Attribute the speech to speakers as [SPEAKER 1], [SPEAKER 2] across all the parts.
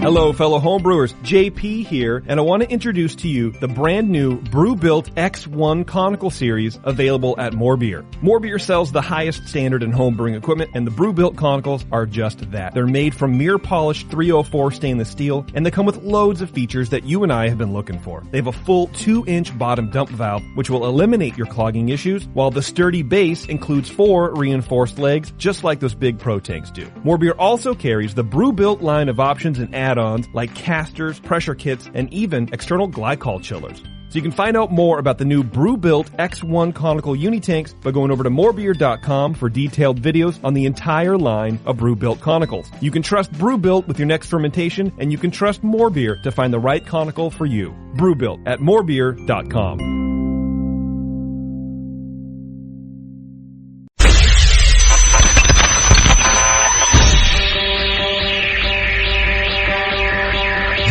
[SPEAKER 1] Hello, fellow homebrewers. JP here, and I want to introduce to you the brand new Brew-Built X1 Conical Series available at More Beer. More Beer sells the highest standard in homebrewing equipment, and the Brew-Built Conicals are just that. They're made from mirror-polished 304 stainless steel, and they come with loads of features that you and I have been looking for. They have a full 2-inch bottom dump valve, which will eliminate your clogging issues, while the sturdy base includes 4 reinforced legs, just like those big Pro tanks do. More Beer also carries the Brew-Built line of options and add-ons like casters, pressure kits, and even external glycol chillers. So you can find out more about the new Brew-Built X1 Conical Unitanks by going over to morebeer.com for detailed videos on the entire line of Brew-Built Conicals. You can trust Brew-Built with your next fermentation, and you can trust More Beer to find the right conical for you. Brew-Built at morebeer.com.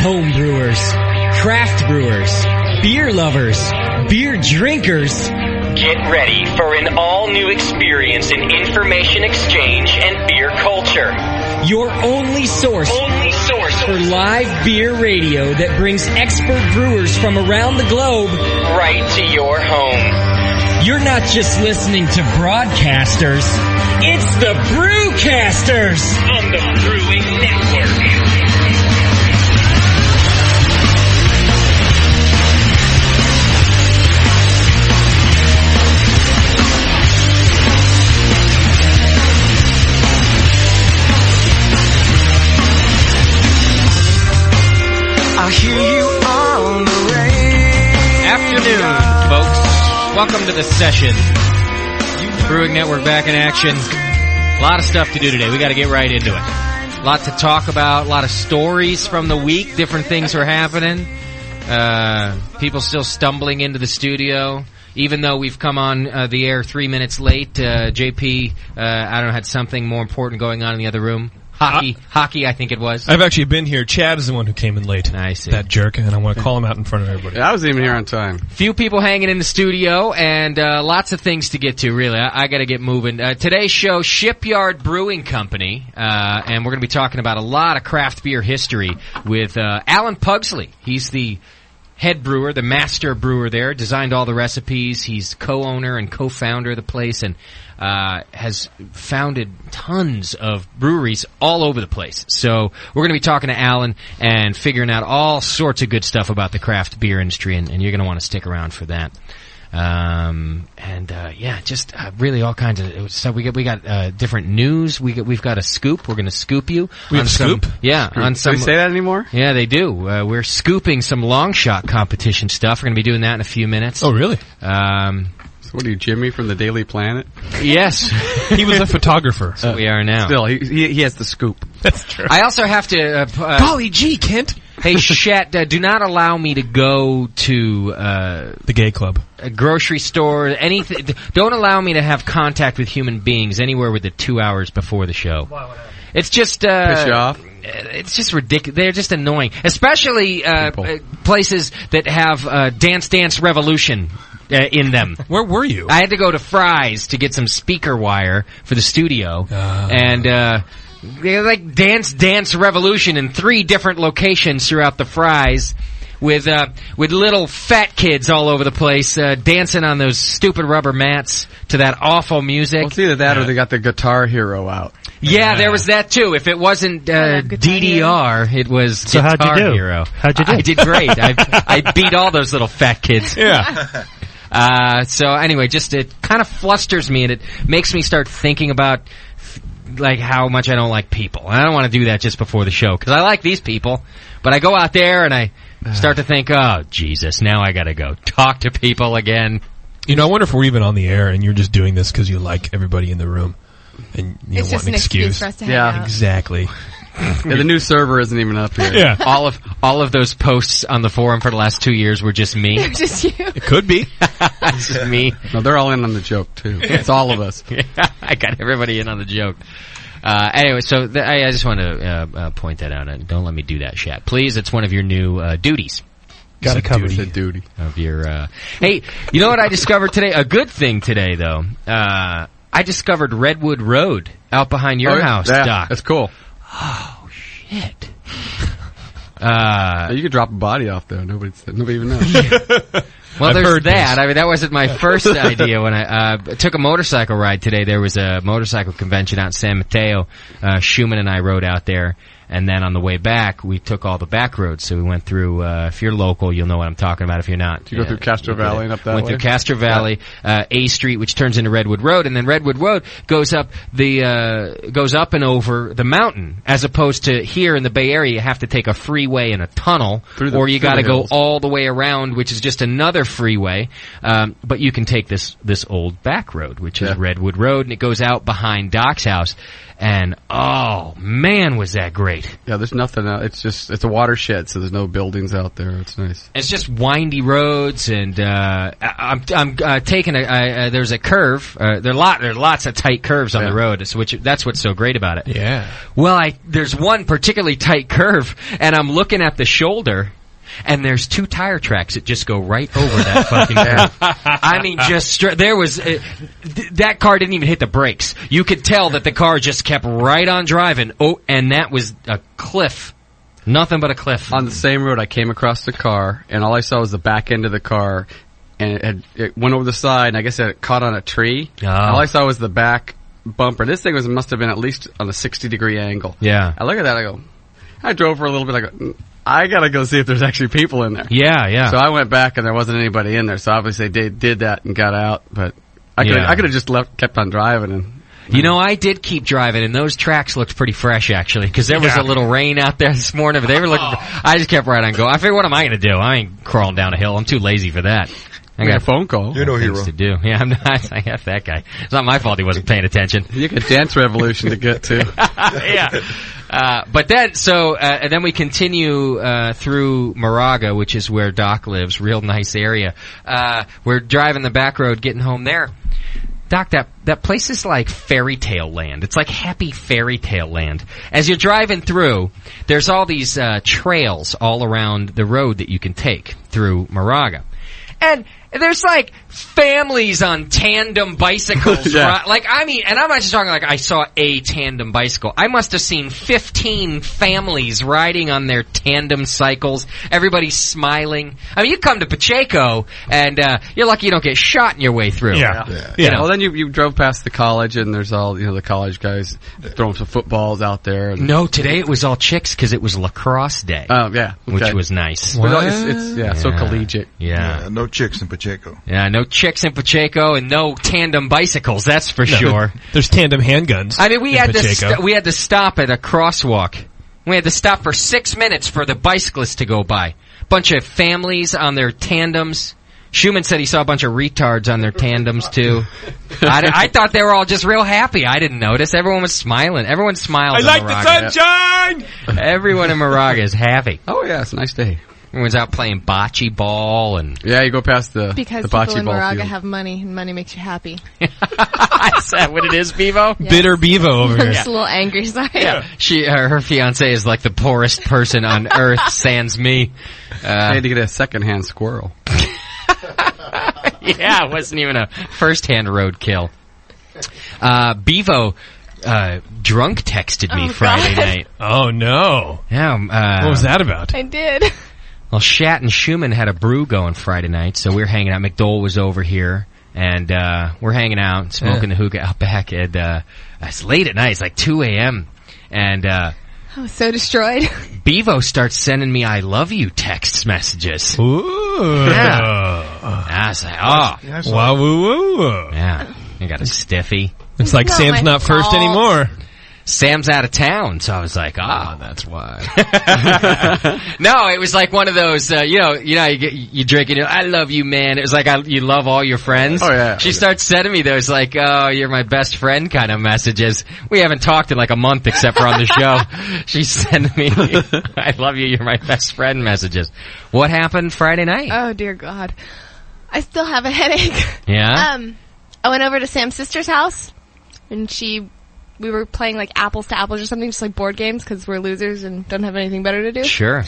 [SPEAKER 2] Home brewers, craft brewers, beer lovers, beer drinkers.
[SPEAKER 3] Get ready for an all-new experience in information exchange and beer culture.
[SPEAKER 2] Your only source for live beer radio that brings expert brewers from around the globe
[SPEAKER 3] right to your home.
[SPEAKER 2] You're not just listening to broadcasters, it's the Brewcasters
[SPEAKER 3] on the Brewing Network.
[SPEAKER 4] I hear you on the radio.
[SPEAKER 5] Afternoon, folks. Welcome to the session. Brewing Network back in action. A lot of stuff to do today. We got to get right into it. A lot to talk about. A lot of stories from the week. Different things are happening. People still stumbling into the studio. Even though we've come on the air 3 minutes late, JP, I don't know, had something more important going on in the other room. Hockey, I think it was.
[SPEAKER 6] I've actually been here. Chad is the one who came in late.
[SPEAKER 5] I see.
[SPEAKER 6] That jerk, and I want to call him out in front of everybody.
[SPEAKER 7] Yeah, I wasn't even here on time.
[SPEAKER 5] Few people hanging in the studio, and lots of things to get to, really. I got to get moving. Today's show, Shipyard Brewing Company, and we're going to be talking about a lot of craft beer history with Alan Pugsley. He's the head brewer, the master brewer there, designed all the recipes. He's co-owner and co-founder of the place, and has founded tons of breweries all over the place. So we're going to be talking to Alan and figuring out all sorts of good stuff about the craft beer industry, and you're going to want to stick around for that. Just really all kinds of stuff. We got different news. We've got a scoop. We're going to scoop you.
[SPEAKER 6] We have a scoop?
[SPEAKER 5] Yeah. On some,
[SPEAKER 7] do they say that anymore?
[SPEAKER 5] Yeah, they do. We're scooping some long shot competition stuff. We're going to be doing that in a few minutes.
[SPEAKER 6] Oh, really?
[SPEAKER 7] What are you, Jimmy from the Daily Planet?
[SPEAKER 5] Yes.
[SPEAKER 6] He was a photographer.
[SPEAKER 5] So we are now.
[SPEAKER 7] Still, he has the scoop.
[SPEAKER 6] That's true.
[SPEAKER 5] I also have to...
[SPEAKER 6] golly gee, Kent!
[SPEAKER 5] Hey, Shet, do not allow me to go to...
[SPEAKER 6] the gay club.
[SPEAKER 5] A grocery store, anything. Don't allow me to have contact with human beings anywhere within 2 hours before the show.
[SPEAKER 7] Why would I?
[SPEAKER 5] It's just...
[SPEAKER 7] piss you off?
[SPEAKER 5] It's just ridiculous. They're just annoying. Especially places that have Dance Revolution in them.
[SPEAKER 6] Where were you?
[SPEAKER 5] I had to go to Fry's to get some speaker wire for the studio, and they like Dance Revolution in 3 different locations throughout the Fry's, with little fat kids all over the place dancing on those stupid rubber mats to that awful music.
[SPEAKER 7] Well, it's either that or they got the Guitar Hero out.
[SPEAKER 5] Yeah, there was that too. If it wasn't DDR, it was
[SPEAKER 8] so
[SPEAKER 5] Guitar Hero.
[SPEAKER 8] How'd you do?
[SPEAKER 5] I did great. I beat all those little fat kids.
[SPEAKER 6] Yeah.
[SPEAKER 5] So anyway, just it kind of flusters me, and it makes me start thinking about like how much I don't like people. I don't want to do that just before the show because I like these people, but I go out there and I start to think, oh Jesus, now I got to go talk to people again.
[SPEAKER 6] You know, I wonder if we're even on the air and you're just doing this because you like everybody in the room and you
[SPEAKER 9] it's
[SPEAKER 6] want
[SPEAKER 9] just an excuse for us to hang out.
[SPEAKER 6] Exactly.
[SPEAKER 7] Yeah, the new server isn't even up here.
[SPEAKER 6] Yeah.
[SPEAKER 5] All of those posts on the forum for the last 2 years were just me.
[SPEAKER 9] They're just you.
[SPEAKER 6] It could be.
[SPEAKER 5] It's just me.
[SPEAKER 7] No, they're all in on the joke too. It's all of us.
[SPEAKER 5] I got everybody in on the joke. Anyway, so I just want to point that out. Don't let me do that, Shat. Please, it's one of your new duties.
[SPEAKER 6] Got to cover
[SPEAKER 7] the duty
[SPEAKER 5] of your. Hey, you know what I discovered today? A good thing today, though. I discovered Redwood Road out behind your house,
[SPEAKER 7] yeah,
[SPEAKER 5] Doc.
[SPEAKER 7] That's cool.
[SPEAKER 5] Oh shit!
[SPEAKER 7] You could drop a body off there. Nobody even knows.
[SPEAKER 5] Well,
[SPEAKER 6] I've
[SPEAKER 5] there's
[SPEAKER 6] heard
[SPEAKER 5] that.
[SPEAKER 6] this.
[SPEAKER 5] I mean, that wasn't my first idea when I took a motorcycle ride today. There was a motorcycle convention out in San Mateo. Schumann and I rode out there. And then on the way back, we took all the back roads. So we went through, if you're local, you'll know what I'm talking about. If you're not.
[SPEAKER 7] Did you go through Castro Valley and up that
[SPEAKER 5] Went
[SPEAKER 7] way?
[SPEAKER 5] through Castro Valley, A Street, which turns into Redwood Road. And then Redwood Road goes up and over the mountain. As opposed to here in the Bay Area, you have to take a freeway and a tunnel. Or you got to go all the way around, which is just another freeway. But you can take this old back road, which is Redwood Road. And it goes out behind Doc's house. And, oh, man, was that great.
[SPEAKER 7] Yeah, there's nothing. It's a watershed, so there's no buildings out there. It's nice.
[SPEAKER 5] It's just windy roads, and I'm taking there's a curve. There are lots of tight curves on the road, so that's what's so great about it.
[SPEAKER 6] Yeah.
[SPEAKER 5] Well, there's one particularly tight curve, and I'm looking at the shoulder. And there's 2 tire tracks that just go right over that fucking curve. I mean, there was that car didn't even hit the brakes. You could tell that the car just kept right on driving. Oh, and that was a cliff. Nothing but a cliff.
[SPEAKER 7] On the same road, I came across the car, and all I saw was the back end of the car, and it went over the side, and I guess it caught on a tree.
[SPEAKER 5] Oh.
[SPEAKER 7] All I saw was the back bumper. This thing must have been at least on a 60-degree angle.
[SPEAKER 5] Yeah.
[SPEAKER 7] I look at that, I drove for a little bit, I go, I gotta go see if there's actually people in there.
[SPEAKER 5] Yeah.
[SPEAKER 7] So I went back and there wasn't anybody in there. So obviously they did that and got out. But I could have just kept on driving. And
[SPEAKER 5] you know, I did keep driving, and those tracks looked pretty fresh actually, because there was a little rain out there this morning. But they were looking. I just kept right on going. I figured, what am I going to do? I ain't crawling down a hill. I'm too lazy for that.
[SPEAKER 7] I got a phone call.
[SPEAKER 8] You're no hero.
[SPEAKER 5] Things to do. Yeah, I'm not. I got that guy. It's not my fault he wasn't paying attention.
[SPEAKER 7] You got Dance Revolution to get to.
[SPEAKER 5] Yeah. But then, and then we continue through Moraga, which is where Doc lives. Real nice area. We're driving the back road, getting home there. Doc, that place is like fairy tale land. It's like happy fairy tale land. As you're driving through, there's all these trails all around the road that you can take through Moraga. And there's like families on tandem bicycles. Like, I mean, and I'm not just talking like I saw a tandem bicycle. I must have seen 15 families riding on their tandem cycles. Everybody's smiling. I mean, you come to Pacheco and you're lucky you don't get shot in your way through.
[SPEAKER 6] Yeah.
[SPEAKER 7] Well, then you drove past the college and there's all, the college guys throwing some footballs out there. And
[SPEAKER 5] No, today it was all chicks because it was lacrosse day.
[SPEAKER 7] Oh, yeah. Okay.
[SPEAKER 5] Which was nice.
[SPEAKER 7] It's so collegiate.
[SPEAKER 5] Yeah.
[SPEAKER 8] No chicks in Pacheco.
[SPEAKER 5] Yeah, no chicks in Pacheco and no tandem bicycles, that's for sure.
[SPEAKER 6] There's tandem handguns.
[SPEAKER 5] I mean, we had
[SPEAKER 6] Pacheco.
[SPEAKER 5] to stop at a crosswalk. We had to stop for 6 minutes for the bicyclists to go by. Bunch of families on their tandems. Schumann said he saw a bunch of retards on their tandems, too. I thought they were all just real happy. I didn't notice. Everyone was smiling. Everyone smiles in Moraga.
[SPEAKER 6] The sunshine!
[SPEAKER 5] Everyone in Moraga is happy.
[SPEAKER 7] Oh, yeah, it's a nice day.
[SPEAKER 5] Everyone's out playing bocce ball and...
[SPEAKER 7] Yeah, you go past the
[SPEAKER 9] because
[SPEAKER 7] the bocce
[SPEAKER 9] people in
[SPEAKER 7] ball
[SPEAKER 9] Moraga
[SPEAKER 7] field.
[SPEAKER 9] have money, and money makes you happy.
[SPEAKER 5] Is that what it is, Bevo?
[SPEAKER 9] Yes.
[SPEAKER 6] Bitter Bevo over here.
[SPEAKER 9] Just a little angry side.
[SPEAKER 5] Yeah. Her fiance is like the poorest person on earth, sans me.
[SPEAKER 7] I had to get a second-hand squirrel.
[SPEAKER 5] Yeah, it wasn't even a first-hand roadkill. Bevo drunk texted me Friday night.
[SPEAKER 6] Oh, no.
[SPEAKER 5] Yeah.
[SPEAKER 6] What was that about?
[SPEAKER 9] I did.
[SPEAKER 5] Well, Shat and Schumann had a brew going Friday night, so we were hanging out. McDole was over here, and we're hanging out, smoking the hookah out back. And it's late at night. It's like 2 a.m. And
[SPEAKER 9] I was so destroyed.
[SPEAKER 5] Bevo starts sending me "I love you" text messages.
[SPEAKER 6] Ooh.
[SPEAKER 5] Yeah. I was like,
[SPEAKER 6] Wow, woo, woo.
[SPEAKER 5] Yeah. I got a stiffy.
[SPEAKER 6] It's like
[SPEAKER 9] Not
[SPEAKER 6] Sam's
[SPEAKER 9] my
[SPEAKER 6] not first
[SPEAKER 9] fault.
[SPEAKER 6] anymore.
[SPEAKER 5] Sam's out of town, so I was like, that's why. No, it was like one of those, you drink and I love you, man. It was like you love all your friends.
[SPEAKER 7] Oh, yeah.
[SPEAKER 5] She starts sending me those like, oh, you're my best friend kind of messages. We haven't talked in like a month except for on the show. She's sending me, I love you, you're my best friend messages. What happened Friday night?
[SPEAKER 9] Oh, dear God. I still have a headache.
[SPEAKER 5] Yeah?
[SPEAKER 9] I went over to Sam's sister's house, and we were playing like apples to apples or something, just like board games, because we're losers and don't have anything better to do.
[SPEAKER 5] Sure.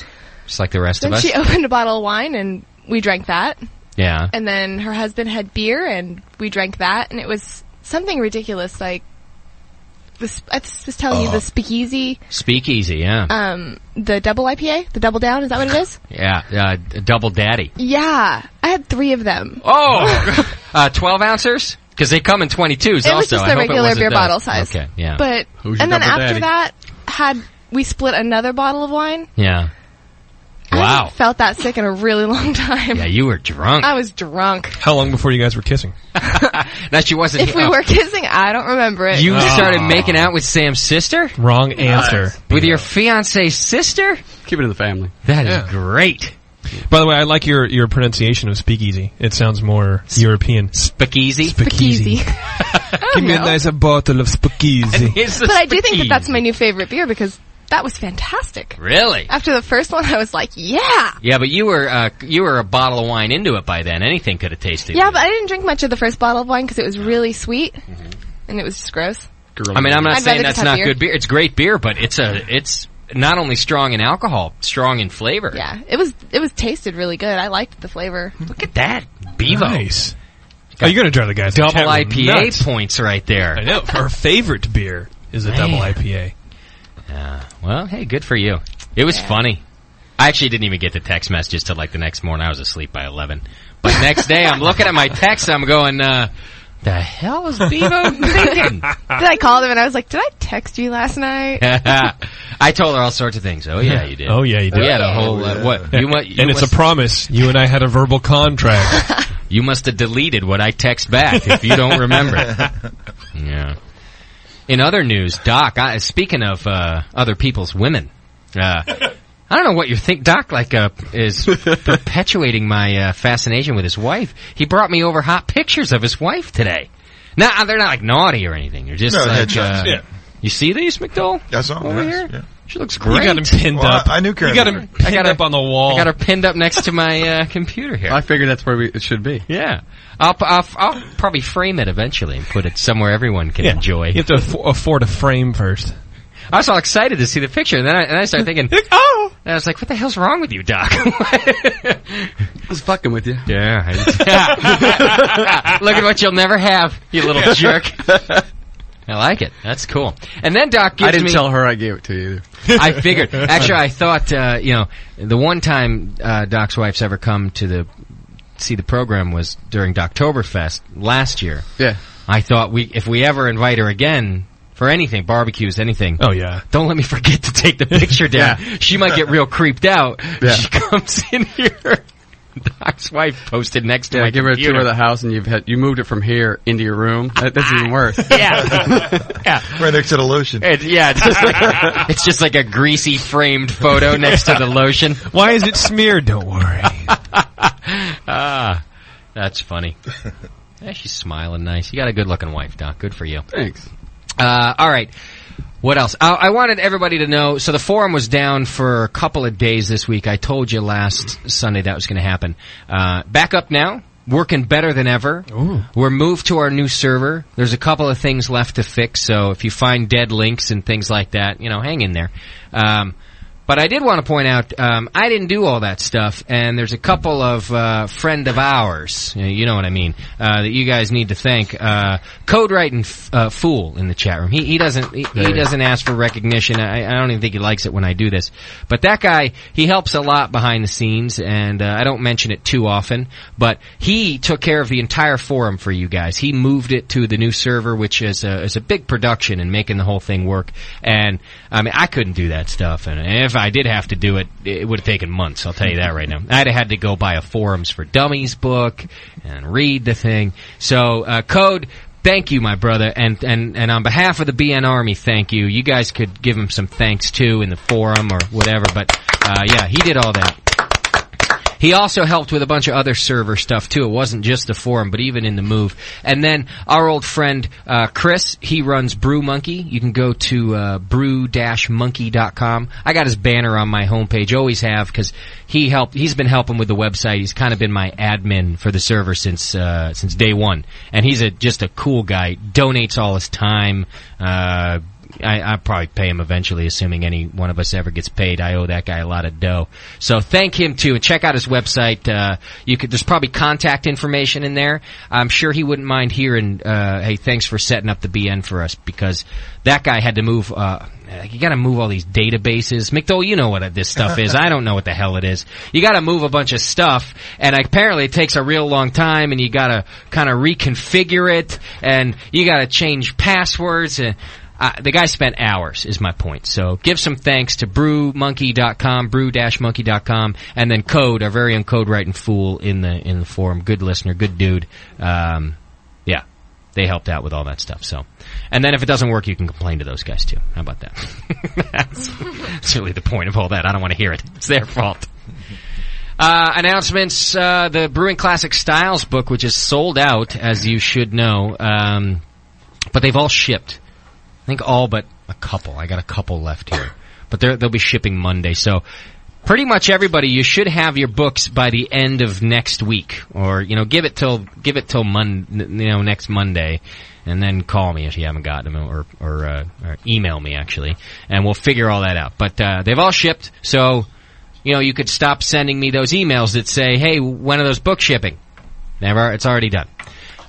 [SPEAKER 5] Just like the rest
[SPEAKER 9] Then
[SPEAKER 5] of us.
[SPEAKER 9] she opened a bottle of wine, and we drank that.
[SPEAKER 5] Yeah.
[SPEAKER 9] And then her husband had beer, and we drank that, and it was something ridiculous, like I was telling you the Speakeasy.
[SPEAKER 5] Speakeasy, yeah.
[SPEAKER 9] The double IPA, the Double Down. Is that what it is?
[SPEAKER 5] Yeah, Double Daddy.
[SPEAKER 9] Yeah, I had 3 of them.
[SPEAKER 5] Oh, 12 ounces? Because they come in 22s also.
[SPEAKER 9] It was just the regular beer bottle size.
[SPEAKER 5] Okay, yeah.
[SPEAKER 9] But and then after that, we split another bottle of wine.
[SPEAKER 5] Yeah.
[SPEAKER 9] I
[SPEAKER 5] Wow.
[SPEAKER 9] haven't felt that sick in a really long time.
[SPEAKER 5] Yeah, you were drunk.
[SPEAKER 9] I was drunk.
[SPEAKER 6] How long before you guys were kissing?
[SPEAKER 5] Now she wasn't.
[SPEAKER 9] If we were kissing, I don't remember it.
[SPEAKER 5] You started making out with Sam's sister?
[SPEAKER 6] Wrong answer.
[SPEAKER 5] With your fiance's sister?
[SPEAKER 7] Keep it in the family.
[SPEAKER 5] That is great.
[SPEAKER 6] By the way, I like your pronunciation of speakeasy. It sounds more European.
[SPEAKER 5] Speakeasy?
[SPEAKER 9] Speakeasy.
[SPEAKER 6] Give me a nice bottle of speakeasy.
[SPEAKER 9] But I do think that that's my new favorite beer because that was fantastic.
[SPEAKER 5] Really?
[SPEAKER 9] After the first one, I was like, yeah.
[SPEAKER 5] Yeah, but you were a bottle of wine into it by then. Anything could have tasted
[SPEAKER 9] Yeah,
[SPEAKER 5] good.
[SPEAKER 9] but I didn't drink much of the first bottle of wine because it was really sweet, and it was just gross.
[SPEAKER 5] I mean, I'm not
[SPEAKER 9] I'd
[SPEAKER 5] saying
[SPEAKER 9] rather
[SPEAKER 5] that's
[SPEAKER 9] just have
[SPEAKER 5] not good beer. It's great beer, but it's not only strong in alcohol, strong in flavor.
[SPEAKER 9] Yeah, it was tasted really good. I liked the flavor.
[SPEAKER 5] Look at that. Bevo.
[SPEAKER 6] Nice. Oh, you're going to drive the guys.
[SPEAKER 5] Double IPA points right there.
[SPEAKER 6] I know. Our favorite beer is a double IPA.
[SPEAKER 5] Yeah. Well, hey, good for you. It was funny. I actually didn't even get the text messages till like the next morning. I was asleep by 11. But next day, I'm looking at my text. I'm going, the hell was Bevo thinking?
[SPEAKER 9] Then I called him and I was like, did I text you last night?
[SPEAKER 5] I told her all sorts of things. Oh, yeah, you did.
[SPEAKER 6] Oh, yeah, you did.
[SPEAKER 5] We had a whole, what?
[SPEAKER 6] And it's a promise. You and I had a verbal contract.
[SPEAKER 5] You must have deleted what I text back if you don't remember. Yeah. In other news, Doc, speaking of other people's women, I don't know what you think. Doc is perpetuating my fascination with his wife. He brought me over hot pictures of his wife today. Now, they're not like naughty or anything. They're just You see these, McDowell?
[SPEAKER 8] I saw
[SPEAKER 5] over here.
[SPEAKER 8] Yeah.
[SPEAKER 5] She looks great.
[SPEAKER 6] You got him pinned up.
[SPEAKER 8] I knew Karen.
[SPEAKER 6] You got him pinned up on the wall.
[SPEAKER 5] I got her pinned up next to my computer here.
[SPEAKER 7] I figured that's where it should be.
[SPEAKER 5] Yeah. I'll probably frame it eventually and put it somewhere everyone can enjoy.
[SPEAKER 6] You have to afford a frame first.
[SPEAKER 5] I was all excited to see the picture, and then I started thinking, oh! And I was like, what the hell's wrong with you, Doc?
[SPEAKER 7] I was fucking with you.
[SPEAKER 5] Yeah. Look at what you'll never have, you little jerk. I like it. That's cool. And then Doc gives me...
[SPEAKER 7] I didn't tell her I gave it to you either.
[SPEAKER 5] I figured. Actually, I thought, the one time Doc's wife's ever come to see the program was during Doctoberfest last year.
[SPEAKER 7] Yeah.
[SPEAKER 5] I thought if we ever invite her again for anything, barbecues, anything.
[SPEAKER 6] Oh, yeah.
[SPEAKER 5] Don't let me forget to take the picture down.
[SPEAKER 7] Yeah.
[SPEAKER 5] She might get real creeped out.
[SPEAKER 7] Yeah.
[SPEAKER 5] She comes in here. Doc's wife posted next to my
[SPEAKER 7] give her a
[SPEAKER 5] computer.
[SPEAKER 7] tour of the house, and you moved it from here into your room. That's even worse.
[SPEAKER 5] Yeah.
[SPEAKER 8] Right next to the lotion.
[SPEAKER 5] It's just like a greasy framed photo next to the lotion.
[SPEAKER 6] Why is it smeared? Don't worry.
[SPEAKER 5] That's funny. Yeah, she's smiling nice. You got a good-looking wife, Doc. Good for you.
[SPEAKER 7] Thanks.
[SPEAKER 5] All right. What else? I wanted everybody to know, so the forum was down for a couple of days this week. I told you last Sunday that was going to happen. Back up now. Working better than ever.
[SPEAKER 6] Ooh.
[SPEAKER 5] We're moved to our new server. There's a couple of things left to fix, so if you find dead links and things like that, hang in there. But I did want to point out, I didn't do all that stuff, and there's a couple of friend of ours, you know what I mean, that you guys need to thank. Code Writing Fool in the chat room. He doesn't ask for recognition. I don't even think he likes it when I do this. But that guy, he helps a lot behind the scenes, and I don't mention it too often, but he took care of the entire forum for you guys. He moved it to the new server, which is a big production in making the whole thing work. And, I mean, I couldn't do that stuff, and if I did have to do it, it would have taken months, I'll tell you that right now. I'd have had to go buy a Forums for Dummies book and read the thing. So, Code, thank you, my brother, and on behalf of the BN Army, thank you. You guys could give him some thanks, too, in the forum or whatever, but, yeah, he did all that. He also helped with a bunch of other server stuff, too. It wasn't just the forum, but even in the move. And then our old friend Chris, he runs Brew Monkey. You can go to brew-monkey.com. I got his banner on my homepage, always have, because he's been helping with the website. He's kind of been my admin for the server since day one. And he's just a cool guy. Donates all his time, I'll probably pay him eventually, assuming any one of us ever gets paid. I owe that guy a lot of dough. So thank him, too. And check out his website. There's probably contact information in there. I'm sure he wouldn't mind hearing, hey, thanks for setting up the BN for us, because that guy had to move, you gotta move all these databases. McDole, you know what this stuff is. I don't know what the hell it is. You gotta move a bunch of stuff, and apparently it takes a real long time, and you gotta kind of reconfigure it, and you gotta change passwords, and the guy spent hours, is my point. So give some thanks to brewmonkey.com, brew-monkey.com, and then Code, our very own code writing fool in the forum. Good listener, good dude. Yeah, they helped out with all that stuff. So, and then if it doesn't work, you can complain to those guys too. How about that? That's really the point of all that. I don't want to hear it. It's their fault. Announcements, the Brewing Classic Styles book, which is sold out, as you should know, but they've all shipped. I think all but a couple. I got a couple left here. But they'll be shipping Monday. So pretty much everybody, you should have your books by the end of next week. Or, give it till next Monday. And then call me if you haven't gotten them, or email me, actually. And we'll figure all that out. But they've all shipped. So, you could stop sending me those emails that say, hey, when are those books shipping? Never. It's already done.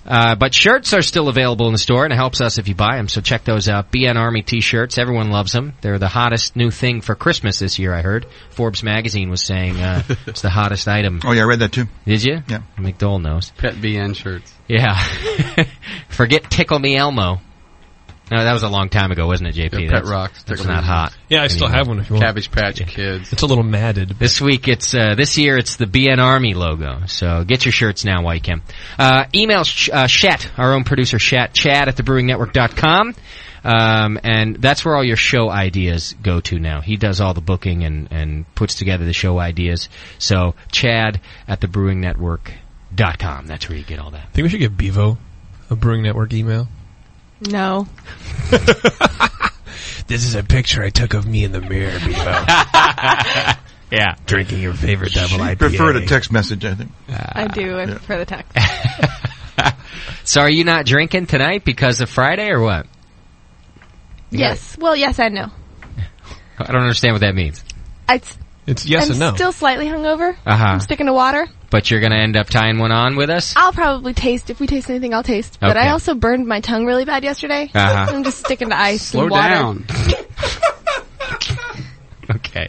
[SPEAKER 5] But shirts are still available in the store, and it helps us if you buy them, so check those out. BN Army T-shirts, everyone loves them. They're the hottest new thing for Christmas this year, I heard. Forbes magazine was saying it's the hottest item.
[SPEAKER 8] Oh, yeah, I read that too.
[SPEAKER 5] Did you?
[SPEAKER 8] Yeah.
[SPEAKER 5] McDole knows.
[SPEAKER 7] Pet BN shirts.
[SPEAKER 5] Yeah. Forget Tickle Me Elmo. No, that was a long time ago, wasn't it, JP?
[SPEAKER 7] Yeah, Pet Rocks.
[SPEAKER 5] That's not hot.
[SPEAKER 6] Yeah, I still have one if you want.
[SPEAKER 7] Cabbage Patch Kids.
[SPEAKER 6] It's a little matted.
[SPEAKER 5] This week, this year, it's the BN Army logo. So get your shirts now while you can. Email Shet, our own producer Shet, chad@thebrewingnetwork.com. And that's where all your show ideas go to now. He does all the booking and puts together the show ideas. So chad@thebrewingnetwork.com. That's where you get all that.
[SPEAKER 6] Think we should give Bevo a Brewing Network email?
[SPEAKER 9] No.
[SPEAKER 6] This is a picture I took of me in the mirror, Bevo.
[SPEAKER 5] Yeah.
[SPEAKER 6] Drinking your favorite double IPA.
[SPEAKER 8] Prefer a text message, I think.
[SPEAKER 9] I do. I prefer the text.
[SPEAKER 5] So are you not drinking tonight because of Friday or what?
[SPEAKER 9] Yes. Well, yes and no.
[SPEAKER 5] I don't understand what that means.
[SPEAKER 6] It's yes and no.
[SPEAKER 9] I'm still slightly hungover.
[SPEAKER 5] Uh-huh.
[SPEAKER 9] I'm sticking to water.
[SPEAKER 5] But you're going to end up tying one on with us?
[SPEAKER 9] I'll probably taste. If we taste anything, I'll taste. But
[SPEAKER 5] Okay.
[SPEAKER 9] I also burned my tongue really bad yesterday.
[SPEAKER 5] Uh-huh.
[SPEAKER 9] I'm just sticking to ice
[SPEAKER 7] Slow
[SPEAKER 9] and water.
[SPEAKER 7] down.
[SPEAKER 5] Okay.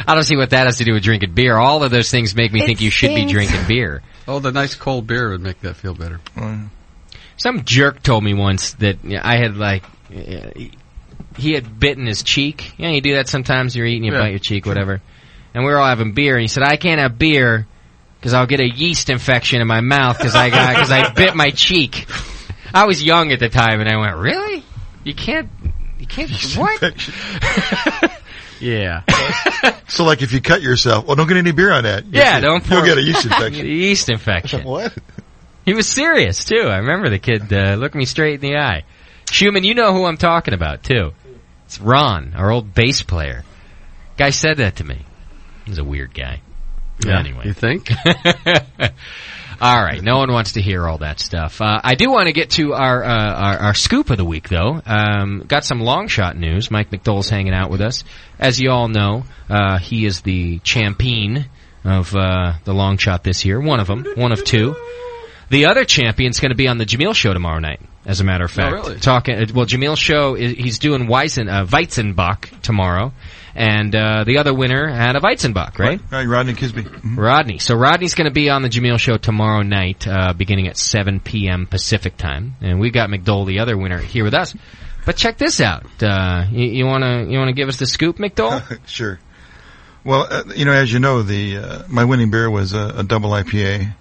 [SPEAKER 5] I don't see what that has to do with drinking beer. All of those things make me think you should be
[SPEAKER 9] stinks.
[SPEAKER 5] drinking beer.
[SPEAKER 7] Oh, the nice cold beer would make that feel better.
[SPEAKER 5] Some jerk told me once that I had, he had bitten his cheek. You do that sometimes. You're eating, you bite your cheek, whatever. And we were all having beer, and he said, I can't have beer because I'll get a yeast infection in my mouth because I bit my cheek. I was young at the time, and I went, really? You can't, what?
[SPEAKER 7] Yeah.
[SPEAKER 8] So, like, if you cut yourself, don't get any beer on that. You'll get a yeast infection.
[SPEAKER 5] Yeast infection.
[SPEAKER 8] What?
[SPEAKER 5] He was serious, too. I remember the kid looked me straight in the eye. Schumann, you know who I'm talking about, too. It's Ron, our old bass player. Guy said that to me. He's a weird guy.
[SPEAKER 7] Yeah,
[SPEAKER 5] Anyway.
[SPEAKER 7] you think?
[SPEAKER 5] All right, no one wants to hear all that stuff. I do want to get to our scoop of the week, though. Got some long shot news. Mike McDole's hanging out with us. As you all know, he is the champion of the long shot this year. One of them, one of two. The other champion's going to be on the Jameel Show tomorrow night, as a matter of fact.
[SPEAKER 7] Oh, really?
[SPEAKER 5] Jameel Show, he's doing Weizenbach tomorrow. And the other winner had a Weizenbach, right?
[SPEAKER 8] Right, Rodney Kisby. Mm-hmm.
[SPEAKER 5] Rodney. So Rodney's going to be on the Jameel Show tomorrow night, beginning at 7 p.m. Pacific time. And we got McDole, the other winner, here with us. But check this out. You want to give us the scoop, McDole?
[SPEAKER 8] Sure. Well, as you know, my winning beer was a double IPA.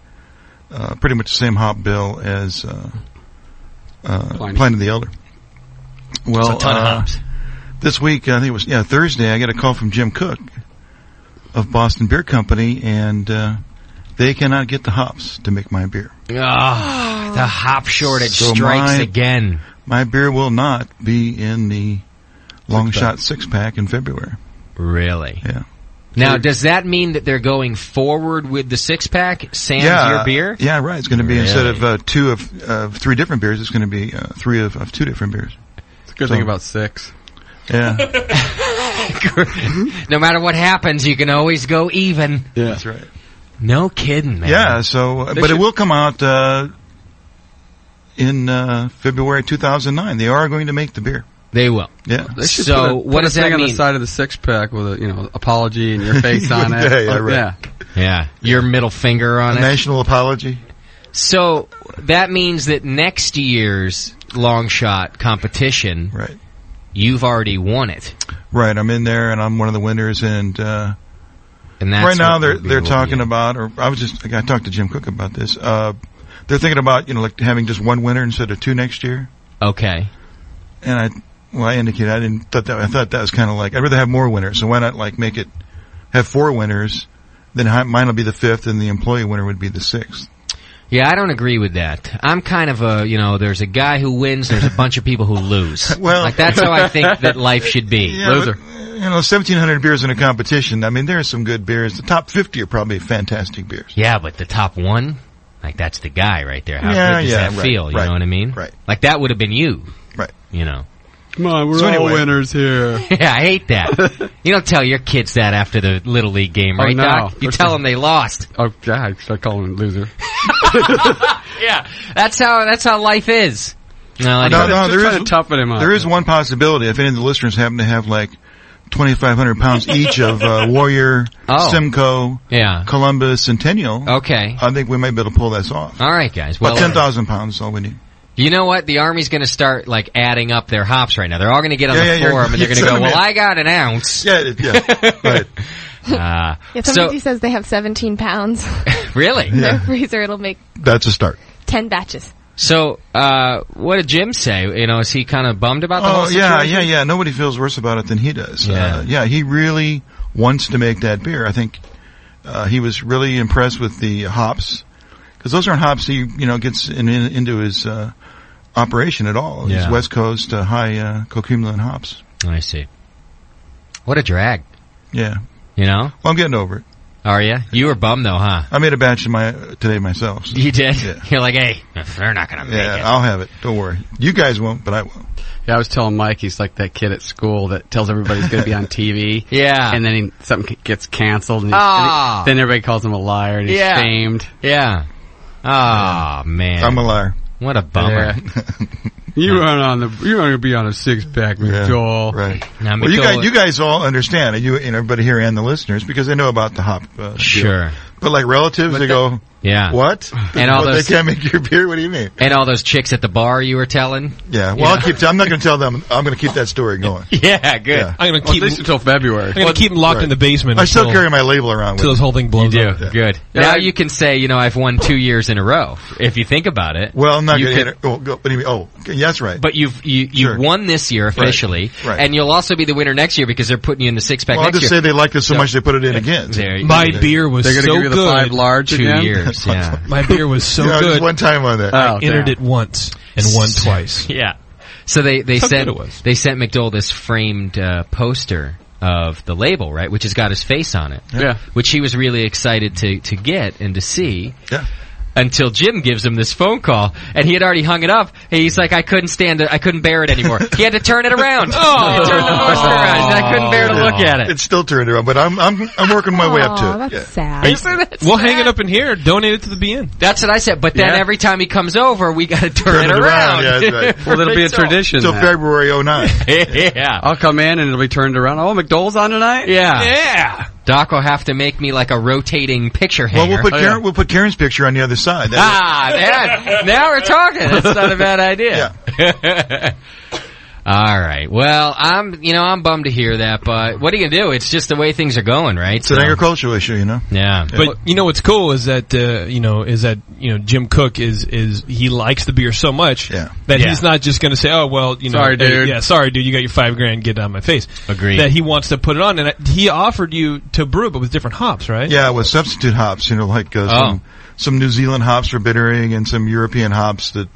[SPEAKER 8] Pretty much the same hop bill as Pliny the Elder. Well,
[SPEAKER 5] a ton of hops.
[SPEAKER 8] This week, I think it was Thursday, I got a call from Jim Cook of Boston Beer Company, and they cannot get the hops to make my beer.
[SPEAKER 5] Oh, the hop shortage strikes again.
[SPEAKER 8] My beer will not be in the Long Shot 6-pack in February.
[SPEAKER 5] Really?
[SPEAKER 8] Yeah.
[SPEAKER 5] Now, does that mean that they're going forward with the 6-pack sans your beer?
[SPEAKER 8] Yeah, right. It's going to be, instead of 2 of 3 different beers, it's going to be 3 of 2 different beers.
[SPEAKER 7] Good thing about 6.
[SPEAKER 8] Yeah.
[SPEAKER 5] No matter what happens, you can always go even.
[SPEAKER 7] Yeah.
[SPEAKER 8] That's right.
[SPEAKER 5] No kidding, man.
[SPEAKER 8] Yeah, so, but it will come out in February 2009. They are going to make the beer.
[SPEAKER 5] They will.
[SPEAKER 8] Yeah.
[SPEAKER 7] They should
[SPEAKER 5] So
[SPEAKER 7] put
[SPEAKER 5] what does that
[SPEAKER 7] on
[SPEAKER 5] mean?
[SPEAKER 7] the side of the 6-pack with a apology and your face on it.
[SPEAKER 8] Yeah, right.
[SPEAKER 5] Yeah, your middle finger on
[SPEAKER 8] A
[SPEAKER 5] it.
[SPEAKER 8] national apology.
[SPEAKER 5] So that means that next year's long shot competition,
[SPEAKER 8] Right.
[SPEAKER 5] you've already won it.
[SPEAKER 8] Right, I'm in there and I'm one of the winners, and
[SPEAKER 5] that's
[SPEAKER 8] right now
[SPEAKER 5] what
[SPEAKER 8] they're
[SPEAKER 5] will
[SPEAKER 8] talking
[SPEAKER 5] be.
[SPEAKER 8] about, or I talked to Jim Cook about this. They're thinking about like having just one winner instead of 2 next year.
[SPEAKER 5] Okay.
[SPEAKER 8] And I indicated I thought that was kind of like I'd rather have more winners. So why not have 4 winners? Then mine will be the 5th, and the employee winner would be the 6th.
[SPEAKER 5] Yeah, I don't agree with that. I'm kind of there's a guy who wins, there's a bunch of people who lose.
[SPEAKER 8] Well,
[SPEAKER 5] that's how I think that life should be.
[SPEAKER 8] Yeah,
[SPEAKER 5] Loser.
[SPEAKER 8] but, 1,700 beers in a competition. I mean, there are some good beers. The top 50 are probably fantastic beers.
[SPEAKER 5] Yeah, but the top one, that's the guy right there. How good does that feel? You know what I mean?
[SPEAKER 8] Right.
[SPEAKER 5] Like that would have been you.
[SPEAKER 8] Right.
[SPEAKER 7] Come on, we're
[SPEAKER 8] So
[SPEAKER 7] all
[SPEAKER 8] anyway.
[SPEAKER 7] winners here.
[SPEAKER 5] Yeah, I hate that. You don't tell your kids that after the Little League game, right,
[SPEAKER 7] no.
[SPEAKER 5] Doc? You tell them they lost.
[SPEAKER 7] Oh, yeah, I start calling him loser.
[SPEAKER 5] Yeah, that's how life is. No, anyway.
[SPEAKER 7] Try to toughen him up.
[SPEAKER 8] There is one possibility. If any of the listeners happen to have 2,500 pounds each of Warrior, Simcoe, Columbus, Centennial,
[SPEAKER 5] okay,
[SPEAKER 8] I think we might be able to pull this off.
[SPEAKER 5] All right, guys.
[SPEAKER 8] Well,
[SPEAKER 5] Well,
[SPEAKER 8] 10,000 pounds is all we need.
[SPEAKER 5] You know what? The Army's going to start adding up their hops right now. They're all going to get on the forum and they're going to go, "Well, I got an ounce."
[SPEAKER 8] Yeah, right.
[SPEAKER 9] Somebody says they have 17 pounds.
[SPEAKER 5] Really?
[SPEAKER 9] In their freezer, it'll make
[SPEAKER 8] That's a start.
[SPEAKER 9] 10 batches.
[SPEAKER 5] So, what did Jim say? Is he kind of bummed about the whole
[SPEAKER 8] yeah,
[SPEAKER 5] situation?
[SPEAKER 8] Nobody feels worse about it than he does.
[SPEAKER 5] Yeah.
[SPEAKER 8] He really wants to make that beer. I think he was really impressed with the hops, because those aren't hops he gets into his operation at all.
[SPEAKER 5] Yeah.
[SPEAKER 8] It's West Coast high cocumulin hops.
[SPEAKER 5] I see. What a drag.
[SPEAKER 8] Yeah.
[SPEAKER 5] Well,
[SPEAKER 8] I'm getting over it.
[SPEAKER 5] Are you? You were bummed though, huh?
[SPEAKER 8] I made a batch today myself. So.
[SPEAKER 5] You did?
[SPEAKER 8] Yeah.
[SPEAKER 5] You're like, hey, they're not going to make it.
[SPEAKER 8] I'll have it. Don't worry. You guys won't, but I will.
[SPEAKER 7] Yeah, I was telling Mike he's like that kid at school that tells everybody he's going to be on TV.
[SPEAKER 5] Yeah.
[SPEAKER 7] And then something gets canceled. And
[SPEAKER 5] Ah.
[SPEAKER 7] then everybody calls him a liar and he's shamed.
[SPEAKER 5] Yeah. Oh, man.
[SPEAKER 8] I'm a liar.
[SPEAKER 5] What a bummer.
[SPEAKER 7] Yeah. You're going to be on a 6-pack, McDowell.
[SPEAKER 8] Right.
[SPEAKER 5] Now,
[SPEAKER 8] Well,
[SPEAKER 5] McDowell-
[SPEAKER 8] you guys all understand, and everybody here and the listeners, because they know about the hop.
[SPEAKER 5] Sure.
[SPEAKER 8] Deal. But like relatives, they go,
[SPEAKER 5] yeah.
[SPEAKER 8] What?
[SPEAKER 5] And all those,
[SPEAKER 8] they can't make your beer? What do you mean?
[SPEAKER 5] And all those chicks at the bar you were telling?
[SPEAKER 8] Yeah. Well, I'm not going to tell them. I'm going to keep that story going.
[SPEAKER 5] Yeah, good.
[SPEAKER 8] Yeah.
[SPEAKER 6] I'm going to keep
[SPEAKER 7] at least until February.
[SPEAKER 6] I'm going to keep them locked in the basement.
[SPEAKER 8] I still carry my label around with
[SPEAKER 6] until this whole thing blows up.
[SPEAKER 5] Yeah. Good.
[SPEAKER 7] Yeah,
[SPEAKER 5] now you can say, I've won 2 years in a row. If you think about it.
[SPEAKER 8] Well, I'm not going to hit it. What do you mean? Oh, okay, yeah, that's right.
[SPEAKER 5] But you've
[SPEAKER 8] Sure.
[SPEAKER 5] won this year officially,
[SPEAKER 8] Right.
[SPEAKER 5] and you'll also be the winner next year because they're putting you in the 6-pack
[SPEAKER 8] Well, I'll
[SPEAKER 5] next
[SPEAKER 8] just
[SPEAKER 5] year.
[SPEAKER 8] say they liked it so much they put it in again.
[SPEAKER 6] My beer was
[SPEAKER 7] They're
[SPEAKER 6] so
[SPEAKER 7] going to give you the
[SPEAKER 6] good.
[SPEAKER 7] 5 large
[SPEAKER 5] 2
[SPEAKER 7] again?
[SPEAKER 5] years, yeah.
[SPEAKER 6] My beer was so
[SPEAKER 8] Just
[SPEAKER 6] good.
[SPEAKER 8] one time on that.
[SPEAKER 6] I entered it once and won twice.
[SPEAKER 5] Yeah. So they
[SPEAKER 6] How
[SPEAKER 5] sent
[SPEAKER 6] good it was.
[SPEAKER 5] they sent McDowell this framed poster of the label, right, which has got his face on it.
[SPEAKER 7] Yeah.
[SPEAKER 5] Which he was really excited to get and to see.
[SPEAKER 8] Yeah.
[SPEAKER 5] Until Jim gives him this phone call, and he had already hung it up. And he's like, I couldn't bear it anymore. He had to turn it around. He turned the poster around. I couldn't bear to look at it.
[SPEAKER 8] It's still turned around, but I'm working my way up to it.
[SPEAKER 9] That's sad.
[SPEAKER 6] We'll hang it up in here. Donate it to the BN.
[SPEAKER 5] That's what I said. But then every time he comes over, we got to turn it around.
[SPEAKER 8] Yeah, that's right.
[SPEAKER 7] Well, it'll be a tradition.
[SPEAKER 8] Until
[SPEAKER 7] then.
[SPEAKER 8] February 09.
[SPEAKER 5] Yeah.
[SPEAKER 7] I'll come in and it'll be turned around. Oh, McDowell's on tonight?
[SPEAKER 5] Yeah. Doc will have to make me like a rotating picture
[SPEAKER 8] Well,
[SPEAKER 5] hanger.
[SPEAKER 8] we'll put Karen's picture on the other side.
[SPEAKER 5] Now we're talking. That's not a bad idea.
[SPEAKER 8] Yeah.
[SPEAKER 5] All right. Well, I'm bummed to hear that, but what are you gonna do? It's just the way things are going, right?
[SPEAKER 8] It's an agricultural issue,
[SPEAKER 5] Yeah.
[SPEAKER 6] But what's cool is that Jim Cook is he likes the beer so much that he's not just going to say, oh well,
[SPEAKER 7] sorry, dude.
[SPEAKER 6] Yeah, sorry, dude, you got your $5,000, get out of my face.
[SPEAKER 5] Agreed.
[SPEAKER 6] That he wants to put it on, and he offered you to brew, but with different hops, right?
[SPEAKER 8] Yeah, with substitute hops, like some New Zealand hops for bittering and some European hops that,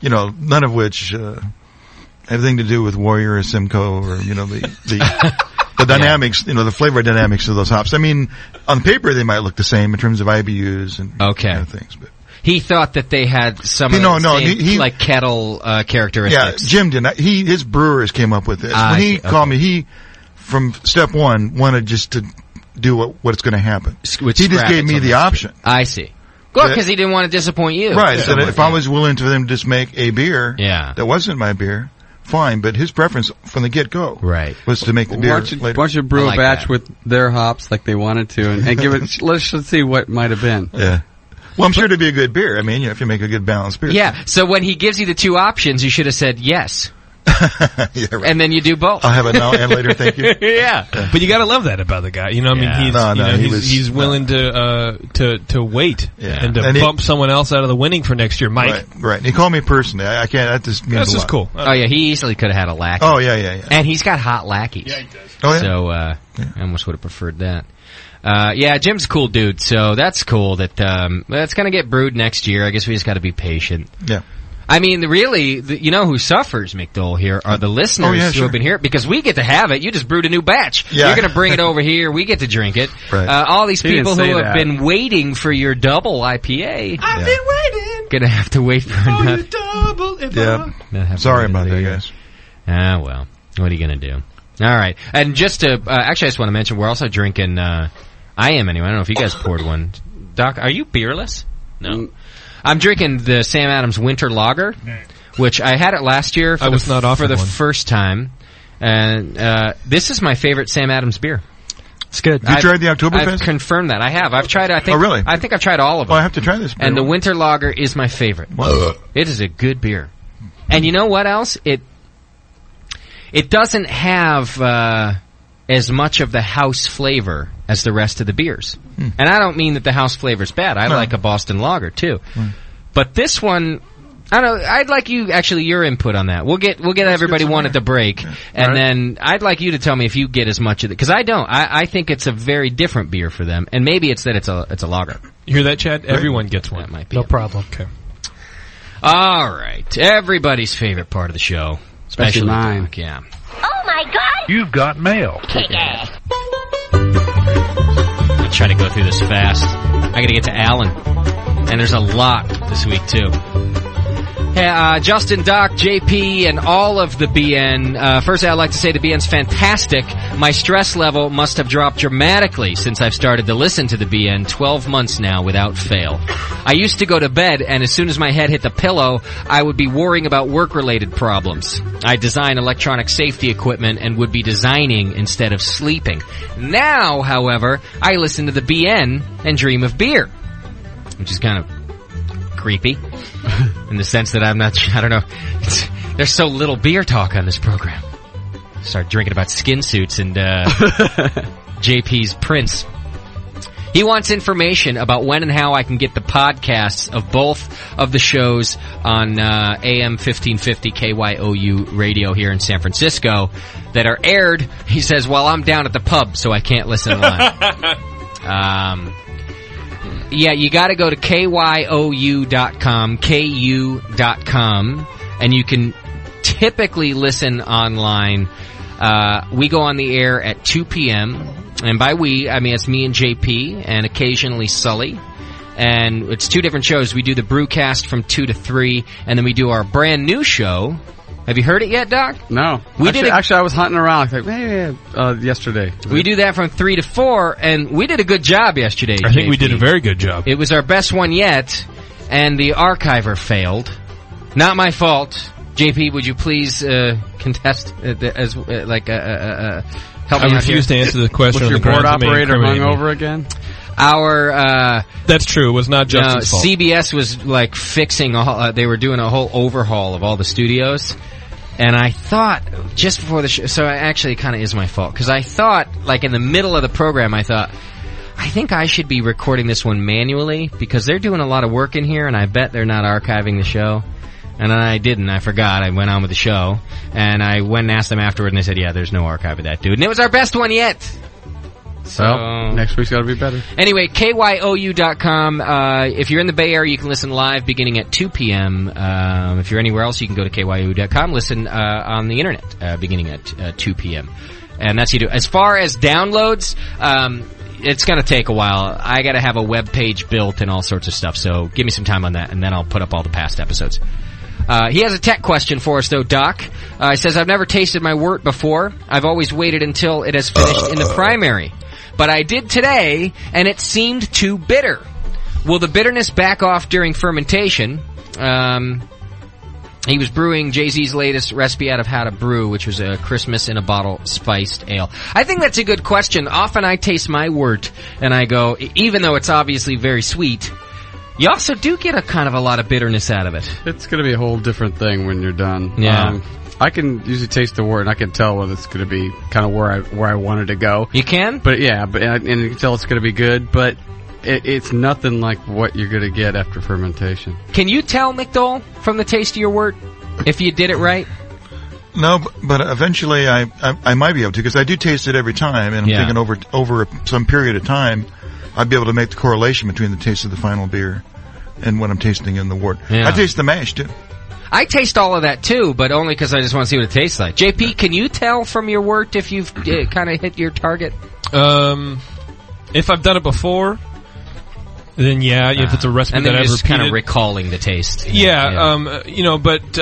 [SPEAKER 8] none of which have anything to do with Warrior or Simcoe or the dynamics, the flavor dynamics of those hops. I mean, on paper they might look the same in terms of IBUs and kind of things, but
[SPEAKER 5] He thought that they had some of the same, like kettle characteristics.
[SPEAKER 8] Yeah, Jim didn't. His brewers came up with this. When he called me, he, from step one, wanted just to do what's going to happen. He just gave me the option.
[SPEAKER 5] I see. Well, because he didn't want to disappoint you.
[SPEAKER 8] Right. So if I was willing to them just make a beer that wasn't my beer, fine. But his preference from the get-go was to make the beer later.
[SPEAKER 7] Why don't you brew a batch with their hops like they wanted to and give it, let's see what might have been.
[SPEAKER 8] Yeah. Well, I'm sure it'd be a good beer. I mean, if you make a good balanced beer.
[SPEAKER 5] Yeah. So when he gives you the two options, you should have said yes. And then you do both.
[SPEAKER 8] I'll have it now and later, thank you.
[SPEAKER 5] Yeah.
[SPEAKER 6] But you gotta love that about the guy. You know, I mean, he's willing to wait and to bump someone else out of the winning for next year, Mike.
[SPEAKER 8] Right. And he called me personally. I can't, that just means
[SPEAKER 6] This is cool.
[SPEAKER 5] Oh yeah, he easily could have had a lackey.
[SPEAKER 8] Oh yeah.
[SPEAKER 5] And he's got hot lackeys.
[SPEAKER 8] Yeah, he does. Oh yeah.
[SPEAKER 5] So, I almost would have preferred that. Jim's a cool dude, so that's cool that, that's gonna get brewed next year. I guess we just gotta be patient.
[SPEAKER 8] Yeah.
[SPEAKER 5] I mean, really, you know who suffers, McDole, here are the listeners who have been here, because we get to have it. You just brewed a new batch.
[SPEAKER 8] Yeah.
[SPEAKER 5] You're going to bring it over here. We get to drink it.
[SPEAKER 8] Right.
[SPEAKER 5] All these people who have been waiting for your double IPA.
[SPEAKER 6] I've been waiting.
[SPEAKER 5] Going to have to wait for another.
[SPEAKER 6] Double
[SPEAKER 8] Sorry about that, guys.
[SPEAKER 5] Well, what are you going to do? All right. And just to, actually, I just want to mention, we're also drinking, I am anyway. I don't know if you guys poured one. Doc, are you beerless? No. I'm drinking the Sam Adams Winter Lager, which I had it last year for the first time. And this is my favorite Sam Adams beer.
[SPEAKER 6] It's good.
[SPEAKER 8] You tried the Oktoberfest?
[SPEAKER 5] I've confirmed that. I have. I've tried, I think.
[SPEAKER 8] Oh, really?
[SPEAKER 5] I think I've tried all of them.
[SPEAKER 8] Oh, I have to try this beer.
[SPEAKER 5] And the Winter Lager is my favorite. It is a good beer. And you know what else? It doesn't have as much of the house flavor as the rest of the beers. And I don't mean that the house flavor's bad. I like a Boston Lager too. But this one, I don't know, I'd like you, actually, your input on that. We'll get everybody one at the break, and then I'd like you to tell me if you get as much of it, because I don't. I think it's a very different beer for them, and maybe it's that it's a lager.
[SPEAKER 6] You hear that, Chad? Everyone gets one.
[SPEAKER 5] That might be
[SPEAKER 6] no problem. Okay.
[SPEAKER 5] All right. Everybody's favorite part of the show. Especially mine. Doc, yeah.
[SPEAKER 10] Oh my God!
[SPEAKER 11] You've got mail.
[SPEAKER 10] Kick ass.
[SPEAKER 5] I'll try to go through this fast. I gotta get to Alan. And there's a lot this week, too. Hey, Justin, Doc, JP, and all of the BN. Firstly, I'd like to say the BN's fantastic. My stress level must have dropped dramatically since I've started to listen to the BN 12 months now without fail. I used to go to bed, and as soon as my head hit the pillow, I would be worrying about work-related problems. I design electronic safety equipment and would be designing instead of sleeping. Now, however, I listen to the BN and dream of beer, which is kind of creepy in the sense that I don't know, there's so little beer talk on this program. Start drinking about skin suits and JP's Prince. He wants information about when and how I can get the podcasts of both of the shows on AM 1550 KYOU radio here in San Francisco that are aired, he says, while I'm down at the pub, so I can't listen live. Yeah, you got to go to kyou.com, ku.com, and you can typically listen online. We go on the air at 2 p.m., and by we, I mean it's me and JP, and occasionally Sully. And it's two different shows. We do the Brewcast from 2 to 3, and then we do our brand new show. Have you heard it yet, Doc?
[SPEAKER 7] No. Actually, I was hunting around yesterday.
[SPEAKER 5] We do that from 3 to 4, and we did a good job yesterday,
[SPEAKER 6] I think we did a very good job.
[SPEAKER 5] It was our best one yet, and the archiver failed. Not my fault. JP, would you please contest help me
[SPEAKER 6] I
[SPEAKER 5] out
[SPEAKER 6] refuse
[SPEAKER 5] here?
[SPEAKER 6] to answer the question.
[SPEAKER 7] Was your board operator hungover again?
[SPEAKER 5] That's
[SPEAKER 6] true. It was not Justin's fault.
[SPEAKER 5] CBS was like fixing they were doing a whole overhaul of all the studios. And I thought, just before the show, so it actually kind of is my fault, because I thought, like in the middle of the program, I think I should be recording this one manually, because they're doing a lot of work in here, and I bet they're not archiving the show. And then I didn't. I forgot. I went on with the show. And I went and asked them afterward, and they said, yeah, there's no archive of that, dude. And it was our best one yet. So
[SPEAKER 7] next week's got to be better.
[SPEAKER 5] Anyway, kyou.com. If you're in the Bay Area, you can listen live beginning at 2 p.m. If you're anywhere else, you can go to kyou.com. Listen on the internet beginning at 2 p.m. And that's you do. As far as downloads, it's going to take a while. I got to have a web page built and all sorts of stuff. So give me some time on that, and then I'll put up all the past episodes. He has a tech question for us, though, Doc. He says, I've never tasted my wort before. I've always waited until it has finished in the primary. But I did today, and it seemed too bitter. Will the bitterness back off during fermentation? He was brewing Jay-Z's latest recipe out of How to Brew, which was a Christmas in a bottle spiced ale. I think that's a good question. Often I taste my wort, and I go, even though it's obviously very sweet, you also do get a kind of a lot of bitterness out of it.
[SPEAKER 7] It's going to be a whole different thing when you're done.
[SPEAKER 5] Yeah.
[SPEAKER 7] I can usually taste the wort, and I can tell whether it's going to be kind of where I wanted to go.
[SPEAKER 5] You can?
[SPEAKER 7] But yeah, and you can tell it's going to be good, but it's nothing like what you're going to get after fermentation.
[SPEAKER 5] Can you tell, McDowell, from the taste of your wort, if you did it right?
[SPEAKER 8] No, but eventually I might be able to, because I do taste it every time, and I'm thinking over some period of time, I'd be able to make the correlation between the taste of the final beer and what I'm tasting in the wort.
[SPEAKER 5] Yeah.
[SPEAKER 8] I taste the mash, too.
[SPEAKER 5] I taste all of that, too, but only because I just want to see what it tastes like. JP, can you tell from your wort if you've kind of hit your target?
[SPEAKER 6] If I've done it before, then if it's a recipe that I've repeated.
[SPEAKER 5] just kind of recalling the taste.
[SPEAKER 6] Yeah. But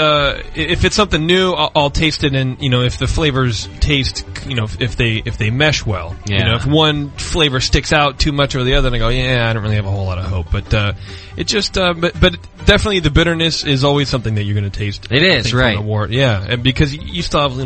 [SPEAKER 6] if it's something new, I'll taste it, and if the flavors taste, if they mesh well.
[SPEAKER 5] Yeah.
[SPEAKER 6] If one flavor sticks out too much over the other, then I go, I don't really have a whole lot of hope. But it just, but definitely the bitterness is always something that you're going to taste.
[SPEAKER 5] It is, right?
[SPEAKER 6] From the wort. Yeah, and because you still have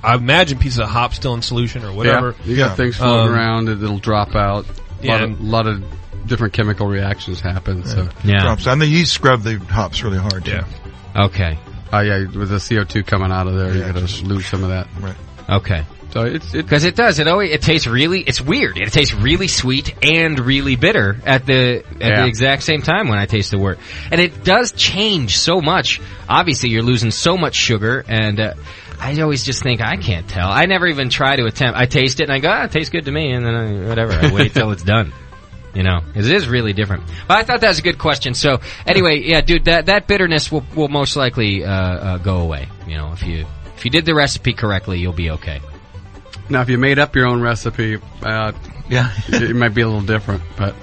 [SPEAKER 6] I imagine pieces of hop still in solution or whatever.
[SPEAKER 7] Yeah. You got things floating around, it'll drop out. A lot of different chemical reactions happen. So
[SPEAKER 8] drops. And the yeast scrub the hops really hard too.
[SPEAKER 5] Yeah. Okay.
[SPEAKER 7] Oh yeah, with the CO2 coming out of there, you got to lose some of that.
[SPEAKER 8] Right.
[SPEAKER 5] Okay.
[SPEAKER 7] So it's
[SPEAKER 5] because it does. It tastes really. It's weird. It tastes really sweet and really bitter at the exact same time when I taste the wort, and it does change so much. Obviously, you're losing so much sugar, and I always just think I can't tell. I never even try to attempt. I taste it and I go, it tastes good to me, and then I wait till it's done. It is really different. But I thought that was a good question. So anyway, yeah, dude, that bitterness will most likely go away. If you did the recipe correctly, you'll be okay.
[SPEAKER 7] Now, if you made up your own recipe, it might be a little different. But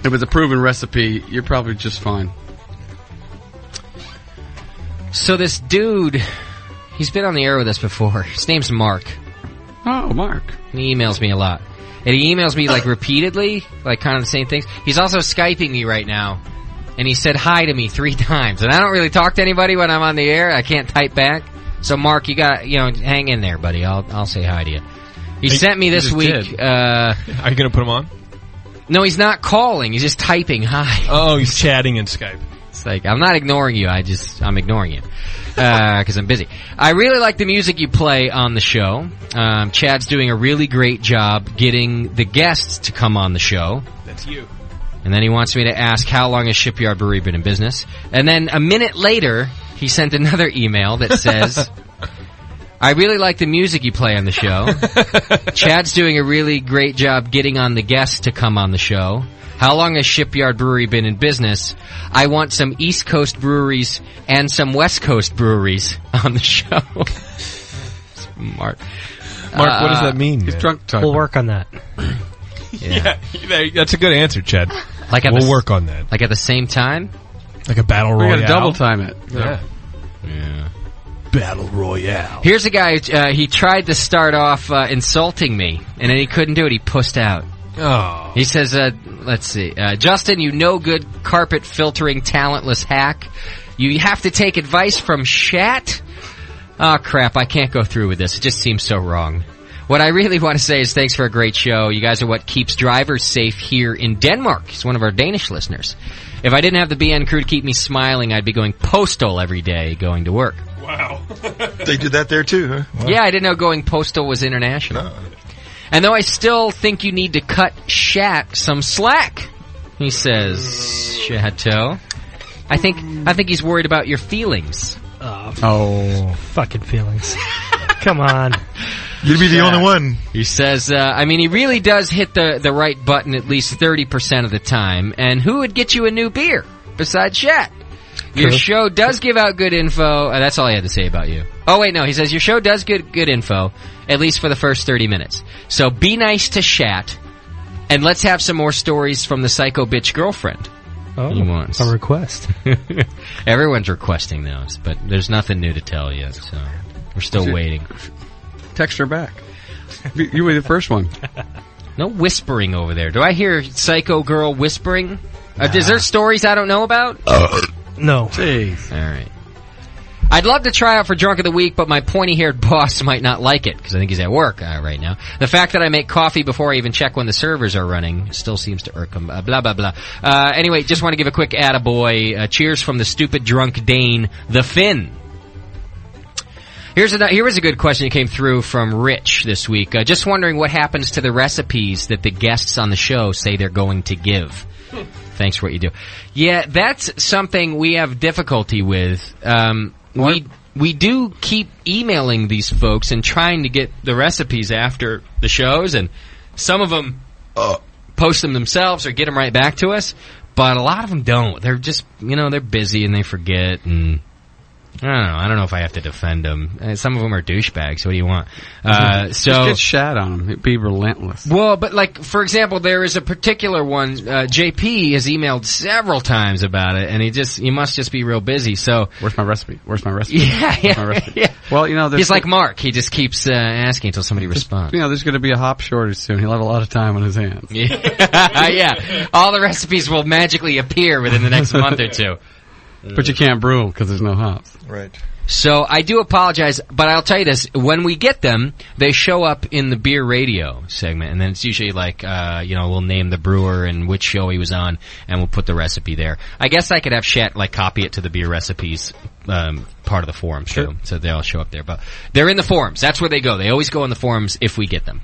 [SPEAKER 7] if it's a proven recipe, you're probably just fine.
[SPEAKER 5] So this dude, he's been on the air with us before. His name's Mark.
[SPEAKER 7] Oh, Mark.
[SPEAKER 5] And he emails me a lot. And he emails me, repeatedly, kind of the same things. He's also Skyping me right now. And he said hi to me 3 times. And I don't really talk to anybody when I'm on the air. I can't type back. So, Mark, you got, hang in there, buddy. I'll say hi to you. He sent me this week.
[SPEAKER 6] Are you going to put him on?
[SPEAKER 5] No, he's not calling. He's just typing hi.
[SPEAKER 6] Oh, he's chatting in Skype.
[SPEAKER 5] It's I'm not ignoring you. I'm ignoring you. Because I'm busy. I really like the music you play on the show. Chad's doing a really great job getting the guests to come on the show.
[SPEAKER 6] That's you.
[SPEAKER 5] And then he wants me to ask, how long has Shipyard Brewery been in business? And then a minute later, he sent another email that says, I really like the music you play on the show. Chad's doing a really great job getting on the guests to come on the show. How long has Shipyard Brewery been in business? I want some East Coast breweries and some West Coast breweries on the show. Mark,
[SPEAKER 6] what does that mean?
[SPEAKER 7] He's drunk typing.
[SPEAKER 2] We'll work on that.
[SPEAKER 6] Yeah, that's a good answer, Chad.
[SPEAKER 5] We'll
[SPEAKER 6] work on that.
[SPEAKER 5] Like at the same time?
[SPEAKER 6] Like a battle royale.
[SPEAKER 7] We gotta double time it.
[SPEAKER 5] Yeah.
[SPEAKER 6] Battle royale.
[SPEAKER 5] Here's a guy, he tried to start off insulting me, and then he couldn't do it. He pussed out.
[SPEAKER 6] Oh.
[SPEAKER 5] He says, let's see. Justin, you no good carpet filtering talentless hack. You have to take advice from Shat? Oh, crap, I can't go through with this. It just seems so wrong. What I really want to say is thanks for a great show. You guys are what keeps drivers safe here in Denmark. He's one of our Danish listeners. If I didn't have the BN crew to keep me smiling, I'd be going postal every day going to work.
[SPEAKER 6] Wow.
[SPEAKER 8] They did that there too, huh? Wow.
[SPEAKER 5] Yeah, I didn't know going postal was international.
[SPEAKER 8] No.
[SPEAKER 5] And though I still think you need to cut Shat some slack, he says, Chateau. I think he's worried about your feelings.
[SPEAKER 2] Oh. Fucking feelings. Come on.
[SPEAKER 8] You'd be the only one.
[SPEAKER 5] He says, he really does hit the right button at least 30% of the time. And who would get you a new beer besides Shat? Your show does give out good info. That's all I had to say about you. Oh, wait, no. He says, your show does good info, at least for the first 30 minutes. So be nice to Shat And let's have some more stories from the psycho bitch girlfriend.
[SPEAKER 10] Oh,
[SPEAKER 5] he wants.
[SPEAKER 10] a request.
[SPEAKER 5] Everyone's requesting those, but there's nothing new to tell yet, so we're still waiting.
[SPEAKER 7] Text her back. You were the first one.
[SPEAKER 5] No whispering over there. Do I hear psycho girl whispering? Is there stories I don't know about?
[SPEAKER 10] No.
[SPEAKER 7] Jeez.
[SPEAKER 5] All right. I'd love to try out for Drunk of the Week, but my pointy-haired boss might not like it, because I think he's at work right now. The fact that I make coffee before I even check when the servers are running still seems to irk him. Blah, blah, blah. Anyway, just want to give a quick attaboy. Cheers from the stupid drunk Dane, the Finn. Here was a good question that came through from Rich this week. Just wondering what happens to the recipes that the guests on the show say they're going to give. Thanks for what you do. Yeah, that's something we have difficulty with. We do keep emailing these folks and trying to get the recipes after the shows, and some of them post them themselves or get them right back to us, but a lot of them don't. They're just, they're busy and they forget, and I don't know if I have to defend them. Some of them are douchebags. What do you want?
[SPEAKER 7] Just get shat on them. It'd be relentless.
[SPEAKER 5] Well, but for example, there is a particular one. JP has emailed several times about it, and he must just be real busy. So
[SPEAKER 7] where's my recipe? Where's my recipe?
[SPEAKER 5] Yeah,
[SPEAKER 7] Where's my recipe? Yeah. Well,
[SPEAKER 5] he's like Mark. He just keeps asking until somebody responds.
[SPEAKER 7] There's going to be a hop shortage soon. He'll have a lot of time on his hands.
[SPEAKER 5] Yeah. All the recipes will magically appear within the next month or two.
[SPEAKER 7] But you can't brew them because there's no hops.
[SPEAKER 8] Right.
[SPEAKER 5] So I do apologize, but I'll tell you this. When we get them, they show up in the beer radio segment, and then it's usually like, we'll name the brewer and which show he was on, and we'll put the recipe there. I guess I could have Shat, copy it to the beer recipes part of the forum,
[SPEAKER 10] sure.
[SPEAKER 5] So they all show up there. But they're in the forums. That's where they go. They always go in the forums if we get them.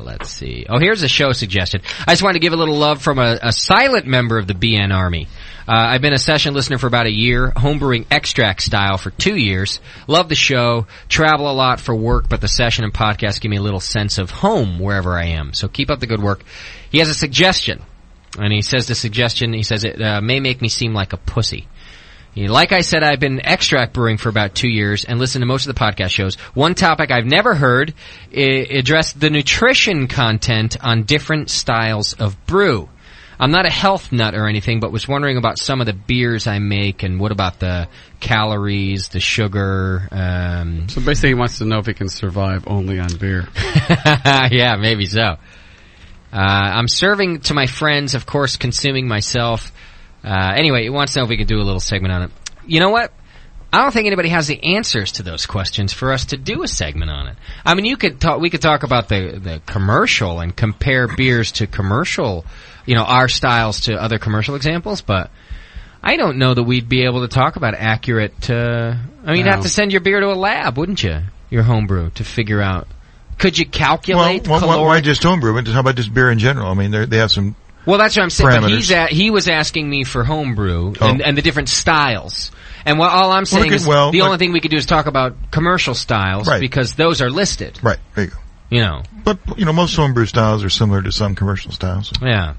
[SPEAKER 5] Let's see. Oh, here's a show suggestion. I just wanted to give a little love from a silent member of the BN Army. I've been a session listener for about a year, homebrewing extract style for 2 years. Love the show, travel a lot for work, but the session and podcast give me a little sense of home wherever I am. So keep up the good work. He has a suggestion, and he says it may make me seem like a pussy. Like I said, I've been extract brewing for about 2 years and listened to most of the podcast shows. One topic I've never heard addressed the nutrition content on different styles of brew. I'm not a health nut or anything, but was wondering about some of the beers I make, and what about the calories, the sugar.
[SPEAKER 7] So basically he wants to know if he can survive only on beer.
[SPEAKER 5] Yeah, maybe so. I'm serving to my friends, of course, consuming myself. Anyway, he wants to know if we can do a little segment on it. You know what? I don't think anybody has the answers to those questions for us to do a segment on it. I mean, we could talk about the commercial and compare beers to commercial, our styles to other commercial examples, but I don't know that we'd be able to talk about accurate, you'd have to send your beer to a lab, wouldn't you? Your homebrew, to figure out. Could you calculate caloric?
[SPEAKER 8] Why just homebrew? How about just beer in general? I mean, they have some.
[SPEAKER 5] Well, that's what I'm saying.
[SPEAKER 8] But
[SPEAKER 5] he was asking me for homebrew and the different styles. And all I'm saying is the only thing we could do is talk about commercial styles, right, because those are listed.
[SPEAKER 8] Right, there you go. But most homebrew styles are similar to some commercial styles.
[SPEAKER 5] Yeah.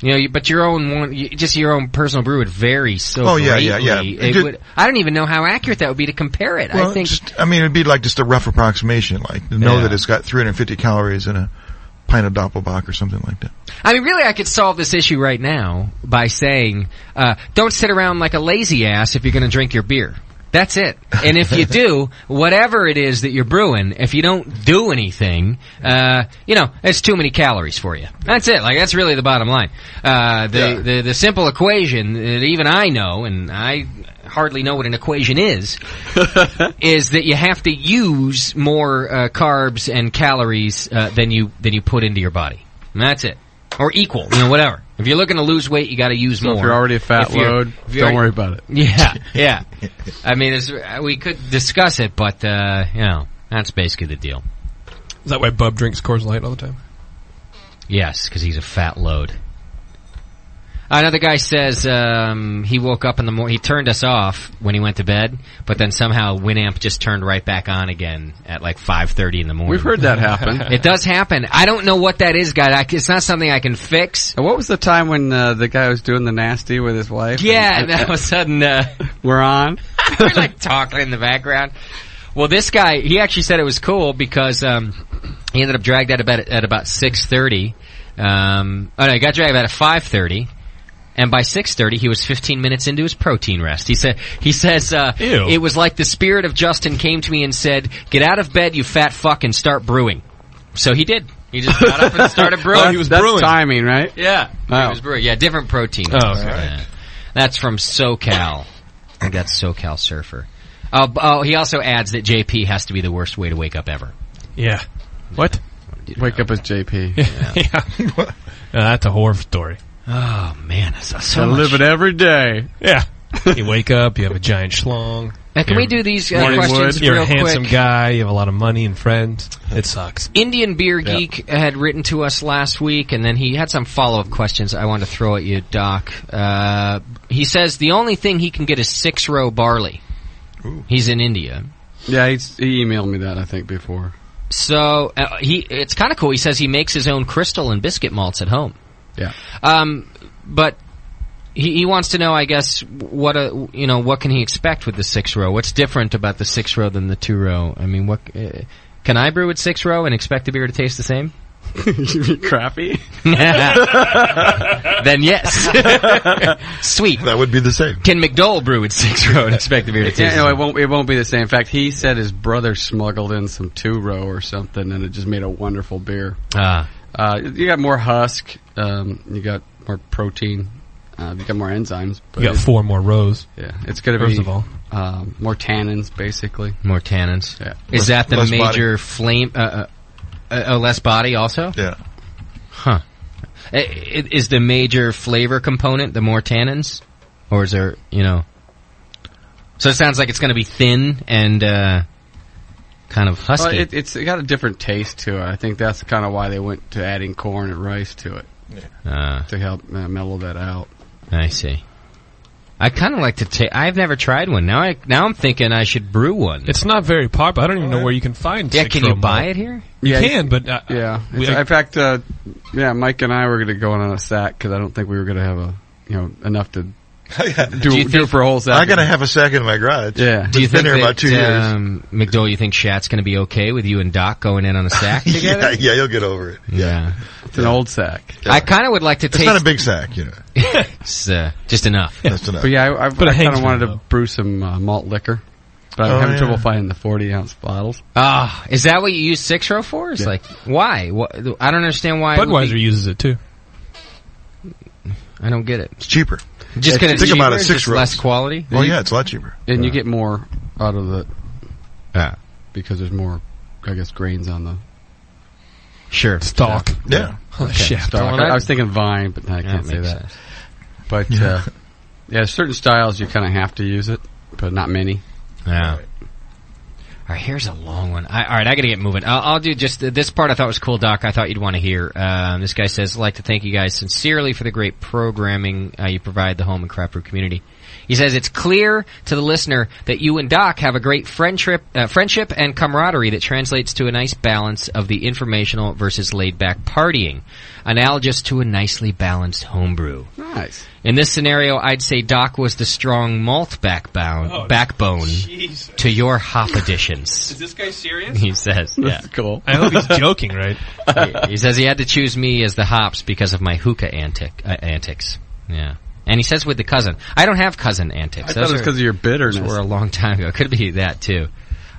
[SPEAKER 5] But your own personal brew would vary so greatly. Yeah. I don't even know how accurate that would be to compare it.
[SPEAKER 8] Well, it'd be like just a rough approximation, like to know that it's got 350 calories in a pint of Doppelbock or something like that.
[SPEAKER 5] I mean, really, I could solve this issue right now by saying, don't sit around like a lazy ass if you're going to drink your beer. That's it. And if you do, whatever it is that you're brewing, if you don't do anything, it's too many calories for you. That's it. That's really the bottom line. The simple equation that even I know, and I hardly know what an equation is that you have to use more carbs and calories than you put into your body. And that's it. Or equal, whatever. If you're looking to lose weight, you got to use more.
[SPEAKER 7] If you're already a fat load, don't worry about it.
[SPEAKER 5] Yeah. I mean, we could discuss it, but that's basically the deal.
[SPEAKER 6] Is that why Bub drinks Coors Light all the time?
[SPEAKER 5] Yes, because he's a fat load. Another guy says he woke up in the morning. He turned us off when he went to bed, but then somehow Winamp just turned right back on again at 5:30 in the morning.
[SPEAKER 7] We've heard that happen.
[SPEAKER 5] It does happen. I don't know what that is, guy. It's not something I can fix.
[SPEAKER 7] And what was the time when the guy was doing the nasty with his wife?
[SPEAKER 5] Yeah, and all of a sudden
[SPEAKER 7] we're on.
[SPEAKER 5] We're talking in the background. Well, this guy, he actually said it was cool because He ended up dragged out of bed at about 6:30. He got dragged out at 5:30. And by 6:30, he was 15 minutes into his protein rest. He says, it was like the spirit of Justin came to me and said, "Get out of bed, you fat fuck, and start brewing." So he did. He just got up and started brewing.
[SPEAKER 7] He was brewing. Timing, right?
[SPEAKER 5] Yeah.
[SPEAKER 7] Oh.
[SPEAKER 5] He was brewing. Yeah, different protein.
[SPEAKER 6] Oh, okay.
[SPEAKER 5] Yeah. That's from SoCal. I think that's SoCal Surfer. He also adds that JP has to be the worst way to wake up ever.
[SPEAKER 6] Yeah. What?
[SPEAKER 7] Wake up as JP.
[SPEAKER 6] Yeah. That's a horror story.
[SPEAKER 5] Oh, man. That's so
[SPEAKER 7] I
[SPEAKER 5] much.
[SPEAKER 7] live it every day.
[SPEAKER 6] Yeah. You wake up, you have a giant schlong.
[SPEAKER 5] Now, can we do these questions
[SPEAKER 6] You're
[SPEAKER 5] real
[SPEAKER 6] a handsome
[SPEAKER 5] quick?
[SPEAKER 6] guy, you have a lot of money and friends. It sucks.
[SPEAKER 5] Indian Beer Geek had written to us last week, and then he had some follow-up questions I wanted to throw at you, Doc. He says the only thing he can get is 6-row barley. Ooh. He's in India.
[SPEAKER 7] Yeah, he emailed me that, I think, before.
[SPEAKER 5] So, it's kind of cool. He says he makes his own crystal and biscuit malts at home.
[SPEAKER 7] Yeah.
[SPEAKER 5] But he wants to know, I guess, what can he expect with the 6-row? What's different about the 6-row than the 2-row? I mean, can I brew with 6-row and expect the beer to taste the same?
[SPEAKER 7] You mean crappy?
[SPEAKER 5] Then yes. Sweet.
[SPEAKER 8] That would be the same.
[SPEAKER 5] Can McDole brew with 6-row and expect the beer to taste the same?
[SPEAKER 7] No, it won't be the same. In fact, he said his brother smuggled in some 2-row or something, and it just made a wonderful beer. You got more husk. You got more protein. You got more enzymes. But
[SPEAKER 6] you got 4 more rows.
[SPEAKER 7] Yeah, it's going to be
[SPEAKER 6] first of all.
[SPEAKER 7] More tannins, basically.
[SPEAKER 5] More tannins.
[SPEAKER 7] Yeah.
[SPEAKER 5] Is that the major flame? Less body also?
[SPEAKER 8] Yeah.
[SPEAKER 5] Huh. Is the major flavor component the more tannins? Or is there, So it sounds like it's going to be thin and kind of husky.
[SPEAKER 7] Well, it's got a different taste to it. I think that's kind of why they went to adding corn and rice to it. Yeah. To help mellow that out.
[SPEAKER 5] I see. I kind of like to take. I've never tried one. Now I'm thinking I should brew one.
[SPEAKER 6] It's not very popular. I don't even know where you can find.
[SPEAKER 5] Yeah, can you buy it here?
[SPEAKER 6] You can, but
[SPEAKER 7] in fact, Mike and I were going to go on a sack because I don't think we were going to have enough to do for a whole sack.
[SPEAKER 8] I got to have a sack in my garage.
[SPEAKER 7] Yeah.
[SPEAKER 8] Do you think there about 2 years?
[SPEAKER 5] McDole, you think Shat's going to be okay with you and Doc going in on a sack together?
[SPEAKER 8] Yeah, you'll get over it.
[SPEAKER 5] Yeah.
[SPEAKER 7] It's an old sack.
[SPEAKER 5] I kind of would like to taste...
[SPEAKER 8] It's not a big sack,
[SPEAKER 5] It's just enough.
[SPEAKER 8] That's enough.
[SPEAKER 7] But yeah, I kind of wanted to brew some malt liquor. But I'm having trouble finding the 40-ounce bottles.
[SPEAKER 5] Is that what you use 6-row for? It's like, why? I don't understand why...
[SPEAKER 6] Budweiser uses it, too.
[SPEAKER 5] I don't get it.
[SPEAKER 8] It's cheaper.
[SPEAKER 5] Just because it's
[SPEAKER 8] think
[SPEAKER 5] cheaper,
[SPEAKER 8] about it, 6 rows.
[SPEAKER 5] less quality?
[SPEAKER 8] Well, yeah, it's a lot cheaper.
[SPEAKER 7] And you get more out of the...
[SPEAKER 5] Yeah.
[SPEAKER 7] Because there's more, I guess, grains on the...
[SPEAKER 5] Sure.
[SPEAKER 6] Stalk.
[SPEAKER 8] Yeah.
[SPEAKER 6] Okay.
[SPEAKER 7] Stalk. I was thinking vine, but I can't say that.
[SPEAKER 5] Sense.
[SPEAKER 7] But, certain styles you kind of have to use it, but not many.
[SPEAKER 5] Yeah. All right, here's a long one. All right, I got to get moving. I'll do just this part I thought was cool, Doc. I thought you'd want to hear. This guy says, I'd like to thank you guys sincerely for the great programming you provide the home and craft brew community. He says, it's clear to the listener that you and Doc have a great friendship and camaraderie that translates to a nice balance of the informational versus laid-back partying, analogous to a nicely balanced homebrew.
[SPEAKER 7] Nice.
[SPEAKER 5] In this scenario, I'd say Doc was the strong malt backbone to your hop additions.
[SPEAKER 6] Is this guy serious?
[SPEAKER 5] He says,
[SPEAKER 7] That's cool.
[SPEAKER 6] I hope he's joking, right?
[SPEAKER 5] He says he had to choose me as the hops because of my hookah antics. Yeah. And he says with the cousin. I don't have cousin antics.
[SPEAKER 7] I thought it was because of your bitterness.
[SPEAKER 5] Those were a long time ago. It could be that, too.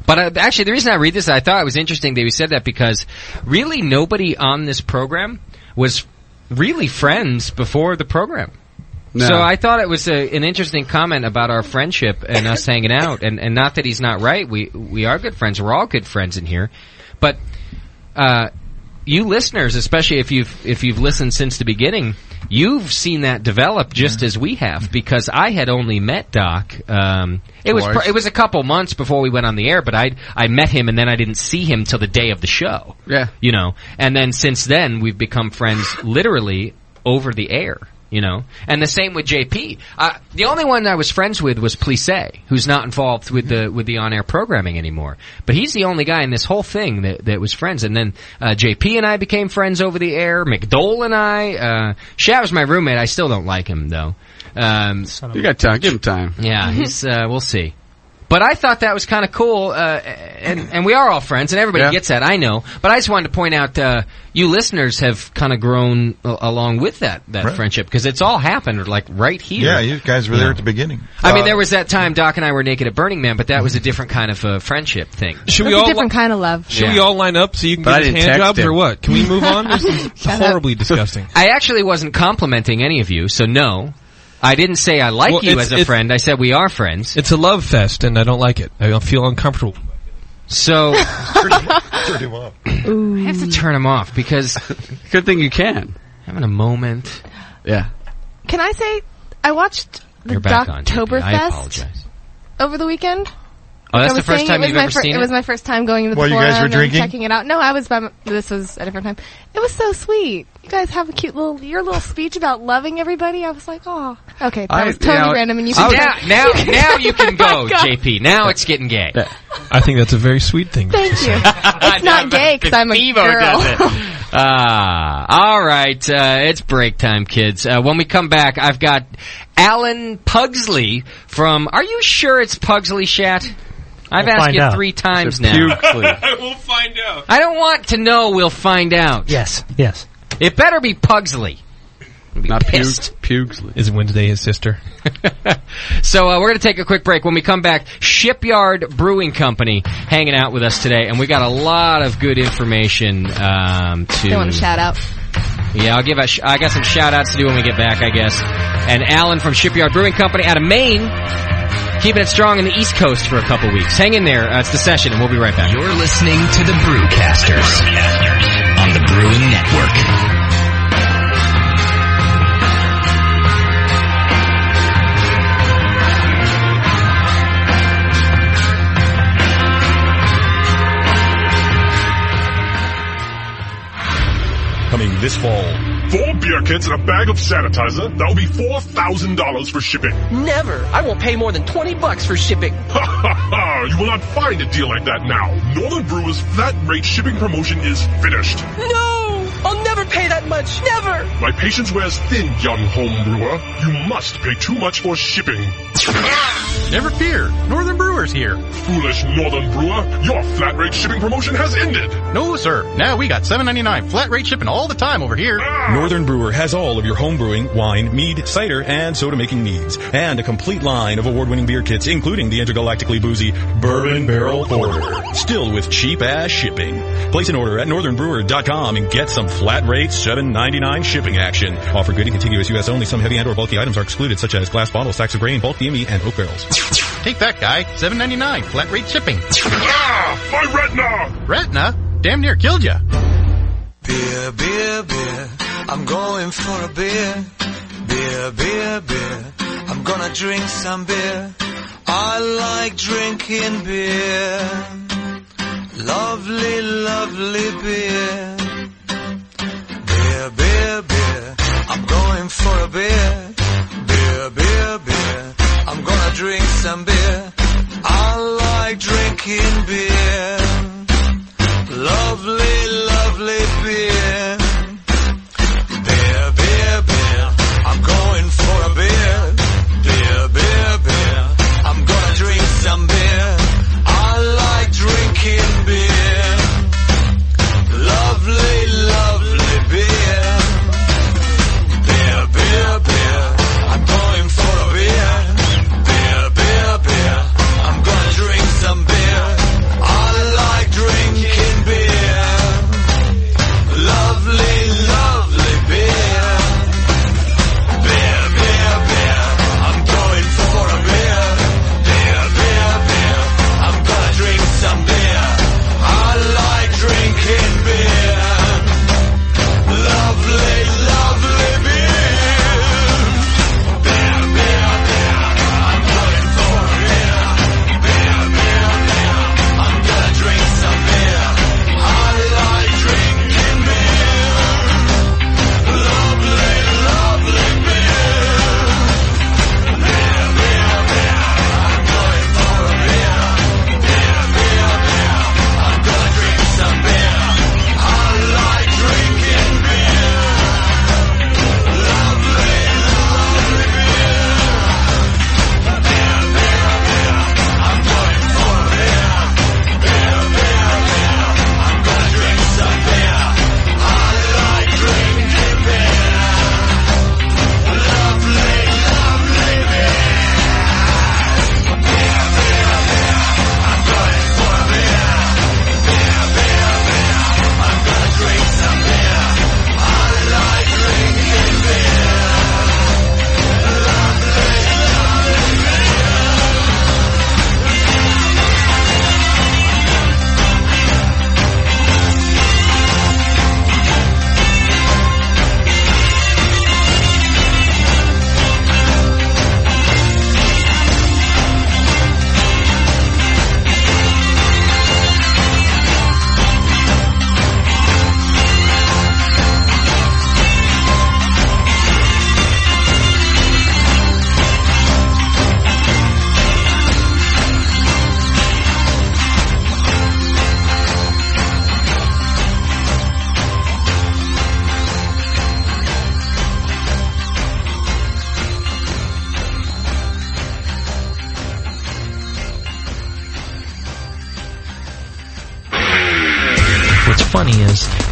[SPEAKER 5] But actually, the reason I read this, I thought it was interesting that he said that because really nobody on this program was really friends before the program. No. So I thought it was an interesting comment about our friendship and us hanging out. And not that he's not right. We are good friends. We're all good friends in here. But you listeners, especially if you've listened since the beginning, you've seen that develop just as we have, because I had only met Doc. It was a couple months before we went on the air, but I met him and then I didn't see him till the day of the show.
[SPEAKER 7] Yeah.
[SPEAKER 5] And then since then we've become friends literally over the air. And the same with JP. The only one I was friends with was Plissé, who's not involved with the on-air programming anymore. But he's the only guy in this whole thing that was friends. And then JP and I became friends over the air. McDole and I. Shat was my roommate. I still don't like him though.
[SPEAKER 7] You got time. Give him time.
[SPEAKER 5] Yeah, he's. We'll see. But I thought that was kind of cool, and we are all friends, and everybody gets that, I know. But I just wanted to point out, you listeners have kind of grown along with that friendship, because it's all happened, like, right here.
[SPEAKER 8] Yeah, you guys were there at the beginning.
[SPEAKER 5] I mean, there was that time Doc and I were naked at Burning Man, but that was a different kind of friendship thing.
[SPEAKER 9] Should we all a different kind of love.
[SPEAKER 6] Should we all line up so you can get hand jobs, or what? Can we move on? This is horribly disgusting.
[SPEAKER 5] I actually wasn't complimenting any of you, so no. I didn't say I like you as a friend. I said we are friends.
[SPEAKER 6] It's a love fest, and I don't like it. I feel uncomfortable.
[SPEAKER 5] So
[SPEAKER 8] turn him off.
[SPEAKER 5] I have to turn him off because
[SPEAKER 7] good thing you can.
[SPEAKER 5] Having a moment.
[SPEAKER 7] Yeah.
[SPEAKER 9] Can I say I watched the Doctoberfest over the weekend?
[SPEAKER 5] Oh, that's the first time you've ever seen it?
[SPEAKER 9] It was my first time going to the forum
[SPEAKER 8] you guys were drinking?
[SPEAKER 9] and checking it out. No, I was this was a different time. It was so sweet. You guys have a cute your little speech about loving everybody. I was like, oh. Okay, that was totally random. And you
[SPEAKER 5] now you can go, JP. Now it's getting gay.
[SPEAKER 6] I think that's a very sweet thing.
[SPEAKER 9] Thank you. It's not gay because I'm a girl.
[SPEAKER 5] All right. It's break time, kids. When we come back, I've got Alan Pugsley from... Are you sure it's Pugsley, Shat? I've asked you 3 times now.
[SPEAKER 6] We'll find out.
[SPEAKER 5] I don't want to know. We'll find out.
[SPEAKER 10] Yes.
[SPEAKER 5] It better be Pugsley.
[SPEAKER 7] Not Pugsley.
[SPEAKER 6] Is Wednesday his sister?
[SPEAKER 5] So we're going to take a quick break. When we come back, Shipyard Brewing Company hanging out with us today, and we got a lot of good information to...
[SPEAKER 9] They want to shout out.
[SPEAKER 5] Yeah, I got some shout outs to do when we get back, I guess. And Alan from Shipyard Brewing Company out of Maine, keeping it strong in the East Coast for a couple weeks. Hang in there. It's The Session, and we'll be right back.
[SPEAKER 11] You're listening to the Brewcasters on the Brewing Network.
[SPEAKER 12] Coming this fall. 4 beer kits and a bag of sanitizer. That'll be $4,000 for shipping.
[SPEAKER 13] Never. I won't pay more than $20 for shipping.
[SPEAKER 12] Ha ha ha! You will not find a deal like that now. Northern Brewer's flat rate shipping promotion is finished.
[SPEAKER 13] No! I'll never pay that much. Never!
[SPEAKER 12] My patience wears thin, young home brewer. You must pay too much for shipping.
[SPEAKER 14] Never fear. Northern Brewer's here.
[SPEAKER 12] Foolish Northern Brewer. Your flat rate shipping promotion has ended.
[SPEAKER 14] No, sir. Now we got $7.99 flat rate shipping all the time over here.
[SPEAKER 15] Northern Brewer has all of your home brewing, wine, mead, cider, and soda making needs. And a complete line of award-winning beer kits, including the intergalactically boozy Bourbon Barrel Porter. Still with cheap-ass shipping. Place an order at northernbrewer.com and get some flat rate $7.99 shipping action. Offer good and contiguous U.S. only. Some heavy and or bulky items are excluded, such as glass bottles, sacks of grain, bulk DME, and oak barrels.
[SPEAKER 14] Take that, guy. $7.99 flat rate shipping.
[SPEAKER 12] Ah! My retina!
[SPEAKER 14] Retina? Damn near killed ya.
[SPEAKER 4] Beer, beer, beer. I'm going for a beer. Beer, beer, beer. I'm gonna drink some beer. I like drinking beer. Lovely, lovely beer. Beer, beer, beer. I'm going for a beer. Beer, beer, beer. I'm gonna drink some beer. I like drinking beer. Lovely, lovely beer. Beer, beer, beer. I'm going for a beer. Beer, beer, beer. I'm gonna drink some beer. I like drinking beer. Lovely, lovely beer. Beer, beer, beer. I'm going for a beer. Beer, beer, beer. I'm gonna drink some beer.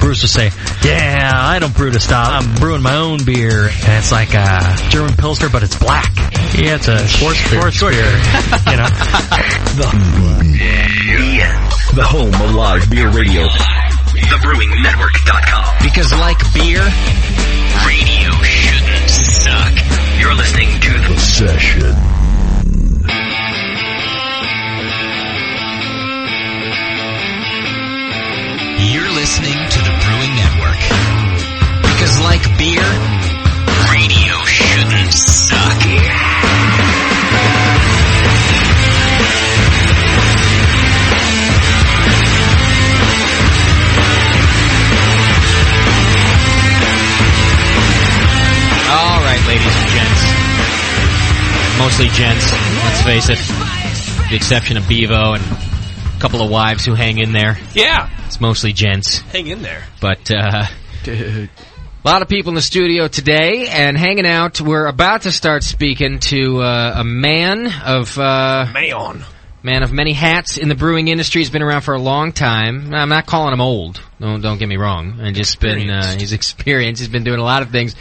[SPEAKER 10] brewers will say, yeah, I don't brew to stop. I'm brewing my own beer. And it's like a German Pilsner, but it's black. Yeah, it's a sports beer. You know.
[SPEAKER 11] The home of live beer radio. TheBrewingNetwork.com.
[SPEAKER 3] Because like beer, radio shouldn't suck. You're listening to The
[SPEAKER 11] Session.
[SPEAKER 3] You're listening to the Brewing Network. Because like beer, radio shouldn't suck.
[SPEAKER 5] All right, ladies and gents. Mostly gents, let's face it. With the exception of Bevo and a couple of wives who hang in there.
[SPEAKER 6] Yeah.
[SPEAKER 5] It's mostly gents.
[SPEAKER 6] Hang in there.
[SPEAKER 5] But, a lot of people in the studio today and hanging out. We're about to start speaking to a man of many hats in the brewing industry. He's been around for a long time. I'm not calling him old. Don't get me wrong. And just he's experienced. He's been doing a lot of things.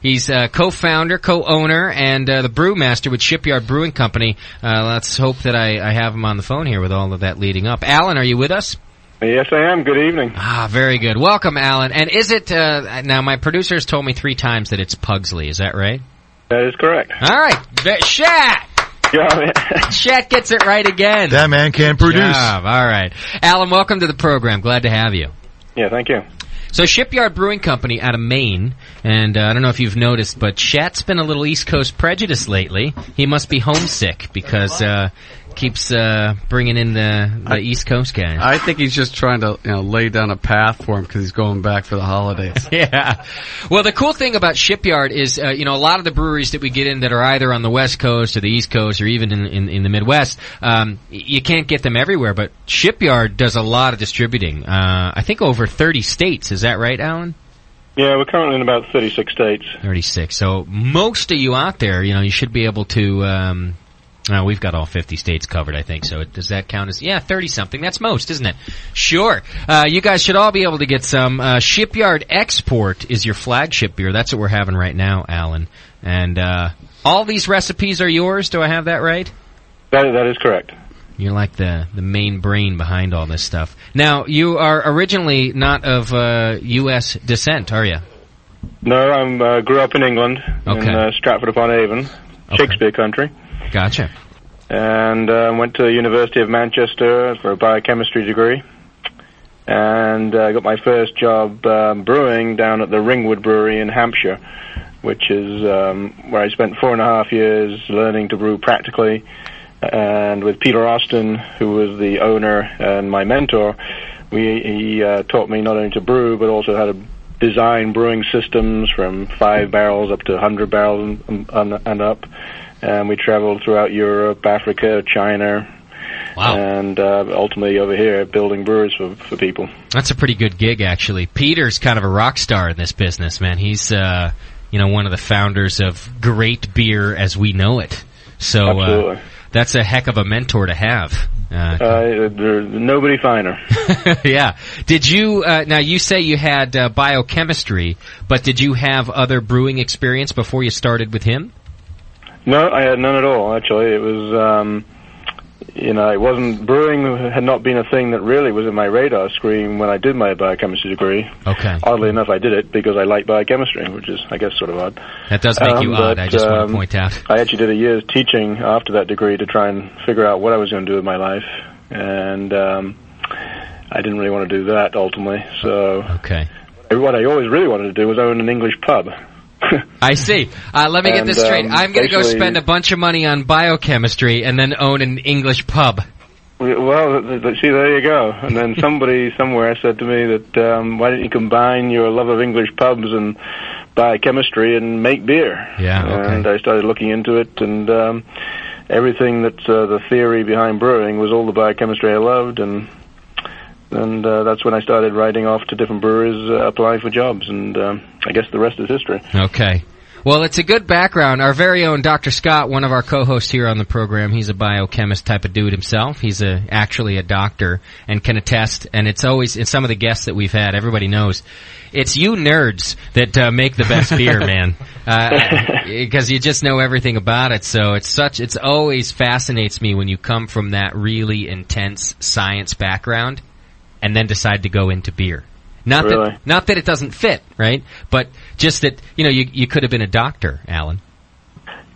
[SPEAKER 5] He's co-founder, co-owner, and the brewmaster with Shipyard Brewing Company. Let's hope that I have him on the phone here with all of that leading up. Alan, are you with us?
[SPEAKER 16] Yes, I am. Good evening.
[SPEAKER 5] Very good. Welcome, Alan. And is it, now my producer has told me 3 times that it's Pugsley. Is that right?
[SPEAKER 16] That is correct.
[SPEAKER 5] All right. Shat! Shat gets it right again.
[SPEAKER 8] That man can produce.
[SPEAKER 5] All right. Alan, welcome to the program. Glad to have you.
[SPEAKER 16] Yeah, thank you.
[SPEAKER 5] So Shipyard Brewing Company out of Maine, and I don't know if you've noticed, but Shat's been a little East Coast prejudice lately. He must be homesick because keeps bringing in the East Coast guys.
[SPEAKER 7] I think he's just trying to lay down a path for him because he's going back for the holidays.
[SPEAKER 5] Yeah. Well, the cool thing about Shipyard is, a lot of the breweries that we get in that are either on the West Coast or the East Coast or even in the Midwest, you can't get them everywhere, but Shipyard does a lot of distributing. I think over 30 states. Is that right, Alan?
[SPEAKER 16] Yeah, we're currently in about 36 states.
[SPEAKER 5] 36. So most of you out there, you should be able to... we've got all 50 states covered, I think. So does that count as... Yeah, 30-something. That's most, isn't it? Sure. You guys should all be able to get some. Shipyard Export is your flagship beer. That's what we're having right now, Alan. And all these recipes are yours. Do I have that right?
[SPEAKER 16] That is correct.
[SPEAKER 5] You're like the main brain behind all this stuff. Now, you are originally not of U.S. descent, are you?
[SPEAKER 16] No, I grew up in England, in Stratford-upon-Avon, Shakespeare country.
[SPEAKER 5] Gotcha.
[SPEAKER 16] And went to the University of Manchester for a biochemistry degree. And got my first job brewing down at the Ringwood Brewery in Hampshire, which is where I spent 4.5 years learning to brew practically. And with Peter Austin, who was the owner and my mentor, he taught me not only to brew, but also how to design brewing systems from 5 barrels up to 100 barrels and up. And we traveled throughout Europe, Africa, China, and ultimately over here building breweries for people.
[SPEAKER 5] That's a pretty good gig, actually. Peter's kind of a rock star in this business, man. He's one of the founders of great beer as we know it. So
[SPEAKER 16] absolutely.
[SPEAKER 5] That's a heck of a mentor to have.
[SPEAKER 16] There's nobody finer.
[SPEAKER 5] Yeah. Did you, now you say you had biochemistry, but did you have other brewing experience before you started with him?
[SPEAKER 16] No, I had none at all, actually. It was, it wasn't, brewing had not been a thing that really was in my radar screen when I did my biochemistry degree.
[SPEAKER 5] Okay.
[SPEAKER 16] Oddly enough, I did it because I like biochemistry, which is, I guess, sort of odd.
[SPEAKER 5] That does make you odd, I just want to point out.
[SPEAKER 16] I actually did a year's teaching after that degree to try and figure out what I was going to do with my life, and I didn't really want to do that, ultimately, so...
[SPEAKER 5] Okay.
[SPEAKER 16] What I always really wanted to do was own an English pub.
[SPEAKER 5] I see. Let me get this straight. I'm going to go spend a bunch of money on biochemistry and then own an English pub.
[SPEAKER 16] Well, see, there you go. And then somebody somewhere said to me that why don't you combine your love of English pubs and biochemistry and make beer?
[SPEAKER 5] Yeah, okay.
[SPEAKER 16] And I started looking into it, and everything that's the theory behind brewing was all the biochemistry I loved, and that's when I started writing off to different breweries, applying for jobs, and I guess the rest is history.
[SPEAKER 5] Okay. Well, it's a good background. Our very own Dr. Scott, one of our co-hosts here on the program, he's a biochemist type of dude himself. He's actually a doctor and can attest, and it's always, in some of the guests that we've had, everybody knows, it's you nerds that make the best beer, man. Because you just know everything about it. So it's always fascinates me when you come from that really intense science background and then decide to go into beer. Not that it doesn't fit, right? But just that, you could have been a doctor, Alan.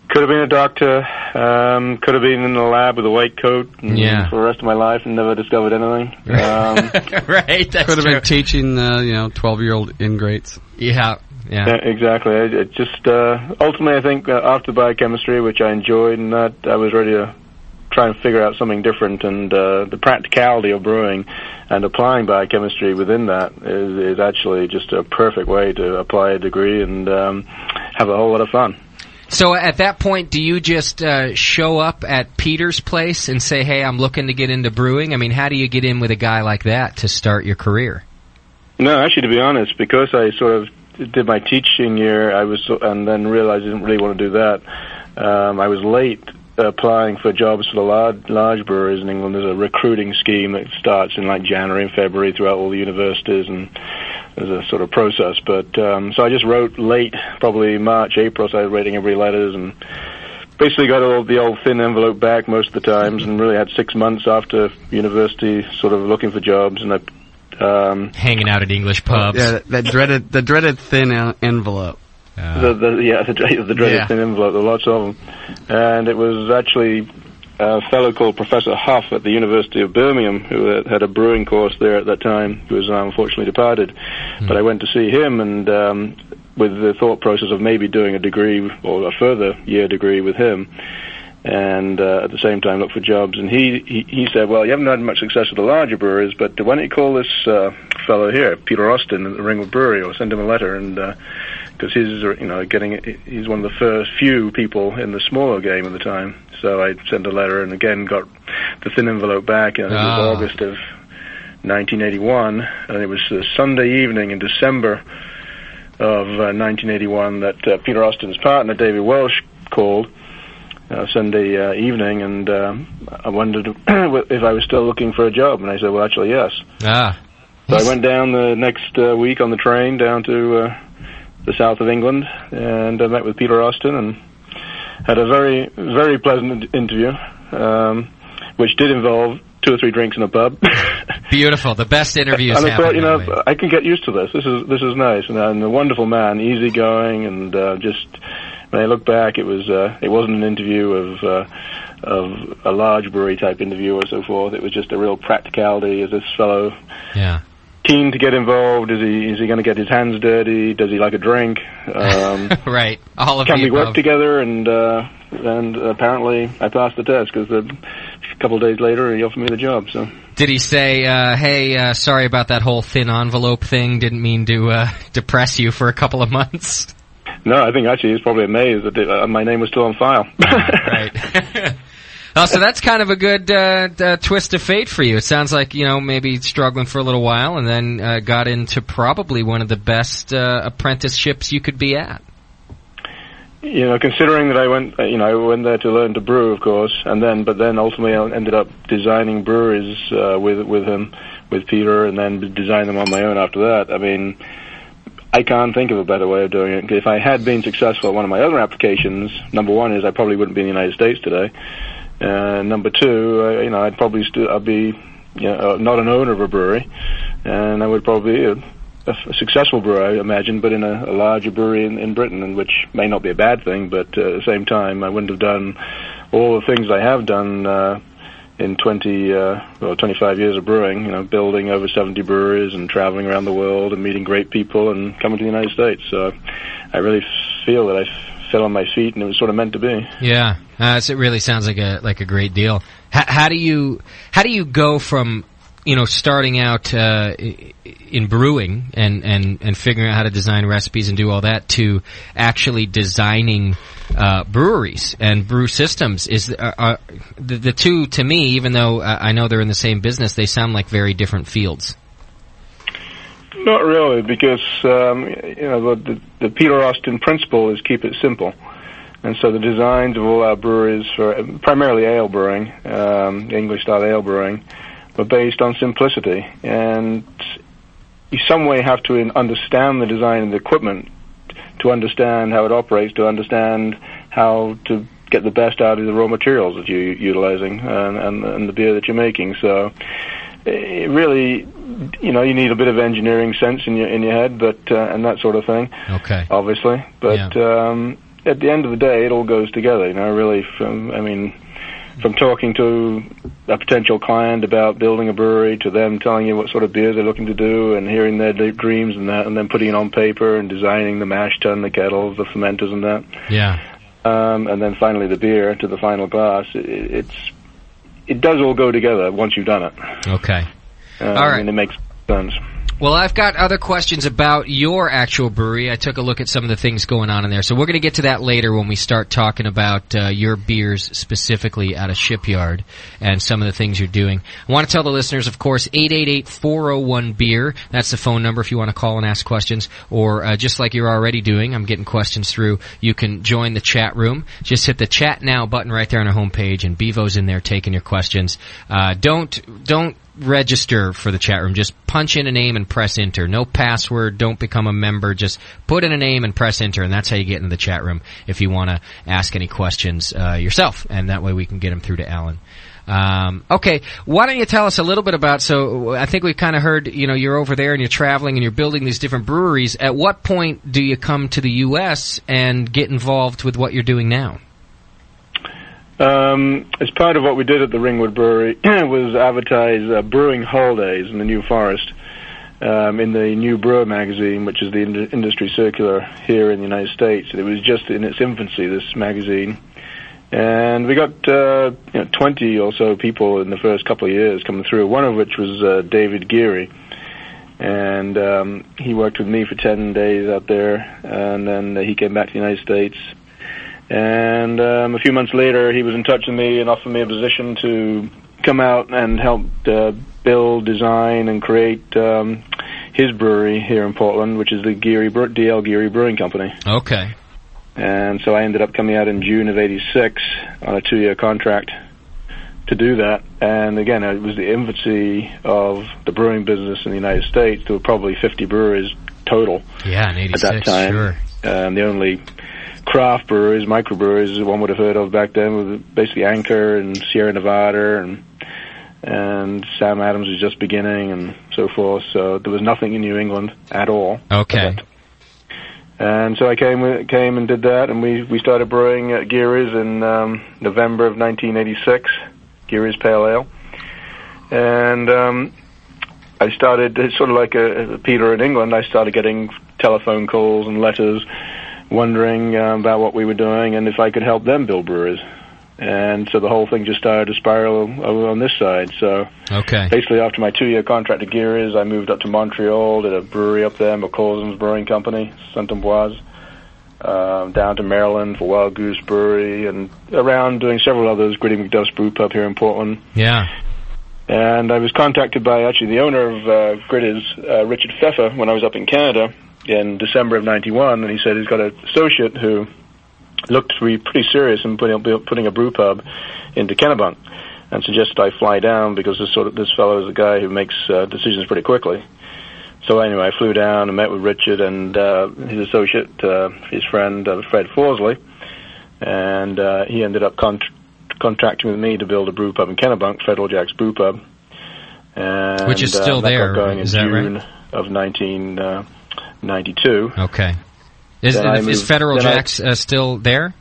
[SPEAKER 16] Could have been a doctor. Could have been in the lab with a white coat for the rest of my life and never discovered anything.
[SPEAKER 5] Right, that's
[SPEAKER 7] could have been teaching, 12-year-old ingrates.
[SPEAKER 16] Yeah, exactly. It just ultimately, I think after biochemistry, which I enjoyed, and that I was ready to try and figure out something different. And the practicality of brewing and applying biochemistry within that is actually just a perfect way to apply a degree and have a whole lot of fun.
[SPEAKER 5] So at that point, do you just show up at Peter's place and say, hey, I'm looking to get into brewing? I mean, how do you get in with a guy like that to start your career?
[SPEAKER 16] No, actually, to be honest, because I sort of did my teaching year, and then realized I didn't really want to do that. I was late applying for jobs for the large breweries in England. There's a recruiting scheme that starts in like January and February throughout all the universities, and there's a sort of process. But so I just wrote late, probably March, April, so I was writing every letters and basically got the old thin envelope back most of the times, and really had 6 months after university sort of looking for jobs, and
[SPEAKER 5] hanging out at English pubs.
[SPEAKER 7] Yeah, the dreaded thin envelope.
[SPEAKER 16] The dreaded thin envelope. There were lots of them, and it was actually a fellow called Professor Huff at the University of Birmingham who had a brewing course there at that time, who was unfortunately departed. But I went to see him, and with the thought process of maybe doing a degree or a further year degree with him, and at the same time look for jobs. And he said, well, you haven't had much success with the larger breweries, but why don't you call this fellow here, Peter Austin, at the Ringwood Brewery, or send him a letter, and because he's one of the first few people in the smaller game at the time. So I sent a letter and again got the thin envelope back, and it was August of 1981, and it was a Sunday evening in December of 1981 that Peter Austin's partner, David Welsh, called Sunday evening, and I wondered if I was still looking for a job, and I said, well, actually, yes. So I went down the next week on the train down to the south of England, and I met with Peter Austin and had a very, very pleasant interview, which did involve 2 or 3 drinks in a pub.
[SPEAKER 5] Beautiful. The best interviews
[SPEAKER 16] and I
[SPEAKER 5] happen
[SPEAKER 16] thought, I can get used to this. This is nice, and a wonderful man, easygoing, and just when I look back, it wasn't an interview of a large brewery type interview or so forth. It was just a real practicality. Is this fellow keen to get involved? Is he going to get his hands dirty? Does he like a drink?
[SPEAKER 5] Right. All of
[SPEAKER 16] can
[SPEAKER 5] the
[SPEAKER 16] we
[SPEAKER 5] above.
[SPEAKER 16] work together? And apparently I passed the test, because a couple of days later he offered me the job. So
[SPEAKER 5] did he say, hey, sorry about that whole thin envelope thing, didn't mean to depress you for a couple of months?
[SPEAKER 16] No, I think actually he's probably amazed that my name was still on file.
[SPEAKER 5] Right. So that's kind of a good twist of fate for you. It sounds like, maybe struggling for a little while and then got into probably one of the best apprenticeships you could be at.
[SPEAKER 16] Considering that I went there to learn to brew, of course, but then ultimately I ended up designing breweries with him, with Peter, and then design them on my own after that. I mean, I can't think of a better way of doing it. If I had been successful at one of my other applications, number one is I probably wouldn't be in the United States today. Number two, I'd probably I'd be not an owner of a brewery, and I would probably be a successful brewer, I imagine, but in a larger brewery in Britain, and which may not be a bad thing, but at the same time, I wouldn't have done all the things I have done in 25 years of brewing, building over 70 breweries and traveling around the world and meeting great people and coming to the United States. So I really feel that I fell on my feet, and it was sort of meant to be.
[SPEAKER 5] Yeah, it really sounds like a great deal. How do you go from starting out in brewing and figuring out how to design recipes and do all that to actually designing breweries and brew systems? Is the two, to me, even though I know they're in the same business, they sound like very different fields.
[SPEAKER 16] Not really, because the Peter Austin principle is keep it simple, and so the designs of all our breweries for primarily ale brewing, English style ale brewing, were based on simplicity. And you some way have to understand the design of the equipment to understand how it operates, to understand how to get the best out of the raw materials that you're utilizing and the beer that you're making. So it really, you need a bit of engineering sense in your head, but and that sort of thing.
[SPEAKER 5] Okay.
[SPEAKER 16] Obviously, but at the end of the day, it all goes together. Really, from talking to a potential client about building a brewery to them telling you what sort of beers they're looking to do and hearing their dreams and that, and then putting it on paper and designing the mash tun, the kettles, the fermenters and that.
[SPEAKER 5] Yeah.
[SPEAKER 16] And then finally the beer to the final glass. It does all go together once you've done it.
[SPEAKER 5] Okay. All right.
[SPEAKER 16] And it makes sense.
[SPEAKER 5] Well, I've got other questions about your actual brewery. I took a look at some of the things going on in there. So we're going to get to that later when we start talking about your beers specifically out of Shipyard and some of the things you're doing. I want to tell the listeners, of course, 888-401-BEER. That's the phone number if you want to call and ask questions. Or just like you're already doing, I'm getting questions through, you can join the chat room. Just hit the Chat Now button right there on our homepage, and Bevo's in there taking your questions. Don't register for the chat room. Just punch in a name and press enter. No password. Don't become a member. Just put in a name and press enter, and that's how you get into the chat room if you want to ask any questions yourself, and that way we can get them through to Alan. Okay, why don't you tell us a little bit about, so I think we've kind of heard, you're over there and you're traveling and you're building these different breweries. At what point do you come to the U.S. and get involved with what you're doing now?
[SPEAKER 16] As part of what we did at the Ringwood Brewery was advertise brewing holidays in the New Forest in the New Brewer magazine, which is the industry circular here in the United States. It was just in its infancy, this magazine. And we got 20 or so people in the first couple of years coming through, one of which was David Geary. And he worked with me for 10 days out there, and then he came back to the United States. And a few months later, he was in touch with me and offered me a position to come out and help build, design, and create his brewery here in Portland, which is the DL Geary Brewing Company.
[SPEAKER 5] Okay.
[SPEAKER 16] And so I ended up coming out in June of '86 on a 2-year contract to do that. And again, it was the infancy of the brewing business in the United States. There were probably 50 breweries total.
[SPEAKER 5] Yeah, in '86,
[SPEAKER 16] at that time.
[SPEAKER 5] Sure.
[SPEAKER 16] The only craft breweries, microbreweries, one would have heard of back then, were basically Anchor and Sierra Nevada, and Sam Adams was just beginning, and so forth. So there was nothing in New England at all.
[SPEAKER 5] Okay.
[SPEAKER 16] And so I came and did that, and we started brewing at Geary's in November of 1986, Geary's Pale Ale. And I started, sort of like Peter in England, I started getting telephone calls and letters wondering about what we were doing and if I could help them build breweries. And so the whole thing just started to spiral over on this side. So basically after my 2-year contract at Geary's, I moved up to Montreal, did a brewery up there, McCausland's Brewing Company, Saint-Ambroise, down to Maryland for Wild Goose Brewery, and around doing several others, Gritty McDuff's Brew Pub here in Portland.
[SPEAKER 5] Yeah.
[SPEAKER 16] And I was contacted by actually the owner of Gritty's, Richard Pfeffer, when I was up in Canada in December of '91, and he said he's got an associate who looked to be pretty serious in putting a brew pub into Kennebunk, and suggested I fly down because this fellow is a guy who makes decisions pretty quickly. So anyway, I flew down and met with Richard and his associate, his friend Fred Forsley, and he ended up contracting with me to build a brew pub in Kennebunk, Federal Jack's Brew Pub, and
[SPEAKER 5] which is still there.
[SPEAKER 16] Going
[SPEAKER 5] is
[SPEAKER 16] in
[SPEAKER 5] that
[SPEAKER 16] June
[SPEAKER 5] right?
[SPEAKER 16] of 1992.
[SPEAKER 5] Okay. Is Federal Jack's still there?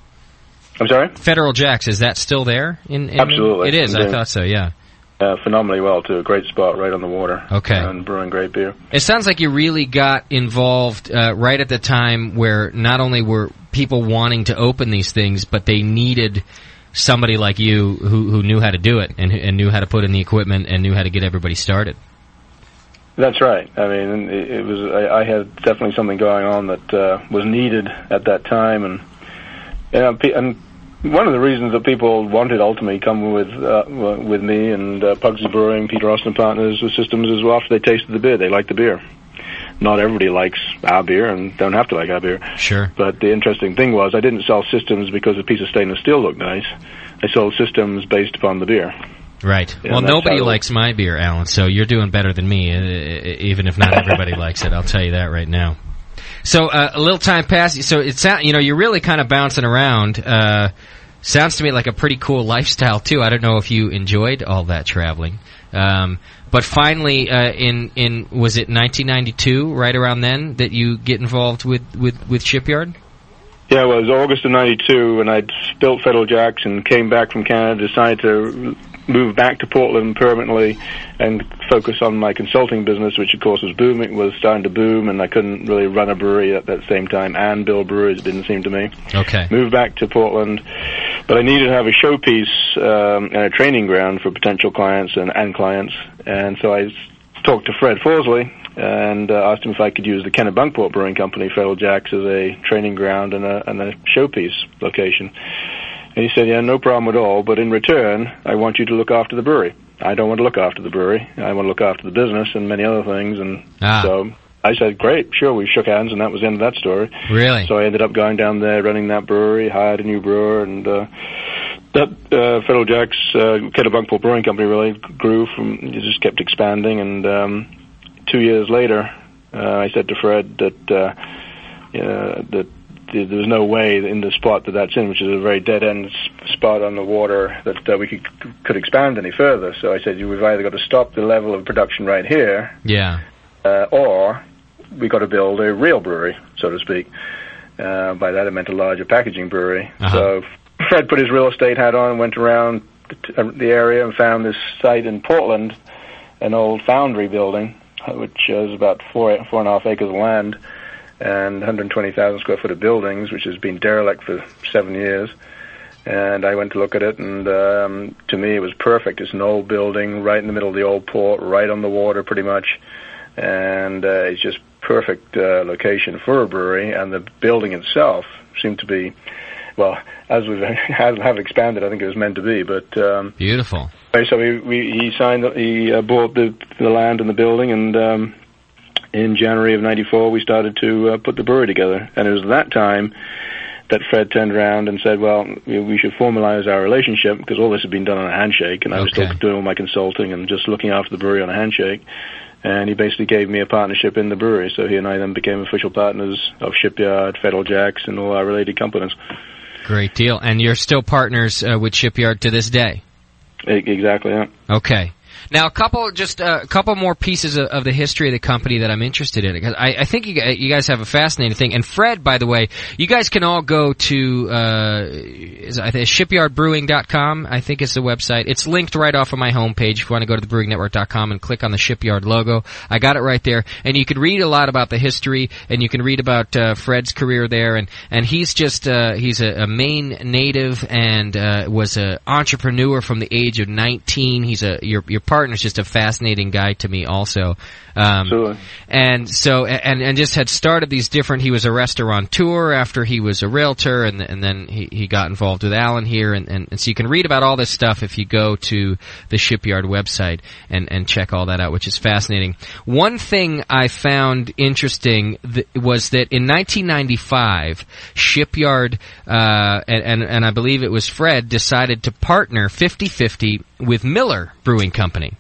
[SPEAKER 16] I'm sorry?
[SPEAKER 5] Federal Jack's, is that still there?
[SPEAKER 16] Absolutely.
[SPEAKER 5] It is, I thought so, yeah.
[SPEAKER 16] Phenomenally well, too. A great spot right on the water.
[SPEAKER 5] Okay.
[SPEAKER 16] And brewing great beer.
[SPEAKER 5] It sounds like you really got involved right at the time where not only were people wanting to open these things, but they needed somebody like you who knew how to do it and knew how to put in the equipment and knew how to get everybody started.
[SPEAKER 16] That's right. I mean, it was. I had definitely something going on that was needed at that time, and one of the reasons that people wanted ultimately come with me and Pugsy Brewing, Peter Austin Partners with Systems as well. After they tasted the beer, they liked the beer. not everybody likes our beer and don't have to like our beer.
[SPEAKER 5] Sure.
[SPEAKER 16] But the interesting thing was I didn't sell systems because a piece of stainless steel looked nice. I sold systems based upon the beer.
[SPEAKER 5] Right.
[SPEAKER 16] Yeah,
[SPEAKER 5] well, nobody likes my beer, Alan, so you're doing better than me, even if not everybody likes it. I'll tell you that right now. So a little time passed. So it's you're really kind of bouncing around. Sounds to me like a pretty cool lifestyle too. I don't know if you enjoyed all that traveling, but finally, in was it 1992, right around then, that you get involved with Shipyard?
[SPEAKER 16] Yeah, well, it was August of '92, and I'd built Federal Jacks and came back from Canada. Decided to move back to Portland permanently and focus on my consulting business, which of course was starting to boom, and I couldn't really run a brewery at that same time and build breweries. It didn't seem to me.
[SPEAKER 5] Okay.
[SPEAKER 16] Moved back to Portland, but I needed to have a showpiece and a training ground for potential clients and clients, and so I talked to Fred Forsley and asked him if I could use the Kennebunkport Brewing Company, Federal Jacks, as a training ground and a showpiece location. And he said, yeah, no problem at all, but in return, I want you to look after the brewery. I don't want to look after the brewery. I want to look after the business and many other things. And so I said, great, sure. We shook hands, and that was the end of that story.
[SPEAKER 5] Really?
[SPEAKER 16] So I ended up going down there, running that brewery, hired a new brewer, and that Federal Jacks, Kennebunkport Brewing Company really grew it just kept expanding. And 2 years later, I said to Fred that there's no way in the spot that's in, which is a very dead-end spot on the water, that we could expand any further. So I said, we've either got to stop the level of production right here, or we got to build a real brewery, so to speak. By that I meant a larger packaging brewery. So Fred put his real estate hat on and went around the area and found this site in Portland, an old foundry building, which is about 4.5 acres of land, and 120,000 square foot of buildings, which has been derelict for 7 years. And I went to look at it, and to me it was perfect. It's an old building right in the middle of the old port, right on the water pretty much, and it's just perfect location for a brewery. And the building itself seemed to be, well, as we have expanded, I think it was meant to be. But
[SPEAKER 5] beautiful.
[SPEAKER 16] So he bought the land and the building, and in January of '94, we started to put the brewery together. And it was at that time that Fred turned around and said, well, we should formalize our relationship, because all this had been done on a handshake, and I was still doing all my consulting and just looking after the brewery on a handshake. And he basically gave me a partnership in the brewery. So he and I then became official partners of Shipyard, Federal Jacks, and all our related companies.
[SPEAKER 5] Great deal. And you're still partners with Shipyard to this day?
[SPEAKER 16] Exactly, yeah.
[SPEAKER 5] Okay. Now, a couple more pieces of the history of the company that I'm interested in. Because I think you guys have a fascinating thing. And Fred, by the way, you guys can all go to shipyardbrewing.com, I think is the website. It's linked right off of my homepage if you want to go to thebrewingnetwork.com and click on the Shipyard logo. I got it right there. And you can read a lot about the history, and you can read about Fred's career there. And he's just he's a Maine native and was an entrepreneur from the age of 19. He's your partner's just a fascinating guy to me also.
[SPEAKER 16] Absolutely.
[SPEAKER 5] And so, and just had started these different, he was a restaurateur after he was a realtor, and then he got involved with Alan here, and so you can read about all this stuff if you go to the Shipyard website and check all that out, which is fascinating. One thing I found interesting was that in 1995, Shipyard, and I believe it was Fred, decided to partner 50-50 with Miller Brewing Company.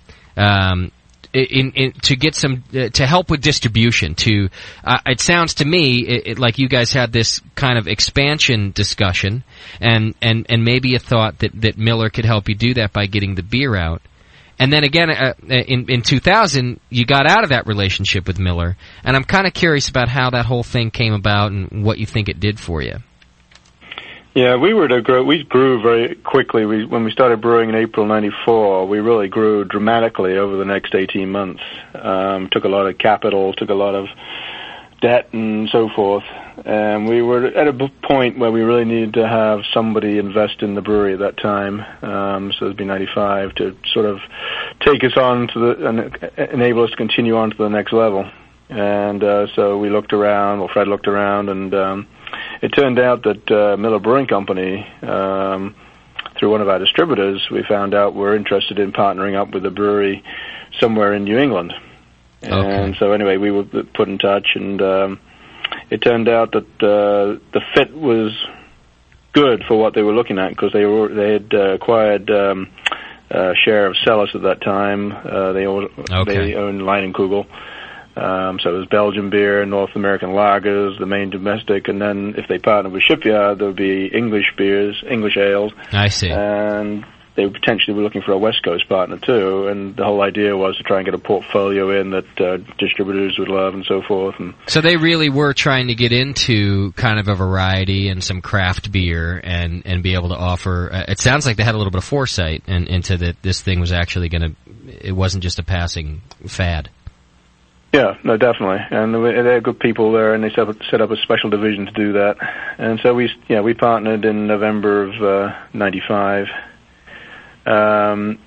[SPEAKER 5] To get some to help with distribution. It sounds to me like you guys had this kind of expansion discussion, and maybe you thought that Miller could help you do that by getting the beer out. And then again, in 2000, you got out of that relationship with Miller, and I'm kind of curious about how that whole thing came about and what you think it did for you.
[SPEAKER 16] Yeah, we grew very quickly. When we started brewing in April '94, we really grew dramatically over the next 18 months. Took a lot of capital, took a lot of debt, and so forth. And we were at a point where we really needed to have somebody invest in the brewery at that time. So it'd be '95 to sort of take us on and enable us to continue on to the next level. And so we looked around. Well, Fred looked around, and it turned out that Miller Brewing Company, through one of our distributors, we found out were interested in partnering up with a brewery somewhere in New England. And so anyway, we were put in touch, and it turned out that the fit was good for what they were looking at, because they had acquired a share of Celis at that time. They owned Leinenkugel. So it was Belgian beer, North American lagers, the main domestic, and then if they partnered with Shipyard, there would be English beers, English ales.
[SPEAKER 5] I see.
[SPEAKER 16] And they potentially were looking for a West Coast partner too, and the whole idea was to try and get a portfolio in that distributors would love and so forth. And
[SPEAKER 5] so they really were trying to get into kind of a variety and some craft beer and be able to offer. It sounds like they had a little bit of foresight into that this thing was actually going to. It wasn't just a passing fad.
[SPEAKER 16] Yeah, no, definitely, and they're good people there, and they set up a special division to do that. And so we partnered in November of '95. The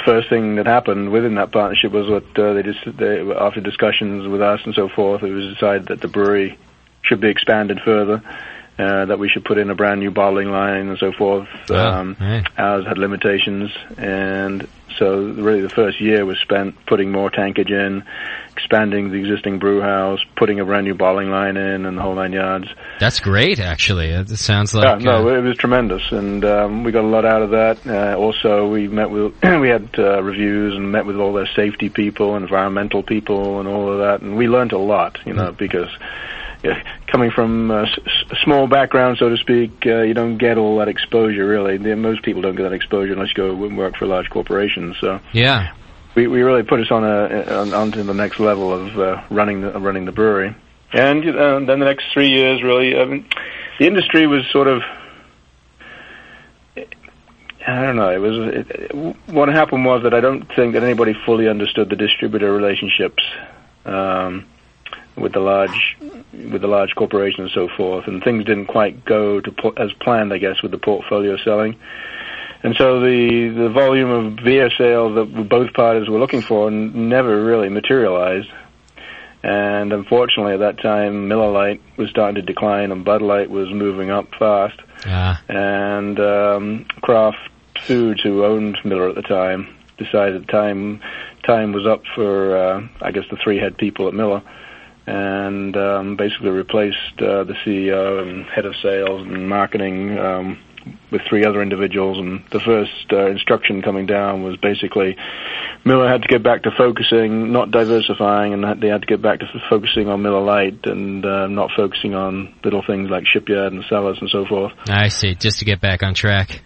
[SPEAKER 16] first thing that happened within that partnership was what after discussions with us and so forth, it was decided that the brewery should be expanded further, that we should put in a brand new bottling line and so forth. Ours had limitations, and so really the first year was spent putting more tankage in, expanding the existing brew house, putting a brand new bottling line in, and the whole 9 yards.
[SPEAKER 5] That's great, actually. It sounds like...
[SPEAKER 16] it was tremendous, and we got a lot out of that. Also, we met with... we had reviews and met with all their safety people, environmental people, and all of that, and we learned a lot, because... coming from a small background, so to speak, you don't get all that exposure, really. Most people don't get that exposure unless you go and work for large corporations. So
[SPEAKER 5] yeah,
[SPEAKER 16] we really put us onto the next level of running the brewery. And then the next 3 years, really, the industry was sort of... I don't know. What happened was that I don't think that anybody fully understood the distributor relationships with the large corporations and so forth, and things didn't quite go as planned, I guess, with the portfolio selling. And so the volume of beer sales that both parties were looking for never really materialized. And unfortunately, at that time, Miller Lite was starting to decline, and Bud Light was moving up fast. And Kraft Foods, who owned Miller at the time, decided time was up for, I guess, the three head people at Miller, and basically replaced the CEO and head of sales and marketing with three other individuals. And the first instruction coming down was basically Miller had to get back to focusing, not diversifying, and they had to get back to focusing on Miller Lite and not focusing on little things like Shipyard and Cellars and so forth.
[SPEAKER 5] I see, just to get back on track.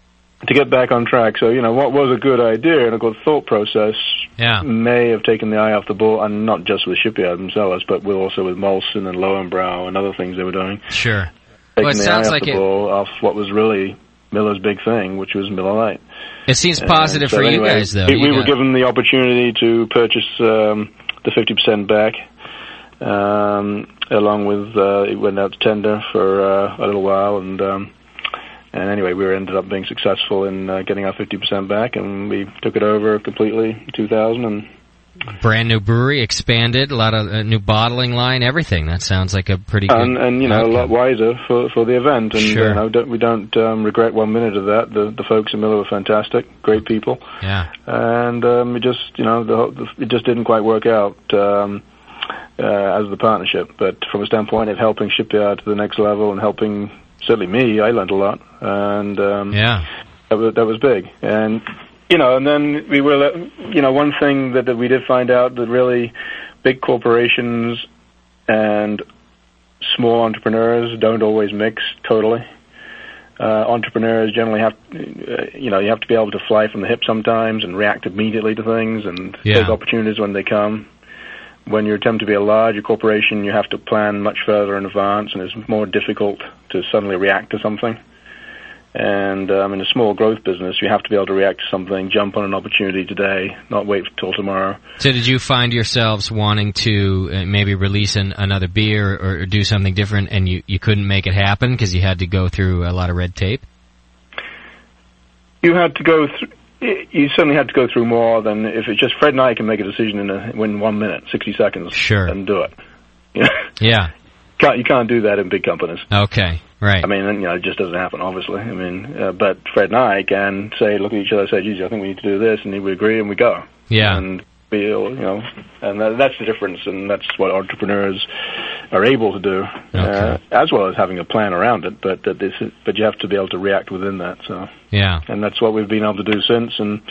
[SPEAKER 16] To get back on track. So, what was a good idea and a good thought process may have taken the eye off the ball, and not just with Shipyard and Cellars, but also with Molson and Lowenbrow and other things they were doing.
[SPEAKER 5] Sure.
[SPEAKER 16] Taking the eye off the ball off what was really Miller's big thing, which was Miller Lite.
[SPEAKER 5] It seems positive for you guys, though.
[SPEAKER 16] We were given the opportunity to purchase the 50% back, along with it went out to tender for a little while, and anyway, we ended up being successful in getting our 50% back, and we took it over completely in 2000. And
[SPEAKER 5] brand new brewery, expanded, a lot of new bottling line, everything. That sounds like a pretty good...
[SPEAKER 16] And a lot wiser for the event. And
[SPEAKER 5] sure.
[SPEAKER 16] We don't regret 1 minute of that. The folks at Miller were fantastic, great people.
[SPEAKER 5] Yeah.
[SPEAKER 16] And it just, it just didn't quite work out as the partnership. But from a standpoint of helping Shipyard to the next level and helping... Certainly me, I learned a lot, and that was big. And and then we were, one thing that we did find out that really big corporations and small entrepreneurs don't always mix totally. Entrepreneurs generally have, you have to be able to fly from the hip sometimes and react immediately to things and take opportunities when they come. When you attempt to be a larger corporation, you have to plan much further in advance, and it's more difficult to suddenly react to something. And in a small growth business, you have to be able to react to something, jump on an opportunity today, not wait till tomorrow.
[SPEAKER 5] So did you find yourselves wanting to maybe release another beer or do something different, and you couldn't make it happen because you had to go through a lot of red tape?
[SPEAKER 16] You had to go through... You certainly had to go through more than if it's just Fred and I can make a decision in 1 minute, 60 seconds, and do it.
[SPEAKER 5] Yeah.
[SPEAKER 16] You can't do that in big companies.
[SPEAKER 5] Okay, right.
[SPEAKER 16] I mean, it just doesn't happen, obviously. I mean, but Fred and I can look at each other and say, geez, I think we need to do this, and we agree and we go.
[SPEAKER 5] Yeah.
[SPEAKER 16] And feel, and that's the difference, and that's what entrepreneurs are able to do, as well as having a plan around it. But you have to be able to react within that. So and that's what we've been able to do since. And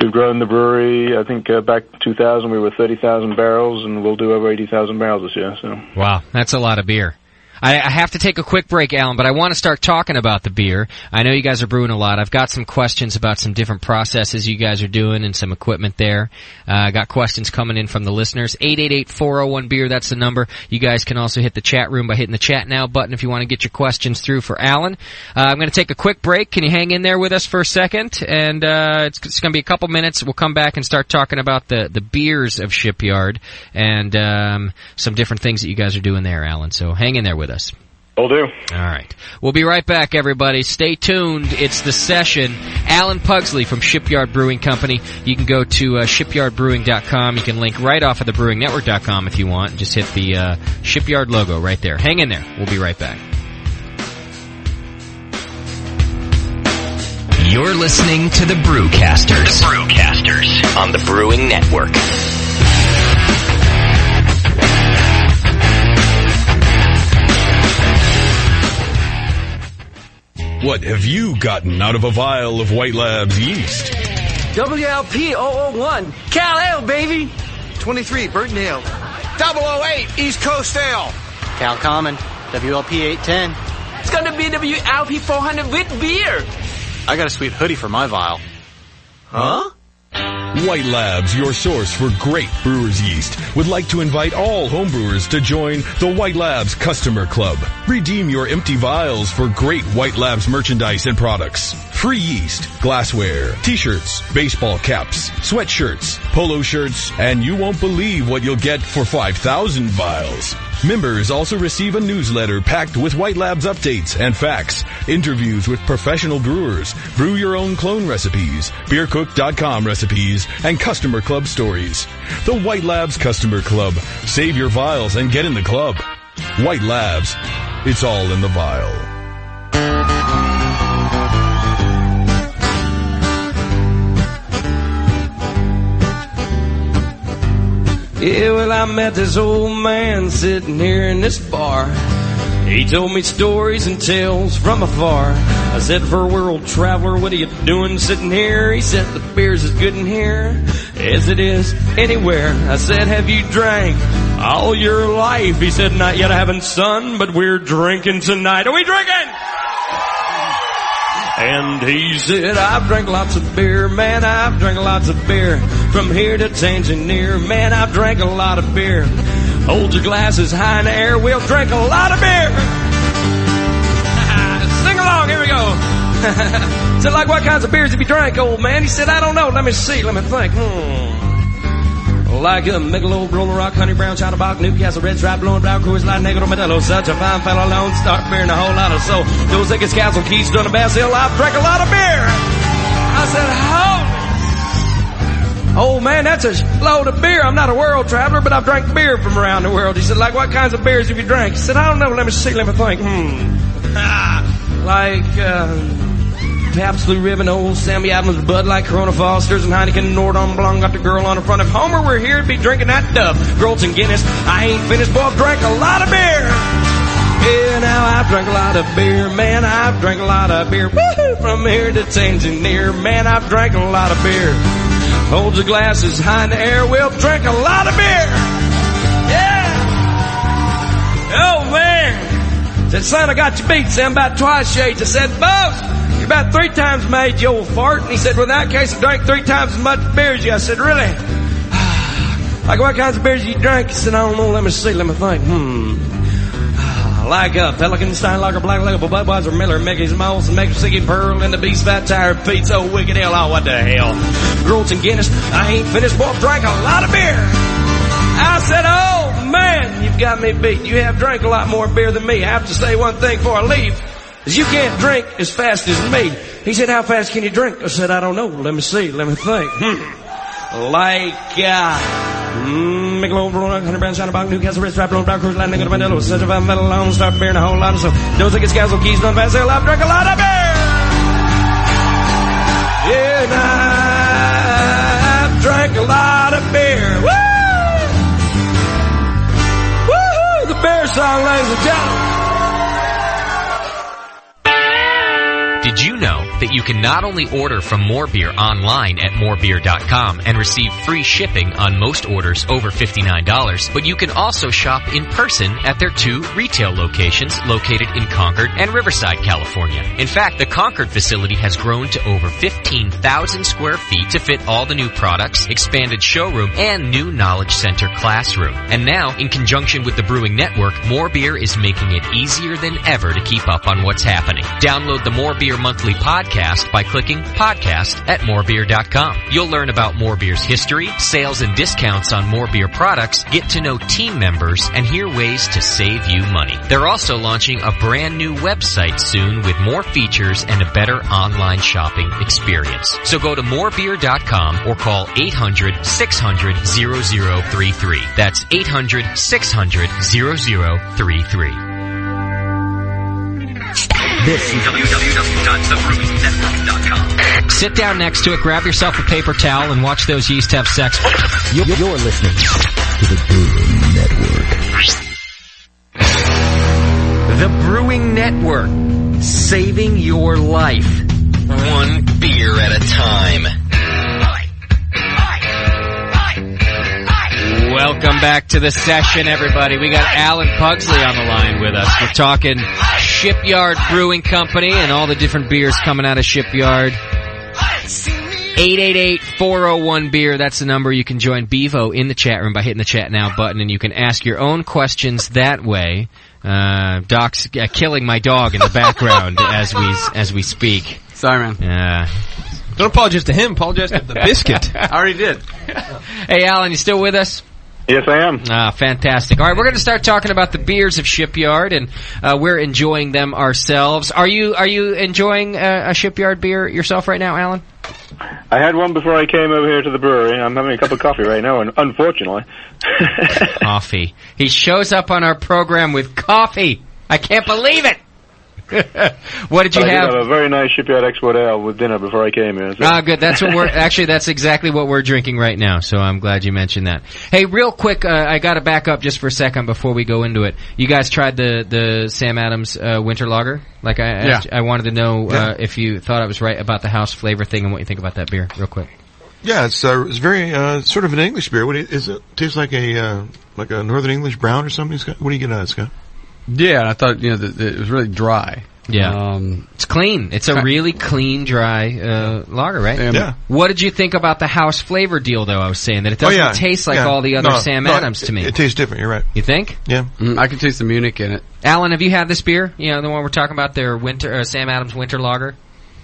[SPEAKER 16] we've grown the brewery. I think back in 2000 we were 30,000 barrels, and we'll do over 80,000 barrels this year. So
[SPEAKER 5] wow, that's a lot of beer. I have to take a quick break, Alan, but I want to start talking about the beer. I know you guys are brewing a lot. I've got some questions about some different processes you guys are doing and some equipment there. I got questions coming in from the listeners. 888-401-BEER, that's the number. You guys can also hit the chat room by hitting the Chat Now button if you want to get your questions through for Alan. I'm going to take a quick break. Can you hang in there with us for a second? And it's going to be a couple minutes. We'll come back and start talking about the beers of Shipyard and some different things that you guys are doing there, Alan. So hang in there with us.
[SPEAKER 16] Will do.
[SPEAKER 5] All right. We'll be right back, everybody. Stay tuned. It's The Session. Alan Pugsley from Shipyard Brewing Company. You can go to shipyardbrewing.com. You can link right off of the brewingnetwork.com if you want. Just hit the Shipyard logo right there. Hang in there. We'll be right back.
[SPEAKER 11] You're listening to the Brewcasters. The Brewcasters on the Brewing Network.
[SPEAKER 15] What have you gotten out of a vial of White Labs yeast?
[SPEAKER 13] WLP 001, Cal Ale, baby.
[SPEAKER 17] 23, Burton Ale. 008, East Coast Ale.
[SPEAKER 18] Cal Common, WLP 810.
[SPEAKER 13] It's gonna be WLP 400 with beer.
[SPEAKER 18] I got a sweet hoodie for my vial.
[SPEAKER 17] Huh?
[SPEAKER 15] White Labs, your source for great brewer's yeast, would like to invite all homebrewers to join the White Labs Customer Club. Redeem your empty vials for great White Labs merchandise and products. Free yeast, glassware, t-shirts, baseball caps, sweatshirts, polo shirts, and you won't believe what you'll get for 5,000 vials. Members also receive a newsletter packed with White Labs updates and facts, interviews with professional brewers, brew your own clone recipes, beercook.com recipes, and customer club stories. The White Labs Customer Club. Save your vials and get in the club. White Labs. It's all in the vial.
[SPEAKER 19] Yeah, well, I met this old man sitting here in this bar. He told me stories and tales from afar. I said, for a world traveler, what are you doing sitting here? He said, the beer's as good in here as it is anywhere. I said, have you drank all your life? He said, not yet, I haven't, son, but we're drinking tonight. Are we drinking? And he said, I've drank lots of beer, man, I've drank lots of beer. From here to Tangier, man, I've drank a lot of beer. Hold your glasses high in the air, we'll drink a lot of beer. Sing along, here we go. Said, like, what kinds of beers have you drank, old man? He said, I don't know, let me see, let me think. Like a Michelob, Roller Rock, Honey Brown, China Bock, Newcastle, Red Stripe, Blowing Brown, Coors Light, Negro, Modelo, such a fine fellow, Lone Star Beer, and a whole lot of soul. Those Tickets, Castle, Keys, Dunn, Bass Hill, I've drank a lot of beer. I said, oh man, that's a load of beer. I'm not a world traveler, but I've drank beer from around the world. He said, like, what kinds of beers have you drank? He said, I don't know, let me see, let me think. Pabst Blue Ribbon, Old Sammy Adams, Bud Light, Corona Fosters, and Heineken, Nordon Blanc. Got the girl on the front. If Homer were here, he'd be drinking that Duff. Groltz and Guinness, I ain't finished, boy, I've drank a lot of beer. Yeah, now I've drank a lot of beer, man, I've drank a lot of beer. Woo-hoo! From here to Tangier, man, I've drank a lot of beer. Hold your glasses high in the air, we'll drink a lot of beer. Yeah! Oh, man. Said, son, I got you beat, Sam, about twice shades. I said, boss, you're about 3 times my age, you old fart. And he said, well, in that case, I drank 3 times as much beer as you. I said, really? Like, what kinds of beers you drank? He said, I don't know, let me see, let me think. Like Pelican, Steinlager, Black Label, Budweiser, Miller, Mickey's, Molson, Mexican Pearl, and the Beast Fat Tire, Pete's, oh, wicked hell, oh, what the hell. Groltz and Guinness, I ain't finished, boy, I've drank a lot of beer. I said, oh, man, you've got me beat. You have drank a lot more beer than me. I have to say one thing before I leave, is you can't drink as fast as me. He said, how fast can you drink? I said, I don't know. Let me see. Let me think. Like, Michelob, Roller, Honey Brown, China Bock, Newcastle, Red Stripe, Blowing Brown, Coors Light, Negro, Modelo, such a fine fellow, Lone Star Beer, and a whole lot of stuff. Those Tickets, Castle, Keys, Dunn, Bass Hill, I've drank a lot of beer. Yeah, and I've drank a lot of beer. Woo! Woo-hoo! The beer song, ladies and gentlemen.
[SPEAKER 5] Did you know that you can not only order from More Beer online at morebeer.com and receive free shipping on most orders over $59, but you can also shop in person at their 2 retail locations located in Concord and Riverside, California. In fact, the Concord facility has grown to over 15,000 square feet to fit all the new products, expanded showroom, and new Knowledge Center classroom. And now, in conjunction with the Brewing Network, More Beer is making it easier than ever to keep up on what's happening. Download the More Beer monthly podcast by clicking podcast at morebeer.com. You'll learn about More Beer's history, sales and discounts on More Beer products, get to know team members, and hear ways to save you money. They're also launching a brand new website soon with more features and a better online shopping experience. So go to morebeer.com or call 800-600-0033. That's 800-600-0033.
[SPEAKER 11] This is www.thebrewingnetwork.com.
[SPEAKER 5] Sit down next to it, grab yourself a paper towel, and watch those yeast have sex.
[SPEAKER 11] You're listening to the Brewing Network.
[SPEAKER 5] The Brewing Network. Saving your life.
[SPEAKER 11] One beer at a time.
[SPEAKER 5] Welcome back to the session, everybody. We got Alan Pugsley on the line with us. We're talking Shipyard Brewing Company and all the different beers coming out of Shipyard. 888-401-BEER. That's the number. You can join Bevo in the chat room by hitting the Chat Now button, and you can ask your own questions that way. Doc's killing my dog in the background as we speak.
[SPEAKER 7] Sorry, man.
[SPEAKER 6] Don't apologize to him. Apologize to the biscuit.
[SPEAKER 7] I already did.
[SPEAKER 5] Hey, Alan, you still with us?
[SPEAKER 16] Yes, I am.
[SPEAKER 5] Fantastic. All right, we're going to start talking about the beers of Shipyard, and we're enjoying them ourselves. Are you enjoying a Shipyard beer yourself right now, Alan?
[SPEAKER 16] I had one before I came over here to the brewery. I'm having a cup of coffee right now, and unfortunately.
[SPEAKER 5] Coffee. He shows up on our program with coffee. I can't believe it. What did you have?
[SPEAKER 16] I did have a very nice Shipyard Export Ale with dinner before I came here. So.
[SPEAKER 5] Good. That's what that's exactly what we're drinking right now, so I'm glad you mentioned that. Hey, real quick, I got to back up just for a second before we go into it. You guys tried the Sam Adams Winter Lager? Like I asked, I wanted to know if you thought I was right about the house flavor thing and what you think about that beer, real quick.
[SPEAKER 8] Yeah, it's very sort of an English beer. What is it? Tastes like a Northern English brown or something, Scott? What do you get out of it, Scott?
[SPEAKER 7] Yeah, I thought that it was really dry.
[SPEAKER 5] Yeah, it's clean. It's a really clean, dry lager, right?
[SPEAKER 8] Yeah.
[SPEAKER 5] What did you think about the house flavor deal, though? I was saying that it doesn't taste like all the other Sam Adams to me.
[SPEAKER 8] It tastes different. You're right.
[SPEAKER 5] You think?
[SPEAKER 8] Yeah,
[SPEAKER 7] I can taste the Munich in it.
[SPEAKER 5] Alan, have you had this beer? You know, the one we're talking about, their winter Sam Adams Winter Lager.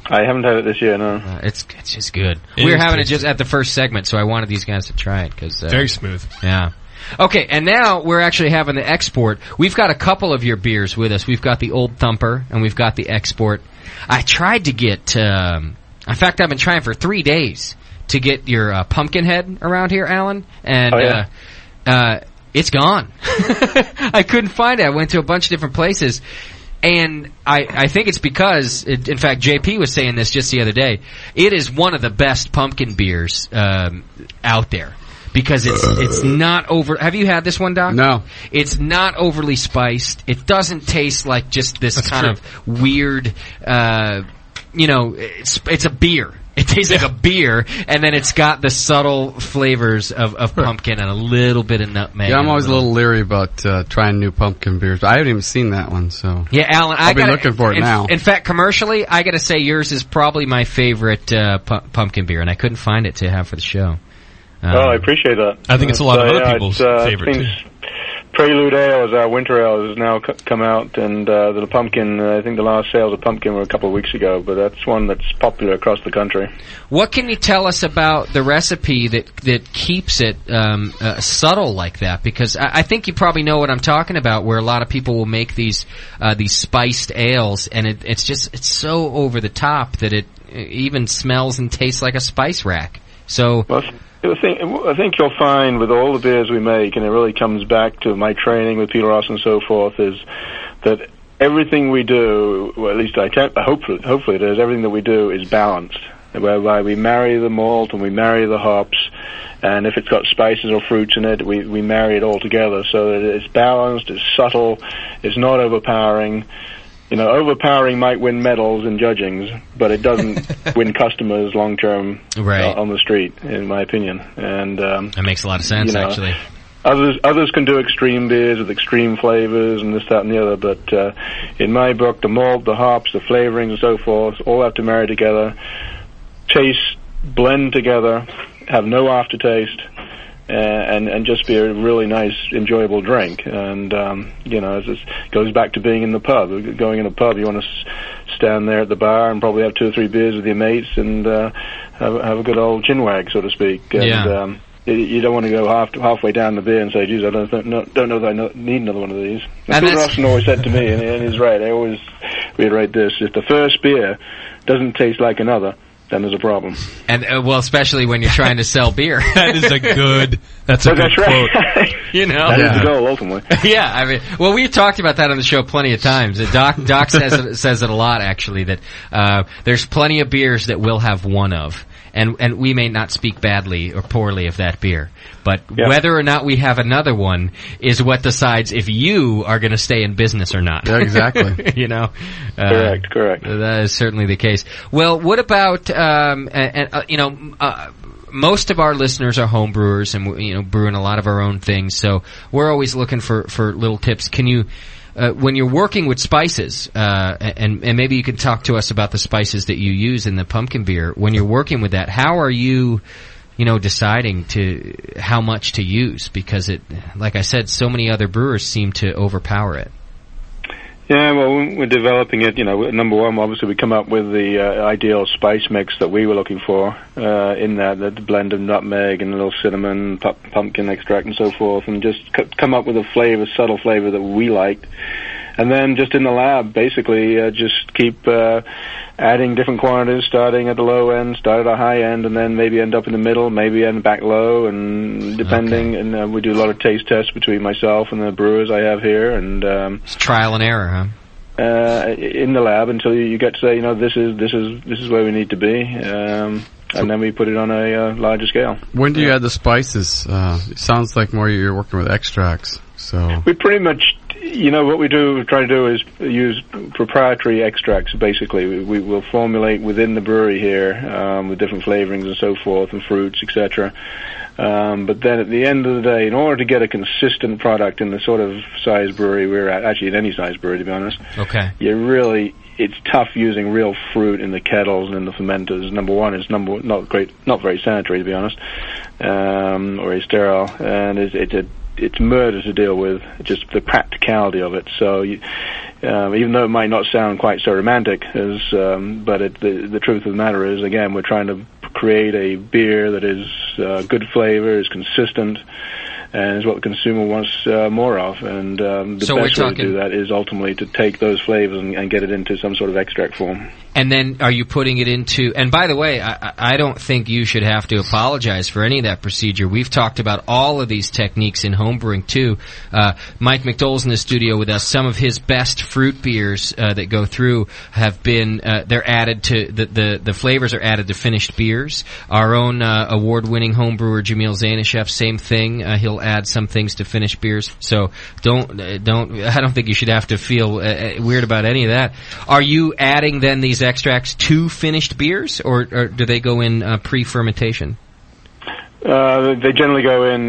[SPEAKER 16] I haven't had it this year, no.
[SPEAKER 5] It's just good. We were having it just at the first segment, so I wanted these guys to try it because
[SPEAKER 6] very smooth.
[SPEAKER 5] Yeah. Okay, and now we're actually having the export. We've got a couple of your beers with us. We've got the Old Thumper, and we've got the export. I tried to get, in fact, I've been trying for 3 days to get your Pumpkinhead around here, Alan, and it's gone. I couldn't find it. I went to a bunch of different places, and I think it's because, in fact, JP was saying this just the other day, it is one of the best pumpkin beers out there. Because it's not over. Have you had this one, Doc?
[SPEAKER 7] No.
[SPEAKER 5] It's not overly spiced. It doesn't taste like just this of weird. It's a beer. It tastes like a beer, and then it's got the subtle flavors of pumpkin and a little bit of nutmeg.
[SPEAKER 7] Yeah, I'm always a little leery about trying new pumpkin beers. I haven't even seen that one, so
[SPEAKER 5] yeah, Alan,
[SPEAKER 7] I'll be looking for it now.
[SPEAKER 5] In fact, commercially, I got to say yours is probably my favorite pumpkin beer, and I couldn't find it to have for the show.
[SPEAKER 16] I appreciate that.
[SPEAKER 6] I think it's a lot of other people's favorite, too.
[SPEAKER 16] Prelude Ale, our winter ale, has now come out, and the pumpkin, I think the last sales of pumpkin were a couple of weeks ago, but that's one that's popular across the country.
[SPEAKER 5] What can you tell us about the recipe that keeps it subtle like that? Because I think you probably know what I'm talking about, where a lot of people will make these spiced ales, and it's so over the top that it even smells and tastes like a spice rack. So.
[SPEAKER 16] I think you'll find with all the beers we make, and it really comes back to my training with Peter Ross and so forth, is that everything we do, well, at least hopefully it is, everything that we do is balanced, whereby we marry the malt and we marry the hops And if it's got spices or fruits in it, we marry it all together so that it's balanced, it's subtle, it's not overpowering. You know, overpowering might win medals in judgings, but it doesn't win customers long term on the street, in my opinion. And
[SPEAKER 5] that makes a lot of sense, actually.
[SPEAKER 16] Others can do extreme beers with extreme flavors and this, that, and the other, but in my book, the malt, the hops, the flavorings, and so forth, all have to marry together, taste, blend together, have no aftertaste, and just be a really nice, enjoyable drink. And you know, it goes back to being in the pub. Going in a pub, you want to stand there at the bar and probably have 2 or 3 beers with your mates and have a good old chinwag, so to speak. And, you don't want to go halfway down the beer and say, geez, I don't know that I need another one of these. And Peter Austin always said to me, and he's right, I always reiterate this, if the first beer doesn't taste like another, then there's a problem.
[SPEAKER 5] And well, especially when you're trying to sell beer.
[SPEAKER 6] That's a good quote.
[SPEAKER 5] You know,
[SPEAKER 16] that is the goal ultimately.
[SPEAKER 5] Yeah, I mean, well, we've talked about that on the show plenty of times. Doc says it a lot, actually, that there's plenty of beers that we'll have one of. And we may not speak badly or poorly of that beer, but whether or not we have another one is what decides if you are going to stay in business or not.
[SPEAKER 7] Yeah, exactly.
[SPEAKER 5] You know,
[SPEAKER 16] correct.
[SPEAKER 5] That is certainly the case. Well, what about most of our listeners are home brewers, and brewing a lot of our own things. So we're always looking for little tips. Can you? When you're working with spices, and maybe you can talk to us about the spices that you use in the pumpkin beer. When you're working with that, how are you, deciding how much to use? Because like I said, so many other brewers seem to overpower it.
[SPEAKER 16] Yeah, well, when we're developing it, number one, obviously we come up with the ideal spice mix that we were looking for in the blend of nutmeg and a little cinnamon, pumpkin extract and so forth, and just come up with a subtle flavor that we liked. And then just in the lab, basically, just keep adding different quantities, starting at the low end, start at a high end, and then maybe end up in the middle, maybe end back low, and depending. Okay. And we do a lot of taste tests between myself and the brewers I have here, and
[SPEAKER 5] it's trial and error, huh?
[SPEAKER 16] In the lab until you get to say, this is where we need to be, and then we put it on a larger scale.
[SPEAKER 7] When do you add the spices? It sounds like more you're working with extracts. So
[SPEAKER 16] we pretty much. What we try to do is use proprietary extracts, basically. We will formulate within the brewery here with different flavorings and so forth and fruits, etc. But then at the end of the day, in order to get a consistent product in the sort of size brewery we're at, actually in any size brewery, to be honest, it's tough using real fruit in the kettles and in the fermenters. Number one, it's not very sanitary, to be honest, or very sterile, and it's murder to deal with, just the practicality of it. So, even though it might not sound quite so romantic, but the truth of the matter is, again, we're trying to create a beer that is good flavor, is consistent, and is what the consumer wants more of. And the best way to do that is ultimately to take those flavors and get it into some sort of extract form.
[SPEAKER 5] And then are you putting it into... And by the way, I don't think you should have to apologize for any of that procedure. We've talked about all of these techniques in homebrewing, too. Mike McDole's in the studio with us. Some of his best fruit beers that go through have been... they're added to... The flavors are added to finished beers. Our own award-winning homebrewer, Jamil Zainashev, same thing. He'll add some things to finished beers. So I don't think you should have to feel weird about any of that. Are you adding then these extracts to finished beers, or do they go in pre-fermentation?
[SPEAKER 16] They generally go in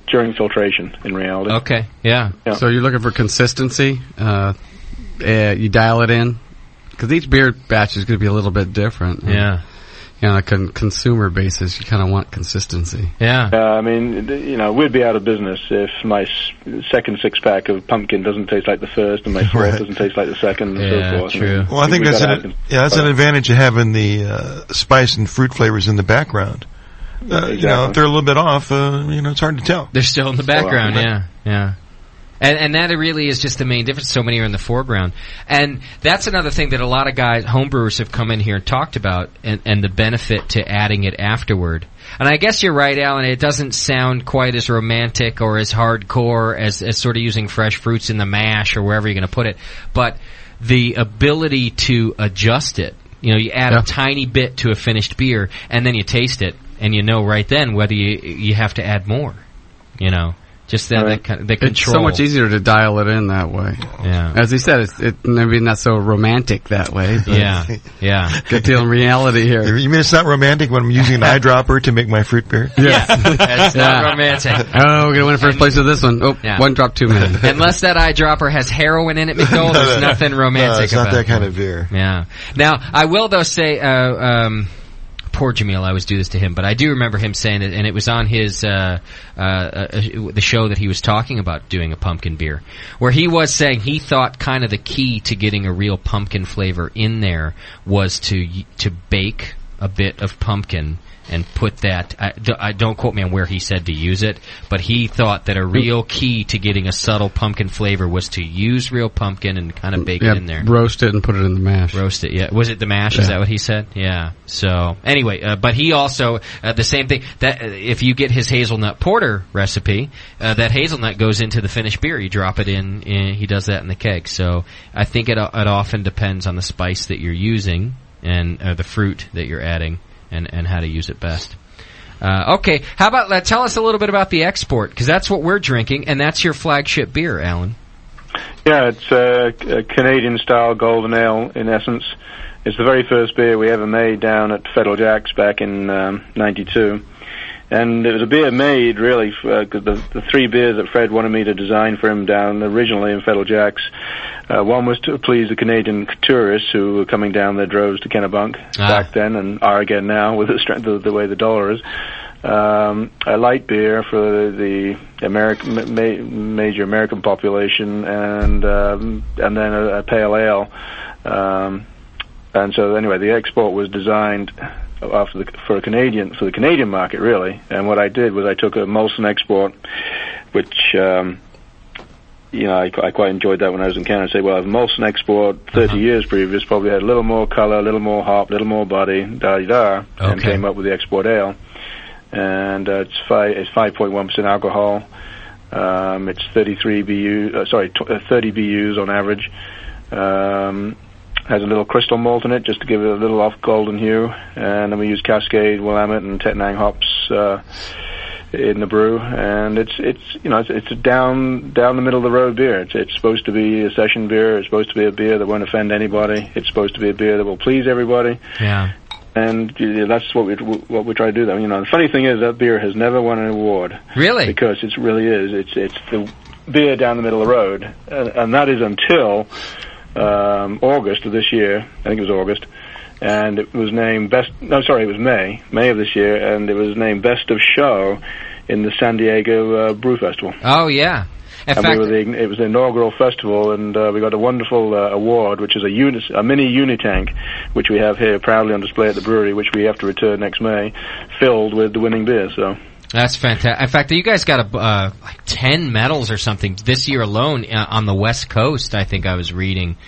[SPEAKER 16] during filtration, in reality.
[SPEAKER 5] Okay, yeah.
[SPEAKER 7] So you're looking for consistency. You dial it in, because each beer batch is going to be a little bit different.
[SPEAKER 5] Yeah.
[SPEAKER 7] On a consumer basis, you kind of want consistency.
[SPEAKER 5] Yeah.
[SPEAKER 16] I mean, we'd be out of business if my second six-pack of pumpkin doesn't taste like the first, and my fourth doesn't taste like the second, and so forth.
[SPEAKER 5] True.
[SPEAKER 8] Well, I think that's an advantage of having the spice and fruit flavors in the background. Exactly. If they're a little bit off, it's hard to tell.
[SPEAKER 5] They're still in the background, yeah. And that really is just the main difference. So many are in the foreground. And that's another thing that a lot of guys, homebrewers, have come in here and talked about, and the benefit to adding it afterward. And I guess you're right, Alan, it doesn't sound quite as romantic or as hardcore as sort of using fresh fruits in the mash or wherever you're going to put it. But the ability to adjust it, you add a tiny bit to a finished beer, and then you taste it, and you know right then whether you have to add more. You know, just that kind of the control.
[SPEAKER 7] It's so much easier to dial it in that way.
[SPEAKER 5] Yeah.
[SPEAKER 7] As he said, it's maybe not so romantic that way. But
[SPEAKER 5] yeah.
[SPEAKER 7] Good deal in reality here.
[SPEAKER 8] You mean it's not romantic when I'm using an eyedropper to make my fruit beer?
[SPEAKER 5] Yeah. That's not romantic.
[SPEAKER 7] Oh, we're going to win first place with this one. Oh, one drop too many.
[SPEAKER 5] Unless that eyedropper has heroin in it, McDowell, there's nothing romantic
[SPEAKER 8] it's not
[SPEAKER 5] about
[SPEAKER 8] that kind of beer.
[SPEAKER 5] Yeah. Now, I will, though, say... poor Jamil, I always do this to him, but I do remember him saying it, and it was on his the show that he was talking about doing a pumpkin beer, where he was saying he thought kind of the key to getting a real pumpkin flavor in there was to bake a bit of pumpkin and put that. I don't quote me on where he said to use it, but he thought that a real key to getting a subtle pumpkin flavor was to use real pumpkin and kind of bake it in there.
[SPEAKER 7] Roast it and put it in the mash.
[SPEAKER 5] Roast it, yeah. Was it the mash? Yeah. Is that what he said? Yeah. So anyway, but he also the same thing that if you get his hazelnut porter recipe, that hazelnut goes into the finished beer. You drop it in. He does that in the keg. So I think it often depends on the spice that you're using and the fruit that you're adding. And how to use it best. Okay, how about tell us a little bit about the export, because that's what we're drinking, and that's your flagship beer, Alan.
[SPEAKER 16] Yeah, it's a Canadian-style golden ale, in essence. It's the very first beer we ever made down at Federal Jack's back in '92. And it was a beer made, really, because the three beers that Fred wanted me to design for him down originally in Federal Jack's, one was to please the Canadian tourists who were coming down their droves to Kennebunk back then and are again now with the strength of the way the dollar is. A light beer for the major American population, and then a pale ale. And so anyway, the export was designed for the Canadian market, really. And what I did was I took a Molson export, which I quite enjoyed that when I was in Canada. Say, well, a Molson export 30 years previous probably had a little more color, a little more hop, a little more body, and came up with the export ale. And it's 5.1% alcohol. It's 33 BU, 30 BUs on average. Has a little crystal malt in it just to give it a little off golden hue, and then we use Cascade, Willamette, and Tettnang hops in the brew, and it's a down the middle of the road beer. It's supposed to be a session beer. It's supposed to be a beer that won't offend anybody. It's supposed to be a beer that will please everybody.
[SPEAKER 5] Yeah.
[SPEAKER 16] And that's what we try to do. The funny thing is that beer has never won an award.
[SPEAKER 5] Really?
[SPEAKER 16] Because it really is. It's the beer down the middle of the road, and that is until August of this year. I think it was August, and it was named it was May of this year, and it was named Best of Show in the San Diego Brew Festival.
[SPEAKER 5] Oh yeah.
[SPEAKER 16] It was the inaugural festival, and we got a wonderful award, which is a mini unitank, which we have here proudly on display at the brewery, which we have to return next May, filled with the winning beer. So
[SPEAKER 5] that's fantastic. In fact, you guys got like 10 medals or something this year alone on the West Coast. I think I was reading,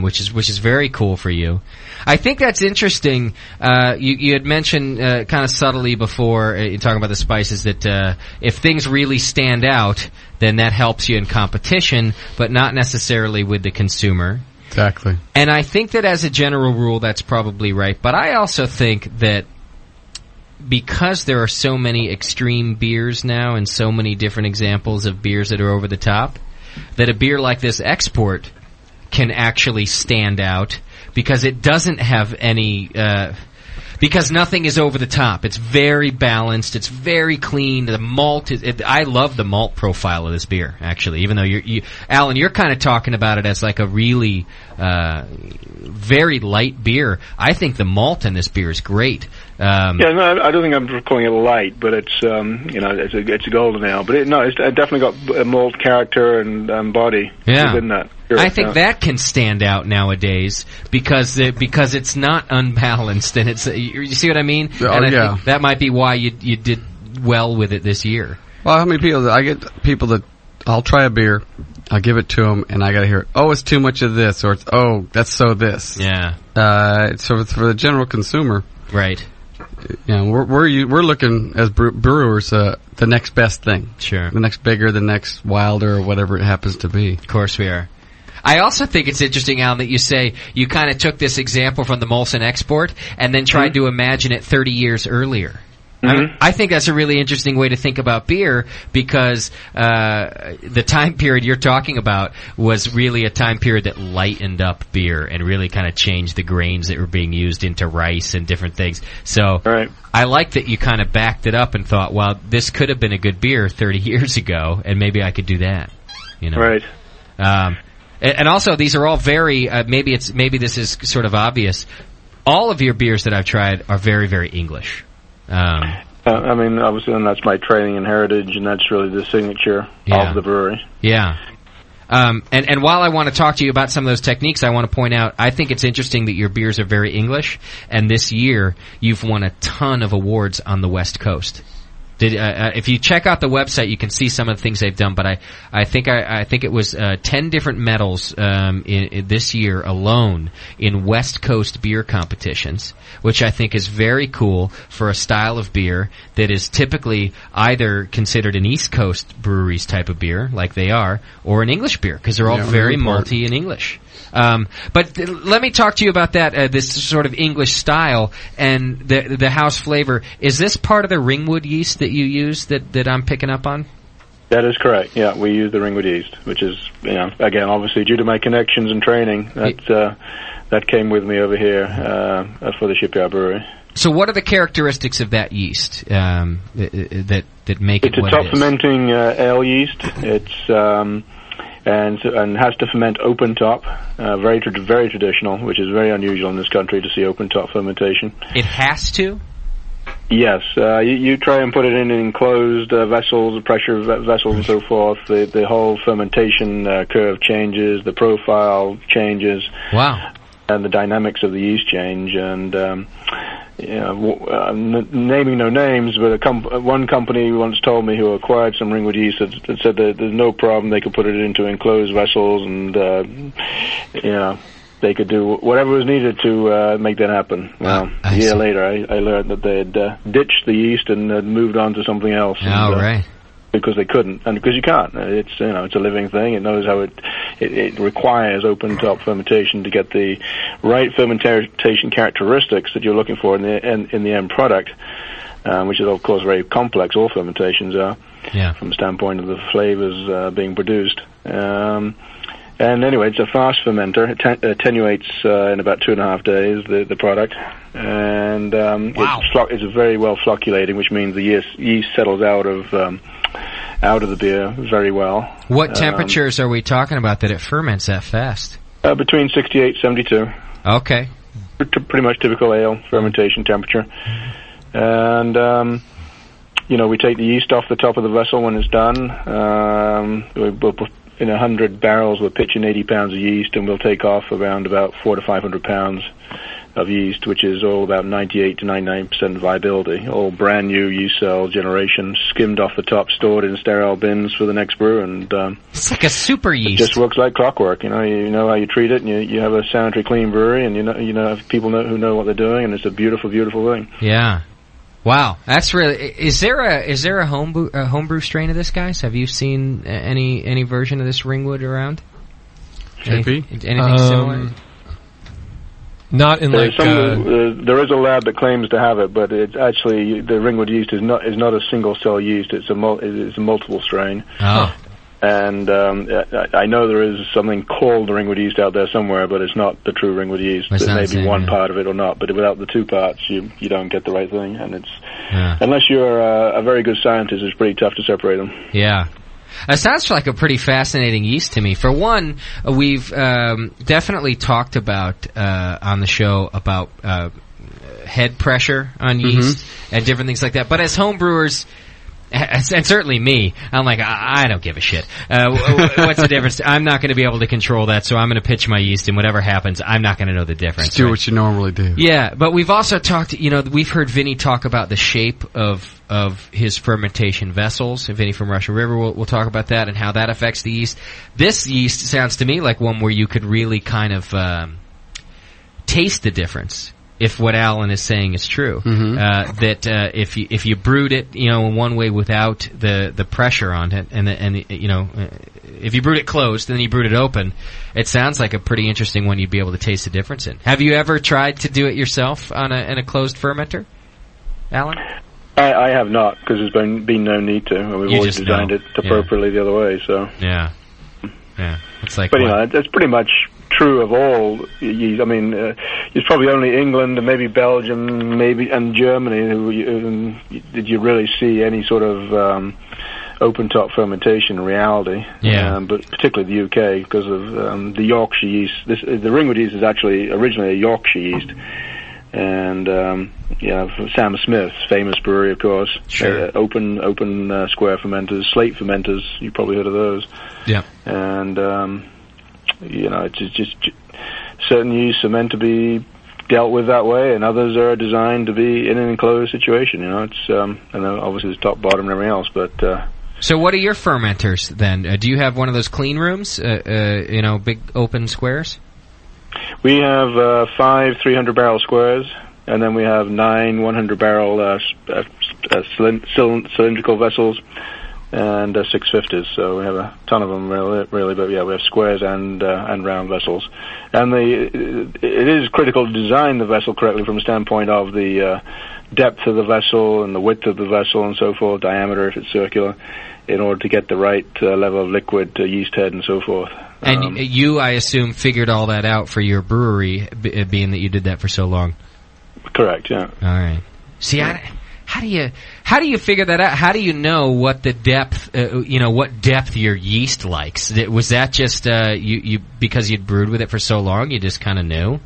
[SPEAKER 5] which is very cool for you. I think that's interesting. You had mentioned kind of subtly before, talking about the spices, that if things really stand out, then that helps you in competition, but not necessarily with the consumer.
[SPEAKER 7] Exactly.
[SPEAKER 5] And I think that as a general rule, that's probably right. But I also think that because there are so many extreme beers now and so many different examples of beers that are over the top, that a beer like this export can actually stand out because it doesn't have any... because nothing is over the top. It's very balanced. It's very clean. The malt I love the malt profile of this beer, actually. Even though Alan, you're kind of talking about it as like a really very light beer. I think the malt in this beer is great.
[SPEAKER 16] I don't think I'm calling it light, but it's it's a golden ale. But it's definitely got a malt character and body within that. Sure,
[SPEAKER 5] I think that can stand out nowadays because it's not unbalanced, and you see what I mean? I think that might be why you did well with it this year.
[SPEAKER 7] Well, how many people I get people that I'll try a beer, I'll give it to them, and I got to hear, it's too much of this, or that's so this.
[SPEAKER 5] Yeah.
[SPEAKER 7] So for the general consumer,
[SPEAKER 5] right?
[SPEAKER 7] We're looking as brewers the next best thing.
[SPEAKER 5] Sure.
[SPEAKER 7] The next bigger, the next wilder, or whatever it happens to be.
[SPEAKER 5] Of course we are. I also think it's interesting, Alan, that you say you kind of took this example from the Molson export and then tried to imagine it 30 years earlier. I think that's a really interesting way to think about beer because the time period you're talking about was really a time period that lightened up beer and really kind of changed the grains that were being used into rice and different things. So I like that you kind of backed it up and thought, well, this could have been a good beer 30 years ago, and maybe I could do that. You know?
[SPEAKER 16] Right.
[SPEAKER 5] And also, these are all very, maybe this is sort of obvious. All of your beers that I've tried are very, very English.
[SPEAKER 16] I mean, obviously, and that's my training and heritage, and that's really the signature of the brewery.
[SPEAKER 5] Yeah. And while I want to talk to you about some of those techniques, I want to point out, I think it's interesting that your beers are very English, and this year, you've won a ton of awards on the West Coast. If you check out the website, you can see some of the things they've done. But I think it was 10 different medals in this year alone in West Coast beer competitions, which I think is very cool for a style of beer that is typically either considered an East Coast breweries type of beer, like they are, or an English beer because they're all very malty and English. But let me talk to you about that, this sort of English style and the house flavor. Is this part of the Ringwood yeast that you use that I'm picking up on?
[SPEAKER 16] That is correct. Yeah, we use the Ringwood yeast, which is, again, obviously due to my connections and training, that came with me over here for the Shipyard Brewery.
[SPEAKER 5] So what are the characteristics of that yeast that make it what it is?
[SPEAKER 16] It's a top fermenting ale yeast. It's and has to ferment open top, very traditional, which is very unusual in this country to see open top fermentation.
[SPEAKER 5] It has to?
[SPEAKER 16] Yes. You try and put it in enclosed vessels, pressure vessels and so forth. The whole fermentation curve changes, the profile changes.
[SPEAKER 5] Wow.
[SPEAKER 16] And the dynamics of the yeast change. And naming no names, but one company once told me who acquired some Ringwood yeast that said that there's no problem. They could put it into enclosed vessels, and they could do whatever was needed to make that happen. Well, a year later, I learned that they had ditched the yeast and moved on to something else.
[SPEAKER 5] Right.
[SPEAKER 16] Because they couldn't, and because you can't. It's it's a living thing. It knows how it requires open top fermentation to get the right fermentation characteristics that you're looking for in the end product, which is of course very complex. All fermentations are, from the standpoint of the flavors being produced. And anyway, it's a fast fermenter. It attenuates in about 2.5 days the product, and it's very well flocculating, which means the yeast settles out of the beer very well.
[SPEAKER 5] What temperatures are we talking about that it ferments that fast?
[SPEAKER 16] Between 68 and 72.
[SPEAKER 5] Okay.
[SPEAKER 16] Pretty much typical ale fermentation temperature. And, we take the yeast off the top of the vessel when it's done. We'll put in 100 barrels, we'll pitch in 80 pounds of yeast, and we'll take off around about 400 to 500 pounds of yeast, which is all about 98 to 99% viability. All brand new yeast cell generation, skimmed off the top, stored in sterile bins for the next brew, and
[SPEAKER 5] it's like a super yeast.
[SPEAKER 16] It just works like clockwork. You know how you treat it, and you have a sanitary clean brewery, and you know people who know what they're doing, and it's a beautiful, beautiful thing.
[SPEAKER 5] Yeah. Wow, that's really. Is there a homebrew strain of this, guys? Have you seen any version of this Ringwood around? Anything similar?
[SPEAKER 6] Not in
[SPEAKER 16] there is a lab that claims to have it, but it's actually the Ringwood yeast is not a single cell yeast. It's a multiple strain.
[SPEAKER 5] Oh.
[SPEAKER 16] And I know there is something called the Ringwood yeast out there somewhere, but it's not the true Ringwood yeast. There may be one part of it or not, but without the two parts, you don't get the right thing. And it's unless you're a very good scientist, it's pretty tough to separate them.
[SPEAKER 5] Yeah. It sounds like a pretty fascinating yeast to me. For one, we've definitely talked about on the show about head pressure on yeast and different things like that. But as home brewers, and certainly me, I'm like, I don't give a shit. What's the difference? I'm not going to be able to control that, so I'm going to pitch my yeast, and whatever happens, I'm not going to know the difference.
[SPEAKER 7] Just do what you normally do.
[SPEAKER 5] Yeah, but we've also talked, we've heard Vinny talk about the shape of his fermentation vessels. Vinny from Russian River will talk about that and how that affects the yeast. This yeast sounds to me like one where you could really kind of taste the difference. If what Alan is saying is true, that if you brewed it, in one way without the pressure on it, and if you brewed it closed and then you brewed it open, it sounds like a pretty interesting one you'd be able to taste the difference in. Have you ever tried to do it yourself in a closed fermenter, Alan?
[SPEAKER 16] I have not, because there's been no need to. And we've always designed it appropriately the other way. So
[SPEAKER 5] yeah. It's like,
[SPEAKER 16] but that's pretty much true of all yeast. I mean, it's probably only England and maybe Belgium, and Germany did you really see any sort of open top fermentation in reality.
[SPEAKER 5] Yeah.
[SPEAKER 16] But particularly the UK because of the Yorkshire yeast. The Ringwood yeast is actually originally a Yorkshire yeast. And Sam Smith's famous brewery, of course.
[SPEAKER 5] Sure.
[SPEAKER 16] Open square fermenters, slate fermenters. You probably heard of those.
[SPEAKER 5] Yeah.
[SPEAKER 16] And it's just certain yeasts are meant to be dealt with that way, and others are designed to be in an enclosed situation. It's and then obviously there's top, bottom, and everything else. But
[SPEAKER 5] so, what are your fermenters then? Do you have one of those clean rooms? Big open squares.
[SPEAKER 16] We have 5 300-barrel squares, and then we have 9 100-barrel cylindrical vessels, and 650s. So we have a ton of them, really. But yeah, we have squares and round vessels. And it is critical to design the vessel correctly from the standpoint of the depth of the vessel and the width of the vessel and so forth, diameter if it's circular, in order to get the right level of liquid, yeast head, and so forth.
[SPEAKER 5] And you, I assume, figured all that out for your brewery, being that you did that for so long.
[SPEAKER 16] Correct. Yeah.
[SPEAKER 5] All right. See, how do you figure that out? How do you know what the depth, what depth your yeast likes? Was that just you because you'd brewed with it for so long, you just kind of knew?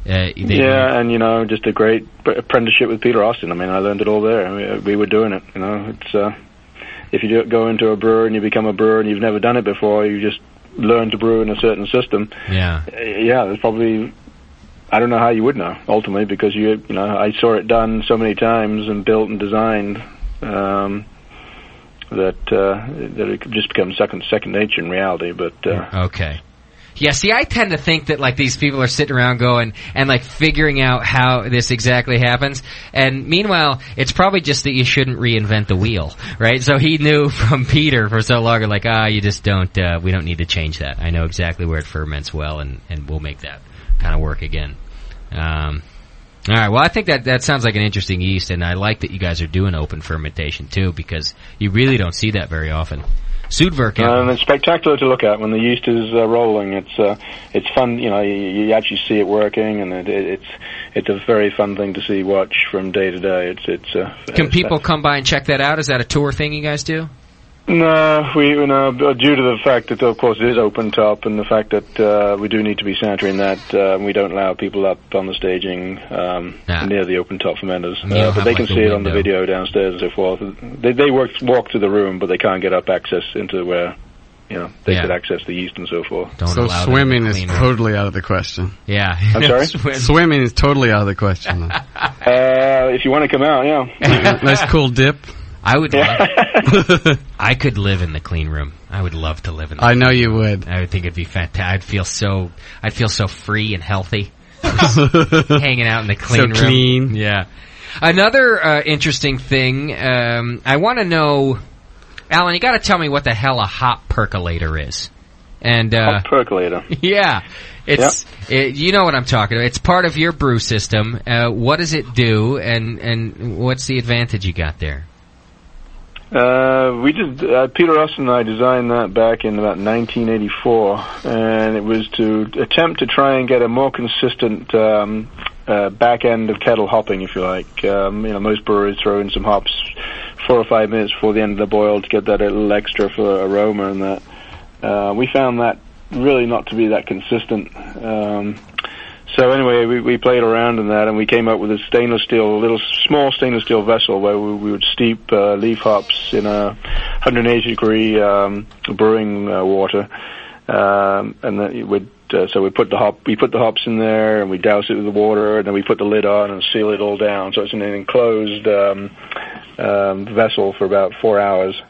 [SPEAKER 5] And just a great apprenticeship with Peter Austin. I mean, I learned it all there. We were doing it. It's if you go into a brewer and you become a brewer and you've never done it before, you just learn to brew in a certain system. Yeah.
[SPEAKER 16] There's probably, I don't know how you would know ultimately, because I saw it done so many times and built and designed that it just becomes second nature in reality. But
[SPEAKER 5] okay. Yeah, see, I tend to think that, like, these people are sitting around going and, like, figuring out how this exactly happens. And meanwhile, it's probably just that you shouldn't reinvent the wheel, right? So he knew from Peter for so long, like, you just don't, we don't need to change that. I know exactly where it ferments well, and we'll make that kind of work again. All right, well, I think that sounds like an interesting yeast, and I like that you guys are doing open fermentation, too, because you really don't see that very often.
[SPEAKER 16] And it's spectacular to look at when the yeast is rolling. It's fun, you actually see it working, and it's a very fun thing to watch from day to day.
[SPEAKER 5] Can people come by and check that out? Is that a tour thing you guys do?
[SPEAKER 16] No, due to the fact that, of course, it is open top, and the fact that we do need to be sanitary in that, we don't allow people up on the staging near the open top fermenters. But they can see it on the video downstairs and so forth. They walk through the room, but they can't get up access into where they could access the yeast and so forth.
[SPEAKER 7] So swimming is totally out of the question.
[SPEAKER 5] Yeah.
[SPEAKER 16] I'm sorry?
[SPEAKER 7] Swimming is totally out of the question.
[SPEAKER 16] If you want to come out, yeah.
[SPEAKER 7] Nice cool dip.
[SPEAKER 5] I would I could live in the clean room. I would love to live in the
[SPEAKER 7] I know you would.
[SPEAKER 5] I would think it'd be fantastic. I'd feel so free and healthy hanging out in the clean room.
[SPEAKER 7] So clean.
[SPEAKER 5] Yeah. Another interesting thing, I want to know, Alan, you got to tell me what the hell a hop percolator is. And
[SPEAKER 16] hop percolator.
[SPEAKER 5] Yeah. You know what I'm talking about. It's part of your brew system. What does it do, and what's the advantage you got there?
[SPEAKER 16] Peter Austin and I designed that back in about 1984, and it was to attempt to try and get a more consistent back end of kettle hopping, if you like. Most breweries throw in some hops 4 or 5 minutes before the end of the boil to get that little extra for aroma, and that we found that really not to be that consistent. So anyway, we played around in that, and we came up with a small stainless steel vessel where we would steep leaf hops in a 180-degree brewing water, and then so we put the hops in there, and we douse it with the water, and then we put the lid on and seal it all down. So it's in an enclosed vessel for about 4 hours.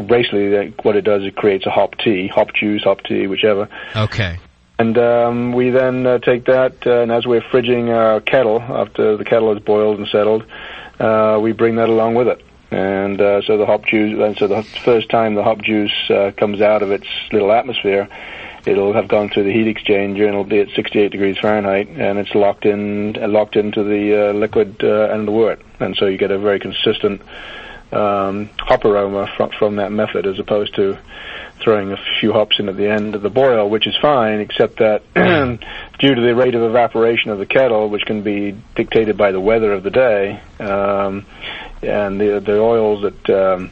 [SPEAKER 16] Basically, what it does, it creates a hop juice, hop tea, whichever.
[SPEAKER 5] Okay.
[SPEAKER 16] And we then take that, and as we're fridging our kettle, after the kettle is boiled and settled, we bring that along with it. And so the hop juice, so the first time the hop juice comes out of its little atmosphere, it'll have gone through the heat exchanger, and it'll be at 68 degrees Fahrenheit, and it's locked into the liquid and the wort. and so you get a very consistent hop aroma from that method, as opposed to throwing a few hops in at the end of the boil, which is fine, except that due to the rate of evaporation of the kettle, which can be dictated by the weather of the day, and the oils that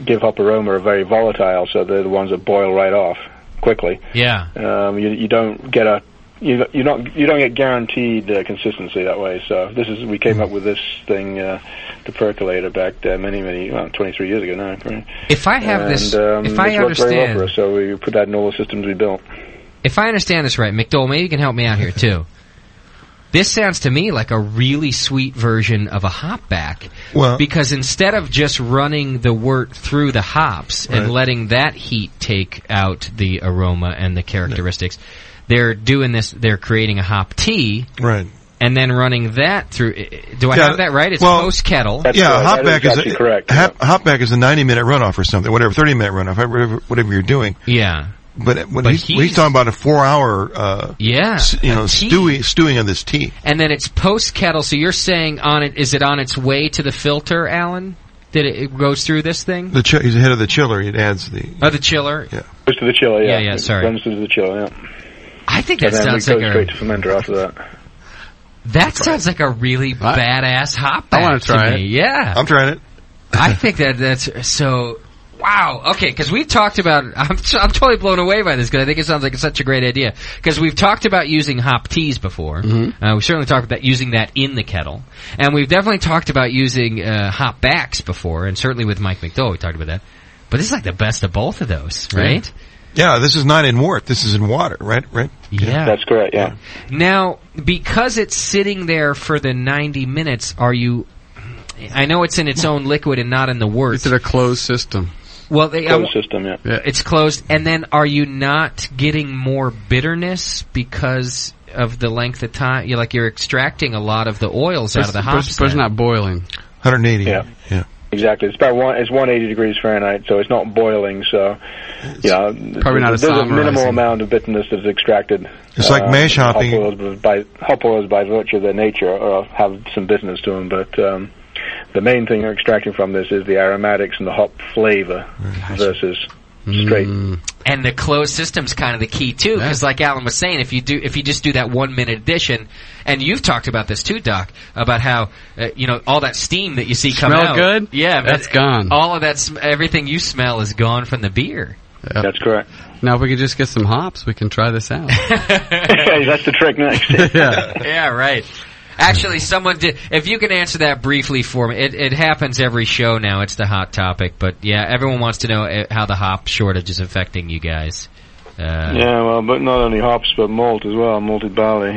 [SPEAKER 16] give hop aroma are very volatile, so they're the ones that boil right off quickly.
[SPEAKER 5] Yeah.
[SPEAKER 16] You don't get you don't get guaranteed consistency that way. So we came up with this thing, the percolator, back many 23 years ago now. Right?
[SPEAKER 5] If I have this, if I understand,
[SPEAKER 16] very well for us, so we put that in all the systems we built.
[SPEAKER 5] If I understand this right, McDowell, maybe you can help me out here too. This sounds to me like a really sweet version of a hop back, because instead of just running the wort through the hops and letting that heat take out the aroma and the characteristics, they're doing this. They're creating a hop tea,
[SPEAKER 8] right,
[SPEAKER 5] and then running that through. Do I have that right? It's post kettle.
[SPEAKER 8] Hop back is
[SPEAKER 16] correct.
[SPEAKER 8] Hop back is a 90-minute runoff or something, whatever, 30-minute runoff, whatever you're doing.
[SPEAKER 5] Yeah.
[SPEAKER 8] But he's talking about a 4-hour, stewing of this tea.
[SPEAKER 5] And then it's post kettle. So you're saying is it on its way to the filter, Alan? That it goes through this thing?
[SPEAKER 8] He's ahead of the chiller. It adds the
[SPEAKER 5] chiller.
[SPEAKER 8] Yeah,
[SPEAKER 16] goes to the chiller. Yeah,
[SPEAKER 5] yeah. Sorry,
[SPEAKER 16] runs to the chiller. Yeah.
[SPEAKER 5] I think that sounds like
[SPEAKER 16] straight to fermenter after that.
[SPEAKER 5] That sounds like a really badass hop back.
[SPEAKER 7] I want to try it.
[SPEAKER 5] Yeah,
[SPEAKER 8] I'm trying it.
[SPEAKER 5] I think that's so. Wow. Okay, because we've talked about. I'm totally blown away by this because I think it sounds like such a great idea. Because we've talked about using hop teas before. Mm-hmm. We certainly talked about using that in the kettle, and we've definitely talked about using hop backs before, and certainly with Mike McDowell we talked about that. But this is like the best of both of those, right?
[SPEAKER 8] Yeah, this is not in wort. This is in water, right?
[SPEAKER 5] Yeah,
[SPEAKER 16] that's correct. Yeah.
[SPEAKER 5] Now, because it's sitting there for the 90 minutes, are you? I know it's in its own liquid and not in the wort.
[SPEAKER 7] It's in a closed system.
[SPEAKER 5] Well,
[SPEAKER 16] closed system, yeah.
[SPEAKER 5] It's closed, and then are you not getting more bitterness because of the length of time? You're extracting a lot of the oils out of the hops.
[SPEAKER 7] But it's not boiling.
[SPEAKER 8] 180.
[SPEAKER 16] Yeah. Exactly. It's about 180 degrees Fahrenheit, so it's not boiling. So,
[SPEAKER 7] probably not.
[SPEAKER 16] There's a minimal amount of bitterness that's extracted.
[SPEAKER 8] It's like mash hopping.
[SPEAKER 16] Hop oils, by virtue of their nature, have some bitterness to them, but the main thing you're extracting from this is the aromatics and the hop flavor versus straight.
[SPEAKER 5] And the closed system's kind of the key too, because like Alan was saying, if you just do that 1 minute addition, and you've talked about this too, Doc, about how all that steam that you see come out.
[SPEAKER 7] Smell good?
[SPEAKER 5] Yeah,
[SPEAKER 7] that's gone.
[SPEAKER 5] All of that, everything you smell is gone from the beer.
[SPEAKER 16] Yep. That's correct.
[SPEAKER 7] Now, if we could just get some hops, we can try this out.
[SPEAKER 16] That's the trick next.
[SPEAKER 5] Yeah, right. Actually, someone did. If you can answer that briefly for me, it happens every show now. It's the hot topic, but yeah, everyone wants to know how the hop shortage is affecting you guys.
[SPEAKER 16] But not only hops, but malt as well, malted barley.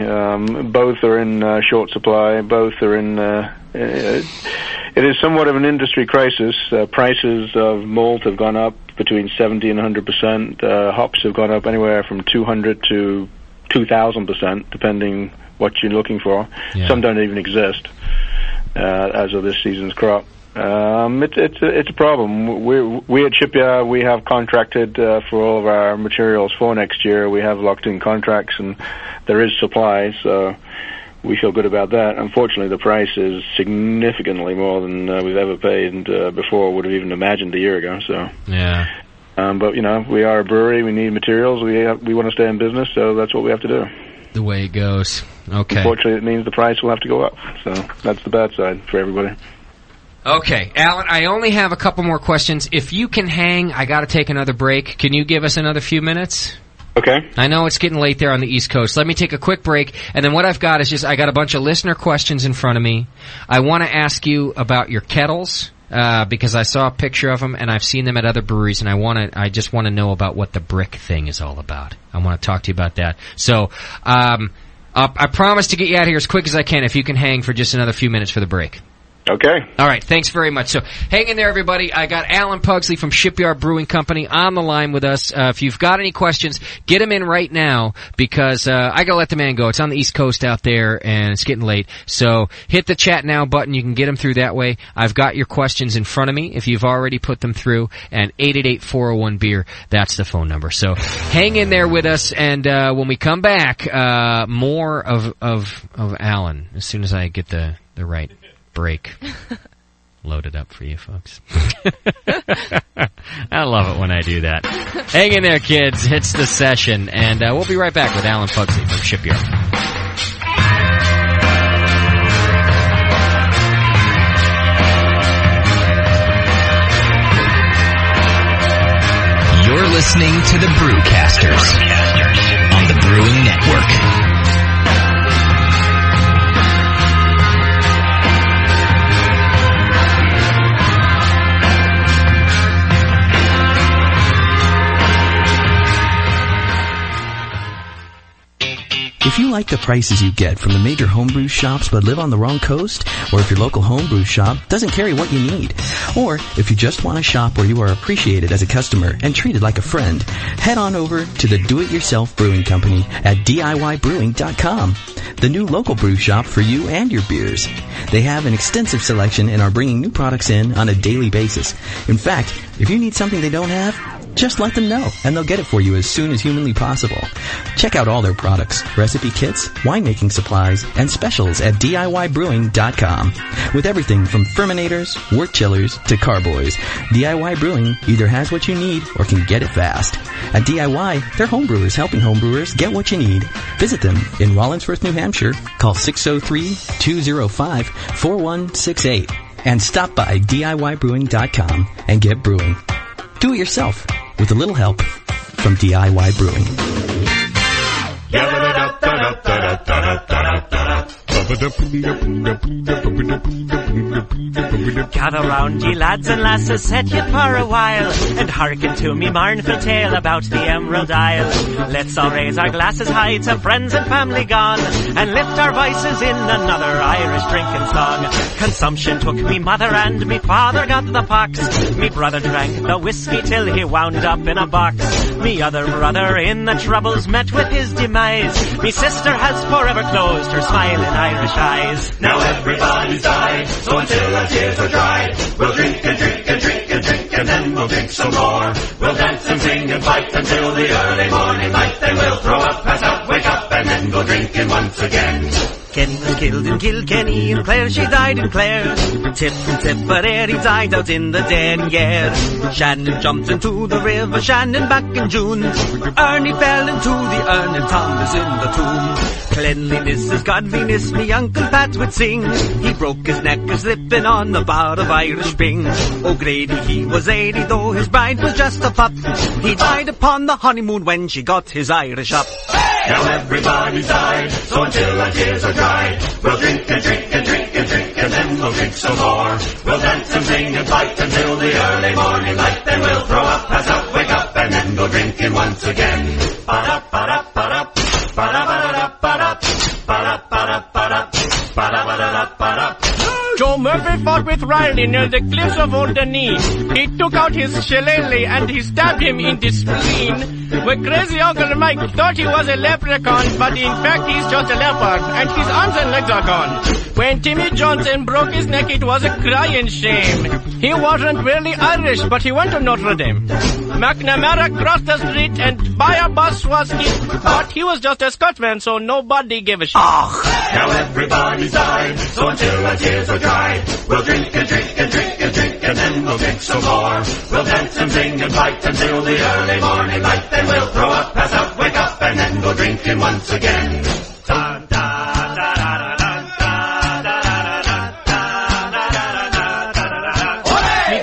[SPEAKER 16] Both are in short supply. Both are in. It is somewhat of an industry crisis. Prices of malt have gone up between 70 and 100%. Hops have gone up anywhere from 200 to 2,000%, depending what you're looking for. Yeah. Some don't even exist as of this season's crop. It's a problem. We at Shipyard, we have contracted for all of our materials for next year. We have locked in contracts, and there is supply, so we feel good about that. Unfortunately, the price is significantly more than we've ever paid and before would have even imagined a year ago. So
[SPEAKER 5] yeah.
[SPEAKER 16] But we are a brewery. We need materials. We want to stay in business, so that's what we have to do.
[SPEAKER 5] The way it goes. Okay.
[SPEAKER 16] Unfortunately, it means the price will have to go up. So that's the bad side for everybody.
[SPEAKER 5] Okay, Alan, I only have a couple more questions. If you can hang, I got to take another break. Can you give us another few minutes?
[SPEAKER 16] Okay.
[SPEAKER 5] I know it's getting late there on the East Coast. Let me take a quick break, and then what I've got is I got a bunch of listener questions in front of me. I want to ask you about your kettles. Because I saw a picture of them and I've seen them at other breweries, and I just want to know about what the brick thing is all about. I want to talk to you about that. So, I promise to get you out of here as quick as I can if you can hang for just another few minutes for the break.
[SPEAKER 16] Okay.
[SPEAKER 5] All right, thanks very much. So hang in there, everybody. I got Alan Pugsley from Shipyard Brewing Company on the line with us. If you've got any questions, get them in right now because I got to let the man go. It's on the East Coast out there, and it's getting late. So hit the chat now button. You can get them through that way. I've got your questions in front of me if you've already put them through, and 888-401-BEER, that's the phone number. So hang in there with us, and when we come back, more of Alan as soon as I get the right break loaded up for you folks. I love it when I do that. Hang in there, kids. It's the session, and we'll be right back with Alan Pugsley from Shipyard.
[SPEAKER 11] You're listening to the Brewcasters on the Brewing Network.
[SPEAKER 20] If you like the prices you get from the major homebrew shops but live on the wrong coast, or if your local homebrew shop doesn't carry what you need, or if you just want a shop where you are appreciated as a customer and treated like a friend, head on over to the Do-It-Yourself Brewing Company at DIYbrewing.com, the new local brew shop for you and your beers. They have an extensive selection and are bringing new products in on a daily basis. In fact, if you need something they don't have, just let them know, and they'll get it for you as soon as humanly possible. Check out all their products, recipe kits, winemaking supplies, and specials at DIYbrewing.com. With everything from fermentators, wort chillers, to carboys, DIY Brewing either has what you need or can get it fast. At DIY, they're homebrewers helping homebrewers get what you need. Visit them in Rollinsworth, New Hampshire. Call 603-205-4168. And stop by DIYbrewing.com and get brewing. Do it yourself with a little help from DIY Brewing.
[SPEAKER 21] Gather round, ye lads and lasses, set ye for a while, and hearken to me mournful tale about the Emerald Isle. Let's all raise our glasses high to friends and family gone, and lift our voices in another Irish drinking song. Consumption took me mother and me father got the pox. Me brother drank the whiskey till he wound up in a box. Me other brother in the troubles met with his demise. Me sister has forever closed her smiling Irish eyes.
[SPEAKER 22] Now everybody's died, so until our tears are dried, we'll drink and drink and drink and drink, and then we'll drink some more. We'll dance and sing and fight until the early morning light, then we'll throw up, pass out, wake up, and then go drinking once again.
[SPEAKER 21] Kenny was killed in Kilkenny, and Clare, she died in Clare. Tip and Tipperary died out in the Derriere. Shannon jumped into the river Shannon back in June. Ernie fell into the urn, and Tom is in the tomb. Cleanliness is godliness, me Uncle Pat would sing. He broke his neck a-slipping on the bar of Irish Spring. O'Grady, he was 80, though his bride was just a pup. He died upon the honeymoon when she got his Irish up.
[SPEAKER 22] Now everybody's died, so until our tears are dried, we'll drink and drink and drink and drink, and then we'll drink some more. We'll dance and sing and fight until the early morning light, then we'll throw up, pass out, wake up, and then go drinking once again. Ba-da-ba-da-ba-da, ba-da-ba-da-ba-da, ba-da-ba-da-ba-da, ba-da-ba-da-ba-da.
[SPEAKER 23] Joe Murphy fought with Riley near the cliffs of Old Denis. He took out his shillelagh and he stabbed him in the spleen. My crazy Uncle Mike thought he was a leprechaun, but in fact he's just a leopard, and his arms and legs are gone. When Timmy Johnson broke his neck, it was a crying shame. He wasn't really Irish, but he went to Notre Dame. McNamara crossed the street and by a bus was hit, but he was just a Scotsman, so nobody gave a shit.
[SPEAKER 22] Now everybody's died, so until our tears are dried, we'll drink and drink and drink and drink, and then we'll drink some more. We'll dance and sing and fight until the early morning light, then we'll throw up, pass out, wake up, and then go drinking once again.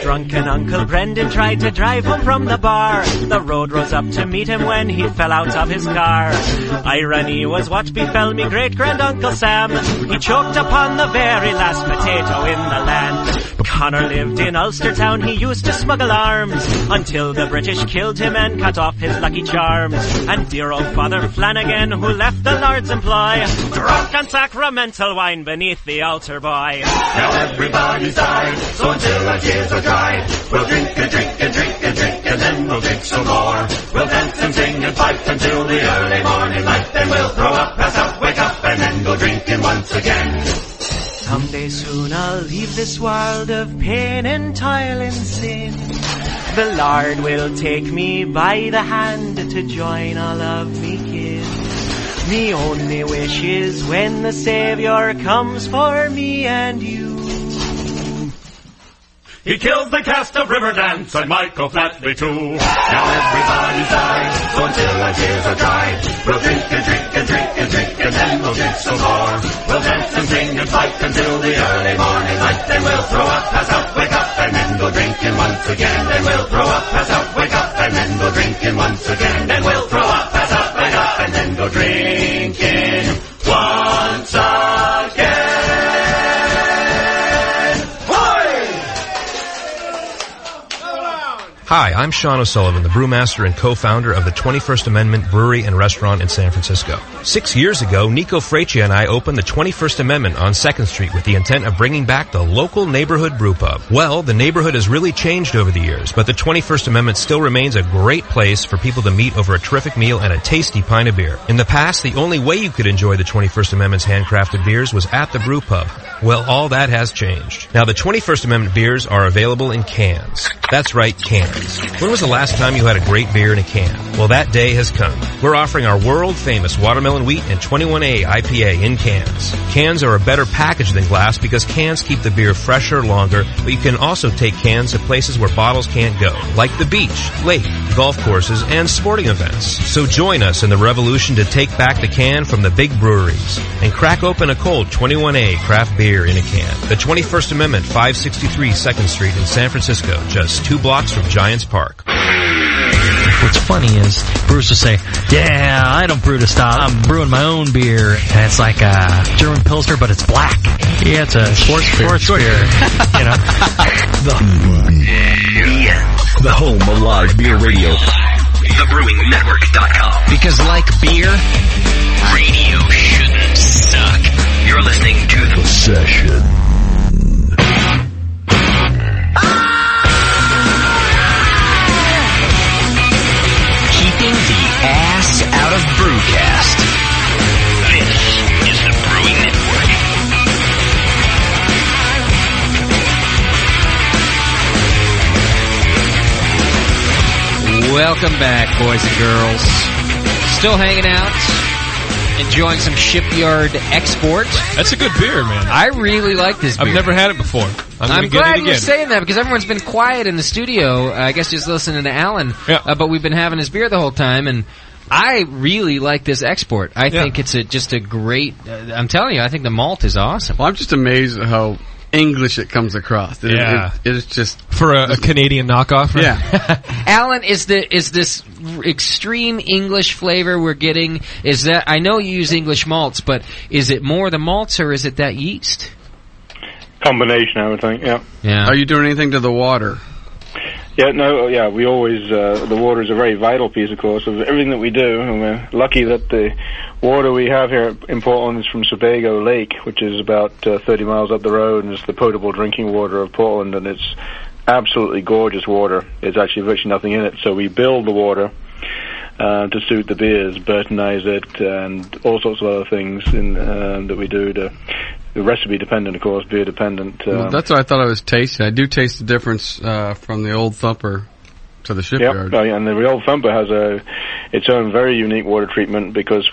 [SPEAKER 21] Drunken Uncle Brendan tried to drive home from the bar. The road rose up to meet him when he fell out of his car. Irony was what befell me great-grand-uncle Sam. He choked upon the very last potato in the land. Connor lived in Ulster Town, he used to smuggle arms, until the British killed him and cut off his lucky charms. And dear old Father Flanagan, who left the Lord's employ, drunk on sacramental wine beneath the altar boy.
[SPEAKER 22] Now everybody's died, so until our tears are dried, we'll drink and drink and drink and drink, and then we'll drink some more. We'll dance and sing and fight until the early morning light, then we'll throw up, pass out, wake up, and then go drinking once again.
[SPEAKER 21] Someday soon I'll leave this world of pain and toil and sin. The Lord will take me by the hand to join all of me kin. Me only wish is when the Saviour comes for me and you,
[SPEAKER 22] He kills the cast of Riverdance and Michael Flatley too. Now everybody's dying, so until our tears are dry, we'll drink and drink and drink and drink, and then we'll drink some more. We'll dance and sing and fight until the early morning light. Then we'll throw up, pass out, wake up, and then go drinking once again. Then we'll throw up, pass out, wake up, and then go drinking once again. Then we'll throw up, pass out, wake up, and then go drinking once again.
[SPEAKER 1] Hi, I'm Sean O'Sullivan, the brewmaster and co-founder of the 21st Amendment Brewery and Restaurant in San Francisco. 6 years ago, Nico Freccia and I opened the 21st Amendment on 2nd Street with the intent of bringing back the local neighborhood brew pub. Well, the neighborhood has really changed over the years, but the 21st Amendment still remains a great place for people to meet over a terrific meal and a tasty pint of beer. In the past, the only way you could enjoy the 21st Amendment's handcrafted beers was at the brew pub. Well, all that has changed. Now, the 21st Amendment beers are available in cans. That's right, cans. When was the last time you had a great beer in a can? Well, that day has come. We're offering our world-famous Watermelon Wheat and 21A IPA in cans. Cans are a better package than glass because cans keep the beer fresher longer, but you can also take cans to places where bottles can't go, like the beach, lake, golf courses, and sporting events. So join us in the revolution to take back the can from the big breweries and crack open a cold 21A craft beer in a can. The 21st Amendment, 563 2nd Street in San Francisco, just 2 blocks from Giants Park.
[SPEAKER 10] What's funny is brewers will say, yeah, I don't brew to stop. I'm brewing my own beer. And it's like a German Pilsner, but it's black. Yeah, it's a sports beer. You know?
[SPEAKER 11] The home of live beer radio. TheBrewingNetwork.com.
[SPEAKER 3] Because like beer, radio shouldn't suck. You're listening to The
[SPEAKER 11] Session.
[SPEAKER 3] Keeping the ass out of Brewcast. This is the Brewing Network.
[SPEAKER 5] Welcome back, boys and girls. Still hanging out, enjoying some Shipyard Export.
[SPEAKER 6] That's a good beer, man.
[SPEAKER 5] I really like this beer.
[SPEAKER 6] I've never had it before.
[SPEAKER 5] I'm glad you're saying that because everyone's been quiet in the studio. I guess just listening to Alan.
[SPEAKER 6] Yeah.
[SPEAKER 5] But we've been having his beer the whole time, and I really like this Export. I think it's just a great... I'm telling you, I think the malt is awesome.
[SPEAKER 7] Well, I'm just amazed at how English it comes across. It is just...
[SPEAKER 6] For a Canadian knockoff, right?
[SPEAKER 7] Yeah.
[SPEAKER 5] Alan, is this extreme English flavor we're getting, is that... I know you use English malts, but is it more the malts or is it that yeast?
[SPEAKER 16] Combination, I would think, yeah.
[SPEAKER 7] Are you doing anything to the water?
[SPEAKER 16] Yeah, no, yeah, we always, the water is a very vital piece, of course, of everything that we do, and we're lucky that the water we have here in Portland is from Sebago Lake, which is about 30 miles up the road, and it's the potable drinking water of Portland, and it's absolutely gorgeous water. There's actually virtually nothing in it, so we build the water to suit the beers, Burtonize it, and all sorts of other things that we do to... The recipe dependent, of course, beer dependent.
[SPEAKER 7] Well, that's what I thought I was tasting. I do taste the difference from the Old Thumper to the Shipyard.
[SPEAKER 16] Yeah, and the Old Thumper has its own very unique water treatment because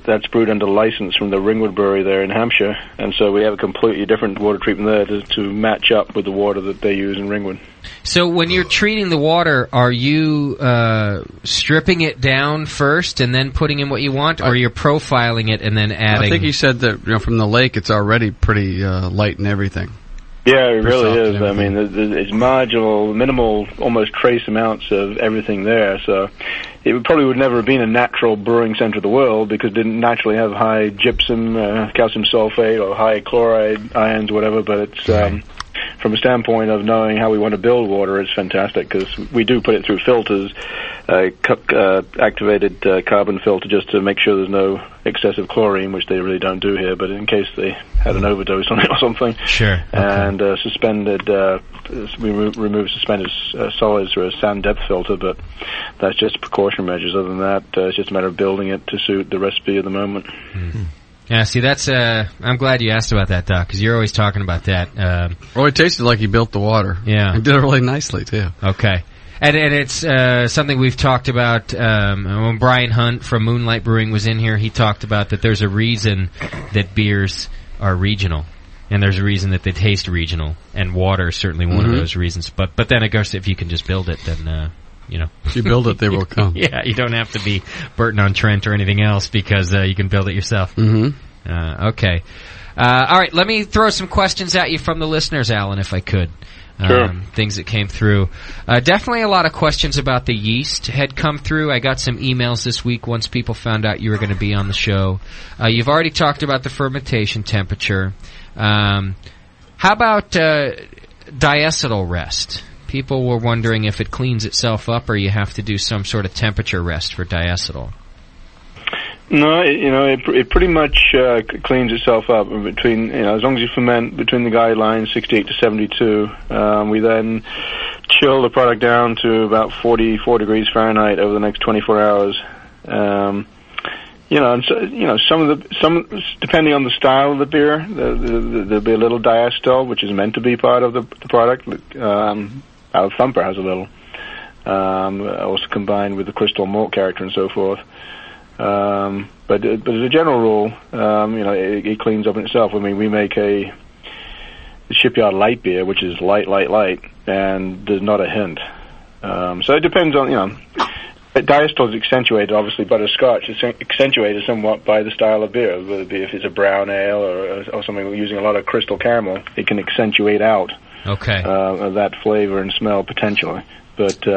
[SPEAKER 16] that's brewed under license from the Ringwood Brewery there in Hampshire, and so we have a completely different water treatment there to match up with the water that they use in Ringwood.
[SPEAKER 5] So when you're treating the water, are you stripping it down first and then putting in what you want, or you're profiling it and then adding...
[SPEAKER 7] I think you said that from the lake it's already pretty light and everything.
[SPEAKER 16] Yeah, it really is. I mean, it's marginal, minimal, almost trace amounts of everything there, so it probably would never have been a natural brewing center of the world because it didn't naturally have high gypsum, calcium sulfate, or high chloride ions, whatever, but it's... From a standpoint of knowing how we want to build water, it's fantastic because we do put it through filters, activated carbon filter, just to make sure there's no excessive chlorine, which they really don't do here, but in case they had an overdose on it or something.
[SPEAKER 5] Sure. Okay.
[SPEAKER 16] And suspended, we remove suspended solids through a sand depth filter, but that's just precaution measures. Other than that, it's just a matter of building it to suit the recipe of the moment.
[SPEAKER 5] Mm-hmm. Yeah, see, that's, I'm glad you asked about that, Doc, because you're always talking about that.
[SPEAKER 7] Well, it tasted like he built the water.
[SPEAKER 5] Yeah.
[SPEAKER 7] He did it really nicely, too.
[SPEAKER 5] Okay. And it's something we've talked about, when Brian Hunt from Moonlight Brewing was in here, he talked about that there's a reason that beers are regional. And there's a reason that they taste regional, and water is certainly one of those reasons. But then, I guess, if you can just build it, then,
[SPEAKER 7] If you build it, they will come.
[SPEAKER 5] Yeah, you don't have to be Burton-on-Trent or anything else because you can build it yourself. Okay. All right, let me throw some questions at you from the listeners, Alan, if I could.
[SPEAKER 16] Sure.
[SPEAKER 5] Things that came through. Definitely a lot of questions about the yeast had come through. I got some emails this week once people found out you were going to be on the show. You've already talked about the fermentation temperature. How about diacetyl rest? People were wondering if it cleans itself up or you have to do some sort of temperature rest for diacetyl.
[SPEAKER 16] No, it pretty much cleans itself up between, as long as you ferment between the guidelines 68 to 72. We then chill the product down to about 44 degrees Fahrenheit over the next 24 hours. And some depending on the style of the beer, there'll be a little diacetyl, which is meant to be part of the product. Our Thumper has a little, also combined with the crystal malt character and so forth. But as a general rule, it cleans up in itself. I mean, we make a Shipyard light beer, which is light, and there's not a hint. So it depends on, diacetyl is accentuated, obviously, butterscotch is accentuated somewhat by the style of beer. Whether it be if it's a brown ale or something using a lot of crystal caramel, it can accentuate out that flavor and smell potentially. But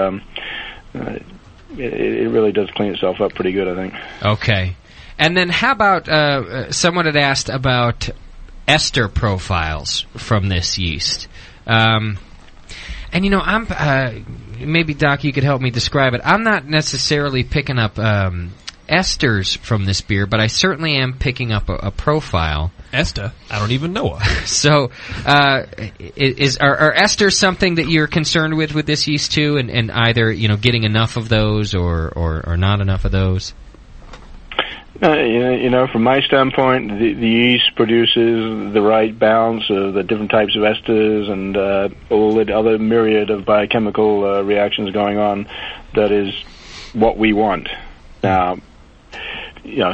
[SPEAKER 16] it really does clean itself up pretty good, I think. Okay.
[SPEAKER 5] And then how about, someone had asked about ester profiles from this yeast. And, I'm, maybe, Doc, you could help me describe it. I'm not necessarily picking up esters from this beer, but I certainly am picking up a profile.
[SPEAKER 6] Ester? I don't even know her.
[SPEAKER 5] So, are esters something that you're concerned with this yeast too, and either getting enough of those or not enough of those?
[SPEAKER 16] From my standpoint, the yeast produces the right balance of the different types of esters and all the other myriad of biochemical reactions going on. That is what we want. Now,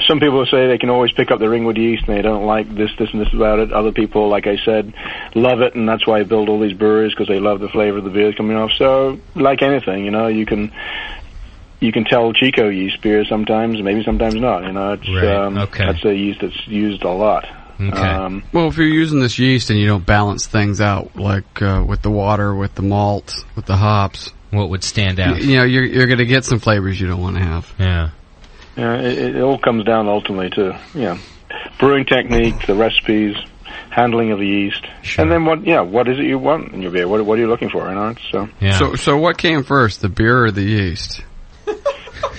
[SPEAKER 16] some people say they can always pick up the Ringwood yeast and they don't like this, and this about it. Other people, like I said, love it, and that's why I build all these breweries, because they love the flavor of the beers coming off. So, like anything, you can tell Chico yeast beer sometimes, maybe sometimes not. That's a yeast that's used a lot.
[SPEAKER 7] Okay. Well, if you're using this yeast and you don't balance things out, like with the water, with the malt, with the hops,
[SPEAKER 5] what would stand out?
[SPEAKER 7] You're going to get some flavors you don't want to have.
[SPEAKER 5] Yeah.
[SPEAKER 16] It all comes down ultimately to brewing technique, the recipes, handling of the yeast, and then what is it you want in your beer? What are you looking for?
[SPEAKER 7] So what came first, the beer or the yeast?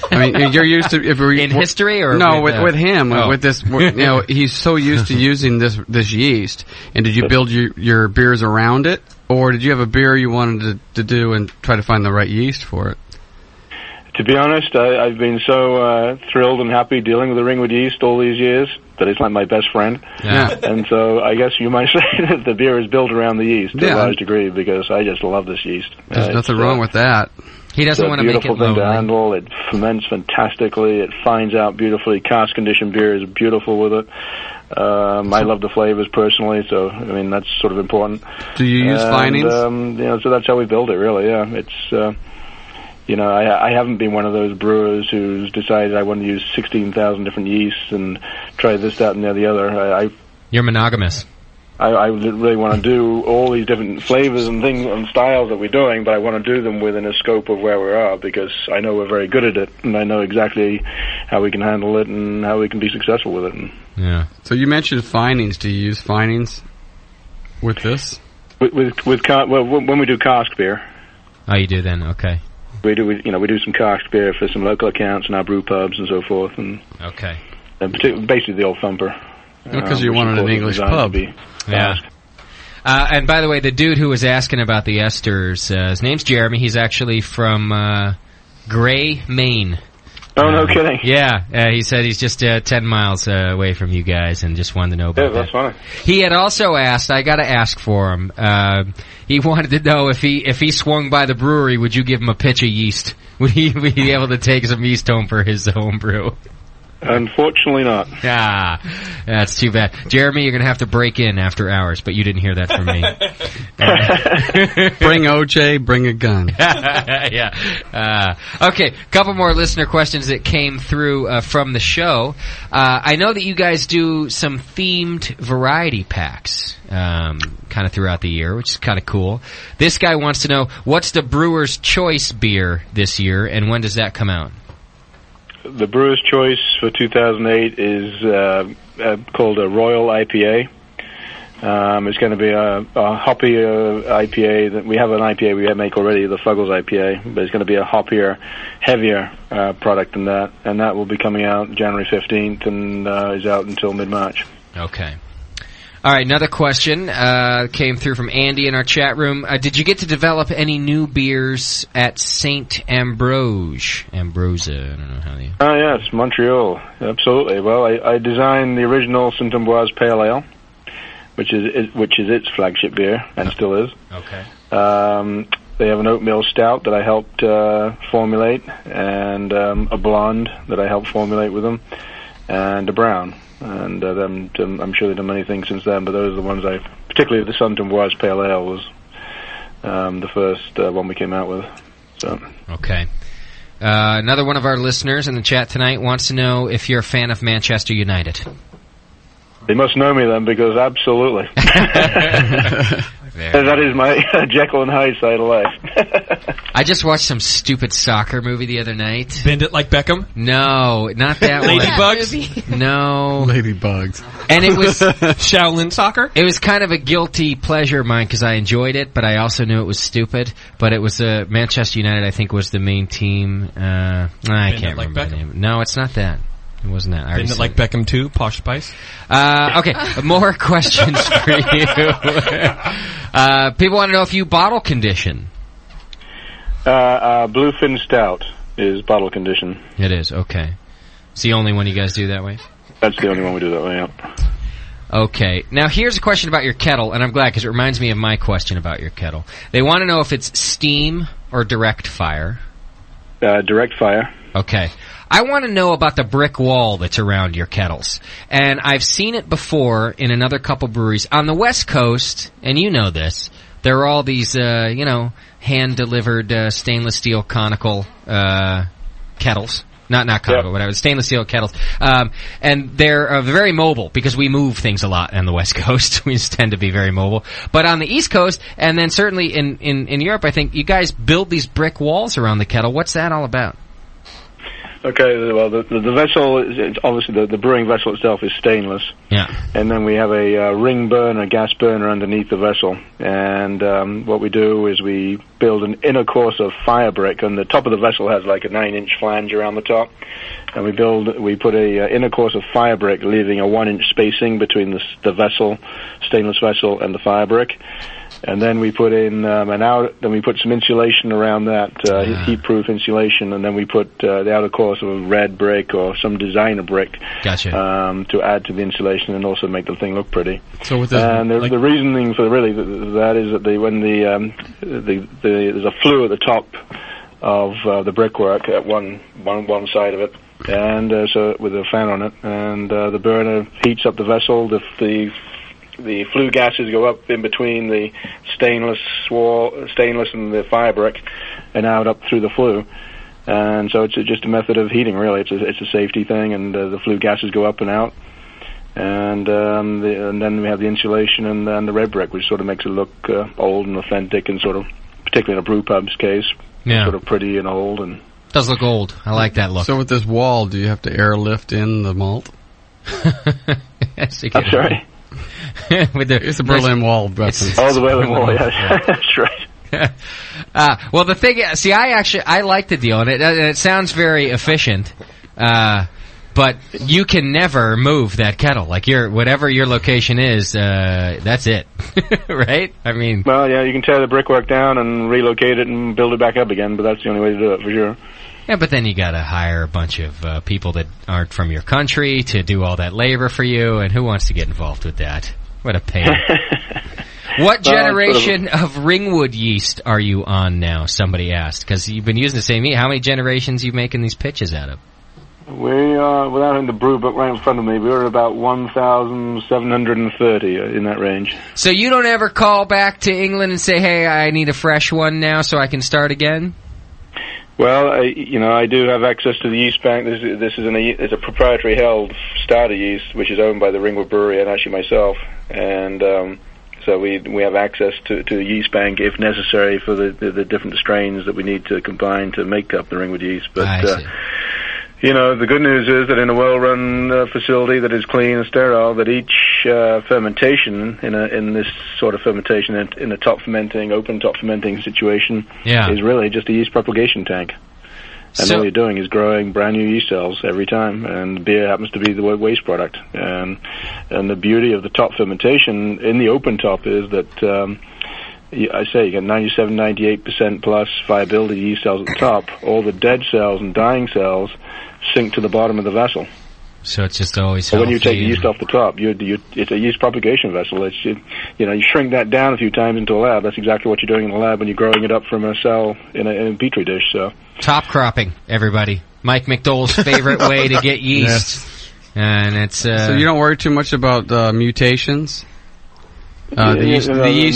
[SPEAKER 7] I mean, you're used to
[SPEAKER 5] in history, or
[SPEAKER 7] no? With him, with this, he's so used to using this yeast. And did you build your beers around it, or did you have a beer you wanted to do and try to find the right yeast for it?
[SPEAKER 16] To be honest, I've been so thrilled and happy dealing with the Ringwood yeast all these years that it's like my best friend.
[SPEAKER 7] Yeah.
[SPEAKER 16] And so I guess you might say that the beer is built around the yeast to a large degree, because I just love this yeast.
[SPEAKER 7] There's nothing wrong with that.
[SPEAKER 5] He doesn't want to make it
[SPEAKER 16] lonely. It's a beautiful thing to handle. It ferments fantastically. It finds out beautifully. Cask conditioned beer is beautiful with it. I love the flavors personally, so I mean that's sort of important.
[SPEAKER 7] Do you use finings?
[SPEAKER 16] So that's how we build it, really. Yeah, it's I haven't been one of those brewers who's decided I want to use 16,000 different yeasts and try this, that, and the other.
[SPEAKER 5] You're monogamous.
[SPEAKER 16] I really want to do all these different flavors and things and styles that we're doing, but I want to do them within a scope of where we are, because I know we're very good at it, and I know exactly how we can handle it and how we can be successful with it.
[SPEAKER 5] Yeah.
[SPEAKER 7] So you mentioned finings. Do you use finings with this?
[SPEAKER 16] When we do cask beer.
[SPEAKER 5] Oh, you do then? Okay.
[SPEAKER 16] We do some cask beer for some local accounts and our brew pubs and so forth.
[SPEAKER 5] Okay.
[SPEAKER 16] Basically the old Thumper.
[SPEAKER 7] Because you wanted an English pub.
[SPEAKER 5] Yeah. And by the way, the dude who was asking about the esters, his name's Jeremy. He's actually from Gray, Maine.
[SPEAKER 16] Oh, no kidding.
[SPEAKER 5] Yeah. He said he's just 10 miles away from you guys and just wanted to know about that.
[SPEAKER 16] Yeah, that's funny.
[SPEAKER 5] He had also asked, I got to ask for him, he wanted to know if he swung by the brewery, would you give him a pitch of yeast? Would he be able to take some yeast home for his home brew?
[SPEAKER 16] Unfortunately not.
[SPEAKER 5] That's too bad. Jeremy, you're going to have to break in after hours, but you didn't hear that from me.
[SPEAKER 7] Bring OJ, bring a gun.
[SPEAKER 5] Okay, couple more listener questions that came through from the show. I know that you guys do some themed variety packs kind of throughout the year, which is kind of cool. This guy wants to know, what's the Brewer's Choice beer this year, and when does that come out?
[SPEAKER 16] The Brewer's Choice for 2008 is called a Royal IPA. It's going to be a hoppier IPA. That we have an IPA we make already, the Fuggles IPA, but it's going to be a hoppier, heavier product than that, and that will be coming out January 15th and is out until mid-March.
[SPEAKER 5] Okay. All right, another question came through from Andy in our chat room. Did you get to develop any new beers at St. Ambrosia, I don't know how you...
[SPEAKER 16] Yes, Montreal, absolutely. Well, I designed the original St. Ambroise Pale Ale, which is its flagship beer, and still is.
[SPEAKER 5] Okay.
[SPEAKER 16] They have an oatmeal stout that I helped formulate, and a blonde that I helped formulate with them, and a brown. And I'm sure they've done many things since then, but those are the ones particularly the St. Ambroise Pale Ale was the first one we came out with. So.
[SPEAKER 5] Okay. Another one of our listeners in the chat tonight wants to know if you're a fan of Manchester United.
[SPEAKER 16] They must know me then, because absolutely. That is my Jekyll and Hyde side of life.
[SPEAKER 5] I just watched some stupid soccer movie the other night.
[SPEAKER 6] Bend It Like Beckham?
[SPEAKER 5] No, not that one.
[SPEAKER 6] Ladybugs?
[SPEAKER 5] No.
[SPEAKER 7] Ladybugs.
[SPEAKER 5] And it was...
[SPEAKER 6] Shaolin soccer?
[SPEAKER 5] It was kind of a guilty pleasure of mine because I enjoyed it, but I also knew it was stupid. But it was Manchester United, I think, was the main team. I can't remember the name. No, it's not that. It wasn't that.
[SPEAKER 6] Isn't it like Beckham 2, Posh Spice?
[SPEAKER 5] Okay, more questions for you. People want to know if you bottle condition.
[SPEAKER 16] Bluefin Stout is bottle condition.
[SPEAKER 5] It is, okay. It's the only one you guys do that way?
[SPEAKER 16] That's the only one we do that way, yeah.
[SPEAKER 5] Okay. Now, here's a question about your kettle, and I'm glad because it reminds me of my question about your kettle. They want to know if it's steam or direct fire.
[SPEAKER 16] Direct fire.
[SPEAKER 5] Okay. I want to know about the brick wall that's around your kettles. And I've seen it before in another couple breweries. On the West Coast, and you know this, there are all these, hand-delivered stainless steel conical kettles. Not conical, whatever. Stainless steel kettles. And they're very mobile because we move things a lot on the West Coast. We just tend to be very mobile. But on the East Coast, and then certainly in Europe, I think you guys build these brick walls around the kettle. What's that all about?
[SPEAKER 16] Okay, well, the vessel, obviously the brewing vessel itself is stainless.
[SPEAKER 5] Yeah.
[SPEAKER 16] And then we have a ring burner, gas burner underneath the vessel. And what we do is we build an inner course of fire brick, and the top of the vessel has like a 9-inch flange around the top. And we put a inner course of fire brick, leaving a 1-inch spacing between the vessel, stainless vessel, and the fire brick. And then we put in then we put some insulation around that, heat-proof insulation, and then we put the outer course of a red brick or some designer brick.
[SPEAKER 5] Gotcha.
[SPEAKER 16] To add to the insulation and also make the thing look pretty.
[SPEAKER 7] So with
[SPEAKER 16] the reasoning for that is that when there's a flue at the top of the brickwork at one side of it, and so with a fan on it, and the burner heats up the vessel. The flue gases go up in between the stainless and the fire brick, and out up through the flue. And so it's just a method of heating, really. It's a safety thing, and the flue gases go up and out. And then we have the insulation and then the red brick, which sort of makes it look old and authentic, and sort of, particularly in a brew pub's case, sort of pretty and old. And
[SPEAKER 5] does look old. I like that look.
[SPEAKER 7] So with this wall, do you have to airlift in the malt?
[SPEAKER 5] Yes,
[SPEAKER 16] that's right.
[SPEAKER 7] It's a Berlin Wall reference.
[SPEAKER 16] Oh, the Berlin Wall, yes. That's right.
[SPEAKER 5] Well, the thing, I like the deal, and it sounds very efficient, but you can never move that kettle. Like, whatever your location is, that's it. Right? I mean...
[SPEAKER 16] Well, yeah, you can tear the brickwork down and relocate it and build it back up again, but that's the only way to do it, for sure.
[SPEAKER 5] Yeah, but then you gotta hire a bunch of people that aren't from your country to do all that labor for you, and who wants to get involved with that? What a pain. What generation of Ringwood yeast are you on now? Somebody asked, because you've been using the same yeast. How many generations are you making these pitches out of?
[SPEAKER 16] We are, without having the brew book right in front of me, we were at about 1,730 in that range.
[SPEAKER 5] So you don't ever call back to England and say, hey, I need a fresh one now so I can start again?
[SPEAKER 16] Well, I do have access to the yeast bank. This is it's a proprietary held starter yeast, which is owned by the Ringwood Brewery and actually myself. And so we have access to the yeast bank if necessary for the different strains that we need to combine to make up the Ringwood yeast. But the good news is that in a well-run facility that is clean and sterile, that each fermentation in this sort of fermentation in a open top fermenting situation is really just a yeast propagation tank. And all you're doing is growing brand new yeast cells every time, and beer happens to be the waste product. And the beauty of the top fermentation in the open top is that I say you get 97, 98% plus viability yeast cells at the top. All the dead cells and dying cells sink to the bottom of the vessel.
[SPEAKER 5] So it's just always
[SPEAKER 16] healthy. When you take the yeast off the top, it's a yeast propagation vessel. You shrink that down a few times into a lab. That's exactly what you're doing in the lab when you're growing it up from a cell in a petri dish. So
[SPEAKER 5] top cropping, everybody. Mike McDole's favorite way to get yeast. Yes. And it's
[SPEAKER 7] so you don't worry too much about mutations. The yeast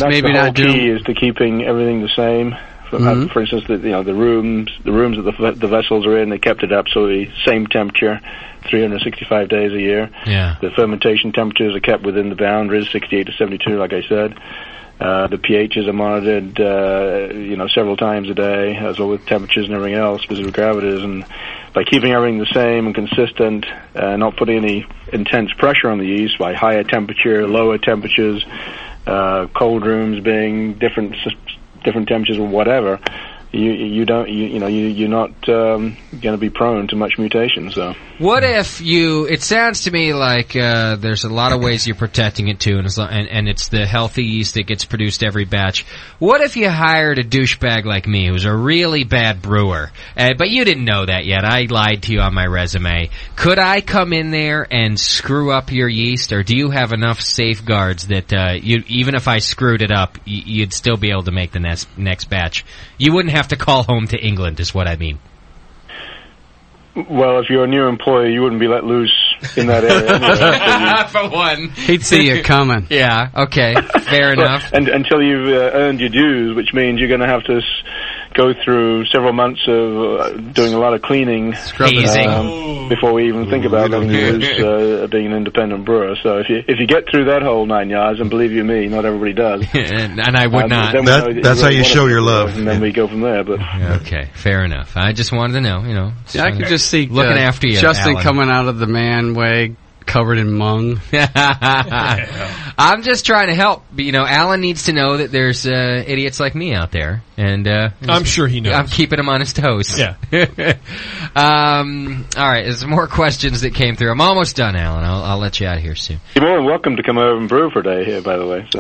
[SPEAKER 7] maybe not doing.
[SPEAKER 16] The key is to keeping everything the same. For instance, the rooms that the vessels are in, they kept it absolutely same temperature, 365 days a year.
[SPEAKER 5] Yeah.
[SPEAKER 16] The fermentation temperatures are kept within the boundaries, 68 to 72, like I said. The pHs are monitored, several times a day, as well with temperatures and everything else, specific gravities, and by keeping everything the same and consistent, not putting any intense pressure on the yeast by higher temperature, lower temperatures, cold rooms being different temperatures or whatever, you're not going to be prone to much mutation. So
[SPEAKER 5] what if it sounds to me like there's a lot of ways you're protecting it too, and it's the healthy yeast that gets produced every batch. What if you hired a douchebag like me who's a really bad brewer, but you didn't know that yet? I lied to you on my resume. Could I come in there and screw up your yeast, or do you have enough safeguards that even if I screwed it up, you'd still be able to make the next batch? You wouldn't have to call home to England, is what I mean.
[SPEAKER 16] Well, if you're a new employee, you wouldn't be let loose in that area. Anyway,
[SPEAKER 5] for one.
[SPEAKER 7] He'd see you coming.
[SPEAKER 5] Yeah, okay, fair enough.
[SPEAKER 16] And until you've earned your dues, which means you're going to have to go through several months of doing a lot of cleaning before we even think about letting you loose being an independent brewer. So if you get through that whole 9 yards, and believe you me, not everybody does.
[SPEAKER 5] and I would not.
[SPEAKER 8] That's how you show your love.
[SPEAKER 16] And then we go from there. But
[SPEAKER 5] okay, fair enough. I just wanted to know.
[SPEAKER 7] Yeah, I could just see
[SPEAKER 5] looking after you,
[SPEAKER 7] Justin
[SPEAKER 5] Alan.
[SPEAKER 7] coming out of the man way, covered in mung.
[SPEAKER 5] I'm just trying to help. Alan needs to know that there's idiots like me out there, and
[SPEAKER 6] I'm sure he knows.
[SPEAKER 5] I'm keeping him on his toes.
[SPEAKER 6] Yeah.
[SPEAKER 5] All right, there's more questions that came through. I'm almost done, Alan. I'll let you out of here soon.
[SPEAKER 16] You're more than welcome to come over and brew for a day here, by the way. So.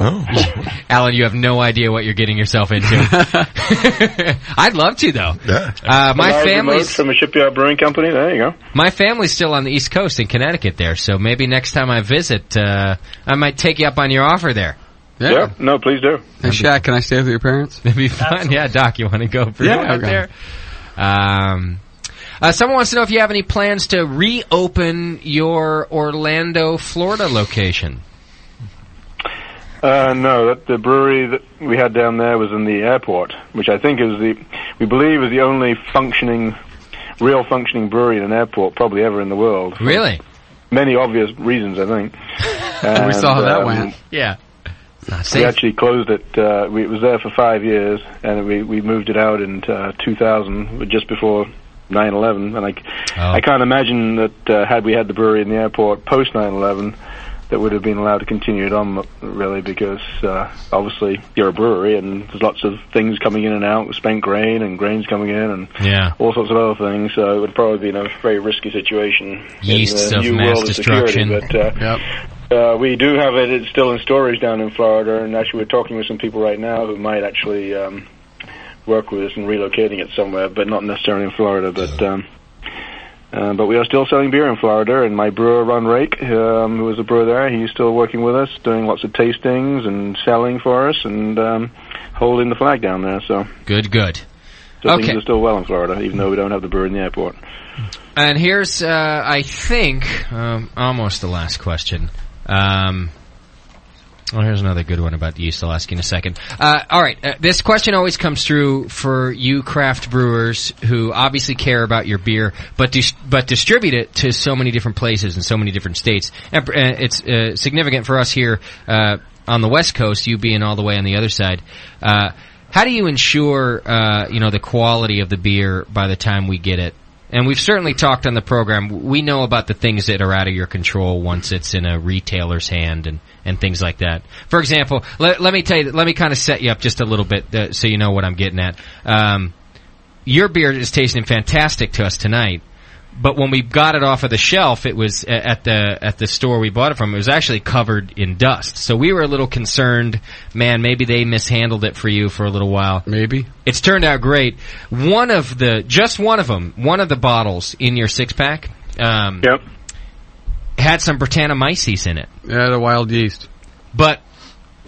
[SPEAKER 5] Alan, you have no idea what you're getting yourself into. I'd love to, though.
[SPEAKER 8] Yeah.
[SPEAKER 5] My family's
[SPEAKER 16] from a Shipyard Brewing Company. There you go.
[SPEAKER 5] My family's still on the East Coast in Connecticut there, so maybe next time I visit, I might take you up on your offer there.
[SPEAKER 16] Yeah. No, please do.
[SPEAKER 7] Hey, Shaq, can I stay with your parents?
[SPEAKER 5] That'd be fun. Absolutely. Yeah, Doc, you want to go brew out there? Someone wants to know if you have any plans to reopen your Orlando, Florida location.
[SPEAKER 16] No, the brewery that we had down there was in the airport, which I think we believe is the only real functioning brewery in an airport probably ever in the world.
[SPEAKER 5] Really?
[SPEAKER 16] Many obvious reasons, I think.
[SPEAKER 7] We saw how that went.
[SPEAKER 5] Yeah.
[SPEAKER 16] We actually closed it. It was there for 5 years, and we moved it out in 2000, just before 9/11. And I can't imagine that had we had the brewery in the airport post 9/11, that would have been allowed to continue it on, really, because obviously you're a brewery, and there's lots of things coming in and out, spent grain and grains coming in, and all sorts of other things. So it would probably be in a very risky situation.
[SPEAKER 5] Yeasts
[SPEAKER 16] in the
[SPEAKER 5] of
[SPEAKER 16] new
[SPEAKER 5] mass
[SPEAKER 16] world
[SPEAKER 5] destruction.
[SPEAKER 16] Of security, but we do have it. It's still in storage down in Florida, and actually we're talking with some people right now who might actually work with us in relocating it somewhere, but not necessarily in Florida. But we are still selling beer in Florida, and my brewer, Ron Rake, who was a brewer there, he's still working with us, doing lots of tastings and selling for us, and holding the flag down there. So
[SPEAKER 5] Good.
[SPEAKER 16] So things are still well in Florida, even though we don't have the brewery in the airport.
[SPEAKER 5] And here's, I think, almost the last question. Here's another good one about yeast. I'll ask you in a second. All right, this question always comes through for you craft brewers who obviously care about your beer, but distribute it to so many different places and so many different states. And it's significant for us here on the West Coast, you being all the way on the other side. How do you ensure the quality of the beer by the time we get it? And we've certainly talked on the program. We know about the things that are out of your control once it's in a retailer's hand and things like that. For example, let me tell you, let me kind of set you up just a little bit so you know what I'm getting at. Your beer is tasting fantastic to us tonight, but when we got it off of the shelf, it was at the store we bought it from. It was actually covered in dust. So we were a little concerned. Man, maybe they mishandled it for you for a little while.
[SPEAKER 7] Maybe.
[SPEAKER 5] It's turned out great. One of the bottles in your 6-pack, had some Brettanomyces in it.
[SPEAKER 7] Yeah, the wild yeast.
[SPEAKER 5] But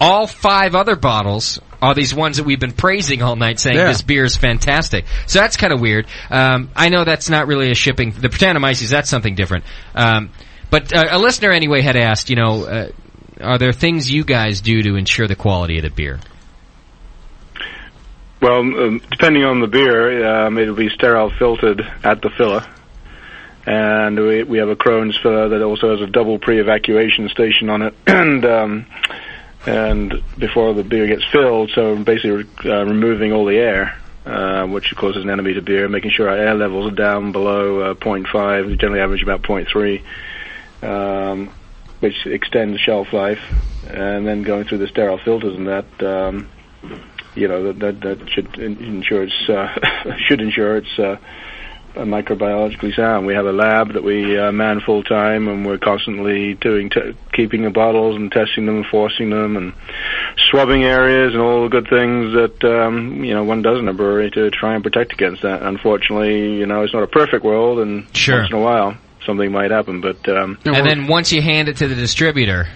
[SPEAKER 5] all 5 other bottles are these ones that we've been praising all night, saying this beer is fantastic. So that's kind of weird. I know that's not really a shipping. The Brettanomyces, that's something different. But a listener anyway had asked, are there things you guys do to ensure the quality of the beer?
[SPEAKER 16] Well, depending on the beer, it'll be sterile filtered at the filler. And we have a Crohn's filler that also has a double pre-evacuation station on it. And before the beer gets filled, so basically removing all the air, which of course is an enemy to beer, making sure our air levels are down below 0.5, we generally average about 0.3, which extends the shelf life, and then going through the sterile filters, and that should ensure it's microbiologically sound. We have a lab that we man full time, and we're constantly keeping the bottles and testing them, and forcing them, and swabbing areas, and all the good things that one does in a brewery to try and protect against that. Unfortunately, it's not a perfect world, and once in a while something might happen. But
[SPEAKER 5] and then once you hand it to the distributor,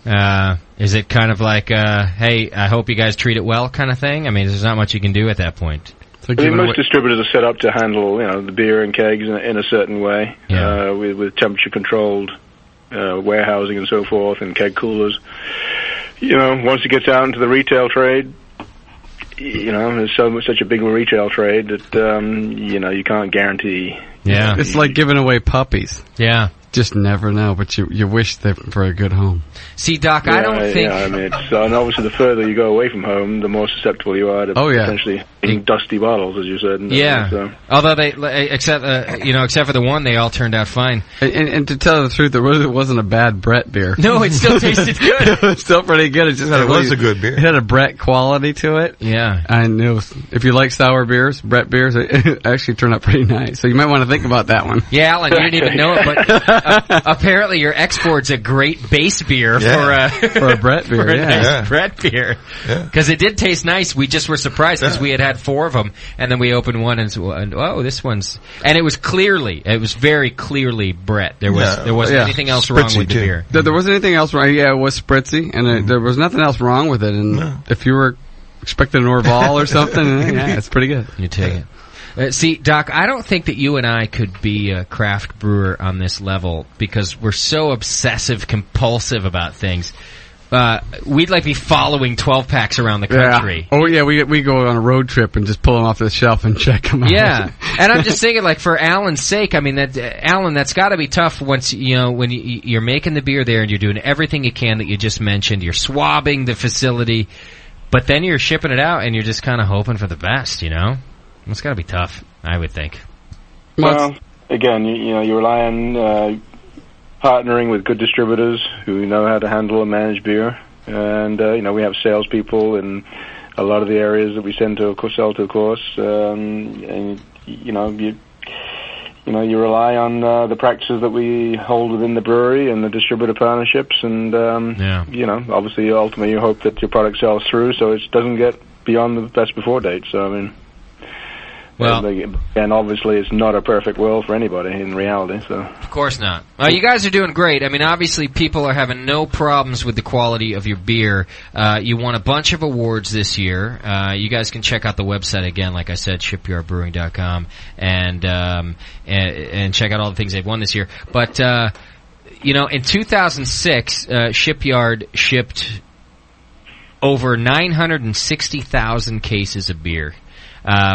[SPEAKER 5] is it kind of like, hey, I hope you guys treat it well kind of thing? I mean, there's not much you can do at that point.
[SPEAKER 16] I mean, most distributors are set up to handle, the beer and kegs in a certain way, with temperature-controlled warehousing and so forth, and keg coolers. Once it gets out into the retail trade, there's such a big retail trade that you can't guarantee.
[SPEAKER 7] Yeah, it's like giving away puppies.
[SPEAKER 5] Yeah.
[SPEAKER 7] Just never know, but you wish them for a good home.
[SPEAKER 5] See, Doc, I don't think...
[SPEAKER 16] Yeah, I mean, and obviously the further you go away from home, the more susceptible you are to potentially being dusty bottles, as you said.
[SPEAKER 5] So. Although they, except for the one, they all turned out fine.
[SPEAKER 7] And to tell the truth, it wasn't a bad Brett beer.
[SPEAKER 5] No, it still tasted good.
[SPEAKER 7] It was still pretty good. It
[SPEAKER 8] was a good beer.
[SPEAKER 7] It had a Brett quality to it.
[SPEAKER 5] Yeah.
[SPEAKER 7] And if you like sour beers, Brett beers, it actually turned out pretty nice. So you might want to think about that one.
[SPEAKER 5] Yeah, Alan, you didn't even know it, but apparently your export's a great base beer for
[SPEAKER 7] a Brett beer.
[SPEAKER 5] Nice Brett beer. Because it did taste nice. We just were surprised because we had 4 of them, and then we opened one and this one's... And it was very clearly Brett. There wasn't anything else wrong with the beer.
[SPEAKER 7] There wasn't anything else wrong. Yeah, it was spritzy, and there was nothing else wrong with it. And if you were expecting an Orval or something, it's pretty good.
[SPEAKER 5] You take it. See, Doc, I don't think that you and I could be a craft brewer on this level because we're so obsessive, compulsive about things. We'd be following 12-packs around the country.
[SPEAKER 7] Yeah. Oh, yeah, we go on a road trip and just pull them off the shelf and check them out.
[SPEAKER 5] Yeah, and I'm just thinking, for Alan's sake, I mean, Alan, that's got to be tough once, when you're making the beer there and you're doing everything you can that you just mentioned, you're swabbing the facility, but then you're shipping it out and you're just kind of hoping for the best, It's got to be tough, I would think.
[SPEAKER 16] Well, again, you rely on partnering with good distributors who know how to handle and manage beer, and we have salespeople in a lot of the areas that we sell to, of course, and you rely on the practices that we hold within the brewery and the distributor partnerships, and obviously, ultimately, you hope that your product sells through, so it doesn't get beyond the best before date. So, I mean.
[SPEAKER 5] Well,
[SPEAKER 16] and obviously it's not a perfect world for anybody in reality. So
[SPEAKER 5] of course not. You guys are doing great. I mean, obviously people are having no problems with the quality of your beer. You won a bunch of awards this year. You guys can check out the website again, like I said, shipyardbrewing.com, and check out all the things they've won this year. But in 2006, Shipyard shipped over 960,000 cases of beer.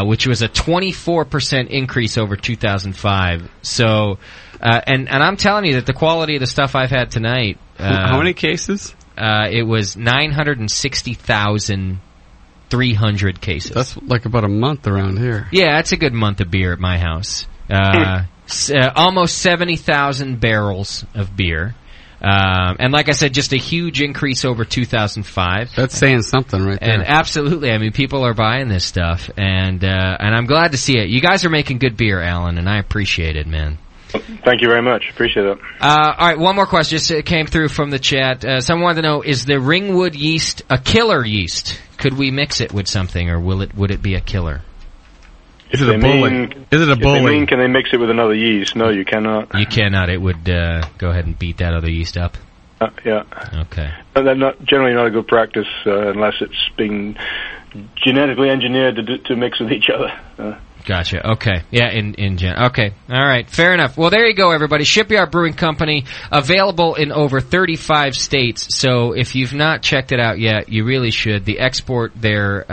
[SPEAKER 5] Which was a 24% increase over 2005. So, and I'm telling you that the quality of the stuff I've had tonight.
[SPEAKER 7] How many cases?
[SPEAKER 5] It was 960,300 cases.
[SPEAKER 7] That's like about a month around here.
[SPEAKER 5] Yeah, that's a good month of beer at my house. Almost 70,000 barrels of beer. And like I said, just a huge increase over 2005.
[SPEAKER 7] That's saying something right there.
[SPEAKER 5] And absolutely, I mean, people are buying this stuff, and I'm glad to see it. You guys are making good beer, Alan, and I appreciate it, man.
[SPEAKER 16] Thank you very much. Appreciate it.
[SPEAKER 5] All right, one more question just came through from the chat. Someone wanted to know, is the Ringwood yeast a killer yeast? Could we mix it with something, or would it be a killer?
[SPEAKER 7] Is it a bully?
[SPEAKER 16] Can they mix it with another yeast? No, you cannot.
[SPEAKER 5] You cannot. It would go ahead and beat that other yeast up.
[SPEAKER 16] Yeah.
[SPEAKER 5] Okay.
[SPEAKER 16] But they're generally not a good practice unless it's being genetically engineered to mix with each other.
[SPEAKER 5] Gotcha. Okay. Yeah, okay. All right. Fair enough. Well, there you go, everybody. Shipyard Brewing Company, available in over 35 states. So if you've not checked it out yet, you really should. The export their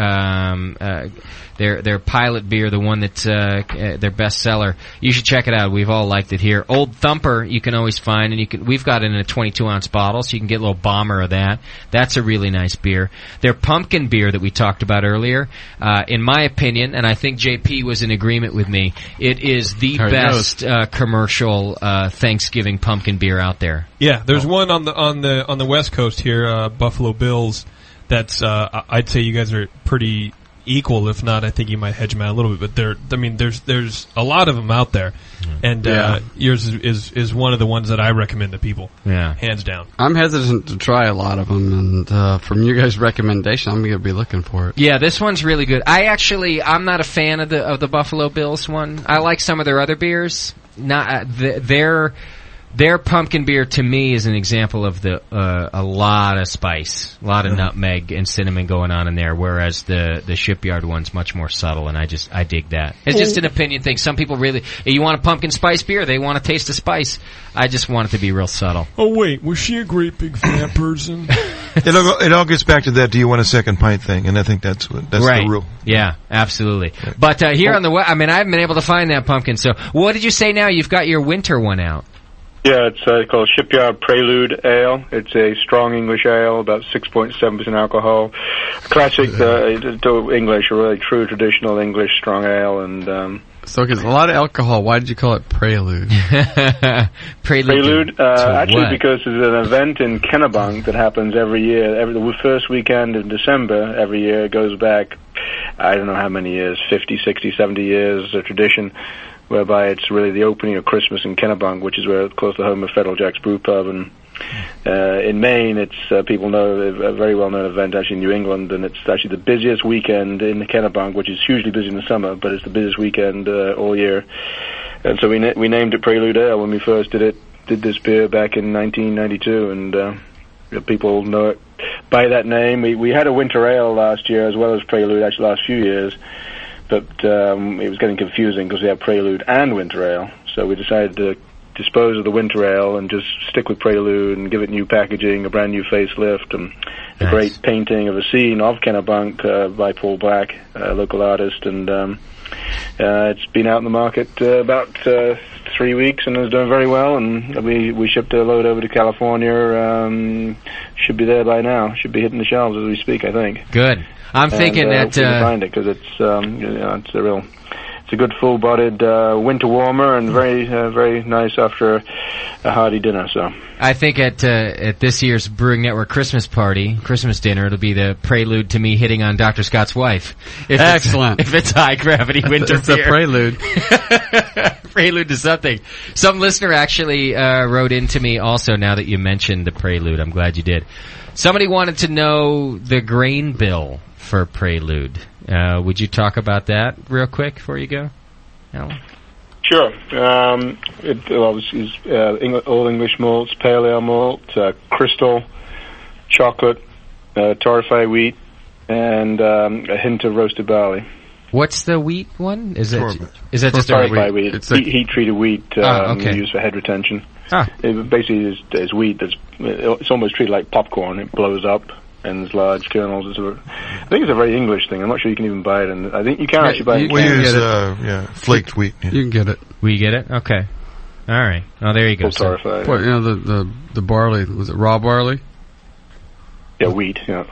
[SPEAKER 5] pilot beer, the one that's their best seller. You should check it out. We've all liked it here. Old Thumper you can always find, and we've got it in a 22-ounce bottle, so you can get a little bomber of that. That's a really nice beer. Their pumpkin beer that we talked about earlier, in my opinion, and I think JP was in agreement with me, it is the best commercial Thanksgiving pumpkin beer out there.
[SPEAKER 6] Yeah, there's one on the West Coast here, Buffalo Bills. That's I'd say you guys are pretty equal, if not, I think you might hedge them out a little bit. But there's a lot of them out there, and yours is one of the ones that I recommend to people.
[SPEAKER 5] Yeah,
[SPEAKER 6] hands down.
[SPEAKER 7] I'm hesitant to try a lot of them, and from your guys' recommendation, I'm going to be looking for it.
[SPEAKER 5] Yeah, this one's really good. I'm not a fan of the Buffalo Bills one. I like some of their other beers. Not Their pumpkin beer, to me, is an example of a lot of spice, a lot of nutmeg and cinnamon going on in there, whereas the Shipyard one's much more subtle, and I dig that. It's just an opinion thing. Some people really, you want a pumpkin spice beer, they want to taste the spice. I just want it to be real subtle.
[SPEAKER 6] Oh, wait, was she a great big fat person?
[SPEAKER 8] It all gets back to that, do you want a second pint thing, and I think that's
[SPEAKER 5] right.
[SPEAKER 8] The rule.
[SPEAKER 5] Yeah, absolutely. But here on the I haven't been able to find that pumpkin, so what did you say now? You've got your winter one out.
[SPEAKER 16] Yeah, it's called Shipyard Prelude Ale. It's a strong English ale, about 6.7% alcohol. Classic English, a really true traditional English strong ale. And
[SPEAKER 7] so it's a lot of alcohol. Why did you call it Prelude?
[SPEAKER 16] Prelude? Actually, because there's an event in Kennebunk that happens every year. The first weekend in December every year. It goes back, I don't know how many years, 50, 60, 70 years, a tradition, whereby it's really the opening of Christmas in Kennebunk, which is where it's close to home of Federal Jack's Brew Pub. And in Maine, it's people know a very well-known event actually in New England, and it's actually the busiest weekend in Kennebunk, which is hugely busy in the summer, but it's the busiest weekend all year. And so we named it Prelude Ale when we first did this beer back in 1992, and people know it by that name. We had a winter ale last year as well as Prelude, actually last few years. But it was getting confusing because we have Prelude and Winter Ale. So we decided to dispose of the Winter Ale and just stick with Prelude and give it new packaging, a brand new facelift, and a great painting of a scene of Kennebunk by Paul Black, a local artist. And it's been out in the market about 3 weeks and is doing very well. And we shipped a load over to California. Should be there by now. Should be hitting the shelves as we speak, I think.
[SPEAKER 5] Good. I'm thinking that
[SPEAKER 16] find it because it's a good full-bodied winter warmer and very very nice after a hearty dinner. So
[SPEAKER 5] I think at this year's Brewing Network Christmas dinner, it'll be the prelude to me hitting on Dr. Scott's wife.
[SPEAKER 7] Excellent.
[SPEAKER 5] If it's high gravity winter
[SPEAKER 7] it's beer. A prelude.
[SPEAKER 5] Prelude to something. Some listener actually wrote into me also. Now that you mentioned the prelude, I'm glad you did. Somebody wanted to know the grain bill for Prelude. Would you talk about that real quick before you go, Alan?
[SPEAKER 16] Sure. It was Old English malts, pale ale malt, crystal, chocolate, torrefied wheat, and a hint of roasted barley.
[SPEAKER 5] What's the wheat one? Is that just
[SPEAKER 16] torrefied wheat? It's heat-treated wheat
[SPEAKER 5] okay.
[SPEAKER 16] used for head retention.
[SPEAKER 5] Ah.
[SPEAKER 16] It basically is wheat it's almost treated like popcorn. It blows up and there's large kernels. I think it's a very English thing. I'm not sure you can even buy it, and I think you can actually buy it.
[SPEAKER 8] We use flaked wheat. Yeah.
[SPEAKER 7] You can get it.
[SPEAKER 5] We get it? Okay. All right. Oh, there you go.
[SPEAKER 16] Torrefied.
[SPEAKER 7] What, the barley, was it raw barley?
[SPEAKER 16] Yeah, wheat, yeah.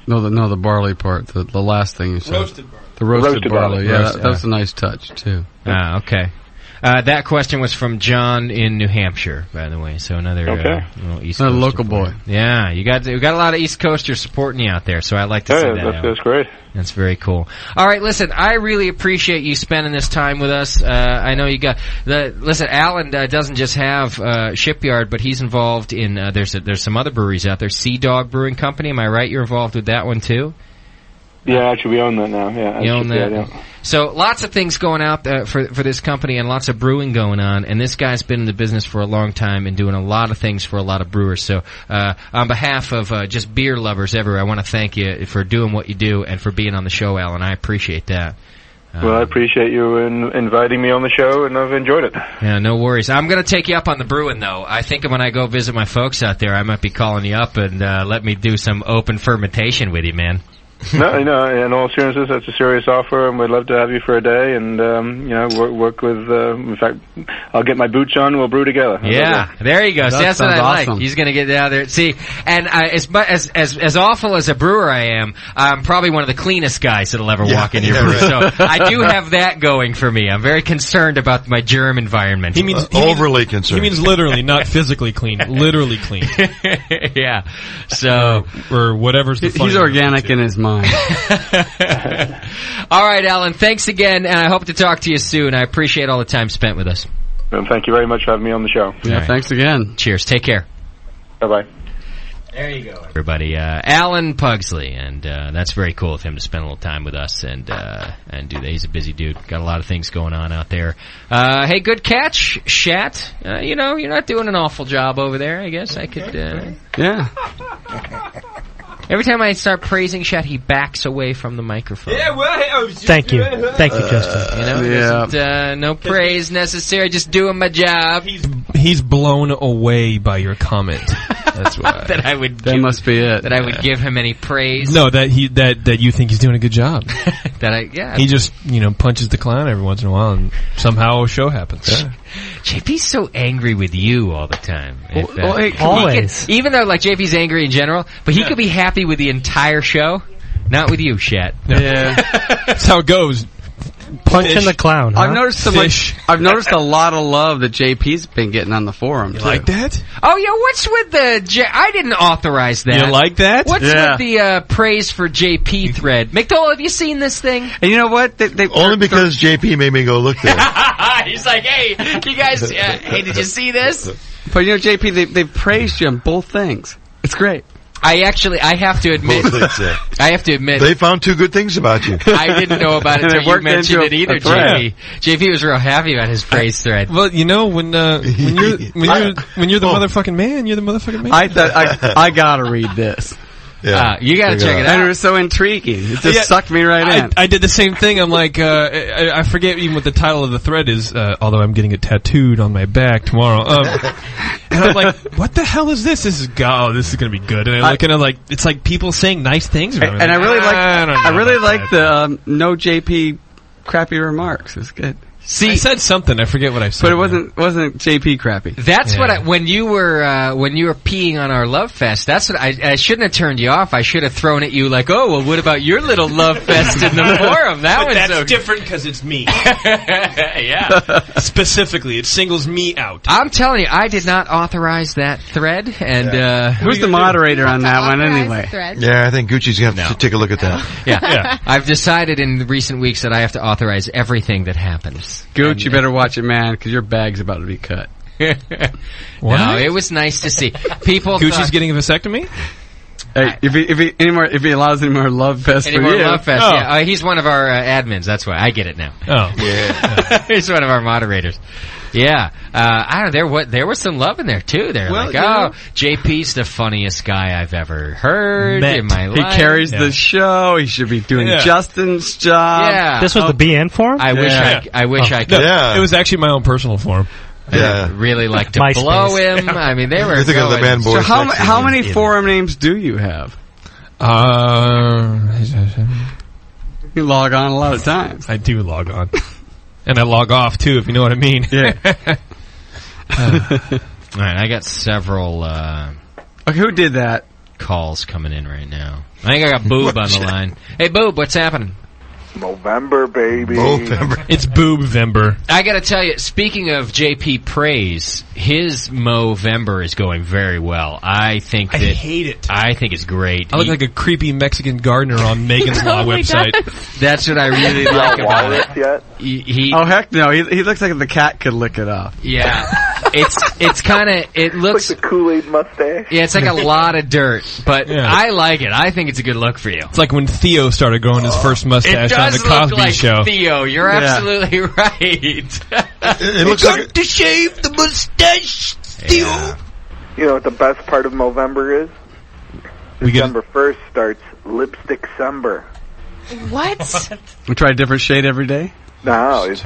[SPEAKER 7] No, the barley part, the last thing you said.
[SPEAKER 6] Roasted barley.
[SPEAKER 7] The roasted barley, yeah.
[SPEAKER 5] Roasted,
[SPEAKER 7] that was a nice touch, too.
[SPEAKER 5] Okay. That question was from John in New Hampshire, by the way. So another little East Coaster
[SPEAKER 7] local boy.
[SPEAKER 5] Yeah, we got a lot of East Coasters supporting you out there. So I like to see that.
[SPEAKER 16] That's great.
[SPEAKER 5] That's very cool. All right, listen, I really appreciate you spending this time with us. I know you got listen. Alan doesn't just have Shipyard, but he's involved in there's some other breweries out there. Sea Dog Brewing Company. Am I right? You're involved with that one too?
[SPEAKER 16] Yeah, actually, we own that now. Yeah,
[SPEAKER 5] you own that. Yeah. So lots of things going out for this company, and lots of brewing going on. And this guy's been in the business for a long time and doing a lot of things for a lot of brewers. So on behalf of just beer lovers everywhere, I want to thank you for doing what you do and for being on the show, Alan. I appreciate that.
[SPEAKER 16] Well, I appreciate you inviting me on the show, and I've enjoyed it.
[SPEAKER 5] Yeah, no worries. I'm going to take you up on the brewing, though. I think when I go visit my folks out there, I might be calling you up and let me do some open fermentation with you, man.
[SPEAKER 16] No, in all seriousness, that's a serious offer, and we'd love to have you for a day, and work with. In fact, I'll get my boots on. We'll brew together.
[SPEAKER 5] Yeah, there you go. See, that's what I
[SPEAKER 7] awesome.
[SPEAKER 5] like. He's going to get down there. See, and as awful as a brewer I am, I'm probably one of the cleanest guys that'll ever walk in your brewery. So I do have that going for me. I'm very concerned about my germ environment.
[SPEAKER 8] He means overly concerned.
[SPEAKER 6] He means literally, not physically clean. Literally clean.
[SPEAKER 5] Yeah. So
[SPEAKER 6] or whatever's the.
[SPEAKER 7] He's organic in his mind.
[SPEAKER 5] All right, Alan, thanks again, and I hope to talk to you soon. I appreciate all the time spent with us.
[SPEAKER 16] Well, thank you very much for having me on the show.
[SPEAKER 7] Yeah, right. Thanks again.
[SPEAKER 5] Cheers. Take care.
[SPEAKER 16] Bye-bye.
[SPEAKER 5] There you go, everybody. Alan Pugsley, and that's very cool of him to spend a little time with us and do that. He's a busy dude. Got a lot of things going on out there. Hey, good catch, Shat. You're not doing an awful job over there, I guess. I could...
[SPEAKER 7] Yeah.
[SPEAKER 5] Every time I start praising Shat, he backs away from the microphone.
[SPEAKER 2] Yeah, well, thank you, Justin.
[SPEAKER 5] No praise necessary. Just doing my job.
[SPEAKER 6] He's blown away by your comment. That's why.
[SPEAKER 7] That must be it.
[SPEAKER 5] That I would give him any praise.
[SPEAKER 6] No, that you think he's doing a good job.
[SPEAKER 5] He
[SPEAKER 6] just punches the clown every once in a while, and somehow a show happens. Yeah.
[SPEAKER 5] JP's so angry with you all the time.
[SPEAKER 2] Always.
[SPEAKER 5] Even though JP's angry in general, but he could be happy with the entire show. Not with you, Shat.
[SPEAKER 7] Yeah.
[SPEAKER 6] That's how it goes.
[SPEAKER 2] Punching the clown. Huh?
[SPEAKER 7] I've noticed a lot of love that JP's been getting on the forum.
[SPEAKER 6] You like that?
[SPEAKER 5] Oh yeah, what's with the? I didn't authorize that.
[SPEAKER 6] You like that?
[SPEAKER 5] What's with the praise for JP thread? McDowell, have you seen this thing?
[SPEAKER 7] And you know what?
[SPEAKER 8] Only because JP made me go look there.
[SPEAKER 5] He's like, hey, you guys, hey, did you see this?
[SPEAKER 7] But JP, they've praised you on both things. It's great.
[SPEAKER 5] I have to admit.
[SPEAKER 8] They found two good things about you.
[SPEAKER 5] I didn't know about it until you mentioned it either, JP. JP was real happy about his praise thread.
[SPEAKER 6] Well, when you're the motherfucking man, you're the motherfucking man.
[SPEAKER 7] I thought I gotta read this.
[SPEAKER 8] Yeah,
[SPEAKER 5] you gotta check it out.
[SPEAKER 7] And it was so intriguing. It just sucked me right in.
[SPEAKER 6] I did the same thing. I'm like, I forget even what the title of the thread is, although I'm getting it tattooed on my back tomorrow. And I'm like, what the hell is this? This is gonna be good. And I look and I'm like, it's like people saying nice things about me.
[SPEAKER 7] And I really like the no JP crappy remarks. It's good.
[SPEAKER 6] See, I said something. I forget what I said.
[SPEAKER 7] But it wasn't JP crappy.
[SPEAKER 5] That's what when you were peeing on our love fest. That's what I shouldn't have turned you off. I should have thrown at you like, oh well, what about your little love fest in the forum?
[SPEAKER 6] That's different because it's me.
[SPEAKER 5] Yeah,
[SPEAKER 6] specifically, it singles me out.
[SPEAKER 5] I'm telling you, I did not authorize that thread. And
[SPEAKER 7] who's the moderator on that one anyway?
[SPEAKER 8] Yeah, I think Gucci's gonna have to take a look at that.
[SPEAKER 5] Yeah. I've decided in the recent weeks that I have to authorize everything that happens.
[SPEAKER 7] Gooch, you better watch it, man, because your bag's about to be cut.
[SPEAKER 5] No, it was nice to see. People
[SPEAKER 6] Gucci's getting a vasectomy?
[SPEAKER 7] Hey, if he allows any more love fest for you.
[SPEAKER 5] Love fest, yeah. He's one of our admins, that's why. I get it now.
[SPEAKER 6] Oh.
[SPEAKER 5] Yeah. He's one of our moderators. Yeah. I don't know, there was some love in there, too. They're JP's the funniest guy I've ever heard in my life.
[SPEAKER 7] He carries the show. He should be doing Justin's job.
[SPEAKER 5] Yeah.
[SPEAKER 2] This was the BN forum?
[SPEAKER 5] I wish I could.
[SPEAKER 6] No, it was actually my own personal forum.
[SPEAKER 5] Yeah. Really like to blow him. I mean, they were
[SPEAKER 8] going. The man boy
[SPEAKER 7] so how many forum names do you have? You log on a lot of times.
[SPEAKER 6] I do log on. And I log off, too, if you know what I mean.
[SPEAKER 7] Yeah.
[SPEAKER 5] All right, I got several
[SPEAKER 7] okay, who did that?
[SPEAKER 5] Calls coming in right now. I think I got Boob on the line. Hey, Boob, what's happening?
[SPEAKER 9] Movember, baby.
[SPEAKER 6] It's Boobvember.
[SPEAKER 5] I gotta tell you, speaking of JP praise, his Movember is going very well. I hate it. I think it's great.
[SPEAKER 6] I look like a creepy Mexican gardener on Megan's Law website.
[SPEAKER 5] That's what I really like about it.
[SPEAKER 9] Yet?
[SPEAKER 7] Oh, heck no. He looks like the cat could lick it off.
[SPEAKER 5] Yeah. It's kind of, it looks
[SPEAKER 9] like the Kool-Aid mustache.
[SPEAKER 5] Yeah, it's like a lot of dirt, but I like it. I think it's a good look for you.
[SPEAKER 6] It's like when Theo started growing his first mustache on the Cosby
[SPEAKER 5] like
[SPEAKER 6] Show.
[SPEAKER 5] Theo, you're absolutely right.
[SPEAKER 9] It
[SPEAKER 8] looks like
[SPEAKER 9] to shave the mustache, Theo.
[SPEAKER 5] Yeah.
[SPEAKER 9] You know what the best part of Movember is? December 1st starts Lipstick-cember.
[SPEAKER 12] What?
[SPEAKER 7] We try a different shade every day?
[SPEAKER 9] No, it's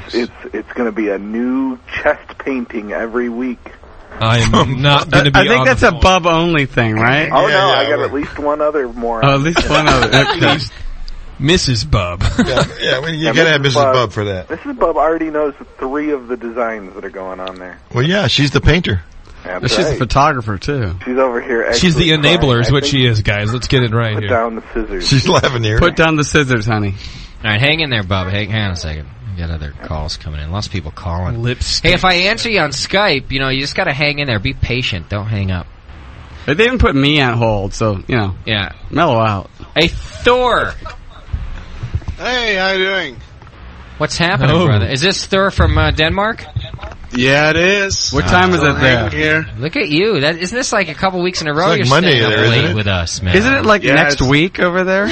[SPEAKER 9] going to be a new chest painting every week.
[SPEAKER 6] I am not going to be.
[SPEAKER 7] I think that's a Bub only thing, right?
[SPEAKER 9] Oh no, I got at least one other more.
[SPEAKER 7] Oh, at least one other.
[SPEAKER 6] At least Mrs. Bub.
[SPEAKER 8] You got to have Mrs. Bub for that.
[SPEAKER 9] Mrs. Bub already knows 3 of the designs that are going on there.
[SPEAKER 8] Well, yeah, she's the painter.
[SPEAKER 9] That's
[SPEAKER 7] she's
[SPEAKER 9] right.
[SPEAKER 7] a photographer too.
[SPEAKER 9] She's over here.
[SPEAKER 6] She's the enabler, is what she is, guys. Let's get it right
[SPEAKER 9] Put
[SPEAKER 6] here.
[SPEAKER 9] down the scissors.
[SPEAKER 8] She's laughing here.
[SPEAKER 7] Put down the scissors, honey.
[SPEAKER 5] All right, hang in there, Bub. Hang on a second. We got other calls coming in. Lots of people calling.
[SPEAKER 6] Lipstick.
[SPEAKER 5] Hey, if I answer you on Skype, you just got to hang in there. Be patient. Don't hang up.
[SPEAKER 7] But they didn't put me on hold, so,
[SPEAKER 5] Yeah.
[SPEAKER 7] mellow out.
[SPEAKER 5] Hey, Thor.
[SPEAKER 9] Hey, how you doing?
[SPEAKER 5] What's happening, brother? Is this Thor from Denmark?
[SPEAKER 9] Yeah, it is.
[SPEAKER 7] What time is it there?
[SPEAKER 9] Here.
[SPEAKER 5] Look at you. Isn't this like a couple weeks in a row?
[SPEAKER 8] It's like
[SPEAKER 5] You're
[SPEAKER 8] Monday
[SPEAKER 5] staying up
[SPEAKER 8] there,
[SPEAKER 5] late
[SPEAKER 8] isn't it?
[SPEAKER 5] with us, man.
[SPEAKER 7] Isn't it like next week over there?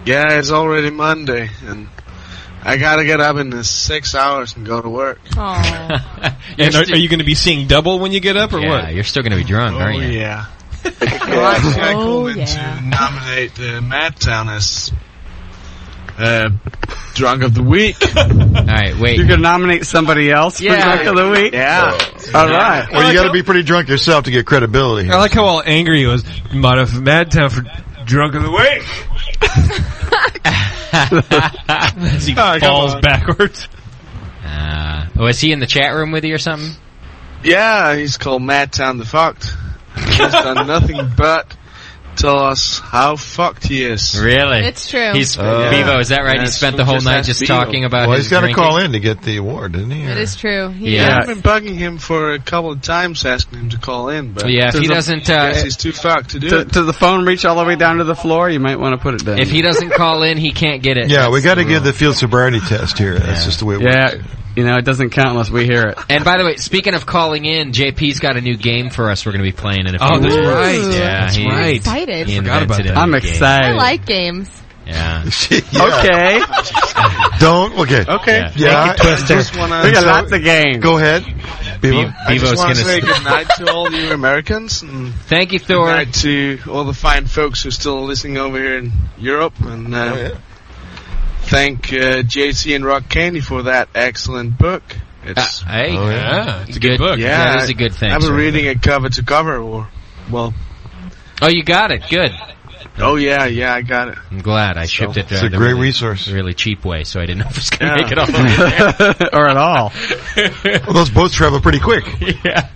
[SPEAKER 9] Yeah, it's already Monday, and I gotta get up in 6 hours and go to work.
[SPEAKER 12] Aww.
[SPEAKER 6] And are you going to be seeing double when you get up, or what?
[SPEAKER 5] Yeah, you're still going to be drunk, aren't you?
[SPEAKER 9] Yeah. I called in to nominate Madtown as Drunk of the Week.
[SPEAKER 5] All right, wait.
[SPEAKER 7] You're going to nominate somebody else for Drunk of the Week?
[SPEAKER 9] Yeah.
[SPEAKER 7] All right.
[SPEAKER 8] Well, you got to be pretty drunk yourself to get credibility.
[SPEAKER 6] I like how all angry he was. Madtown for Drunk of the Week. As he falls backwards.
[SPEAKER 5] Was he in the chat room with you or something?
[SPEAKER 9] Yeah, he's called Madtown the Fucked. He's done nothing but tell us how fucked he is.
[SPEAKER 5] Really?
[SPEAKER 12] It's true.
[SPEAKER 5] He's Bevo, is that right? He spent the whole night just talking about his
[SPEAKER 8] he's got to
[SPEAKER 5] drinking?
[SPEAKER 8] call in to get the award, didn't he?
[SPEAKER 12] It is true.
[SPEAKER 9] I've been bugging him for a couple of times asking him to call in, but
[SPEAKER 5] if he doesn't...
[SPEAKER 9] he's too fucked to do it.
[SPEAKER 7] Does the phone reach all the way down to the floor? You might want to put it down.
[SPEAKER 5] If he doesn't call in, he can't get it.
[SPEAKER 8] Yeah, we got to give the field sobriety test here. That's just the way it works.
[SPEAKER 7] It doesn't count unless we hear it.
[SPEAKER 5] And by the way, speaking of calling in, JP's got a new game for us we're going to be playing in a few
[SPEAKER 6] that's
[SPEAKER 5] weeks.
[SPEAKER 6] right.
[SPEAKER 5] Yeah,
[SPEAKER 6] that's right.
[SPEAKER 12] I'm excited.
[SPEAKER 5] He
[SPEAKER 6] Forgot about
[SPEAKER 5] invented
[SPEAKER 6] that.
[SPEAKER 5] a
[SPEAKER 7] I'm
[SPEAKER 5] new game.
[SPEAKER 7] excited.
[SPEAKER 12] I like games.
[SPEAKER 5] Yeah.
[SPEAKER 7] Okay.
[SPEAKER 8] Okay. Yeah.
[SPEAKER 7] We got lots of games.
[SPEAKER 8] Go ahead. Bevo.
[SPEAKER 9] I just want to say good night to all you Americans, and
[SPEAKER 5] thank you, Thor.
[SPEAKER 9] Good night to all the fine folks who are still listening over here in Europe, and thank JC and Rock Candy for that excellent book.
[SPEAKER 5] It's
[SPEAKER 6] it's a good book.
[SPEAKER 5] Yeah, that is a good thing.
[SPEAKER 9] I've been reading it cover to cover,
[SPEAKER 5] Oh, you got it. Good.
[SPEAKER 9] Oh, yeah, I got it.
[SPEAKER 5] I'm glad. I shipped it.
[SPEAKER 8] It's a great resource.
[SPEAKER 5] Really cheap way, so I didn't know if it was going to make it all the way
[SPEAKER 7] or at all.
[SPEAKER 8] Well, those boats travel pretty quick.
[SPEAKER 5] Yeah.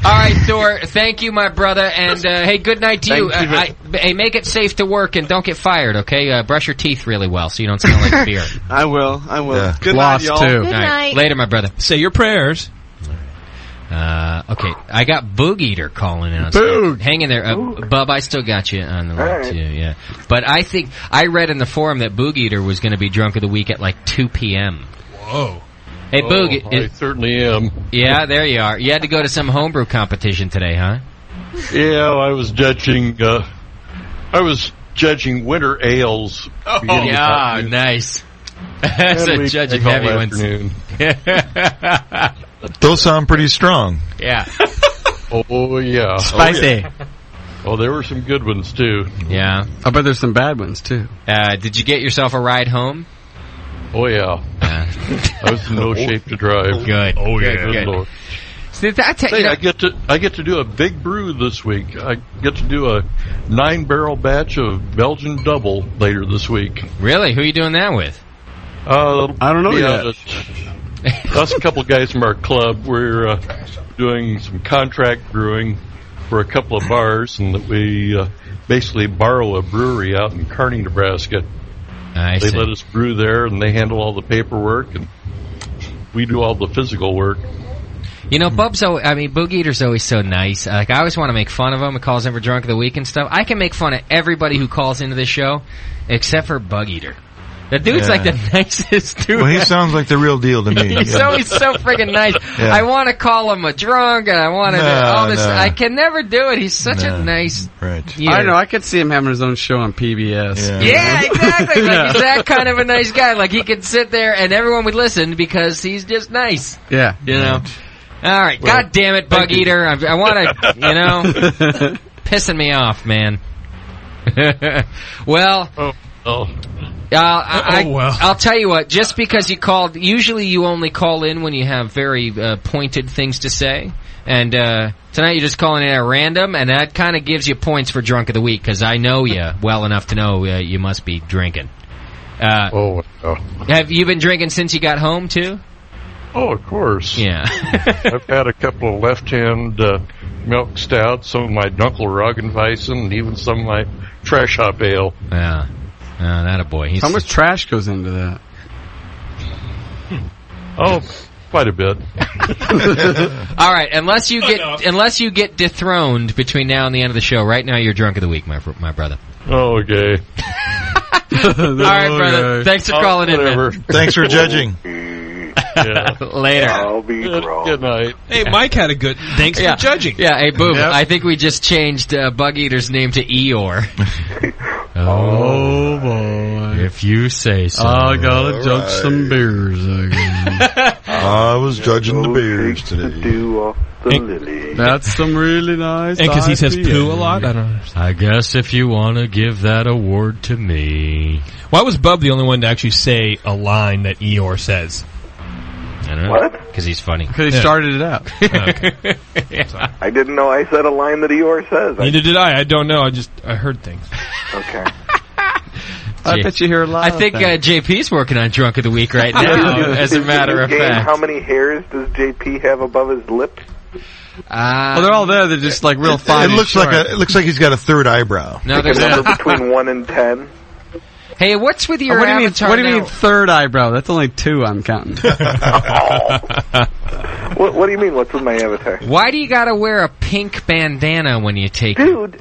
[SPEAKER 5] All right, Thor. Thank you, my brother. And, hey, good night to you. Hey, make it safe to work and don't get fired, okay? Brush your teeth really well so you don't smell like beer.
[SPEAKER 9] I will.
[SPEAKER 8] Yeah.
[SPEAKER 9] Good night, y'all.
[SPEAKER 7] Too.
[SPEAKER 12] Good night.
[SPEAKER 5] Later, my brother.
[SPEAKER 6] Say your prayers.
[SPEAKER 5] Okay, I got Boog Eater calling in on
[SPEAKER 7] Boog.
[SPEAKER 5] Hang in there. Bub, I still got you on the line, too, yeah. But I think, I read in the forum that Boog Eater was going to be drunk of the week at like 2 p.m.
[SPEAKER 6] Whoa.
[SPEAKER 5] Hey, Boog.
[SPEAKER 14] I certainly am.
[SPEAKER 5] Yeah, there you are. You had to go to some homebrew competition today, huh?
[SPEAKER 14] Yeah, I was judging
[SPEAKER 4] I was judging winter ales.
[SPEAKER 5] Oh, yeah, nice. That's a judging heavy ones.
[SPEAKER 8] Those sound pretty strong.
[SPEAKER 5] Yeah.
[SPEAKER 4] Oh, yeah.
[SPEAKER 7] Spicy.
[SPEAKER 4] Oh, there were some good ones, too.
[SPEAKER 5] Yeah.
[SPEAKER 7] I bet there's some bad ones, too.
[SPEAKER 5] Did you get yourself a ride home?
[SPEAKER 4] Oh, yeah. I was in no shape to drive.
[SPEAKER 5] Good.
[SPEAKER 4] Oh,
[SPEAKER 5] Good,
[SPEAKER 4] yeah.
[SPEAKER 5] good.
[SPEAKER 4] Lord.
[SPEAKER 5] See,
[SPEAKER 4] I get to do a big brew this week. I get to do a 9-barrel batch of Belgian double later this week.
[SPEAKER 5] Really? Who are you doing that with?
[SPEAKER 7] I don't know yet.
[SPEAKER 4] Us a couple of guys from our club. We're doing some contract brewing for a couple of bars, and that we basically borrow a brewery out in Kearney, Nebraska.
[SPEAKER 5] I
[SPEAKER 4] They
[SPEAKER 5] see.
[SPEAKER 4] let us brew there, and they handle all the paperwork, and we do all the physical work.
[SPEAKER 5] You know, Boogie Eater's always so nice. Like, I always want to make fun of him. He calls in for Drunk of the Week and stuff. I can make fun of everybody who calls into this show, except for Bug Eater. The dude's like the nicest dude.
[SPEAKER 8] Well, he sounds like the real deal to me.
[SPEAKER 5] He's so friggin' nice.
[SPEAKER 8] Yeah.
[SPEAKER 5] I want to call him a drunk, and I want to do all this.
[SPEAKER 8] No.
[SPEAKER 5] I can never do it. He's such a nice.
[SPEAKER 8] Right.
[SPEAKER 7] I know. I could see him having his own show on PBS.
[SPEAKER 5] Yeah, exactly. Like, he's that kind of a nice guy. Like, he could sit there and everyone would listen because he's just nice.
[SPEAKER 7] Yeah.
[SPEAKER 5] You know? All right.
[SPEAKER 7] Well,
[SPEAKER 5] God damn it, Bug Eater. I want to, pissing me off, man. Well. I'll tell you what, just because you called, usually you only call in when you have very pointed things to say. And tonight you're just calling in at random, and that kind of gives you points for Drunk of the Week, because I know you well enough to know you must be drinking. Have you been drinking since you got home, too?
[SPEAKER 4] Oh, of course.
[SPEAKER 5] Yeah.
[SPEAKER 4] I've had a couple of left-hand milk stouts, some of my Dunkel Roggenweizen, and even some of my Trash Hop Ale.
[SPEAKER 5] Yeah. That a boy.
[SPEAKER 7] How much trash goes into that?
[SPEAKER 4] Oh, quite a bit.
[SPEAKER 5] All right, unless you get dethroned between now and the end of the show. Right now, you're Drunk of the Week, my brother.
[SPEAKER 4] Oh, okay.
[SPEAKER 5] All right, brother. Thanks for calling in, man.
[SPEAKER 8] Thanks for judging.
[SPEAKER 5] Later.
[SPEAKER 13] I'll be
[SPEAKER 4] Good night.
[SPEAKER 6] Hey, Mike had a good. Thanks for judging.
[SPEAKER 5] Yeah, hey, Boob.
[SPEAKER 6] Yep.
[SPEAKER 5] I think we just changed Bug Eater's name to Eeyore.
[SPEAKER 7] Oh, boy.
[SPEAKER 5] If you say so.
[SPEAKER 7] I gotta judge some beers again.
[SPEAKER 8] I was judging the beers today.
[SPEAKER 7] That's some really nice.
[SPEAKER 6] And because he says
[SPEAKER 7] IPA.
[SPEAKER 6] poo a lot, I don't understand.
[SPEAKER 5] I guess if you want to give that award to me.
[SPEAKER 6] Why was Bub the only one to actually say a line that Eeyore says?
[SPEAKER 5] I don't know.
[SPEAKER 13] What?
[SPEAKER 5] Because he's funny.
[SPEAKER 7] Because he started it out.
[SPEAKER 13] I didn't know I said a line that Eeyore says.
[SPEAKER 6] Neither did I. I don't know. I heard things.
[SPEAKER 13] Okay.
[SPEAKER 7] I bet you hear a lot.
[SPEAKER 5] I think JP's working on Drunk of the Week right now, as a matter of fact.
[SPEAKER 13] How many hairs does JP have above his lips?
[SPEAKER 7] Well, they're all there. They're just like real fine.
[SPEAKER 8] It looks like he's got a third eyebrow.
[SPEAKER 5] No, there's
[SPEAKER 13] a number between 1 and 10.
[SPEAKER 5] Hey, what's with your
[SPEAKER 7] what do you mean?
[SPEAKER 5] avatar
[SPEAKER 7] What do you
[SPEAKER 5] now?
[SPEAKER 7] mean third eyebrow? That's only 2 I'm counting.
[SPEAKER 13] What do you mean? What's with my avatar?
[SPEAKER 5] Why do you gotta wear a pink bandana when you take
[SPEAKER 13] Dude,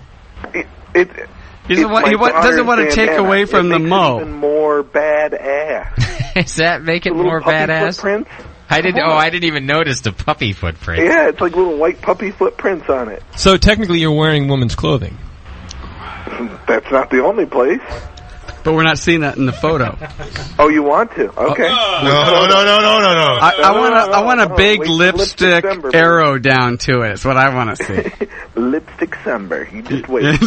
[SPEAKER 7] he doesn't want to take away from the mo.
[SPEAKER 13] Even more badass.
[SPEAKER 5] Does that make it more badass?
[SPEAKER 13] Footprints?
[SPEAKER 5] I didn't even notice the puppy footprint.
[SPEAKER 13] Yeah, it's like little white puppy footprints on it.
[SPEAKER 6] So technically, you're wearing women's clothing.
[SPEAKER 13] That's not the only place.
[SPEAKER 7] But we're not seeing that in the photo.
[SPEAKER 13] Oh, you want to? Okay.
[SPEAKER 8] No.
[SPEAKER 7] I want a big lipstick arrow down to it. That's what I want to see.
[SPEAKER 13] Lipstick Sember. You just wait.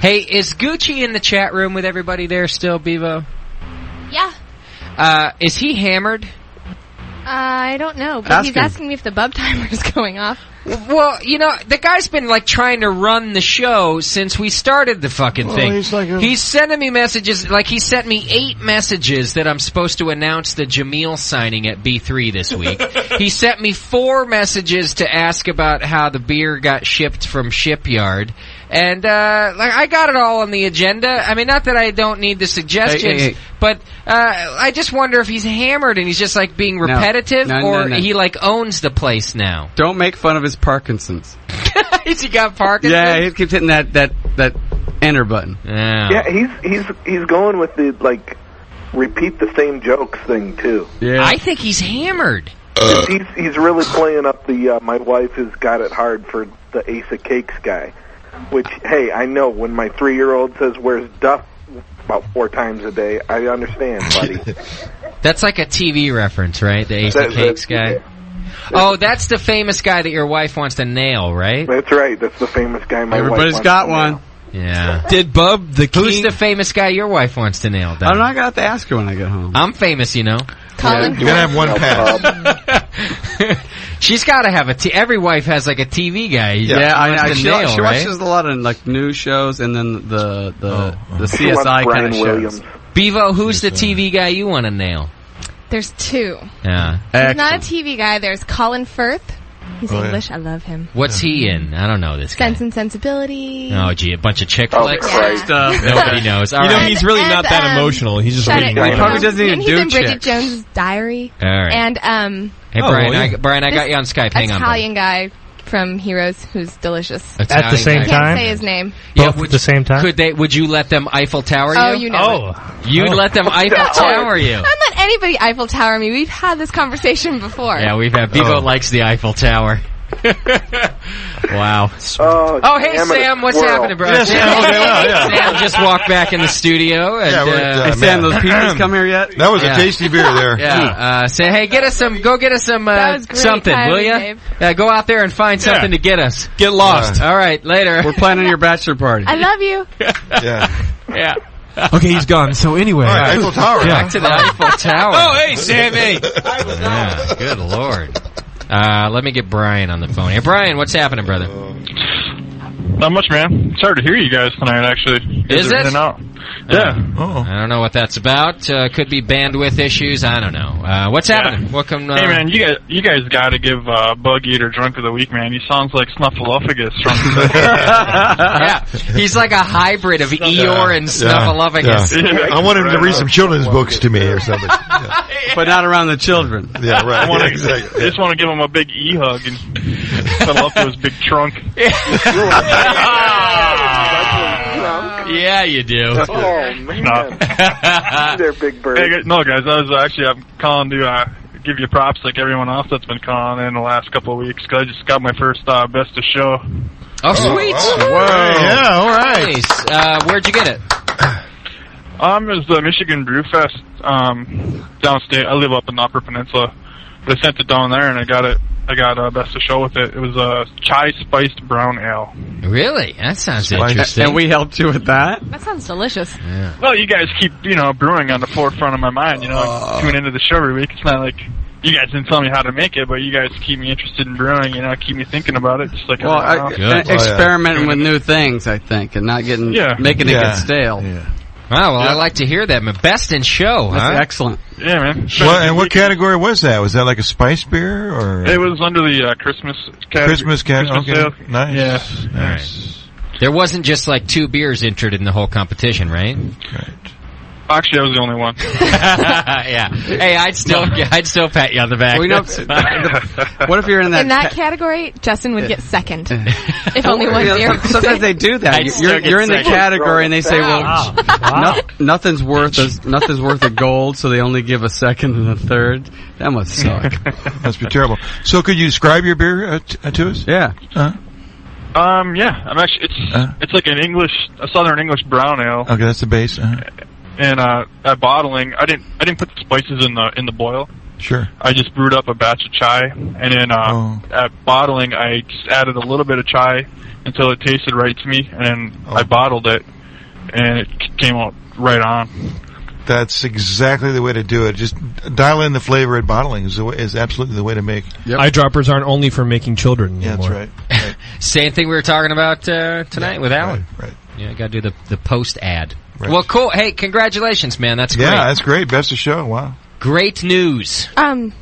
[SPEAKER 5] Hey, is Gucci in the chat room with everybody there still, Bevo?
[SPEAKER 12] Yeah.
[SPEAKER 5] Is he hammered?
[SPEAKER 12] I don't know, but he's asking me if the bub timer is going off.
[SPEAKER 5] Well, the guy's been trying to run the show since we started the fucking thing. He's sending me messages, he sent me 8 messages that I'm supposed to announce the Jameel signing at B3 this week. He sent me 4 messages to ask about how the beer got shipped from Shipyard. And, I got it all on the agenda. I mean, not that I don't need the suggestions, but, I just wonder if he's hammered and he's just, being repetitive, or he, owns the place now.
[SPEAKER 7] Don't make fun of his Parkinson's.
[SPEAKER 5] Has he got Parkinson's?
[SPEAKER 7] Yeah, he keeps hitting that enter button.
[SPEAKER 13] Yeah, he's going with the, repeat the same jokes thing, too.
[SPEAKER 7] Yeah.
[SPEAKER 5] I think he's hammered.
[SPEAKER 13] He's really playing up the, my wife has got it hard for the Ace of Cakes guy. Which, hey, I know when my 3-year-old says, "Where's Duff?" about 4 times a day, I understand, buddy.
[SPEAKER 5] That's like a TV reference, right? The Ace of Cakes guy?
[SPEAKER 13] Yeah.
[SPEAKER 5] Oh, that's the famous guy that your wife wants to nail, right?
[SPEAKER 13] That's right. That's the famous guy my wife
[SPEAKER 7] Everybody's
[SPEAKER 13] wants
[SPEAKER 7] got
[SPEAKER 13] to
[SPEAKER 7] one.
[SPEAKER 13] nail.
[SPEAKER 5] Yeah.
[SPEAKER 6] Did Bub the king...
[SPEAKER 5] Who's the famous guy your wife wants to nail, Don?
[SPEAKER 7] I'm not going to have to ask her when I get home.
[SPEAKER 5] I'm famous, you know.
[SPEAKER 8] You're going to have one pass.
[SPEAKER 5] She's got to have every wife has like a TV guy.
[SPEAKER 7] She watches a lot of like news shows and then the CSI kind of shows.
[SPEAKER 5] Bevo, who's the TV guy you want to nail?
[SPEAKER 12] There's 2.
[SPEAKER 5] Yeah.
[SPEAKER 12] There's not a TV guy. There's Colin Firth. He's English. I love him.
[SPEAKER 5] What's he in? I don't know this guy.
[SPEAKER 12] Sense and Sensibility.
[SPEAKER 5] Oh, gee, a bunch of chick flicks.
[SPEAKER 12] Stuff.
[SPEAKER 5] Nobody knows. All right.
[SPEAKER 6] He's really not that emotional. He's just reading.
[SPEAKER 7] He probably doesn't even
[SPEAKER 12] He's
[SPEAKER 7] do
[SPEAKER 12] in Bridget Jones's Diary.
[SPEAKER 5] All right.
[SPEAKER 12] And
[SPEAKER 5] hey, Brian, I got you on Skype. Hang on.
[SPEAKER 12] Italian guy from Heroes who's delicious.
[SPEAKER 2] At the same
[SPEAKER 12] I can't say his name.
[SPEAKER 2] Both at the same time?
[SPEAKER 5] Would you let them Eiffel Tower you?
[SPEAKER 12] Oh, you know it.
[SPEAKER 5] You'd let them Eiffel Tower you.
[SPEAKER 12] I'm not anybody Eiffel Tower me. We've had this conversation before.
[SPEAKER 5] Yeah, we've had. Bevo likes the Eiffel Tower. Wow.
[SPEAKER 13] Oh,
[SPEAKER 5] hey, Sam, what's happening, bro?
[SPEAKER 8] Yes,
[SPEAKER 5] Sam just walked back in the studio. And,
[SPEAKER 7] hey, Sam, those pizzas come here yet?
[SPEAKER 8] That was a tasty beer there.
[SPEAKER 5] Yeah. Say, hey, get us some something, will you? Go out there and find something to get us.
[SPEAKER 6] Get lost.
[SPEAKER 5] All right, later.
[SPEAKER 7] We're planning your bachelor party.
[SPEAKER 12] I love you.
[SPEAKER 5] Yeah.
[SPEAKER 6] Okay, he's gone. So anyway.
[SPEAKER 8] All right, Eiffel Tower.
[SPEAKER 5] Back to the Eiffel Tower.
[SPEAKER 6] Oh, hey, Sammy.
[SPEAKER 5] Yeah, good Lord. Let me get Brian on the phone. Hey, Brian, what's happening, brother?
[SPEAKER 14] Not much, man. It's hard to hear you guys tonight, actually.
[SPEAKER 5] Is it?
[SPEAKER 14] In and out. Yeah.
[SPEAKER 5] I don't know what that's about. Could be bandwidth issues. I don't know. What's happening? Welcome.
[SPEAKER 14] Hey, man, you guys got to give Bug Eater Drunk of the Week, man. He sounds like Snuffleupagus from...
[SPEAKER 5] Yeah, he's like a hybrid of Eeyore and Snuffleupagus.
[SPEAKER 8] Yeah. I want him to read some children's books to me or something.
[SPEAKER 7] But not around the children.
[SPEAKER 8] Yeah, right.
[SPEAKER 14] I
[SPEAKER 8] Exactly.
[SPEAKER 14] just want to give him a big E-hug and cuddle up to his big trunk.
[SPEAKER 5] Yeah, you do.
[SPEAKER 13] Oh, man. They're big birds.
[SPEAKER 14] Hey, no, guys, I'm calling to give you props like everyone else that's been calling in the last couple of weeks, because I just got my first Best of Show.
[SPEAKER 5] Oh, sweet.
[SPEAKER 8] Whoa. Yeah, all right.
[SPEAKER 5] Nice. Where'd you get it?
[SPEAKER 14] It was the Michigan Brew Fest downstate. I live up in the Upper Peninsula. But I sent it down there, and I got Best of Show with it. It was a chai-spiced brown ale.
[SPEAKER 5] Really? That sounds interesting.
[SPEAKER 7] And we helped you with that?
[SPEAKER 12] That sounds delicious.
[SPEAKER 5] Yeah.
[SPEAKER 14] Well, you guys keep, brewing on the forefront of my mind. I tune into the show every week. It's not like you guys didn't tell me how to make it, but you guys keep me interested in brewing, keep me thinking about it. Just like
[SPEAKER 7] experimenting with new things, I think, and not making it get stale.
[SPEAKER 5] Yeah. Wow, well, I like to hear that. Best in Show,
[SPEAKER 7] That's
[SPEAKER 5] huh?
[SPEAKER 7] excellent.
[SPEAKER 14] Yeah, man.
[SPEAKER 8] What category was that? Was that like a spice beer or?
[SPEAKER 14] It was under the Christmas category.
[SPEAKER 8] Christmas category. Okay.
[SPEAKER 14] Sale.
[SPEAKER 8] Nice.
[SPEAKER 14] Yeah.
[SPEAKER 8] Nice.
[SPEAKER 5] There wasn't just like 2 beers entered in the whole competition, right?
[SPEAKER 8] Right.
[SPEAKER 14] Actually, I was the only one.
[SPEAKER 5] Yeah. Hey, I'd still pat you on the back.
[SPEAKER 7] Well, what if you're in that
[SPEAKER 12] category? Justin would get second, if only one beer.
[SPEAKER 7] Sometimes they do that. You're in the category, and they say, "Well, nothing's worth a gold," so they only give a second and a third. That must suck.
[SPEAKER 8] Must be terrible. So, could you describe your beer to us?
[SPEAKER 7] Yeah.
[SPEAKER 14] Yeah. I'm actually it's like a Southern English brown ale.
[SPEAKER 8] Okay, that's the base.
[SPEAKER 14] And at bottling, I didn't put the spices in the boil.
[SPEAKER 8] Sure.
[SPEAKER 14] I just brewed up a batch of chai, and then at bottling, I just added a little bit of chai until it tasted right to me, and then I bottled it, and it came out right on.
[SPEAKER 8] That's exactly the way to do it. Just dial in the flavor at bottling is absolutely the way to make.
[SPEAKER 6] Yep. Eyedroppers aren't only for making children anymore.
[SPEAKER 8] Yeah, that's right.
[SPEAKER 5] Same thing we were talking about tonight with Alan.
[SPEAKER 8] Right.
[SPEAKER 5] Yeah, got to do the post ad.
[SPEAKER 8] Right.
[SPEAKER 5] Well, cool. Hey, congratulations, man. That's great.
[SPEAKER 8] Yeah, that's great. Best of Show. Wow.
[SPEAKER 5] Great news.
[SPEAKER 12] Who's on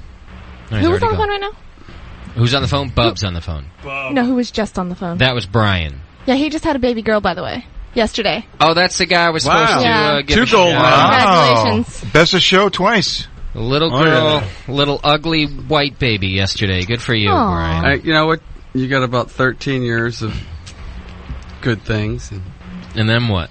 [SPEAKER 12] the phone right now?
[SPEAKER 5] Who's on the phone? Bub's on the phone.
[SPEAKER 12] No, who was just on the phone?
[SPEAKER 5] That was Brian.
[SPEAKER 12] Yeah, he just had a baby girl, by the way, yesterday.
[SPEAKER 5] Oh, that's the guy I was supposed to give
[SPEAKER 8] 2 gold.
[SPEAKER 12] Congratulations.
[SPEAKER 8] Best of Show twice.
[SPEAKER 5] A little girl, little ugly white baby yesterday. Good for you, Brian.
[SPEAKER 7] You know what? You got about 13 years of good things.
[SPEAKER 5] And then what?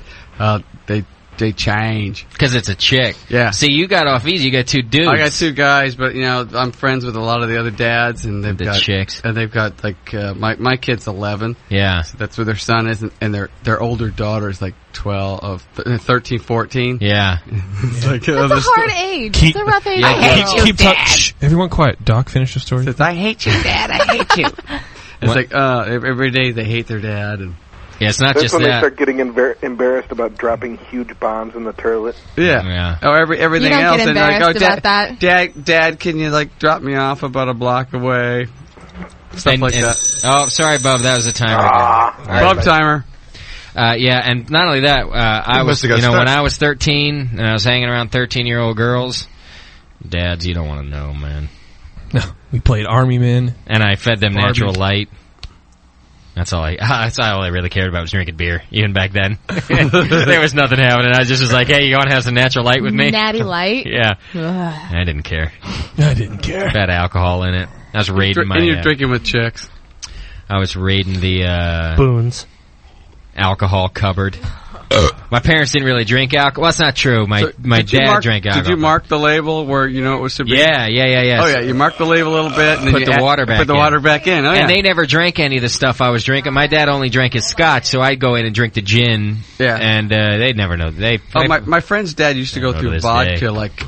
[SPEAKER 7] They they change.
[SPEAKER 5] Because it's a chick.
[SPEAKER 7] Yeah.
[SPEAKER 5] See, you got off easy. You got 2 dudes.
[SPEAKER 7] I got 2 guys, but I'm friends with a lot of the other dads, and they've got
[SPEAKER 5] chicks.
[SPEAKER 7] And they've got like my kid's 11.
[SPEAKER 5] Yeah.
[SPEAKER 7] So that's where their son is, and their older daughter is like 13, 14.
[SPEAKER 5] Yeah.
[SPEAKER 7] It's like,
[SPEAKER 12] That's a hard age. It's a rough age.
[SPEAKER 6] I hate you, Dad. Shh, everyone quiet. Doc, finish the story.
[SPEAKER 7] Says, I hate you, Dad. I hate you. It's like every day they hate their dad, and
[SPEAKER 5] yeah, it's not
[SPEAKER 13] That's
[SPEAKER 5] just
[SPEAKER 13] when
[SPEAKER 5] that.
[SPEAKER 13] they start getting embarrassed about dropping huge bombs in the toilet.
[SPEAKER 7] yeah. Oh, everything
[SPEAKER 12] You don't
[SPEAKER 7] else.
[SPEAKER 12] get
[SPEAKER 7] And like,
[SPEAKER 12] embarrassed about that.
[SPEAKER 7] Dad, can you like drop me off about a block away? Stuff like that.
[SPEAKER 5] Oh, sorry, Bub. That was the timer.
[SPEAKER 7] Bub timer.
[SPEAKER 5] Yeah, and not only that, I was,
[SPEAKER 8] must've got stuck.
[SPEAKER 5] when I was 13 and I was hanging around 13-year-old girls, dads, you don't want to know, man.
[SPEAKER 6] No, we played Army Men,
[SPEAKER 5] and I fed them natural light. That's all I really cared about was drinking beer, even back then. There was nothing happening. I just was like, hey, you want to have some natural light with me?
[SPEAKER 12] Natty Light?
[SPEAKER 5] Yeah.
[SPEAKER 12] Ugh.
[SPEAKER 5] I didn't care.
[SPEAKER 6] I didn't care.
[SPEAKER 5] Had alcohol in it. I was raiding
[SPEAKER 7] And you're drinking with chicks.
[SPEAKER 5] I was raiding the
[SPEAKER 2] Boons
[SPEAKER 5] alcohol cupboard. My parents didn't really drink alcohol. Well, that's not true. My dad drank alcohol.
[SPEAKER 7] Did you mark the label where you know it was to be?
[SPEAKER 5] Yeah.
[SPEAKER 7] Oh yeah, you marked the label a little bit and then
[SPEAKER 5] Put
[SPEAKER 7] you
[SPEAKER 5] the water back
[SPEAKER 7] Put the
[SPEAKER 5] in.
[SPEAKER 7] water back in. Oh,
[SPEAKER 5] and
[SPEAKER 7] yeah.
[SPEAKER 5] they never drank any of the stuff I was drinking. My dad only drank his scotch, so I'd go in and drink the gin.
[SPEAKER 7] Yeah.
[SPEAKER 5] And they'd never know.
[SPEAKER 7] My friend's dad used to go
[SPEAKER 5] to
[SPEAKER 7] through
[SPEAKER 5] this
[SPEAKER 7] vodka
[SPEAKER 5] day.
[SPEAKER 7] like,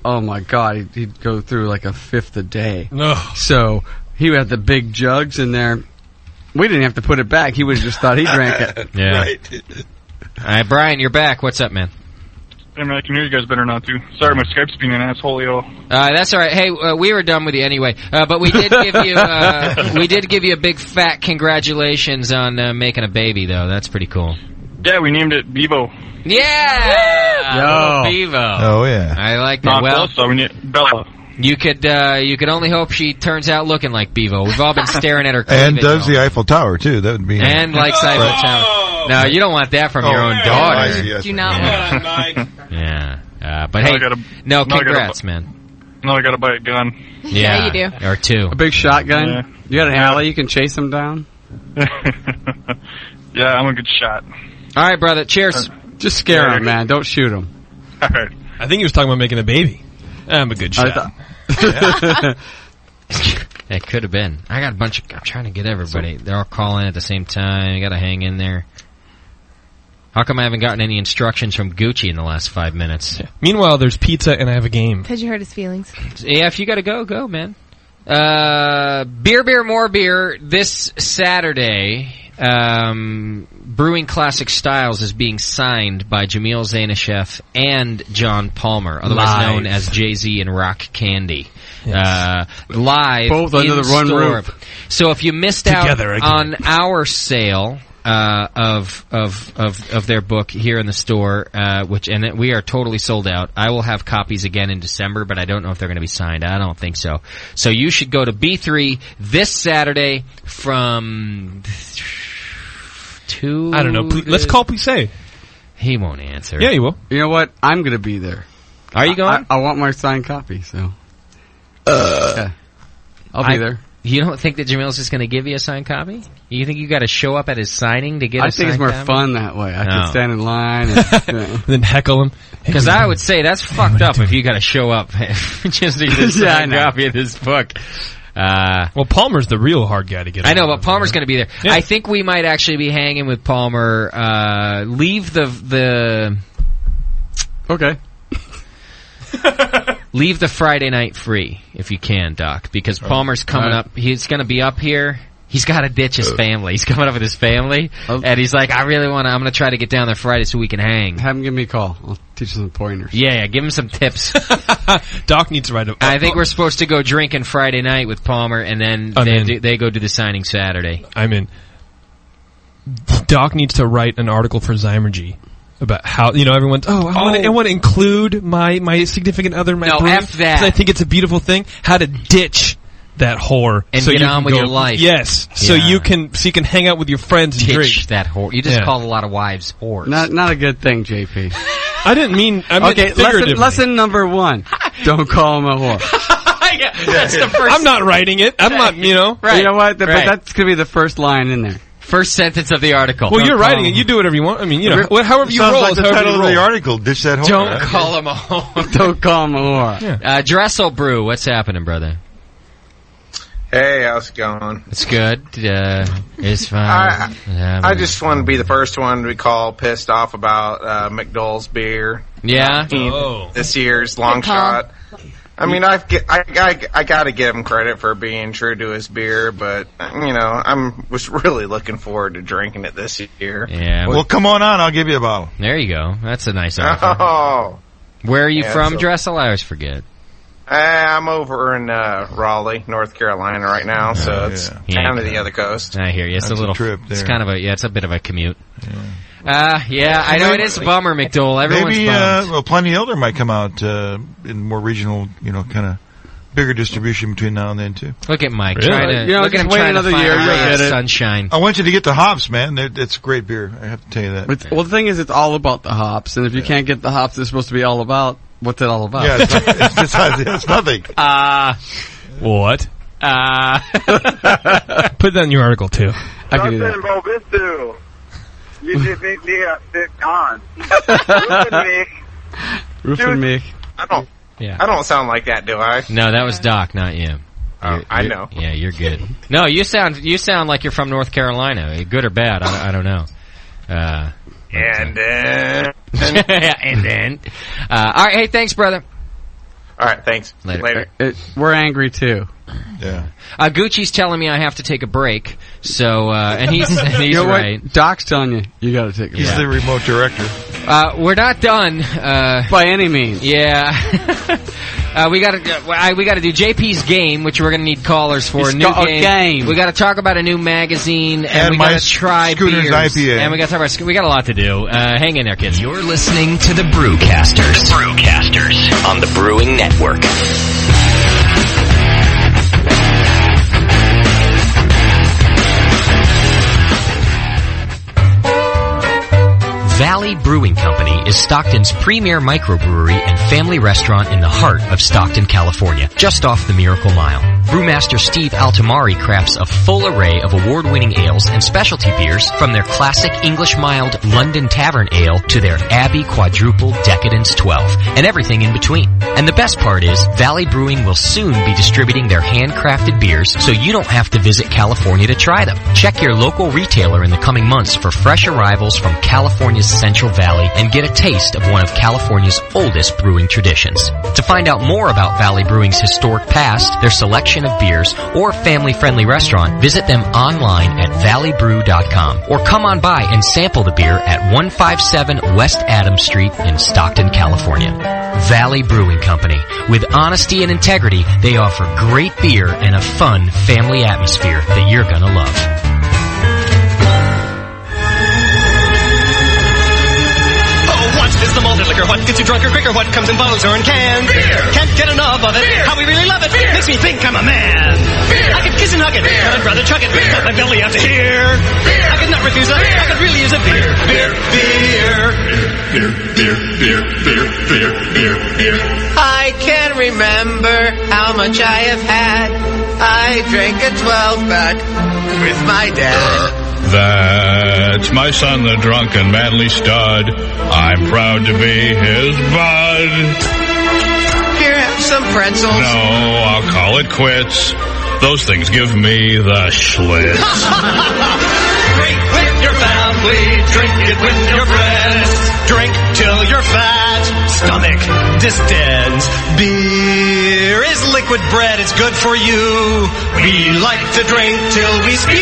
[SPEAKER 7] oh my god, he'd go through like a fifth a day.
[SPEAKER 6] No.
[SPEAKER 7] So he had the big jugs in there. We didn't have to put it back. He would have just thought he drank it.
[SPEAKER 5] Yeah.
[SPEAKER 8] Right.
[SPEAKER 5] All right, Brian, you're back. What's up, man?
[SPEAKER 14] I mean, I can hear you guys better now, too. Sorry, my Skype's being an asshole, yo.
[SPEAKER 5] That's all right. Hey, we were done with you anyway, but we did give you a big fat congratulations on making a baby, though. That's pretty cool.
[SPEAKER 14] Yeah, we named it Bevo.
[SPEAKER 5] Yeah, Bevo.
[SPEAKER 8] Oh yeah,
[SPEAKER 5] I like that.
[SPEAKER 14] Not
[SPEAKER 5] Well,
[SPEAKER 14] Bella, we named Bella.
[SPEAKER 5] you could only hope she turns out looking like Bevo. We've all been staring at her.
[SPEAKER 8] and
[SPEAKER 5] cleavage
[SPEAKER 8] does
[SPEAKER 5] all-
[SPEAKER 8] the Eiffel Tower too. That would be
[SPEAKER 5] and likes Eiffel Tower. No, you don't want that from your own daughter.
[SPEAKER 8] I see, yes.
[SPEAKER 12] Do not want
[SPEAKER 5] Yeah, but
[SPEAKER 14] Now
[SPEAKER 5] hey,
[SPEAKER 14] I gotta-
[SPEAKER 5] no,
[SPEAKER 14] now I gotta
[SPEAKER 5] congrats,
[SPEAKER 14] bu-
[SPEAKER 5] man.
[SPEAKER 14] No, I gotta buy a gun.
[SPEAKER 12] Yeah, you do.
[SPEAKER 5] Or 2.
[SPEAKER 7] A big shotgun.
[SPEAKER 14] Yeah.
[SPEAKER 7] You got an alley. You can chase them down.
[SPEAKER 14] Yeah, I'm a good shot.
[SPEAKER 5] All right, brother. Cheers.
[SPEAKER 7] Just scare them, man. Don't shoot them.
[SPEAKER 14] All right.
[SPEAKER 6] I think he was talking about making a baby. I'm a good shot.
[SPEAKER 5] It could have been. I got a bunch of... I'm trying to get everybody. They're all calling at the same time. You got to hang in there. How come I haven't gotten any instructions from Gucci in the last 5 minutes?
[SPEAKER 6] Yeah. Meanwhile, there's pizza and I have a game.
[SPEAKER 12] Because you hurt his feelings.
[SPEAKER 5] Yeah, if you got to go, man. Beer, more beer. This Saturday, Brewing Classic Styles is being signed by Jamil Zainasheff and John Palmer, otherwise known as Jay-Z and Rock Candy. Yes. Live
[SPEAKER 7] both under the one
[SPEAKER 5] store.
[SPEAKER 7] roof.
[SPEAKER 5] So if you missed
[SPEAKER 6] Together
[SPEAKER 5] out
[SPEAKER 6] again.
[SPEAKER 5] on our sale of their book here in the store, and we are totally sold out. I will have copies again in December, but I don't know if they're going to be signed. I don't think so. So you should go to B3 this Saturday from 2.
[SPEAKER 6] I don't know. Let's call Plissé.
[SPEAKER 5] He won't answer.
[SPEAKER 6] Yeah, he will.
[SPEAKER 7] You know what? I'm going to be there.
[SPEAKER 5] Are you going?
[SPEAKER 7] I want my signed copy, so. Yeah. I'll be there.
[SPEAKER 5] You don't think that Jamil's just going to give you a signed copy? You think you got to show up at his signing to get
[SPEAKER 7] I
[SPEAKER 5] a
[SPEAKER 7] think it's
[SPEAKER 5] signed
[SPEAKER 7] more
[SPEAKER 5] copy?
[SPEAKER 7] fun that way. I
[SPEAKER 5] No.
[SPEAKER 7] can stand in line and
[SPEAKER 6] Then heckle him.
[SPEAKER 5] Because I would say that's fucked up if you got to show up just to get a
[SPEAKER 7] Yeah, I
[SPEAKER 5] signed
[SPEAKER 7] know.
[SPEAKER 5] copy of this book.
[SPEAKER 6] Well, Palmer's the real hard guy to get.
[SPEAKER 5] I know,
[SPEAKER 6] along
[SPEAKER 5] but Palmer's going to be there.
[SPEAKER 6] Yeah.
[SPEAKER 5] I think we might actually be hanging with Palmer. Leave the
[SPEAKER 7] Okay.
[SPEAKER 5] leave the Friday night free if you can, Doc, because Palmer's coming up. He's going to be up here. He's got to ditch his family. He's coming up with his family, and he's like, I really want to. I'm going to try to get down there Friday so we can hang.
[SPEAKER 7] Have him give me a call. I'll teach you some pointers.
[SPEAKER 5] Yeah, give him some tips.
[SPEAKER 6] Doc needs to write a...
[SPEAKER 5] I think we're supposed to go drinking Friday night with Palmer, and then they go do the signing Saturday.
[SPEAKER 6] I'm in. Doc needs to write an article for Zymergy about how, everyone's, I want to include my significant other in my brewing,
[SPEAKER 5] F that.
[SPEAKER 6] 'cause I think it's a beautiful thing. How to ditch that whore.
[SPEAKER 5] And
[SPEAKER 6] so
[SPEAKER 5] get
[SPEAKER 6] you
[SPEAKER 5] on
[SPEAKER 6] can
[SPEAKER 5] with
[SPEAKER 6] go,
[SPEAKER 5] your life.
[SPEAKER 6] Yes. So
[SPEAKER 5] Yeah.
[SPEAKER 6] you can hang out with your friends and drink.
[SPEAKER 5] Ditch that whore. You just
[SPEAKER 6] Yeah.
[SPEAKER 5] called a lot of wives whores.
[SPEAKER 7] Not a good thing, JP.
[SPEAKER 6] I didn't mean... I meant
[SPEAKER 7] Okay,
[SPEAKER 6] figuratively.
[SPEAKER 7] lesson number 1. Don't call him a whore.
[SPEAKER 5] That's the first.
[SPEAKER 6] I'm not writing it. I'm not,
[SPEAKER 5] Right.
[SPEAKER 7] You know what? But
[SPEAKER 5] Right.
[SPEAKER 7] that's going to be the first line in there.
[SPEAKER 5] First sentence of the article.
[SPEAKER 6] Well, you're writing it. You do whatever you want. I mean, however you roll.
[SPEAKER 8] Sounds like the title of the article. Dish that whore.
[SPEAKER 5] Don't call him a whore.
[SPEAKER 7] Don't call him a whore.
[SPEAKER 5] Yeah. Dressel Brew, what's happening, brother?
[SPEAKER 15] Hey, how's it going?
[SPEAKER 5] It's good. It's fine.
[SPEAKER 15] I just want to be the first one to be called pissed off about McDowell's beer.
[SPEAKER 5] Yeah?
[SPEAKER 15] This year's long shot. I mean, I got to give him credit for being true to his beer, but was really looking forward to drinking it this year.
[SPEAKER 5] Yeah.
[SPEAKER 8] Well, come on, I'll give you a bottle.
[SPEAKER 5] There you go. That's a nice offer.
[SPEAKER 15] Oh.
[SPEAKER 5] Where are you from, Dressel? I always forget.
[SPEAKER 15] I'm over in Raleigh, North Carolina right now, so it's kind of the other coast.
[SPEAKER 5] I hear you. It's a little
[SPEAKER 8] trip there.
[SPEAKER 5] It's kind of it's a bit of a commute. I know it is a bummer, McDowell. Everyone's bummed.
[SPEAKER 8] Plenty Elder might come out in more regional, kind of bigger distribution between now and then too.
[SPEAKER 5] Look at Mike
[SPEAKER 8] Really?
[SPEAKER 5] trying to look at him
[SPEAKER 7] wait
[SPEAKER 5] trying
[SPEAKER 7] another
[SPEAKER 5] to find
[SPEAKER 7] year,
[SPEAKER 5] a
[SPEAKER 7] you'll
[SPEAKER 5] ray of
[SPEAKER 7] get it.
[SPEAKER 5] sunshine.
[SPEAKER 8] I want you to get the hops, man. It's great beer. I have to tell you that.
[SPEAKER 7] Well, the thing is, it's all about the hops, and if you can't get the hops, it's supposed to be all about. What's it all about?
[SPEAKER 8] Yeah, it's nothing.
[SPEAKER 6] What? Put that in your article too.
[SPEAKER 7] I can do that.
[SPEAKER 17] Robistu. You just need to sit on.
[SPEAKER 7] Roofing me.
[SPEAKER 15] I don't sound like that, do I?
[SPEAKER 5] No, that was Doc, not you.
[SPEAKER 15] I know.
[SPEAKER 5] Yeah, you're good. No, you sound like you're from North Carolina. Good or bad, I don't know.
[SPEAKER 15] And then.
[SPEAKER 5] And then. All right, hey, thanks, brother.
[SPEAKER 15] All right, thanks.
[SPEAKER 5] Later.
[SPEAKER 7] We're angry, too.
[SPEAKER 8] Yeah.
[SPEAKER 5] Gucci's telling me I have to take a break, so, and he's
[SPEAKER 7] you know
[SPEAKER 5] right.
[SPEAKER 7] What? Doc's telling you got to take a break.
[SPEAKER 8] He's the remote director.
[SPEAKER 5] We're not done.
[SPEAKER 7] By any means.
[SPEAKER 5] Yeah. We got to do JP's game, which we're going to need callers for.
[SPEAKER 7] He's
[SPEAKER 5] a new
[SPEAKER 7] got a game.
[SPEAKER 5] We got to talk about a new magazine, and we
[SPEAKER 8] my
[SPEAKER 5] got to try
[SPEAKER 8] Schooner's
[SPEAKER 5] beers.
[SPEAKER 8] IPA.
[SPEAKER 5] And we got to talk about. We got a lot to do. Hang in there, kids.
[SPEAKER 11] You're listening to the Brewcasters. The Brewcasters on the Brewing Network. Valley Brewing Company is Stockton's premier microbrewery and family restaurant in the heart of Stockton, California, just off the Miracle Mile. Brewmaster Steve Altamari crafts a full array of award-winning ales and specialty beers, from their classic English mild London Tavern Ale to their Abbey Quadruple Decadence 12, and everything in between. And the best part is, Valley Brewing will soon be distributing their handcrafted beers, so you don't have to visit California to try them. Check your local retailer in the coming months for fresh arrivals from California's Central Valley and get a taste of one of California's oldest brewing traditions. To find out more about Valley Brewing's historic past, their selection of beers, or family-friendly restaurant, visit them online at valleybrew.com or come on by and sample the beer at 157 West Adams Street in Stockton, California. Valley Brewing Company. With honesty and integrity, they offer great beer and a fun family atmosphere that you're gonna love.
[SPEAKER 19] Is the malted liquor what gets you drunker quicker? What comes in bottles or in cans? Beer! Can't get enough of it. Beer! How we really love it. Beer! Makes me think I'm a man. Beer! I could kiss and hug it. Beer! But I'd rather chug it. Beer! Let my belly out to here. Beer! I could not refuse it. Beer! I could really use a beer. Beer! Beer! Beer! Beer! Beer! Beer! Beer! Beer!
[SPEAKER 18] I can't remember how much I have had. I drank a 12-pack with my dad.
[SPEAKER 24] That's my son, the drunken manly stud. I'm proud to be his bud.
[SPEAKER 18] Here, have some pretzels.
[SPEAKER 24] No, I'll call it quits. Those things give me the schlitz.
[SPEAKER 19] Drink with your family, drink it with your friends. Drink till your fat stomach distends. Beer is liquid bread, it's good for you. We like to drink till we spew.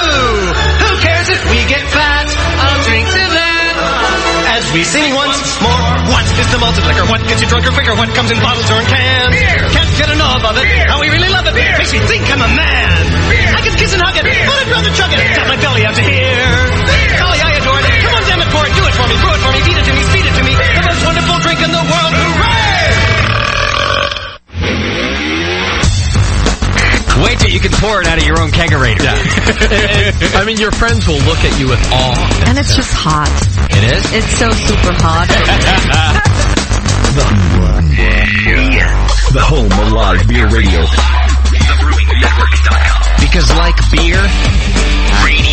[SPEAKER 19] Who cares if we get fat? I'll drink to that. As we sing once more, what is the malted liquor? What gets you drunker quicker? What comes in bottles or in cans? Beer! Can't get enough of it. Beer! How we really love it. Beer! Makes me think I'm a man. Beer! I could kiss and hug it, but I'd rather chug it. Tap my belly out to here. Golly, I adore it. Come on, damn it, pour it. Do it for me. Brew it for me. Feed it to me. Speed it to me. The most wonderful drink in the world. Hooray!
[SPEAKER 5] Wait till you can pour it out of your own kegerator.
[SPEAKER 25] I mean, your friends will look at you with awe.
[SPEAKER 26] And it's just hot.
[SPEAKER 5] It is?
[SPEAKER 26] It's so super hot.
[SPEAKER 11] The home of live beer radio. TheBrewingNetwork.com. Because like beer, radio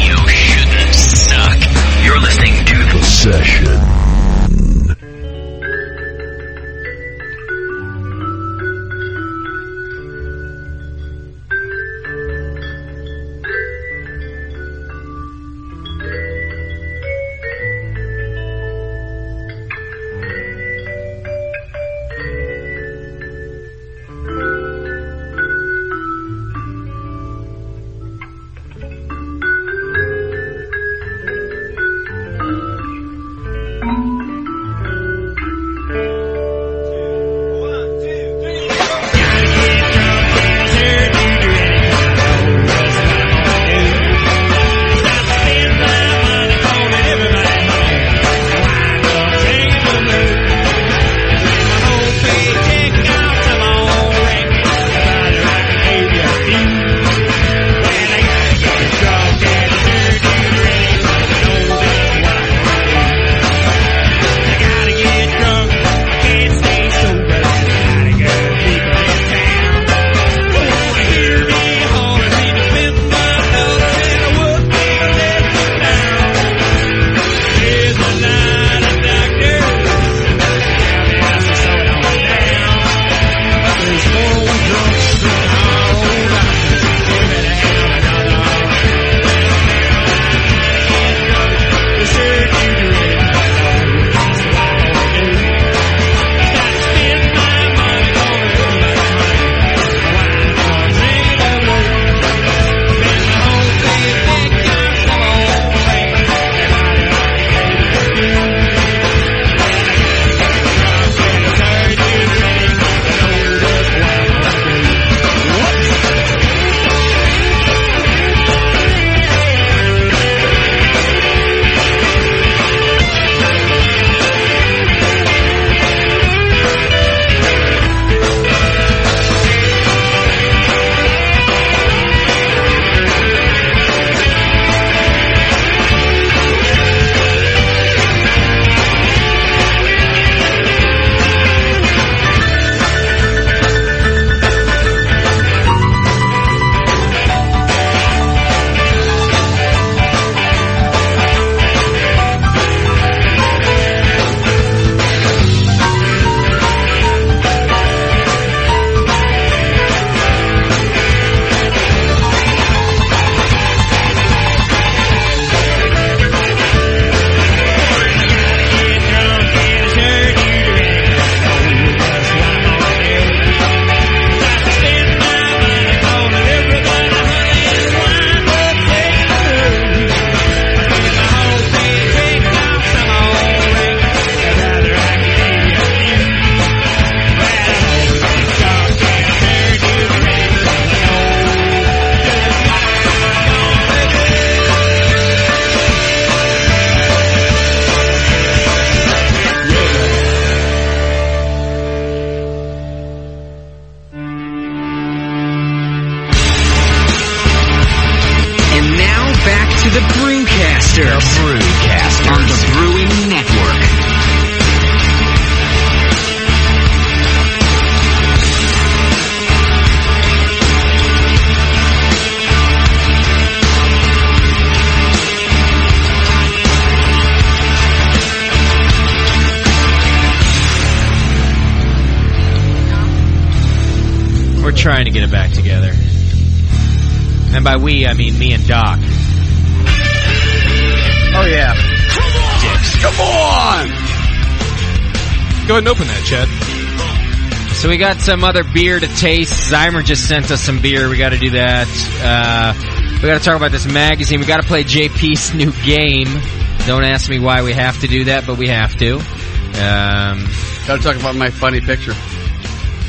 [SPEAKER 3] Brewcasters. The Brewcasters. On the Brewing Network.
[SPEAKER 5] We're trying to get it back together. And by we, I mean me and Doc.
[SPEAKER 7] Oh, yeah.
[SPEAKER 5] Dicks.
[SPEAKER 7] Come on!
[SPEAKER 6] Go ahead and open that, Chad.
[SPEAKER 5] So we got some other beer to taste. Zymer just sent us some beer. We got to do that. We got to talk about this magazine. We got to play JP's new game. Don't ask me why we have to do that, but we have to.
[SPEAKER 7] Got to talk about my funny picture.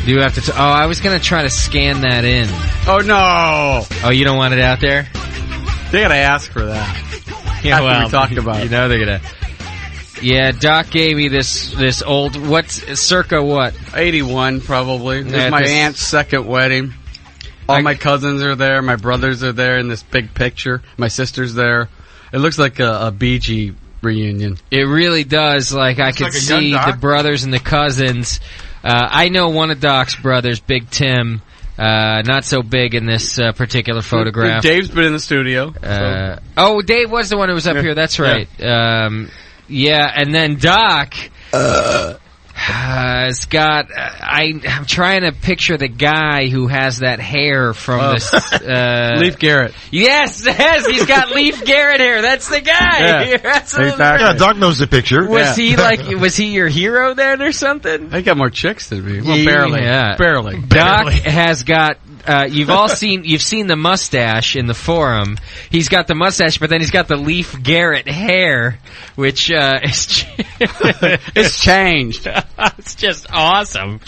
[SPEAKER 5] Do you have to? I was going to try to scan that in.
[SPEAKER 7] Oh, no!
[SPEAKER 5] Oh, you don't want it out there?
[SPEAKER 7] They got to ask for that.
[SPEAKER 5] Yeah,
[SPEAKER 7] After we talked about
[SPEAKER 5] you
[SPEAKER 7] it.
[SPEAKER 5] know they're going to. Yeah, Doc gave me this old, circa what?
[SPEAKER 7] 81, probably. This is my aunt's second wedding. All my cousins are there. My brothers are there in this big picture. My sister's there. It looks like a BG reunion.
[SPEAKER 5] It really does. Like, I could see the brothers and the cousins. I know one of Doc's brothers, Big Tim. Not so big in this particular photograph.
[SPEAKER 7] Dave's been in the studio.
[SPEAKER 5] Oh, Dave was the one who was up here. That's right. Yeah, and then Doc has got. I'm trying to picture the guy who has that hair from this.
[SPEAKER 7] Leif Garrett.
[SPEAKER 5] Yes, he's got Leif Garrett hair. That's the guy.
[SPEAKER 7] Yeah.
[SPEAKER 5] Absolutely.
[SPEAKER 8] Yeah, Doc knows the picture.
[SPEAKER 5] Was he your hero then or something?
[SPEAKER 7] He got more chicks than me. Well, barely.
[SPEAKER 5] Yeah.
[SPEAKER 7] Barely.
[SPEAKER 5] Doc has got. You've seen the mustache in the forum. He's got the mustache, but then he's got the Leif Garrett hair, which is
[SPEAKER 7] it's changed.
[SPEAKER 5] It's just awesome.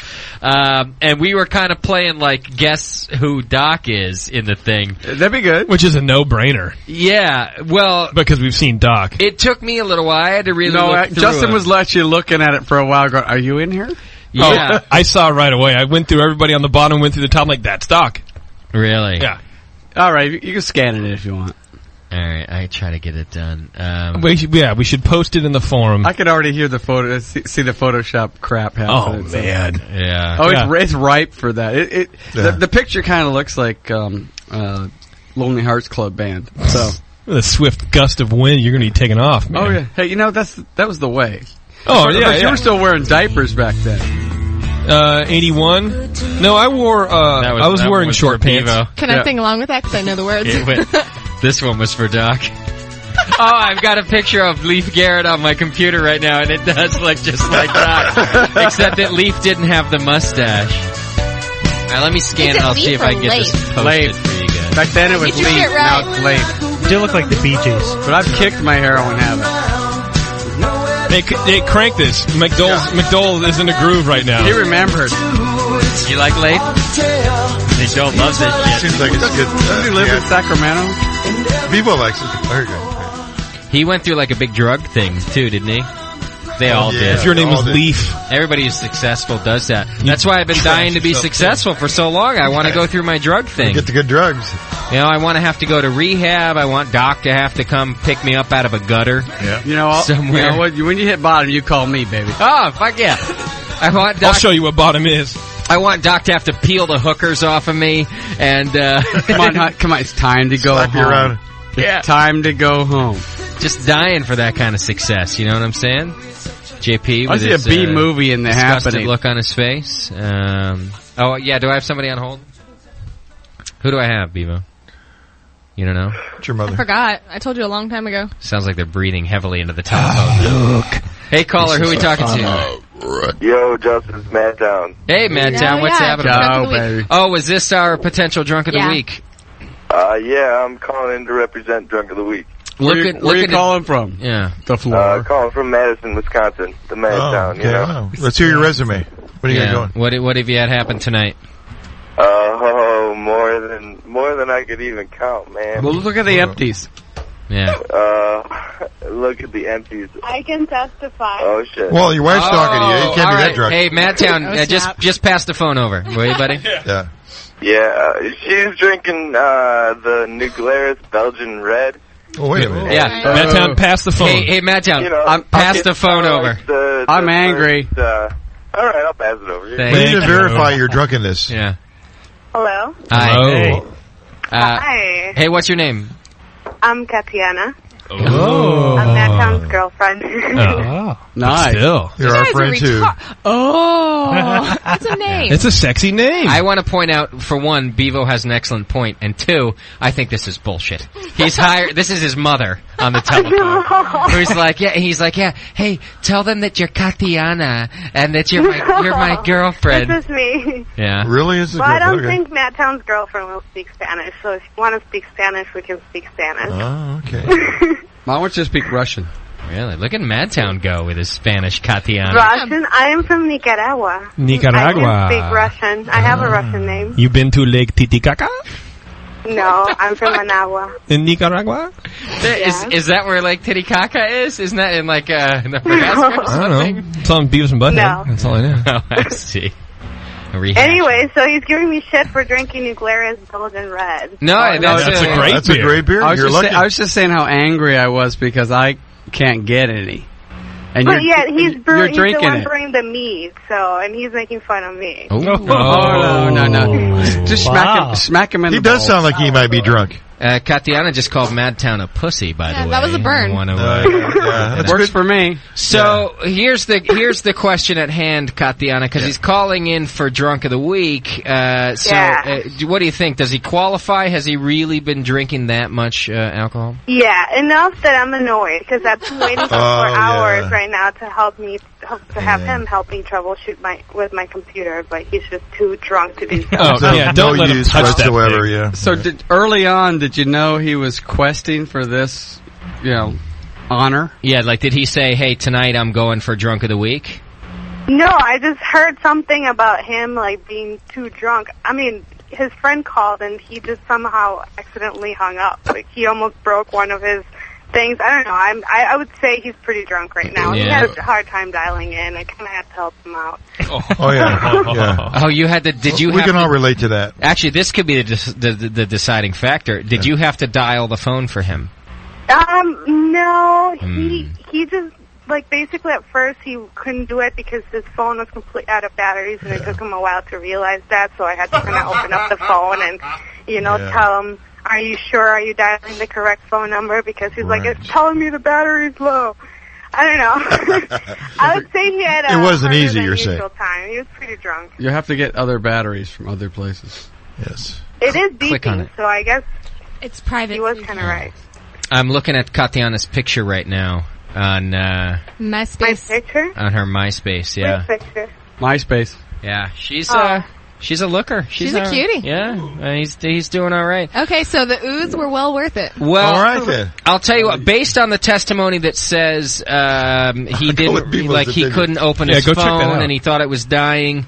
[SPEAKER 5] And we were kind of playing like guess who Doc is in the thing.
[SPEAKER 7] That'd be good.
[SPEAKER 6] Which is a no-brainer.
[SPEAKER 5] Yeah, well,
[SPEAKER 6] because we've seen Doc.
[SPEAKER 5] It took me a little while. I had to really look through
[SPEAKER 7] Justin
[SPEAKER 5] it.
[SPEAKER 7] was actually looking at it for a while. Going, "Are you in here?"
[SPEAKER 5] Yeah,
[SPEAKER 6] I saw right away. I went through everybody on the bottom, went through the top. I'm like, that's Doc.
[SPEAKER 5] Really?
[SPEAKER 6] Yeah.
[SPEAKER 7] All right, you can scan it if you want.
[SPEAKER 5] All right, I try to get it done.
[SPEAKER 6] We should post it in the forum.
[SPEAKER 7] I could already hear the photo, see the Photoshop crap happening.
[SPEAKER 6] Oh man,
[SPEAKER 5] yeah.
[SPEAKER 7] Oh, it's ripe for that. The picture kind of looks like Lonely Hearts Club Band. So
[SPEAKER 6] with a swift gust of wind, you're going to be taken off. Man.
[SPEAKER 7] Oh yeah. Hey, that was the way.
[SPEAKER 6] Oh yeah,
[SPEAKER 7] you were still wearing diapers back then.
[SPEAKER 6] 81. No, I wore. I was wearing short pants.
[SPEAKER 12] Can I sing along with that? Because I know the words.
[SPEAKER 5] This one was for Doc. Oh, I've got a picture of Leif Garrett on my computer right now, and it does look just like Doc, except that Leif didn't have the mustache. All right, let me scan it. I'll see if I can get this posted for you guys.
[SPEAKER 7] Back then it was Leif.
[SPEAKER 12] Right.
[SPEAKER 7] Now it's Leif.
[SPEAKER 2] Do look like the Bee Gees.
[SPEAKER 7] But I've kicked my heroin habit.
[SPEAKER 6] They crank this. McDowell is in a groove right now.
[SPEAKER 7] He remembers.
[SPEAKER 5] You like Leif? McDowell loves this shit.
[SPEAKER 8] Seems like it's good.
[SPEAKER 7] Does he live in Sacramento?
[SPEAKER 8] Vivo likes it. There you go.
[SPEAKER 5] He went through like a big drug thing too, didn't he? They all did.
[SPEAKER 6] If your name was Leif.
[SPEAKER 5] Everybody who's successful does that. That's why I've been dying to be successful for so long. I want to go through my drug thing.
[SPEAKER 8] Get the good drugs.
[SPEAKER 5] You know, I want to have to go to rehab. I want Doc to have to come pick me up out of a gutter.
[SPEAKER 8] Yeah.
[SPEAKER 7] You know,
[SPEAKER 5] somewhere.
[SPEAKER 7] You know what? When you hit bottom, you call me, baby.
[SPEAKER 5] Oh, fuck yeah.
[SPEAKER 6] I'll show you what bottom is.
[SPEAKER 5] I want Doc to have to peel the hookers off of me and
[SPEAKER 7] come on, it's time to go home. It's time to go home.
[SPEAKER 5] Just dying for that kind of success, you know what I'm saying? JP with
[SPEAKER 7] his B movie in the
[SPEAKER 5] disgusted
[SPEAKER 7] happening
[SPEAKER 5] look on his face. Oh yeah, do I have somebody on hold? Who do I have, Bevo? You don't know?
[SPEAKER 8] It's your mother.
[SPEAKER 12] I forgot. I told you a long time ago.
[SPEAKER 5] Sounds like they're breathing heavily into the telephone. Look. Hey caller, who are we talking to?
[SPEAKER 1] Yo, Justin's Madtown.
[SPEAKER 5] Hey Madtown, what's happening?
[SPEAKER 7] Ciao, baby.
[SPEAKER 5] Oh, is this our potential drunk of the week?
[SPEAKER 1] Yeah, I'm calling in to represent Drunk of the Week.
[SPEAKER 7] Where are you calling from?
[SPEAKER 5] Yeah.
[SPEAKER 7] The floor.
[SPEAKER 1] Calling from Madison, Wisconsin. The Madtown,
[SPEAKER 8] okay, you know. Wow. Let's hear your resume. What are you got going?
[SPEAKER 5] What have you had happen tonight?
[SPEAKER 1] More than I could even count, man.
[SPEAKER 7] Well, look at the empties.
[SPEAKER 5] Yeah.
[SPEAKER 1] Look at the empties.
[SPEAKER 10] I can testify.
[SPEAKER 1] Oh, shit.
[SPEAKER 8] Well, your wife's talking to you. You can't be that drunk.
[SPEAKER 5] Hey, Madtown, just pass the phone over, will you, buddy?
[SPEAKER 1] Yeah, she's drinking the Nuclearis Belgian Red.
[SPEAKER 8] Oh, wait a minute.
[SPEAKER 5] Yeah.
[SPEAKER 6] Madtown, pass the phone.
[SPEAKER 5] Hey, Madtown, pass the phone over.
[SPEAKER 7] I'm angry.
[SPEAKER 1] All right, I'll pass it over.
[SPEAKER 8] We need to verify your drunkenness.
[SPEAKER 5] Yeah.
[SPEAKER 10] Hello.
[SPEAKER 5] Hi.
[SPEAKER 6] Hello.
[SPEAKER 10] Hi.
[SPEAKER 5] Hey, what's your name?
[SPEAKER 10] I'm Katiana.
[SPEAKER 6] Oh.
[SPEAKER 10] I'm Madtown's girlfriend.
[SPEAKER 6] Oh.
[SPEAKER 7] Nice.
[SPEAKER 6] Still.
[SPEAKER 8] You're our friend, too.
[SPEAKER 12] Oh, that's a name.
[SPEAKER 6] It's a sexy name.
[SPEAKER 5] I want to point out, for one, Bevo has an excellent point, and two, I think this is bullshit. He's hired. This is his mother on the telephone. He's like, hey, tell them that you're Katiana and that you're my girlfriend.
[SPEAKER 10] This is me.
[SPEAKER 5] Yeah.
[SPEAKER 8] Really? Is it?
[SPEAKER 10] Well, I don't think Madtown's girlfriend will speak Spanish, so if you want to speak Spanish, we can speak Spanish.
[SPEAKER 8] Oh, okay.
[SPEAKER 7] Why don't you speak Russian?
[SPEAKER 5] Really? Look at Madtown go with his Spanish Katiana.
[SPEAKER 10] Russian? I am from Nicaragua.
[SPEAKER 6] Nicaragua.
[SPEAKER 10] I can speak Russian. I have a Russian name.
[SPEAKER 6] You've been to Lake Titicaca
[SPEAKER 10] No, I'm from Managua.
[SPEAKER 6] in Nicaragua?
[SPEAKER 5] Is that where Lake Titicaca is? Isn't that in like Nebraska or
[SPEAKER 6] I
[SPEAKER 5] something?
[SPEAKER 6] don't know. It's on Beavis and Butthead.
[SPEAKER 10] No.
[SPEAKER 6] That's all I know.
[SPEAKER 5] Oh, I see.
[SPEAKER 10] Anyway, so he's giving me shit for drinking Nuclearis Belgian Red.
[SPEAKER 5] No, that's a great
[SPEAKER 8] That's a great beer.
[SPEAKER 7] I
[SPEAKER 8] You're lucky.
[SPEAKER 7] I was just saying how angry I was because I can't get any. And
[SPEAKER 10] But yet he's
[SPEAKER 7] you're
[SPEAKER 10] the
[SPEAKER 7] drinking
[SPEAKER 10] one
[SPEAKER 7] it.
[SPEAKER 10] brewing the mead, and he's making fun of me.
[SPEAKER 7] Oh, no. Just smack him in the
[SPEAKER 8] He does
[SPEAKER 7] balls.
[SPEAKER 8] sound like he might be drunk.
[SPEAKER 5] Katiana just called Madtown a pussy, by the way.
[SPEAKER 12] that was a burn.
[SPEAKER 7] It works for me.
[SPEAKER 5] So here's the question at hand, Katiana, because he's calling in for Drunk of the Week. What do you think? Does he qualify? Has he really been drinking that much alcohol?
[SPEAKER 10] Yeah, enough that I'm annoyed because I've been waiting for 4 hours right now to have him help me troubleshoot with my computer, but he's just too drunk to do so.
[SPEAKER 6] Don't let him touch
[SPEAKER 8] whatsoever.
[SPEAKER 6] that
[SPEAKER 8] Yeah.
[SPEAKER 7] So early on, did you know he was questing for this, honor?
[SPEAKER 5] Yeah, like did he say, "Hey, tonight I'm going for Drunk of the Week"?
[SPEAKER 10] No, I just heard something about him being too drunk. I mean, his friend called and he just somehow accidentally hung up. Like he almost broke one of his things. I don't know. I would say he's pretty drunk right now.
[SPEAKER 5] Yeah.
[SPEAKER 10] He had a hard time dialing in. I kind of had to help him out.
[SPEAKER 8] Oh yeah.
[SPEAKER 5] Oh, you had to. Did you?
[SPEAKER 8] We can all relate to that.
[SPEAKER 5] Actually, this could be the deciding factor. Did you have to dial the phone for him?
[SPEAKER 10] No. He just basically at first he couldn't do it because his phone was completely out of batteries, and it took him a while to realize that. So I had to kind of open up the phone and tell him, "Are you sure? Are you dialing the correct phone number?" Because he's like, "It's telling me the battery's low." I don't know. I would say he had
[SPEAKER 8] It wasn't
[SPEAKER 10] harder
[SPEAKER 8] easy,
[SPEAKER 10] than
[SPEAKER 8] you're
[SPEAKER 10] usual
[SPEAKER 8] saying.
[SPEAKER 10] time. He was pretty drunk.
[SPEAKER 7] You have to get other batteries from other places.
[SPEAKER 8] Yes.
[SPEAKER 10] It is
[SPEAKER 5] Click on
[SPEAKER 10] beeping,
[SPEAKER 5] it.
[SPEAKER 10] so I guess
[SPEAKER 12] it's private.
[SPEAKER 10] He was kind of right.
[SPEAKER 5] I'm looking at Katiana's picture right now on
[SPEAKER 12] MySpace.
[SPEAKER 10] My picture?
[SPEAKER 5] on her MySpace. Yeah,
[SPEAKER 10] Which picture?
[SPEAKER 7] MySpace.
[SPEAKER 5] Yeah, she's a looker.
[SPEAKER 12] She's a cutie.
[SPEAKER 5] Yeah, he's doing all right.
[SPEAKER 12] Okay, so the oohs were well worth it.
[SPEAKER 5] Well,
[SPEAKER 8] all right then.
[SPEAKER 5] I'll tell you what. Based on the testimony that says he couldn't open his
[SPEAKER 6] go check that
[SPEAKER 5] phone
[SPEAKER 6] out.
[SPEAKER 5] and he thought it was dying.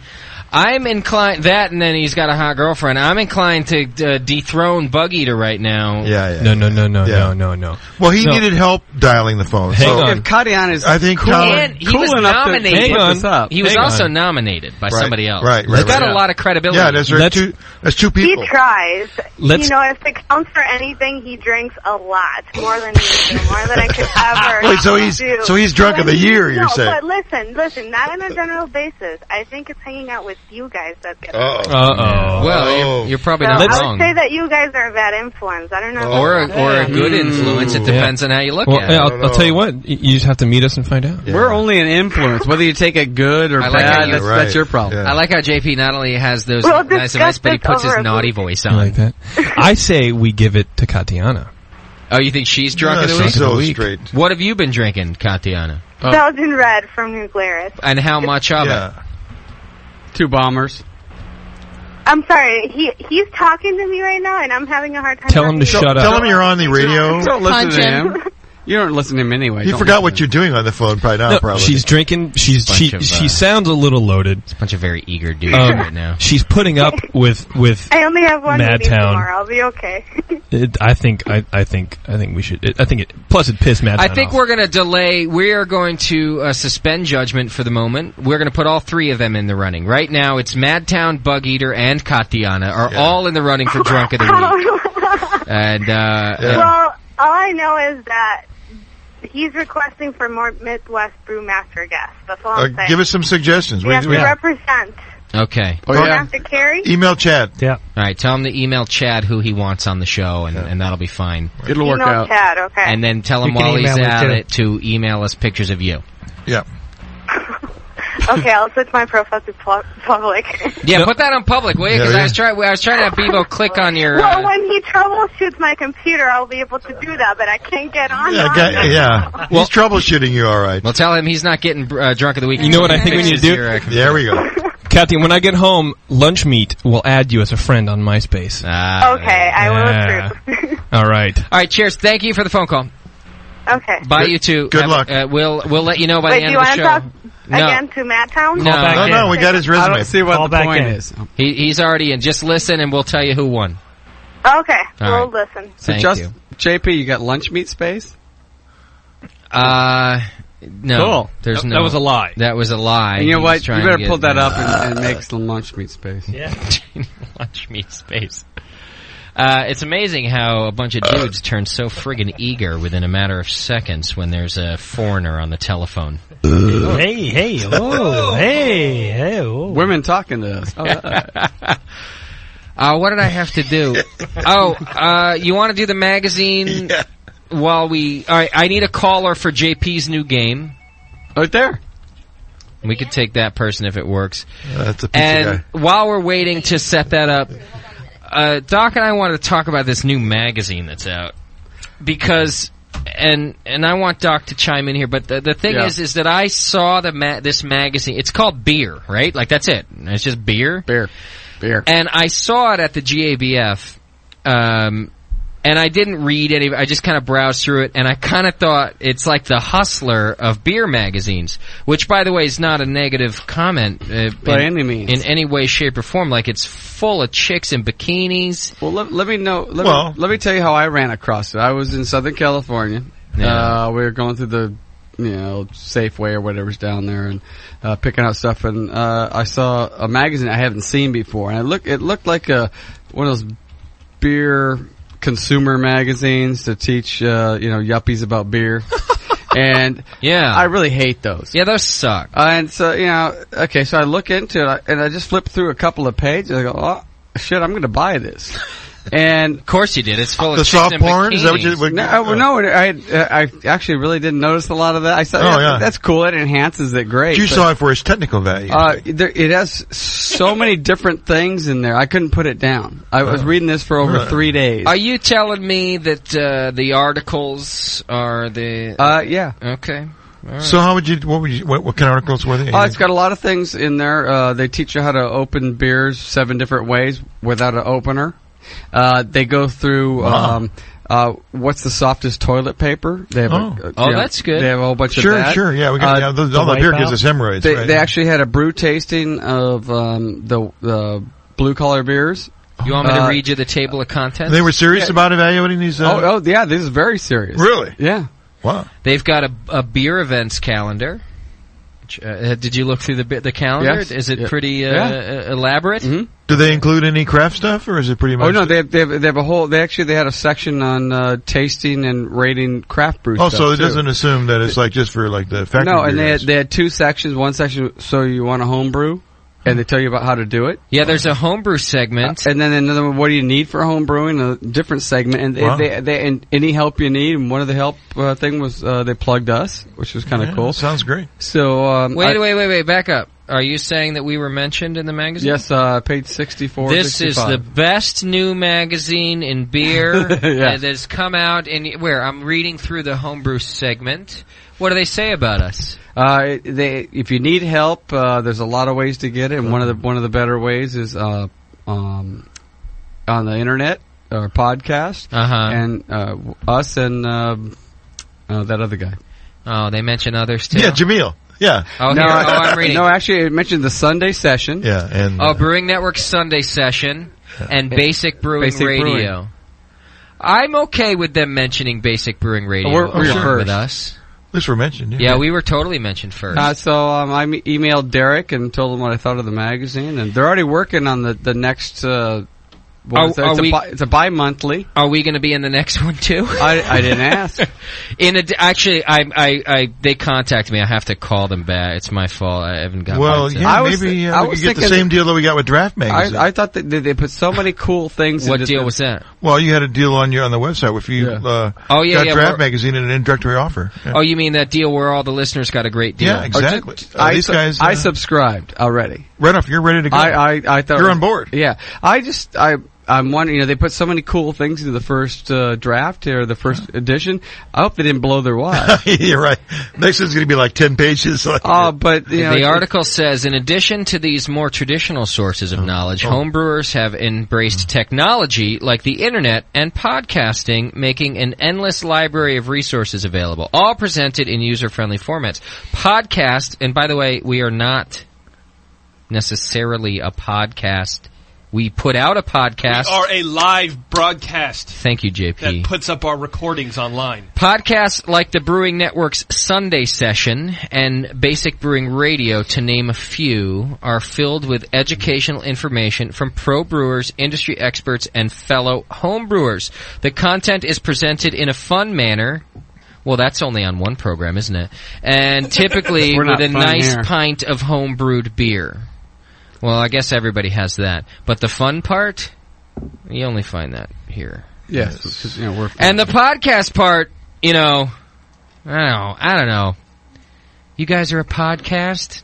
[SPEAKER 5] I'm inclined and then he's got a hot girlfriend. I'm inclined to dethrone Bug Eater right now.
[SPEAKER 8] Yeah.
[SPEAKER 6] No.
[SPEAKER 8] Well, he needed help dialing the phone.
[SPEAKER 6] Hang on.
[SPEAKER 7] If Katiana is
[SPEAKER 8] I think
[SPEAKER 7] cool,
[SPEAKER 5] And he
[SPEAKER 7] cool
[SPEAKER 5] was
[SPEAKER 7] enough to
[SPEAKER 5] nominated.
[SPEAKER 7] put this up.
[SPEAKER 5] He was
[SPEAKER 6] Hang
[SPEAKER 5] also
[SPEAKER 6] on.
[SPEAKER 5] nominated by somebody else.
[SPEAKER 8] Right.
[SPEAKER 5] He's got a lot of credibility.
[SPEAKER 8] Yeah, that's right. That's two people.
[SPEAKER 10] He tries.
[SPEAKER 6] Let's-
[SPEAKER 10] If it counts for anything, he drinks a lot, more than usual, more than I could ever.
[SPEAKER 8] Wait, so he's drunk
[SPEAKER 10] But
[SPEAKER 8] of the year, you're saying?
[SPEAKER 10] But listen, not on a general basis. I think it's hanging out with you guys that gets.
[SPEAKER 5] Well, you're probably
[SPEAKER 10] So
[SPEAKER 5] not
[SPEAKER 10] I
[SPEAKER 5] wrong.
[SPEAKER 10] would say that you guys are a bad influence. I don't know.
[SPEAKER 5] Or a good influence. It depends on how you look
[SPEAKER 6] Well,
[SPEAKER 5] at it.
[SPEAKER 6] I'll tell you what. You just have to meet us and find out.
[SPEAKER 7] We're only an influence. Whether you take it good or
[SPEAKER 5] I like how
[SPEAKER 7] bad,
[SPEAKER 5] you-
[SPEAKER 7] that's your problem.
[SPEAKER 5] I like how JP not only has those
[SPEAKER 10] We'll
[SPEAKER 5] nice
[SPEAKER 10] discuss
[SPEAKER 5] events, but he
[SPEAKER 10] this
[SPEAKER 5] puts his
[SPEAKER 10] over a
[SPEAKER 5] naughty
[SPEAKER 10] beer.
[SPEAKER 5] voice
[SPEAKER 6] I
[SPEAKER 5] on.
[SPEAKER 6] like that. I say we give it to Katiana.
[SPEAKER 5] Oh, you think she's drunk of the
[SPEAKER 8] she's
[SPEAKER 5] week?
[SPEAKER 8] so
[SPEAKER 6] week.
[SPEAKER 8] straight.
[SPEAKER 5] What have you been drinking, Katiana?
[SPEAKER 10] Belgian Red from Nuclearis.
[SPEAKER 5] And how much of it?
[SPEAKER 8] Yeah.
[SPEAKER 7] 2 bombers.
[SPEAKER 10] I'm sorry. He's talking to me right now, and I'm having a hard time.
[SPEAKER 6] Tell him to shut up.
[SPEAKER 8] Tell him you're on the radio.
[SPEAKER 7] Don't listen
[SPEAKER 12] Punch
[SPEAKER 7] to
[SPEAKER 12] him.
[SPEAKER 7] him. You don't listen to him anyway.
[SPEAKER 8] He
[SPEAKER 7] Don't
[SPEAKER 8] forgot
[SPEAKER 7] listen
[SPEAKER 8] what
[SPEAKER 7] to
[SPEAKER 8] you're doing on the phone right now,
[SPEAKER 6] No,
[SPEAKER 8] probably.
[SPEAKER 6] she's drinking. She sounds a little loaded.
[SPEAKER 5] It's a bunch of very eager dudes right now.
[SPEAKER 6] She's putting up with
[SPEAKER 10] I only have one meeting
[SPEAKER 6] Madtown.
[SPEAKER 10] tomorrow. I'll be okay.
[SPEAKER 6] I think we should. Plus it pissed Madtown
[SPEAKER 5] I think
[SPEAKER 6] off.
[SPEAKER 5] we're going to delay. We are going to suspend judgment for the moment. We're going to put all 3 of them in the running. Right now, it's Madtown, Bug Eater, and Katiana are all in the running for Drunk of the Week. And
[SPEAKER 10] Well, All I know is that he's requesting for more Midwest Brewmaster guests. That's all I'm saying.
[SPEAKER 8] Give us some suggestions.
[SPEAKER 10] We have to represent.
[SPEAKER 5] Okay.
[SPEAKER 10] Don't have to carry.
[SPEAKER 8] Email Chad.
[SPEAKER 2] Yeah.
[SPEAKER 5] All right, tell him to email Chad who he wants on the show, and that'll be fine.
[SPEAKER 7] It'll work
[SPEAKER 10] Email
[SPEAKER 7] out.
[SPEAKER 10] Chad, okay.
[SPEAKER 5] And then tell him
[SPEAKER 2] You can
[SPEAKER 5] while he's
[SPEAKER 2] email me,
[SPEAKER 5] at
[SPEAKER 2] too.
[SPEAKER 5] it to email us pictures of you.
[SPEAKER 8] Yeah.
[SPEAKER 10] Okay, I'll switch my profile to public.
[SPEAKER 5] Yeah, put that on public, will you? Because
[SPEAKER 8] Yeah,
[SPEAKER 5] I was trying to have Bevo click on your.
[SPEAKER 10] Well, when he troubleshoots my computer, I'll be able to do that, but I can't get on.
[SPEAKER 8] He's troubleshooting you, all right.
[SPEAKER 5] Well, tell him he's not getting drunk of the week.
[SPEAKER 6] You know what I think we need to do?
[SPEAKER 8] There we go.
[SPEAKER 6] Kathy, when I get home, Lunch Meat will add you as a friend on MySpace.
[SPEAKER 10] Okay, I will approve.
[SPEAKER 6] All right.
[SPEAKER 5] All right, cheers. Thank you for the phone call.
[SPEAKER 10] Okay.
[SPEAKER 5] Bye, you two.
[SPEAKER 8] Good luck.
[SPEAKER 5] We'll let you know by
[SPEAKER 10] Wait,
[SPEAKER 5] the
[SPEAKER 10] do
[SPEAKER 5] end
[SPEAKER 10] you
[SPEAKER 5] of
[SPEAKER 10] want
[SPEAKER 5] the
[SPEAKER 10] to
[SPEAKER 5] show.
[SPEAKER 10] talk again to Matt Town?
[SPEAKER 8] No, we got his resume.
[SPEAKER 7] I don't see what
[SPEAKER 2] Call
[SPEAKER 7] the
[SPEAKER 2] back
[SPEAKER 7] point
[SPEAKER 2] in.
[SPEAKER 7] is.
[SPEAKER 5] He's already in. Just listen, and we'll tell you who won.
[SPEAKER 10] Okay,
[SPEAKER 5] All
[SPEAKER 10] we'll listen.
[SPEAKER 7] So
[SPEAKER 5] Thank
[SPEAKER 7] just
[SPEAKER 5] you.
[SPEAKER 7] JP, you got Lunch Meat space?
[SPEAKER 5] No.
[SPEAKER 7] Cool.
[SPEAKER 5] There's no.
[SPEAKER 6] That was a lie.
[SPEAKER 5] That was a lie.
[SPEAKER 7] And you know
[SPEAKER 5] He
[SPEAKER 7] what?
[SPEAKER 5] was
[SPEAKER 7] You
[SPEAKER 5] trying
[SPEAKER 7] better
[SPEAKER 5] to
[SPEAKER 7] pull
[SPEAKER 5] get-
[SPEAKER 7] that up and make some Lunch Meat space.
[SPEAKER 2] Yeah.
[SPEAKER 5] Lunch meat space. It's amazing how a bunch of dudes turn so friggin' eager within a matter of seconds when there's a foreigner on the telephone.
[SPEAKER 2] Hey, oh.
[SPEAKER 7] Women talking to us.
[SPEAKER 5] What did I have to do? You want to do the magazine while we... All right, I need a caller for JP's new game.
[SPEAKER 7] Right there.
[SPEAKER 5] We could take that person if it works.
[SPEAKER 8] That's a pizza
[SPEAKER 5] And
[SPEAKER 8] guy.
[SPEAKER 5] while we're waiting to set that up, Doc and I wanted to talk about this new magazine that's out. Because... And I want Doc to chime in here, but the thing is that I saw this magazine. It's called Beer, right? Like, that's it. It's just beer?
[SPEAKER 7] Beer.
[SPEAKER 5] And I saw it at the GABF, and I didn't read any. I just kind of browsed through it, and I kind of thought it's like the Hustler of beer magazines, which, by the way, is not a negative comment
[SPEAKER 7] by any means,
[SPEAKER 5] in any way, shape, or form. Like, it's full of chicks in bikinis.
[SPEAKER 7] Well, let me know. Let me tell you how I ran across it. I was in Southern California.
[SPEAKER 5] Yeah.
[SPEAKER 7] We were going through the Safeway or whatever's down there and picking out stuff, and I saw a magazine I haven't seen before, and it looked like one of those beer consumer magazines to teach yuppies about beer. And I really hate those.
[SPEAKER 5] Yeah, those suck.
[SPEAKER 7] And so so I look into it and I just flip through a couple of pages. I go, oh shit, I'm going to buy this. And
[SPEAKER 5] of course you did. It's full of
[SPEAKER 8] the
[SPEAKER 5] chicks
[SPEAKER 8] soft
[SPEAKER 5] in
[SPEAKER 8] porn.
[SPEAKER 5] bikinis.
[SPEAKER 8] Is that what you?
[SPEAKER 7] No, I actually really didn't notice a lot of that. I said, that's cool. It enhances it great.
[SPEAKER 8] You saw it for its technical value.
[SPEAKER 7] It has so many different things in there. I couldn't put it down. I was reading this for over 3 days.
[SPEAKER 5] Are you telling me that the articles are the?
[SPEAKER 7] Yeah.
[SPEAKER 5] Okay. All right.
[SPEAKER 8] So what kind of articles were they?
[SPEAKER 7] It's got a lot of things in there. They teach you how to open beers 7 different ways without an opener. They go through what's the softest toilet paper. They have
[SPEAKER 5] that's good.
[SPEAKER 7] They have a whole bunch of that.
[SPEAKER 8] Sure, yeah. We got all the beer gives us hemorrhoids.
[SPEAKER 7] They actually had a brew tasting of the blue collar beers.
[SPEAKER 5] You want me to read you the table of contents?
[SPEAKER 8] They were serious about evaluating these.
[SPEAKER 7] Yeah, this is very serious.
[SPEAKER 8] Really?
[SPEAKER 7] Yeah.
[SPEAKER 8] Wow.
[SPEAKER 5] They've got a beer events calendar. Did you look through the calendar?
[SPEAKER 7] Yes.
[SPEAKER 5] Is it pretty elaborate?
[SPEAKER 7] Mm-hmm.
[SPEAKER 8] Do they include any craft stuff, or is it pretty much?
[SPEAKER 7] Oh no, they have a whole. They had a section on tasting and rating craft brew.
[SPEAKER 8] Oh,
[SPEAKER 7] stuff
[SPEAKER 8] so it
[SPEAKER 7] too.
[SPEAKER 8] doesn't assume that it's like just for like the factory.
[SPEAKER 7] No, and
[SPEAKER 8] beers.
[SPEAKER 7] they had 2 sections. One section, so you want a home brew, and they tell you about how to do it.
[SPEAKER 5] Yeah, there's a homebrew segment,
[SPEAKER 7] and then another one. What do you need for home brewing? A different segment, and and any help you need. And one of the help thing was they plugged us, which was kind of cool.
[SPEAKER 8] Sounds great.
[SPEAKER 7] So
[SPEAKER 5] wait, back up. Are you saying that we were mentioned in the magazine?
[SPEAKER 7] Yes, page 64.
[SPEAKER 5] This
[SPEAKER 7] 65.
[SPEAKER 5] is the best new magazine in beer that's come out. Where I'm reading through the homebrew segment. What do they say about us?
[SPEAKER 7] If you need help, there's a lot of ways to get it, and one of the better ways is on the internet or podcast, and us and that other guy.
[SPEAKER 5] Oh, they mention others too.
[SPEAKER 8] Yeah, Jamil. Yeah.
[SPEAKER 5] Oh,
[SPEAKER 7] no,
[SPEAKER 5] I'm reading.
[SPEAKER 7] No, actually, it mentioned the Sunday session.
[SPEAKER 8] Yeah, and
[SPEAKER 5] Brewing Network Sunday session and Basic Brewing Radio.
[SPEAKER 7] Brewing.
[SPEAKER 5] I'm okay with them mentioning Basic Brewing Radio.
[SPEAKER 7] We're first
[SPEAKER 5] with us.
[SPEAKER 8] At least we're mentioned.
[SPEAKER 5] Yeah, we were totally mentioned first.
[SPEAKER 7] So I emailed Derek and told him what I thought of the magazine, and they're already working on the next Well, it's a bi-monthly.
[SPEAKER 5] Are we going to be in the next one too?
[SPEAKER 7] I didn't ask.
[SPEAKER 5] Actually, they contacted me. I have to call them back. It's my fault. I haven't got.
[SPEAKER 8] Well, yeah, maybe we could get the same deal that we got with Draft Magazine.
[SPEAKER 7] I thought that they put so many cool things.
[SPEAKER 5] What deal was that?
[SPEAKER 8] Well, you had a deal on the website if you got Draft Magazine and an introductory offer. Yeah.
[SPEAKER 5] Oh, you mean that deal where all the listeners got a great deal?
[SPEAKER 8] Yeah, exactly.
[SPEAKER 7] These guys. I subscribed already.
[SPEAKER 8] Right off, you're ready to go.
[SPEAKER 7] I thought
[SPEAKER 8] you're on board.
[SPEAKER 7] Yeah, I'm wondering, they put so many cool things in the first draft or the first edition. I hope they didn't blow their wad.
[SPEAKER 8] You're right. Next one's going to be like 10 pages.
[SPEAKER 7] But
[SPEAKER 5] the article says, in addition to these more traditional sources of knowledge, homebrewers have embraced technology like the internet and podcasting, making an endless library of resources available, all presented in user-friendly formats. Podcast, and by the way, we are not necessarily a podcast. We put out a podcast.
[SPEAKER 6] We are a live broadcast.
[SPEAKER 5] Thank you, JP.
[SPEAKER 6] That puts up our recordings online.
[SPEAKER 5] Podcasts like the Brewing Network's Sunday Session and Basic Brewing Radio, to name a few, are filled with educational information from pro brewers, industry experts, and fellow homebrewers. The content is presented in a fun manner. Well, that's only on one program, isn't it? And typically with a nice pint of homebrewed beer. Well, I guess everybody has that. But the fun part, you only find that here.
[SPEAKER 7] Yes.
[SPEAKER 5] And the podcast part, I don't know. You guys are a podcast?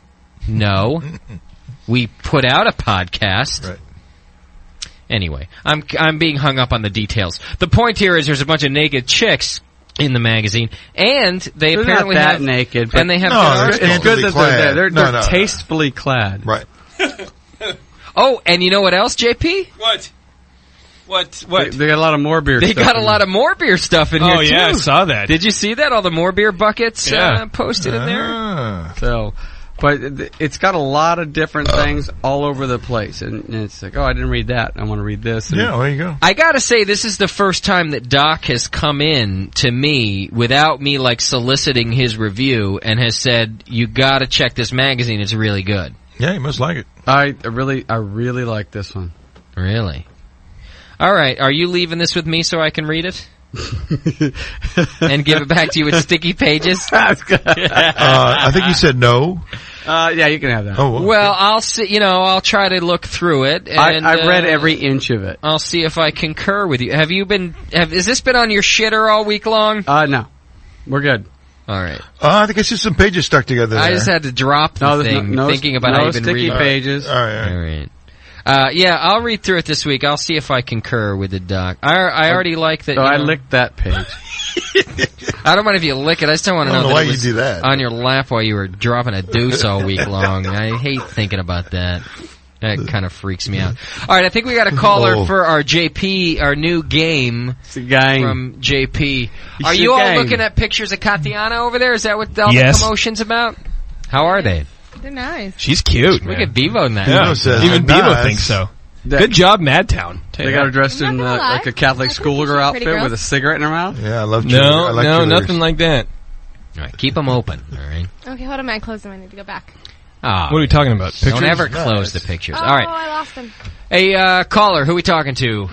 [SPEAKER 5] No. We put out a podcast.
[SPEAKER 8] Right.
[SPEAKER 5] Anyway, I'm being hung up on the details. The point here is there's a bunch of naked chicks in the magazine, and they
[SPEAKER 7] they're
[SPEAKER 5] apparently
[SPEAKER 7] not that
[SPEAKER 5] have
[SPEAKER 7] naked.
[SPEAKER 5] And they have
[SPEAKER 7] it's good that they're there. They're tastefully clad.
[SPEAKER 8] Right.
[SPEAKER 5] Oh, and you know what else, JP?
[SPEAKER 6] What?
[SPEAKER 7] They got a lot of more beer.
[SPEAKER 5] They got a lot of more beer stuff in here too.
[SPEAKER 6] Oh yeah, I saw that.
[SPEAKER 5] Did you see that? All the more beer buckets posted in there.
[SPEAKER 7] But it's got a lot of different things all over the place, and it's like, I didn't read that. I want to read this. And
[SPEAKER 8] there you go.
[SPEAKER 5] I gotta say, this is the first time that Doc has come in to me without me soliciting his review and has said, "You gotta check this magazine. It's really good."
[SPEAKER 8] Yeah, you must like it.
[SPEAKER 7] I really like this one.
[SPEAKER 5] Really? All right. Are you leaving this with me so I can read it? And give it back to you with sticky pages?
[SPEAKER 8] I think you said no.
[SPEAKER 7] Yeah, you can have that.
[SPEAKER 8] Oh,
[SPEAKER 5] well, I'll see. I'll try to look through it. And,
[SPEAKER 7] I've read every inch of it.
[SPEAKER 5] I'll see if I concur with you. Has this been on your shitter all week long?
[SPEAKER 7] No. We're good.
[SPEAKER 5] All right.
[SPEAKER 8] I think it's just some pages stuck together there.
[SPEAKER 5] I just had to drop the thing, thinking about how you've been reading.
[SPEAKER 7] No sticky pages.
[SPEAKER 8] All right.
[SPEAKER 5] Yeah, I'll read through it this week. I'll see if I concur with the doc. I already like that.
[SPEAKER 7] I licked that page.
[SPEAKER 5] I don't mind if you lick it. I just don't want to know
[SPEAKER 8] why
[SPEAKER 5] that it was
[SPEAKER 8] you do that.
[SPEAKER 5] on your lap while you were dropping a deuce all week long. I hate thinking about that. That kind of freaks me out. All right, I think we got a caller for our JP, our new game from JP. Are you all looking at pictures of Katiana over there? Is that what all the commotion's about? How are they?
[SPEAKER 12] They're nice.
[SPEAKER 6] She's cute.
[SPEAKER 5] Look at Bevo in that.
[SPEAKER 6] Yeah. Even Bevo thinks so. Good job, Madtown.
[SPEAKER 7] They got her dressed in like a Catholic schoolgirl outfit with a cigarette in her mouth?
[SPEAKER 8] Yeah, I love
[SPEAKER 6] No, nothing like that.
[SPEAKER 5] All right, keep them open, all right?
[SPEAKER 12] Okay, hold on. I closed them. I need to go back.
[SPEAKER 5] Oh,
[SPEAKER 6] what are we talking about? Pictures?
[SPEAKER 5] Don't ever close the pictures.
[SPEAKER 12] Oh,
[SPEAKER 5] all right.
[SPEAKER 12] I lost them.
[SPEAKER 5] Hey, caller, who are we talking to?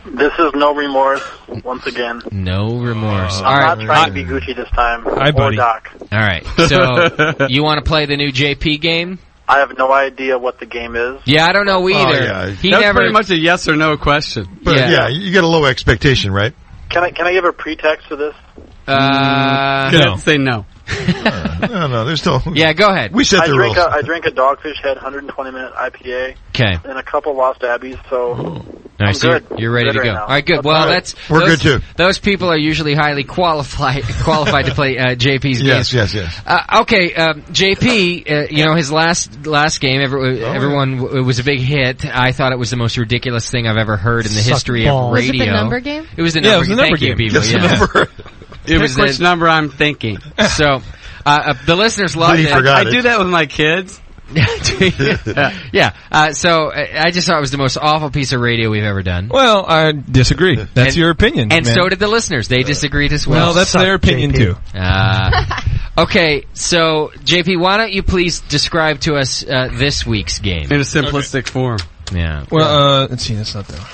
[SPEAKER 17] This is No Remorse, once again.
[SPEAKER 5] No Remorse.
[SPEAKER 17] I'm not trying to be Gucci this time.
[SPEAKER 6] Hi, buddy.
[SPEAKER 17] Doc.
[SPEAKER 5] All right. So, you want to play the new JP game?
[SPEAKER 17] I have no idea what the game is.
[SPEAKER 5] Yeah, I don't know either.
[SPEAKER 7] That's pretty much a yes or no question.
[SPEAKER 8] But you get a low expectation, right?
[SPEAKER 17] Can I give a pretext to this?
[SPEAKER 7] No. Say no.
[SPEAKER 8] No, there's still...
[SPEAKER 5] Yeah, go ahead.
[SPEAKER 8] We set the rules.
[SPEAKER 17] I drank a Dogfish Head 120-minute IPA.
[SPEAKER 5] Okay.
[SPEAKER 17] And a couple Lost Abbeys, so...
[SPEAKER 5] All right, so you're ready to go.
[SPEAKER 17] Right
[SPEAKER 5] all right, good. Well,
[SPEAKER 8] we're good too.
[SPEAKER 5] Those people are usually highly qualified to play JP's games.
[SPEAKER 8] Yes.
[SPEAKER 5] Okay, JP, his last game, everyone, it was a big hit. I thought it was the most ridiculous thing I've ever heard in the history of radio.
[SPEAKER 12] Was it the number game?
[SPEAKER 5] It was the number game. Thank you, people.
[SPEAKER 7] It was which number I'm thinking.
[SPEAKER 5] So, the listeners love it.
[SPEAKER 7] I do that with my kids.
[SPEAKER 5] So I just thought it was the most awful piece of radio we've ever done.
[SPEAKER 6] Well, I disagree. That's your opinion.
[SPEAKER 5] And so did the listeners. They disagreed as well.
[SPEAKER 6] Well, that's their opinion, too.
[SPEAKER 5] Okay, so, JP, why don't you please describe to us this week's game?
[SPEAKER 7] In a simplistic form.
[SPEAKER 5] Yeah.
[SPEAKER 6] Well, let's see. That's not that one.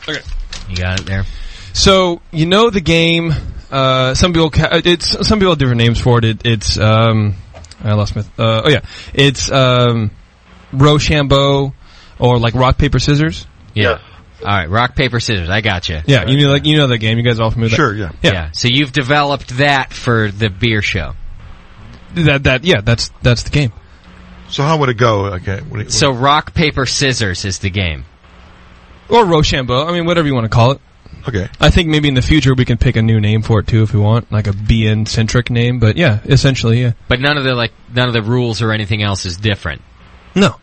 [SPEAKER 6] Okay.
[SPEAKER 5] You got it there.
[SPEAKER 6] So you know the game. Some people have different names for it. It's I lost my. It's Rochambeau or like rock paper scissors.
[SPEAKER 5] Yeah. All right, rock paper scissors. I got you.
[SPEAKER 6] Yeah, you know that game. You guys all familiar with that?
[SPEAKER 8] Sure.
[SPEAKER 6] Yeah.
[SPEAKER 5] So you've developed that for the beer show.
[SPEAKER 6] That's the game.
[SPEAKER 8] So how would it go? Okay.
[SPEAKER 5] So rock paper scissors is the game.
[SPEAKER 6] Or Rochambeau. I mean, whatever you want to call it.
[SPEAKER 8] Okay.
[SPEAKER 6] I think maybe in the future we can pick a new name for it too if we want, like a BN centric name. But yeah, essentially, yeah.
[SPEAKER 5] But none of the rules or anything else is different.
[SPEAKER 6] No.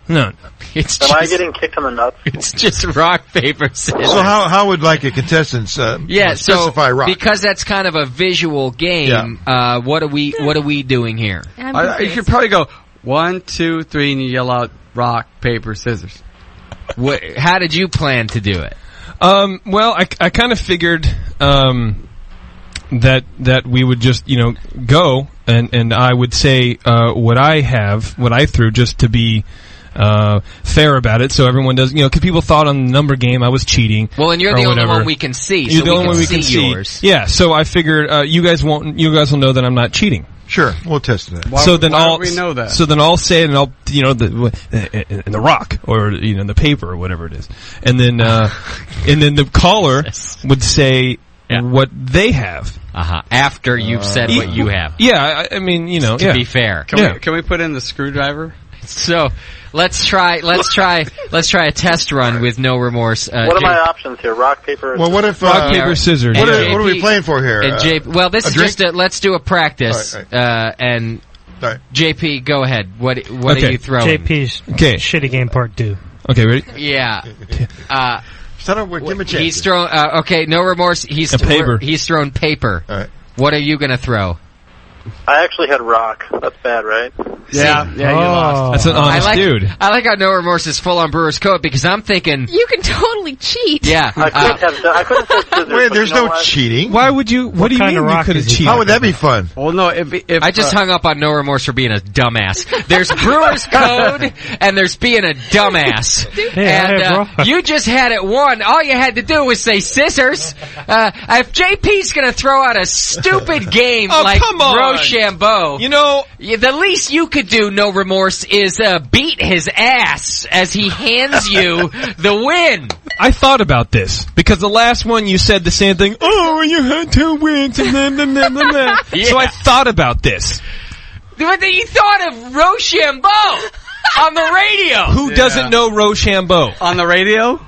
[SPEAKER 5] It's
[SPEAKER 17] Am I getting kicked in the nuts?
[SPEAKER 5] It's just rock paper scissors.
[SPEAKER 8] So how would like a contestant specify rock?
[SPEAKER 5] Because that's kind of a visual game. What are we doing here?
[SPEAKER 7] You should probably go 1, 2, 3, and you yell out rock, paper, scissors.
[SPEAKER 5] How did you plan to do it?
[SPEAKER 6] Well, I kind of figured that we would just go and I would say what I threw just to be fair about it, so everyone does, because people thought on the number game I was cheating.
[SPEAKER 5] Well, and you're the only one we can see.
[SPEAKER 6] You're the only one we can
[SPEAKER 5] see yours.
[SPEAKER 6] Yeah, so I figured you guys will know that I'm not cheating.
[SPEAKER 8] Sure, we'll test that.
[SPEAKER 7] Why would we know that?
[SPEAKER 6] So then I'll say it, and I'll in the rock or in the paper or whatever it is, and then the caller would say what they have.
[SPEAKER 5] After you've said what you have.
[SPEAKER 6] Yeah, I mean,
[SPEAKER 5] to be fair.
[SPEAKER 7] Can we put in the screwdriver?
[SPEAKER 5] So let's try a test run with no remorse.
[SPEAKER 17] What are my options here? Rock, paper.
[SPEAKER 8] Well, what if
[SPEAKER 6] rock, paper, scissors?
[SPEAKER 8] What are we playing for here?
[SPEAKER 5] Well, this is just let's do a practice.
[SPEAKER 8] All right.
[SPEAKER 5] And
[SPEAKER 8] right.
[SPEAKER 5] JP, go ahead. What are you throwing?
[SPEAKER 2] JP's shitty game part 2.
[SPEAKER 6] Okay, ready?
[SPEAKER 5] Yeah.
[SPEAKER 8] Give him a chance.
[SPEAKER 5] He's thrown. No remorse. He's
[SPEAKER 6] paper.
[SPEAKER 5] He's thrown paper.
[SPEAKER 8] All right.
[SPEAKER 5] What are you gonna throw?
[SPEAKER 17] I actually had rock. That's bad, right?
[SPEAKER 7] Yeah, you lost.
[SPEAKER 6] That's an honest dude.
[SPEAKER 5] I like how No Remorse is full on Brewer's Code because I'm thinking
[SPEAKER 12] you can totally cheat.
[SPEAKER 5] Yeah,
[SPEAKER 17] I could have said scissors.
[SPEAKER 8] Wait, there's no cheating.
[SPEAKER 6] Why would you? What do you mean you could have cheated?
[SPEAKER 8] How would that be fun?
[SPEAKER 7] Well, no. If
[SPEAKER 5] I just hung up on No Remorse for being a dumbass. There's Brewer's Code and there's being a dumbass. And you just had it won. All you had to do was say scissors. If JP's going to throw out a stupid game like Rochambeau, the least you could do, No Remorse, is beat his ass as he hands you the win.
[SPEAKER 6] I thought about this because the last one you said the same thing. Oh, you had 2 wins and then.
[SPEAKER 5] Yeah.
[SPEAKER 6] So I thought about this.
[SPEAKER 5] But you thought of Rochambeau on the radio.
[SPEAKER 6] Who doesn't know Rochambeau
[SPEAKER 7] on the radio?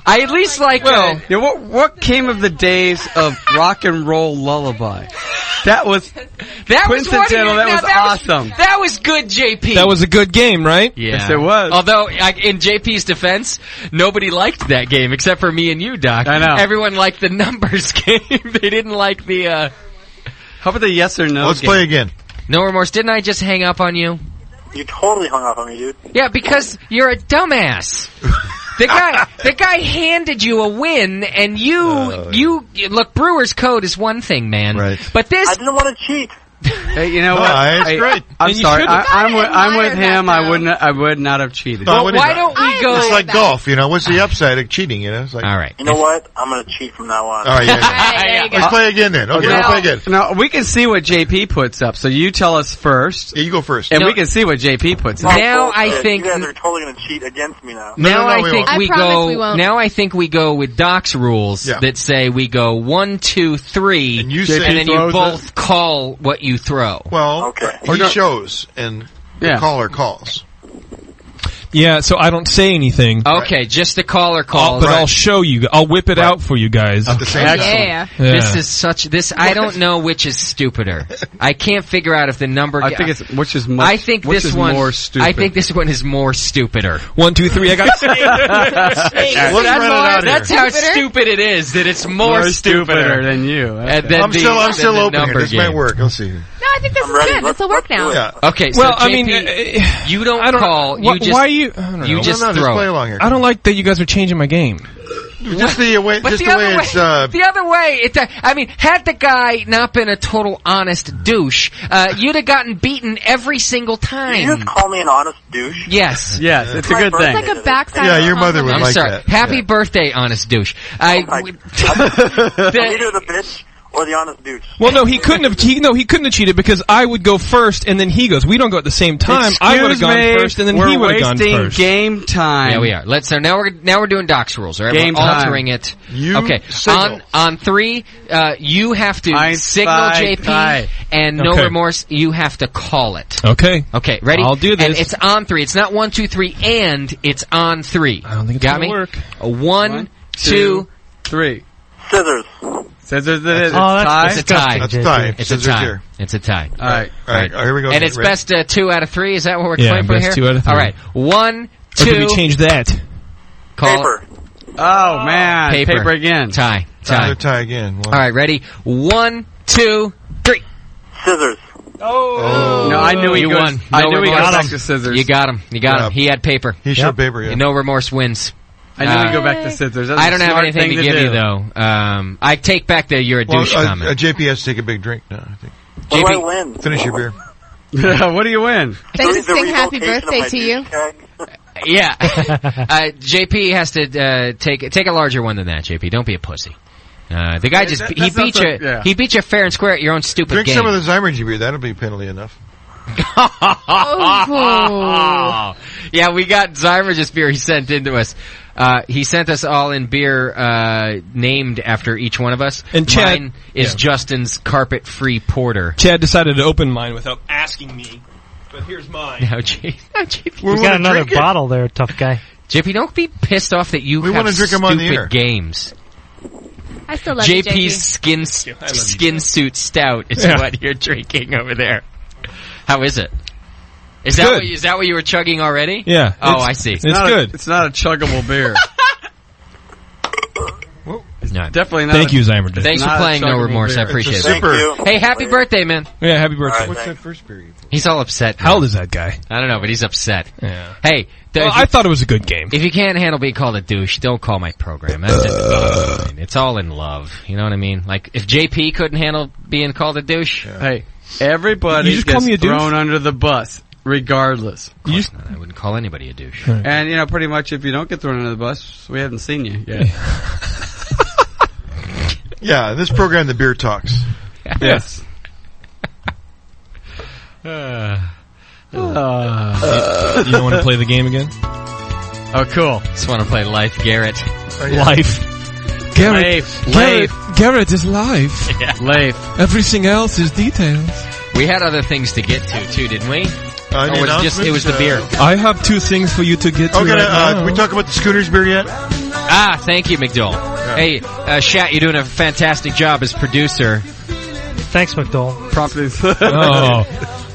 [SPEAKER 5] I at least like.
[SPEAKER 7] What came of the days of rock and roll lullaby? That was coincidental. That was awesome.
[SPEAKER 5] That was good, JP.
[SPEAKER 6] That was a good game, right?
[SPEAKER 5] Yeah.
[SPEAKER 7] Yes, it was.
[SPEAKER 5] Although, in JP's defense, nobody liked that game except for me and you, Doc.
[SPEAKER 7] I know.
[SPEAKER 5] Everyone liked the numbers game. They didn't like the.
[SPEAKER 7] How about the yes or no?
[SPEAKER 8] Let's
[SPEAKER 7] game?
[SPEAKER 8] play again.
[SPEAKER 5] No Remorse. Didn't I just hang up on you?
[SPEAKER 17] You totally hung up on me, dude.
[SPEAKER 5] Yeah, because you're a dumbass. The guy handed you a win, and you look. Brewer's Code is one thing, man.
[SPEAKER 8] Right.
[SPEAKER 5] But this,
[SPEAKER 17] I didn't want to cheat.
[SPEAKER 7] Hey, you know what?
[SPEAKER 8] It's great.
[SPEAKER 7] I'm sorry. I'm with him. I would not have cheated.
[SPEAKER 5] Well, why don't we go?
[SPEAKER 8] It's like golf, What's the upside of cheating? It's like,
[SPEAKER 5] all right.
[SPEAKER 17] You know what? I'm going to cheat from now on.
[SPEAKER 8] All right. Yeah. Let's play again then. Okay, we'll play again.
[SPEAKER 7] Now we can see what JP puts up. So you tell us first.
[SPEAKER 8] Yeah, you go first.
[SPEAKER 7] And we can see what JP puts up.
[SPEAKER 5] Now I think
[SPEAKER 17] you guys are totally going to cheat against me now.
[SPEAKER 5] Now I think we go.
[SPEAKER 12] We won't.
[SPEAKER 5] Now I think we go with Doc's rules that say we go 1, 2, 3,
[SPEAKER 8] and you say
[SPEAKER 5] and then you both call what you throw.
[SPEAKER 8] Well, he shows and the caller calls.
[SPEAKER 6] Yeah, so I don't say anything.
[SPEAKER 5] Okay, just the caller calls.
[SPEAKER 6] But I'll show you. I'i'll whip it out for you guys.
[SPEAKER 8] At the same time.
[SPEAKER 12] Yeah.
[SPEAKER 5] This is this. I don't know which is stupider. I can't figure out if the number.
[SPEAKER 7] I think it's which is
[SPEAKER 5] I think this one
[SPEAKER 7] more stupid.
[SPEAKER 5] I think this one is more stupider.
[SPEAKER 6] 1, 2, 3. I got.
[SPEAKER 5] That's how stupid it is. That it's more stupider
[SPEAKER 7] than you.
[SPEAKER 5] Okay.
[SPEAKER 8] I'm still open here. This might work. Let's see.
[SPEAKER 12] No, I think this is good. This will work now.
[SPEAKER 8] Yeah.
[SPEAKER 5] Okay. So JP, you don't call. You just.
[SPEAKER 6] Why you? I don't know.
[SPEAKER 5] You just throw.
[SPEAKER 8] Just play along here.
[SPEAKER 6] I don't like that you guys are changing my game.
[SPEAKER 8] Just the way,
[SPEAKER 5] But
[SPEAKER 8] just
[SPEAKER 5] the
[SPEAKER 8] the way
[SPEAKER 5] other
[SPEAKER 8] it's.
[SPEAKER 5] way, the other way. I mean, had the guy not been a total honest douche, you'd have gotten beaten every single time.
[SPEAKER 17] You just call me an honest douche?
[SPEAKER 7] Yes, it's a good
[SPEAKER 12] It's
[SPEAKER 7] thing.
[SPEAKER 12] like a backside.
[SPEAKER 8] Yeah, your mother would
[SPEAKER 5] I'm
[SPEAKER 8] like
[SPEAKER 5] sorry.
[SPEAKER 8] that.
[SPEAKER 5] Happy birthday, honest douche.
[SPEAKER 17] Either the bitch or the honest douche.
[SPEAKER 6] Well, no, he couldn't have. He couldn't have cheated because I would go first and then he goes. We don't go at the same time. I would have gone first and then he would have gone
[SPEAKER 7] wasting
[SPEAKER 6] first.
[SPEAKER 7] game time.
[SPEAKER 5] Yeah, we are. So now we're doing Doc's rules. All right,
[SPEAKER 7] Game
[SPEAKER 5] we're altering it. Okay,
[SPEAKER 8] signal.
[SPEAKER 5] on 3, you have to signal JP, and no
[SPEAKER 6] Okay.
[SPEAKER 5] remorse. You have to call it.
[SPEAKER 6] Okay.
[SPEAKER 5] Okay, ready?
[SPEAKER 6] I'll do this.
[SPEAKER 5] And it's on 3. It's not 1, 2, 3, and it's on 3.
[SPEAKER 6] I don't think it's
[SPEAKER 5] Got
[SPEAKER 6] gonna
[SPEAKER 5] me?
[SPEAKER 6] work.
[SPEAKER 5] 1, 2,
[SPEAKER 7] 3.
[SPEAKER 17] Scissors.
[SPEAKER 7] Scissors. It is.
[SPEAKER 5] It's a tie.
[SPEAKER 8] That's tie.
[SPEAKER 5] It's a
[SPEAKER 8] Scissors
[SPEAKER 5] tie.
[SPEAKER 8] here.
[SPEAKER 5] It's a tie.
[SPEAKER 7] All right.
[SPEAKER 8] Here we go.
[SPEAKER 5] And it's
[SPEAKER 8] Ready?
[SPEAKER 5] best 2 out of 3. Is that what we're
[SPEAKER 6] Yeah,
[SPEAKER 5] playing for
[SPEAKER 6] best
[SPEAKER 5] here?
[SPEAKER 6] 2 out of 3.
[SPEAKER 5] All right. 1, 2.
[SPEAKER 6] Or did we change that?
[SPEAKER 5] Call
[SPEAKER 17] Paper.
[SPEAKER 7] Oh man, paper again.
[SPEAKER 5] Tie.
[SPEAKER 8] Another tie again.
[SPEAKER 5] All right, ready? 1, 2, 3.
[SPEAKER 17] Scissors.
[SPEAKER 7] Oh. No, I knew he
[SPEAKER 5] You
[SPEAKER 7] goes,
[SPEAKER 5] won.
[SPEAKER 7] I
[SPEAKER 5] No
[SPEAKER 7] knew he
[SPEAKER 5] remorse.
[SPEAKER 7] got back to scissors.
[SPEAKER 5] You got him. He had paper.
[SPEAKER 8] He showed paper. Yeah.
[SPEAKER 5] No remorse wins.
[SPEAKER 7] I knew he'd go back to scissors. That's
[SPEAKER 5] I
[SPEAKER 7] a
[SPEAKER 5] don't have
[SPEAKER 7] smart
[SPEAKER 5] anything
[SPEAKER 7] thing
[SPEAKER 5] to give
[SPEAKER 7] do.
[SPEAKER 5] you though. I take back the you're a douche comment.
[SPEAKER 8] JP has to take a big drink now. I think.
[SPEAKER 17] What do I win?
[SPEAKER 8] Finish your beer.
[SPEAKER 7] What do you win?
[SPEAKER 12] They just
[SPEAKER 17] The
[SPEAKER 12] sing happy
[SPEAKER 17] revocation of
[SPEAKER 12] birthday
[SPEAKER 17] my
[SPEAKER 12] to you.
[SPEAKER 17] douche tag?
[SPEAKER 5] Yeah. JP has to take a larger one than that. JP, don't be a pussy. The guy just he beat you.
[SPEAKER 7] Yeah.
[SPEAKER 5] He beat you fair and square at your own stupid
[SPEAKER 8] Drink
[SPEAKER 5] game.
[SPEAKER 8] some of the Zymergy beer. That'll be penalty enough.
[SPEAKER 5] Oh. Yeah, we got Zymer's beer he sent in to us. He sent us all in beer named after each one of us.
[SPEAKER 6] And Chad,
[SPEAKER 5] mine is Justin's carpet-free porter.
[SPEAKER 6] Chad decided to open mine without asking me. But here's mine.
[SPEAKER 5] Now, JP,
[SPEAKER 2] We got another bottle there, tough guy.
[SPEAKER 5] JP, don't be pissed off that you
[SPEAKER 8] We
[SPEAKER 5] have
[SPEAKER 8] wanna drink 'em on the
[SPEAKER 5] stupid
[SPEAKER 8] air.
[SPEAKER 5] games.
[SPEAKER 12] I still love you,
[SPEAKER 5] JP's
[SPEAKER 12] JP.
[SPEAKER 5] skin suit stout is
[SPEAKER 6] Yeah.
[SPEAKER 5] what you're drinking over there. How is it? Is
[SPEAKER 6] Good.
[SPEAKER 5] that what you were chugging already?
[SPEAKER 6] Yeah.
[SPEAKER 5] Oh, I see.
[SPEAKER 6] It's good.
[SPEAKER 7] It's not a chuggable beer.
[SPEAKER 5] No.
[SPEAKER 7] Definitely not.
[SPEAKER 6] Thank you, Zymer.
[SPEAKER 5] Thanks for
[SPEAKER 7] not a
[SPEAKER 5] playing No
[SPEAKER 7] chuggable
[SPEAKER 5] Remorse. I
[SPEAKER 7] beer.
[SPEAKER 5] appreciate
[SPEAKER 8] It's a
[SPEAKER 5] it.
[SPEAKER 17] Thank you.
[SPEAKER 5] Hey, happy birthday, man.
[SPEAKER 6] Yeah, happy birthday.
[SPEAKER 17] All right,
[SPEAKER 8] What's
[SPEAKER 17] thanks.
[SPEAKER 8] that first beer?
[SPEAKER 5] He's all upset.
[SPEAKER 6] How old is that guy?
[SPEAKER 5] I don't know, but he's upset.
[SPEAKER 6] Yeah.
[SPEAKER 5] Hey,
[SPEAKER 6] Well, I thought it was a good game.
[SPEAKER 5] if you can't handle being called a douche, don't call my program. That's just the bottom line. It's all in love. You know what I mean? Like, if JP couldn't handle being called a douche,
[SPEAKER 7] Hey, everybody
[SPEAKER 6] You just call
[SPEAKER 7] gets
[SPEAKER 6] me a douche?
[SPEAKER 7] thrown under the bus, regardless.
[SPEAKER 5] of course not. I wouldn't call anybody a douche.
[SPEAKER 7] And, you know, pretty much if you don't get thrown under the bus, we haven't seen you yet.
[SPEAKER 8] Yeah, in this program, the beer talks.
[SPEAKER 7] Yes.
[SPEAKER 6] You don't want to play the game again?
[SPEAKER 7] Oh, cool.
[SPEAKER 5] Just want to play Life Garrett.
[SPEAKER 6] Life. Garrett. Garrett is life.
[SPEAKER 5] Yeah.
[SPEAKER 7] Leif.
[SPEAKER 6] Everything else is details.
[SPEAKER 5] We had other things to get to, too, didn't we?
[SPEAKER 8] Any
[SPEAKER 5] Or was it just, it was the beer?
[SPEAKER 6] I have 2 things for you to get to
[SPEAKER 8] Okay,
[SPEAKER 6] right now.
[SPEAKER 8] we talk about the Schooners beer yet?
[SPEAKER 5] Ah, thank you, McDowell. Hey, Shat, you're doing a fantastic job as producer.
[SPEAKER 2] Thanks, McDowell.
[SPEAKER 6] Oh.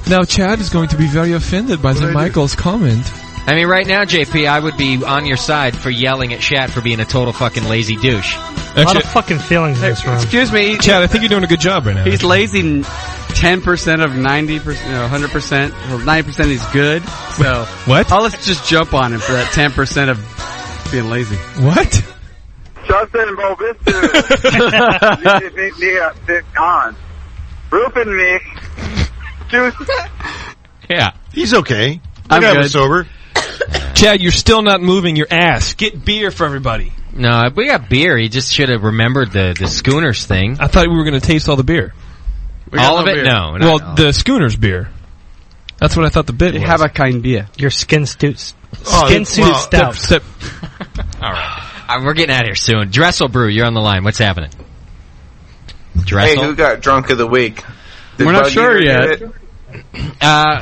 [SPEAKER 6] Now Chad is going to be very offended by the Michael's comment.
[SPEAKER 5] I mean, right now, JP, I would be on your side for yelling at Shat for being a total fucking lazy douche.
[SPEAKER 2] A lot of fucking feelings in this room.
[SPEAKER 7] Excuse me.
[SPEAKER 6] Chad, I think you're doing a good job right now.
[SPEAKER 7] He's lazy 10% of 90%, 100%. Well, 90% he's good. So,
[SPEAKER 6] what?
[SPEAKER 7] Let's just jump on him for that 10% of being lazy.
[SPEAKER 6] What?
[SPEAKER 17] Justin, Bo, on. Rufen mich. Juice.
[SPEAKER 5] Yeah.
[SPEAKER 8] He's okay.
[SPEAKER 7] I'm
[SPEAKER 8] guy
[SPEAKER 7] good.
[SPEAKER 8] was sober.
[SPEAKER 6] Chad, you're still not moving your ass. Get beer for everybody.
[SPEAKER 5] No, we got beer. He just should have remembered the Schooners thing.
[SPEAKER 6] I thought we were going to taste all the beer.
[SPEAKER 5] All of it? No.
[SPEAKER 6] Well, the Schooners beer. That's what I thought the bit was.
[SPEAKER 7] Have a kind beer.
[SPEAKER 2] Your skin suit
[SPEAKER 6] Oh,
[SPEAKER 2] stout.
[SPEAKER 5] All right. We're getting out of here soon. Dressel Brew, you're on the line. What's happening?
[SPEAKER 15] Hey,
[SPEAKER 5] Dressel?
[SPEAKER 15] who got drunk of the week? Did
[SPEAKER 7] We're not
[SPEAKER 15] Bug
[SPEAKER 7] sure
[SPEAKER 15] Eater
[SPEAKER 7] yet.
[SPEAKER 15] get it?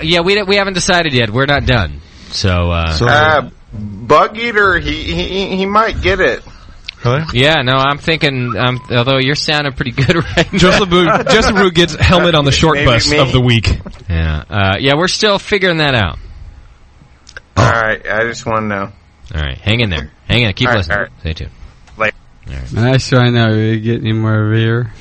[SPEAKER 5] Yeah, we haven't decided yet. We're not done. So,
[SPEAKER 15] Bug Eater, he might get it.
[SPEAKER 8] Really?
[SPEAKER 5] Yeah, no, I'm thinking, although you're sounding pretty good right now.
[SPEAKER 6] Justin Brew gets helmet on the short
[SPEAKER 15] Maybe
[SPEAKER 6] bus
[SPEAKER 15] me.
[SPEAKER 6] of the week.
[SPEAKER 5] Yeah, yeah, we're still figuring that out.
[SPEAKER 15] All right, I just want to know.
[SPEAKER 5] All right, hang in there. Hang in. Keep
[SPEAKER 15] All right,
[SPEAKER 5] listening.
[SPEAKER 15] all right.
[SPEAKER 5] Stay tuned.
[SPEAKER 15] Like,
[SPEAKER 7] Nice try now. You get any more beer?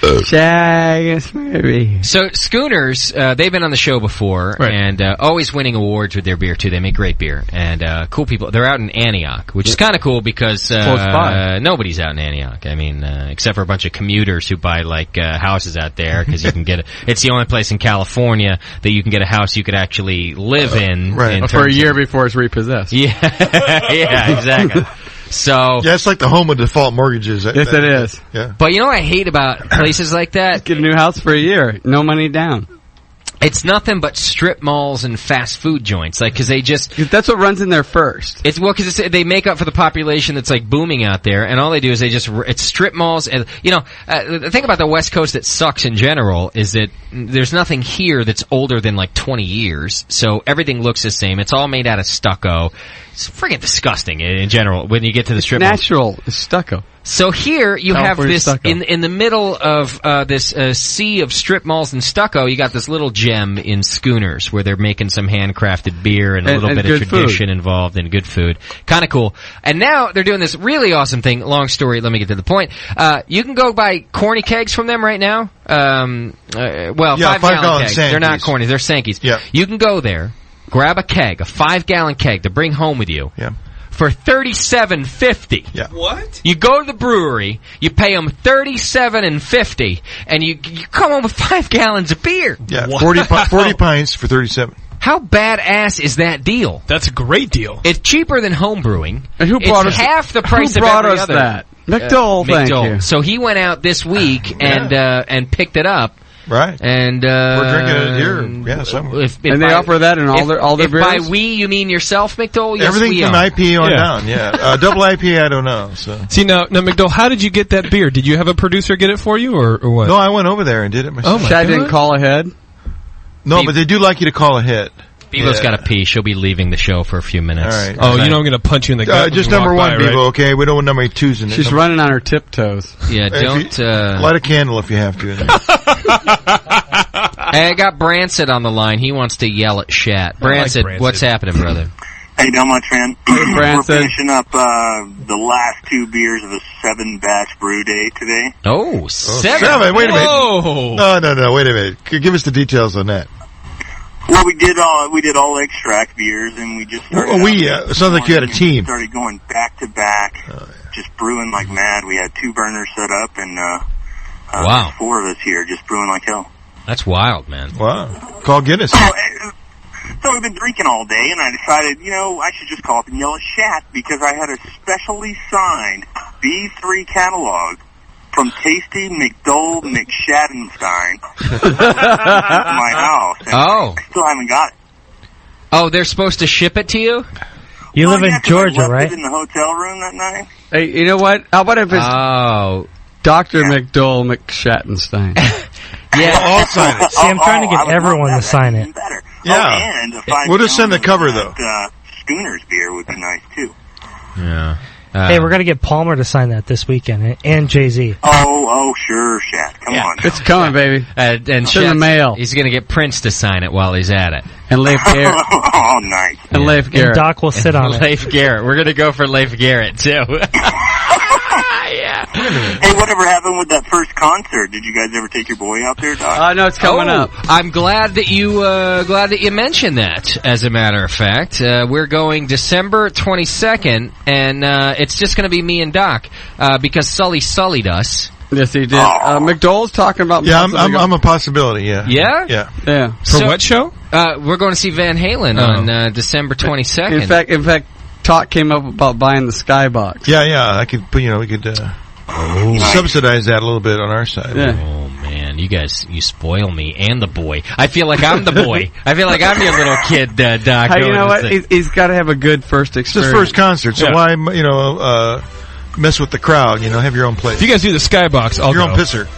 [SPEAKER 7] Shaggis, maybe.
[SPEAKER 5] So Schooners, they've been on the show before, and always winning awards with their beer too. They make great beer, and cool people. They're out in Antioch, which is kind of cool because nobody's out in Antioch. I mean, except for a bunch of commuters who buy like houses out there because you can get it's the only place in California that you can get a house you could actually live in.
[SPEAKER 7] For a year before it's repossessed.
[SPEAKER 5] Yeah, yeah, exactly. So
[SPEAKER 8] yeah, it's like the home of default mortgages.
[SPEAKER 7] Yes, it is.
[SPEAKER 8] Yeah.
[SPEAKER 5] But you know what I hate about places like that?
[SPEAKER 7] Get a new house for a year, no money down.
[SPEAKER 5] It's nothing but strip malls and fast food joints, like because they just
[SPEAKER 7] that's what runs in there first.
[SPEAKER 5] It's because they make up for the population that's like booming out there, and all they do is it's strip malls. And you know, the thing about the West Coast that sucks in general is that there's nothing here that's older than like 20 years, so everything looks the same. It's all made out of stucco. It's friggin' disgusting in general when you get to the strip malls.
[SPEAKER 7] Natural stucco.
[SPEAKER 5] So here you
[SPEAKER 7] California
[SPEAKER 5] have this
[SPEAKER 7] stucco.
[SPEAKER 5] in the middle of this sea of strip malls and stucco. You got this little gem in Schooners where they're making some handcrafted beer and a little bit of tradition involved and good food. Kind of cool. And now they're doing this really awesome thing. Long story. Let me get to the point. You can go buy corny kegs from them right now. 5 gallon kegs. They're not corny. They're Sankeys.
[SPEAKER 8] Yeah.
[SPEAKER 5] You can go there, grab a keg, a 5-gallon keg to bring home with you.
[SPEAKER 8] Yeah.
[SPEAKER 5] For $37.50.
[SPEAKER 8] Yeah.
[SPEAKER 6] What?
[SPEAKER 5] You go to the brewery, you pay them $37.50, and you come home with 5 gallons of beer.
[SPEAKER 8] Yeah, 40 pints for $37.
[SPEAKER 5] How badass is that deal?
[SPEAKER 6] That's a great deal.
[SPEAKER 5] It's cheaper than home brewing.
[SPEAKER 7] And who brought
[SPEAKER 5] it's
[SPEAKER 7] us
[SPEAKER 5] half the price
[SPEAKER 7] who
[SPEAKER 5] of
[SPEAKER 7] brought
[SPEAKER 5] every
[SPEAKER 7] us
[SPEAKER 5] other.
[SPEAKER 7] that? McDole, thank you.
[SPEAKER 5] So he went out this week and picked it up.
[SPEAKER 8] Right.
[SPEAKER 5] And
[SPEAKER 8] we're drinking it here. Yeah, somewhere.
[SPEAKER 7] And they offer that in all their beers?
[SPEAKER 5] By we you mean yourself, McDole? Yes,
[SPEAKER 8] everything
[SPEAKER 5] we
[SPEAKER 8] from
[SPEAKER 5] are.
[SPEAKER 8] IPA on down, yeah. Double IPA, I don't know. So.
[SPEAKER 6] See, now, McDole, how did you get that beer? Did you have a producer get it for you, or what?
[SPEAKER 8] No, I went over there and did it myself.
[SPEAKER 6] Oh,
[SPEAKER 7] Chad didn't call ahead?
[SPEAKER 8] No, but they do like you to call ahead.
[SPEAKER 5] Bevo's got to pee. She'll be leaving the show for a few minutes.
[SPEAKER 8] All right.
[SPEAKER 6] Oh, you know I'm going to punch you in the gut.
[SPEAKER 8] Just
[SPEAKER 6] when you
[SPEAKER 8] number
[SPEAKER 6] walk
[SPEAKER 8] one,
[SPEAKER 6] by,
[SPEAKER 8] Bevo,
[SPEAKER 6] right?
[SPEAKER 8] okay? We don't want number 2's in it.
[SPEAKER 7] She's running on her tiptoes.
[SPEAKER 5] Yeah, don't...
[SPEAKER 8] light a candle if you have to.
[SPEAKER 5] Hey, I got Branson on the line. He wants to yell at Shat. Branson, what's happening, brother?
[SPEAKER 17] Hey, not much, man.
[SPEAKER 7] Branson.
[SPEAKER 17] We're finishing up the last 2 beers of a 7-batch brew day today.
[SPEAKER 5] Oh, 7?
[SPEAKER 8] Wait a minute.
[SPEAKER 5] Whoa.
[SPEAKER 8] No, wait a minute. Give us the details on that.
[SPEAKER 17] Well, we did all extract beers, and we just started.
[SPEAKER 8] It sounds like you had a team.
[SPEAKER 17] Started going back to back, just brewing like mad. We had 2 burners set up, and
[SPEAKER 5] wow,
[SPEAKER 17] 4 of us here just brewing like hell.
[SPEAKER 5] That's wild, man.
[SPEAKER 8] Wow. Call Guinness.
[SPEAKER 17] So we've been drinking all day, and I decided, I should just call up and yell at Shat because I had a specially signed B3 catalog from Tasty McDole McShattenstein to my house. And I still haven't got it.
[SPEAKER 5] Oh, they're supposed to ship it to you?
[SPEAKER 2] You live in Georgia,
[SPEAKER 17] I left
[SPEAKER 2] right?
[SPEAKER 17] it in the hotel room that night.
[SPEAKER 7] Hey, you know what? How about if it's Dr. McDole McShattenstein?
[SPEAKER 5] Yeah,
[SPEAKER 8] I'll sign it.
[SPEAKER 2] See, I'm trying to get everyone to sign it.
[SPEAKER 8] Yeah.
[SPEAKER 17] And
[SPEAKER 8] We'll just send the cover, though.
[SPEAKER 17] Schooner's beer would be nice, too.
[SPEAKER 5] Yeah.
[SPEAKER 2] Hey, we're going to get Palmer to sign that this weekend, and Jay-Z.
[SPEAKER 17] Oh, sure, Shat. Come on.
[SPEAKER 7] It's coming, baby.
[SPEAKER 5] And
[SPEAKER 7] it's in the mail.
[SPEAKER 5] He's going to get Prince to sign it while he's at it.
[SPEAKER 7] And Leif Garrett.
[SPEAKER 17] Oh, nice.
[SPEAKER 7] And Leif Garrett.
[SPEAKER 2] And Doc will sit on it.
[SPEAKER 5] Leif Garrett. We're going to go for Leif Garrett, too. Yeah.
[SPEAKER 17] Hey, whatever happened with that first concert? Did you guys ever take your boy out there, Doc?
[SPEAKER 7] No, it's coming up.
[SPEAKER 5] I'm glad that you mentioned that. As a matter of fact, we're going December 22nd, and it's just going to be me and Doc because Sully sullied us.
[SPEAKER 7] Yes, he did. McDole's talking about.
[SPEAKER 8] Yeah, I'm a possibility. Yeah.
[SPEAKER 5] Yeah.
[SPEAKER 7] Yeah.
[SPEAKER 6] For what show?
[SPEAKER 5] We're going to see Van Halen on December 22nd.
[SPEAKER 7] In fact, talk came up about buying the Skybox.
[SPEAKER 8] Yeah. I could, we could subsidize that a little bit on our side.
[SPEAKER 7] Yeah.
[SPEAKER 5] Oh man, you guys, you spoil me and the boy. I feel like I'm the boy. I feel like I'm your little kid, Doc.
[SPEAKER 7] Hey, you know what? He's got to have a good first
[SPEAKER 8] It's
[SPEAKER 7] experience.
[SPEAKER 8] his first concert, so why, mess with the crowd? Have your own place.
[SPEAKER 6] If you guys do the Skybox, I'll
[SPEAKER 8] your
[SPEAKER 6] go.
[SPEAKER 8] own pisser.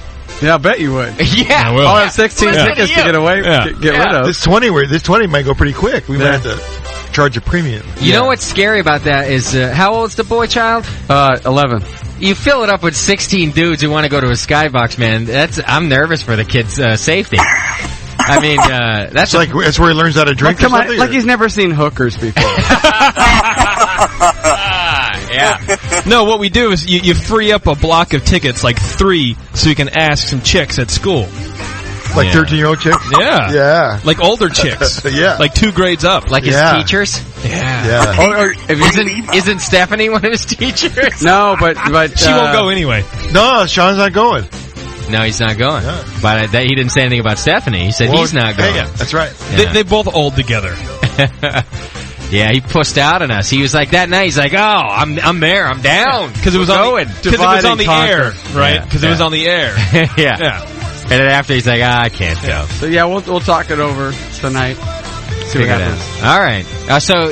[SPEAKER 7] Yeah, I bet you would.
[SPEAKER 5] Yeah,
[SPEAKER 6] I will.
[SPEAKER 7] I'll have 16 tickets to get away, get rid of.
[SPEAKER 8] This 20 might go pretty quick. We might have to charge a premium.
[SPEAKER 5] You know what's scary about that is how old's the boy child?
[SPEAKER 7] 11.
[SPEAKER 5] You fill it up with 16 dudes who want to go to a Skybox, man. I'm nervous for the kid's safety. I mean, that's
[SPEAKER 8] where he learns how to drink.
[SPEAKER 7] Come on, like he's never seen hookers before.
[SPEAKER 5] Yeah.
[SPEAKER 6] No, what we do is you free up a block of tickets, like 3, so you can ask some chicks at school.
[SPEAKER 8] Like 13-year-old chicks?
[SPEAKER 6] Yeah.
[SPEAKER 8] Yeah.
[SPEAKER 6] Like older chicks.
[SPEAKER 8] Yeah.
[SPEAKER 6] Like 2 grades up.
[SPEAKER 5] Like his teachers?
[SPEAKER 6] Yeah.
[SPEAKER 5] Isn't Stephanie one of his teachers?
[SPEAKER 7] No, but
[SPEAKER 6] she won't go anyway.
[SPEAKER 8] No, Sean's not going.
[SPEAKER 5] No, he's not going. Yeah. But he didn't say anything about Stephanie. He said he's not going.
[SPEAKER 8] Yeah, that's right.
[SPEAKER 5] Yeah.
[SPEAKER 6] They both old together.
[SPEAKER 5] Yeah, he pushed out on us. He was like that night. He's like, "Oh, I'm there. I'm down."
[SPEAKER 6] Because it was on the air, right? Because it was on the air.
[SPEAKER 5] Yeah. And then after he's like, I can't go.
[SPEAKER 7] So yeah, we'll talk it over tonight. See what happens.
[SPEAKER 5] All right.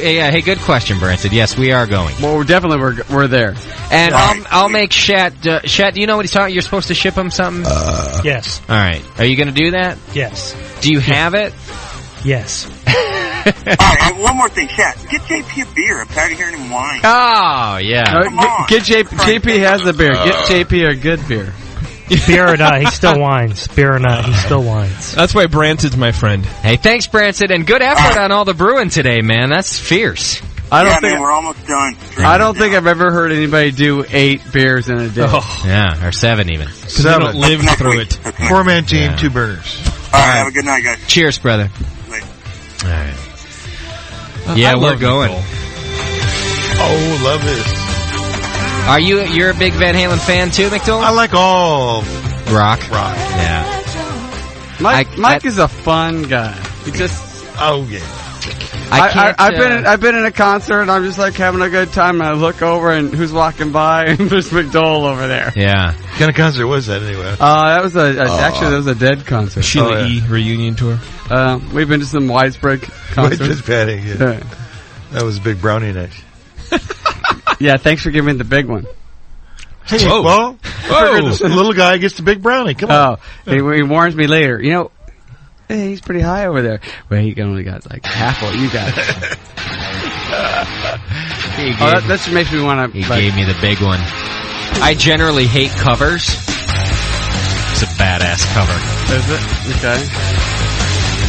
[SPEAKER 5] Hey, good question, Branson. Yes, we are going.
[SPEAKER 7] Well, we're there.
[SPEAKER 5] And I'll make Shat. Shat, do you know what he's talking? You're supposed to ship him something.
[SPEAKER 2] Yes.
[SPEAKER 5] All right. Are you going to do that?
[SPEAKER 2] Yes.
[SPEAKER 5] Do you have it?
[SPEAKER 2] Yes.
[SPEAKER 17] All right, one more thing, Shat. Get JP a beer. I'm tired of hearing him whine.
[SPEAKER 5] Oh, yeah.
[SPEAKER 7] Get JP has the beer. Get JP a good beer.
[SPEAKER 2] Beer or not, he still whines. Beer or not, he still whines.
[SPEAKER 6] That's why Branson's my friend.
[SPEAKER 5] Hey, thanks, Branson, and good effort on all the brewing today, man. That's fierce.
[SPEAKER 17] Man, we're almost done.
[SPEAKER 7] I don't think I've ever heard anybody do 8 beers in a day.
[SPEAKER 5] Oh. Yeah, or 7 even.
[SPEAKER 6] Because they don't live through it.
[SPEAKER 8] 4-man team, 2 burners.
[SPEAKER 17] All right, have a good night, guys.
[SPEAKER 5] Cheers, brother.
[SPEAKER 17] Later.
[SPEAKER 5] All right. Yeah, we're going.
[SPEAKER 8] Oh, love it.
[SPEAKER 5] You're a big Van Halen fan too, McDowell?
[SPEAKER 8] I like all
[SPEAKER 5] rock.
[SPEAKER 8] Yeah.
[SPEAKER 7] Mike is a fun guy. He just
[SPEAKER 8] yeah.
[SPEAKER 7] I've been in a concert and I'm just like having a good time and I look over and who's walking by and there's McDowell over there.
[SPEAKER 5] Yeah.
[SPEAKER 8] What kind of concert was that anyway?
[SPEAKER 7] That was actually that was a Dead concert.
[SPEAKER 6] Sheila E. reunion tour.
[SPEAKER 7] We've been to some widespread concerts.
[SPEAKER 8] Just patting. Yeah. That was a big brownie night.
[SPEAKER 7] Yeah, thanks for giving me the big one.
[SPEAKER 8] Hey, well, the little guy gets the big brownie. Come on.
[SPEAKER 7] He warns me later. You know, hey, he's pretty high over there. Well, he only got like half what you got. That just makes me want to.
[SPEAKER 5] He gave me the big one. I generally hate covers. It's a badass cover.
[SPEAKER 7] Is it? Okay.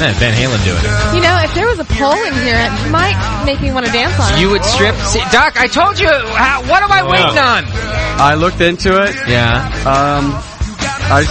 [SPEAKER 5] Van Halen doing it.
[SPEAKER 12] You know, if there was a pole in here, it might make me want to dance on it.
[SPEAKER 5] You would strip. See, Doc, I told you. What am I waiting on?
[SPEAKER 7] I looked into it.
[SPEAKER 5] Yeah.
[SPEAKER 7] I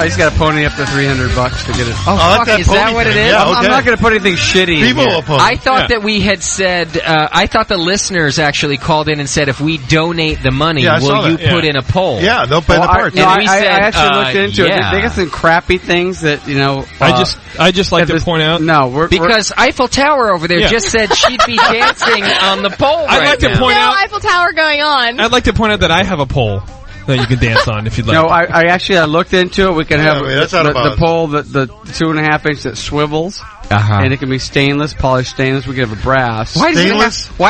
[SPEAKER 7] just got to pony up to $300 to get it.
[SPEAKER 5] Oh, fuck, is that what it is?
[SPEAKER 7] Yeah, okay. I'm not going to put anything shitty in here.
[SPEAKER 5] I thought that we had said, I thought the listeners actually called in and said, if we donate the money, will you put in a poll?
[SPEAKER 8] Yeah, they'll pay the parts.
[SPEAKER 7] I actually looked into it. They got some crappy things that, you know.
[SPEAKER 6] I just like to point out.
[SPEAKER 7] No,
[SPEAKER 5] because Eiffel Tower over there just said she'd be dancing on the pole
[SPEAKER 6] I'd like to point out.
[SPEAKER 12] Eiffel Tower going on.
[SPEAKER 6] I'd like to point out that I have a pole that you can dance on if you'd like.
[SPEAKER 7] No, I looked into it. We can have the pole, the 2.5 inch that swivels, and it can be stainless, polished stainless. We can have a brass.
[SPEAKER 5] Why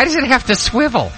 [SPEAKER 5] does it have to swivel?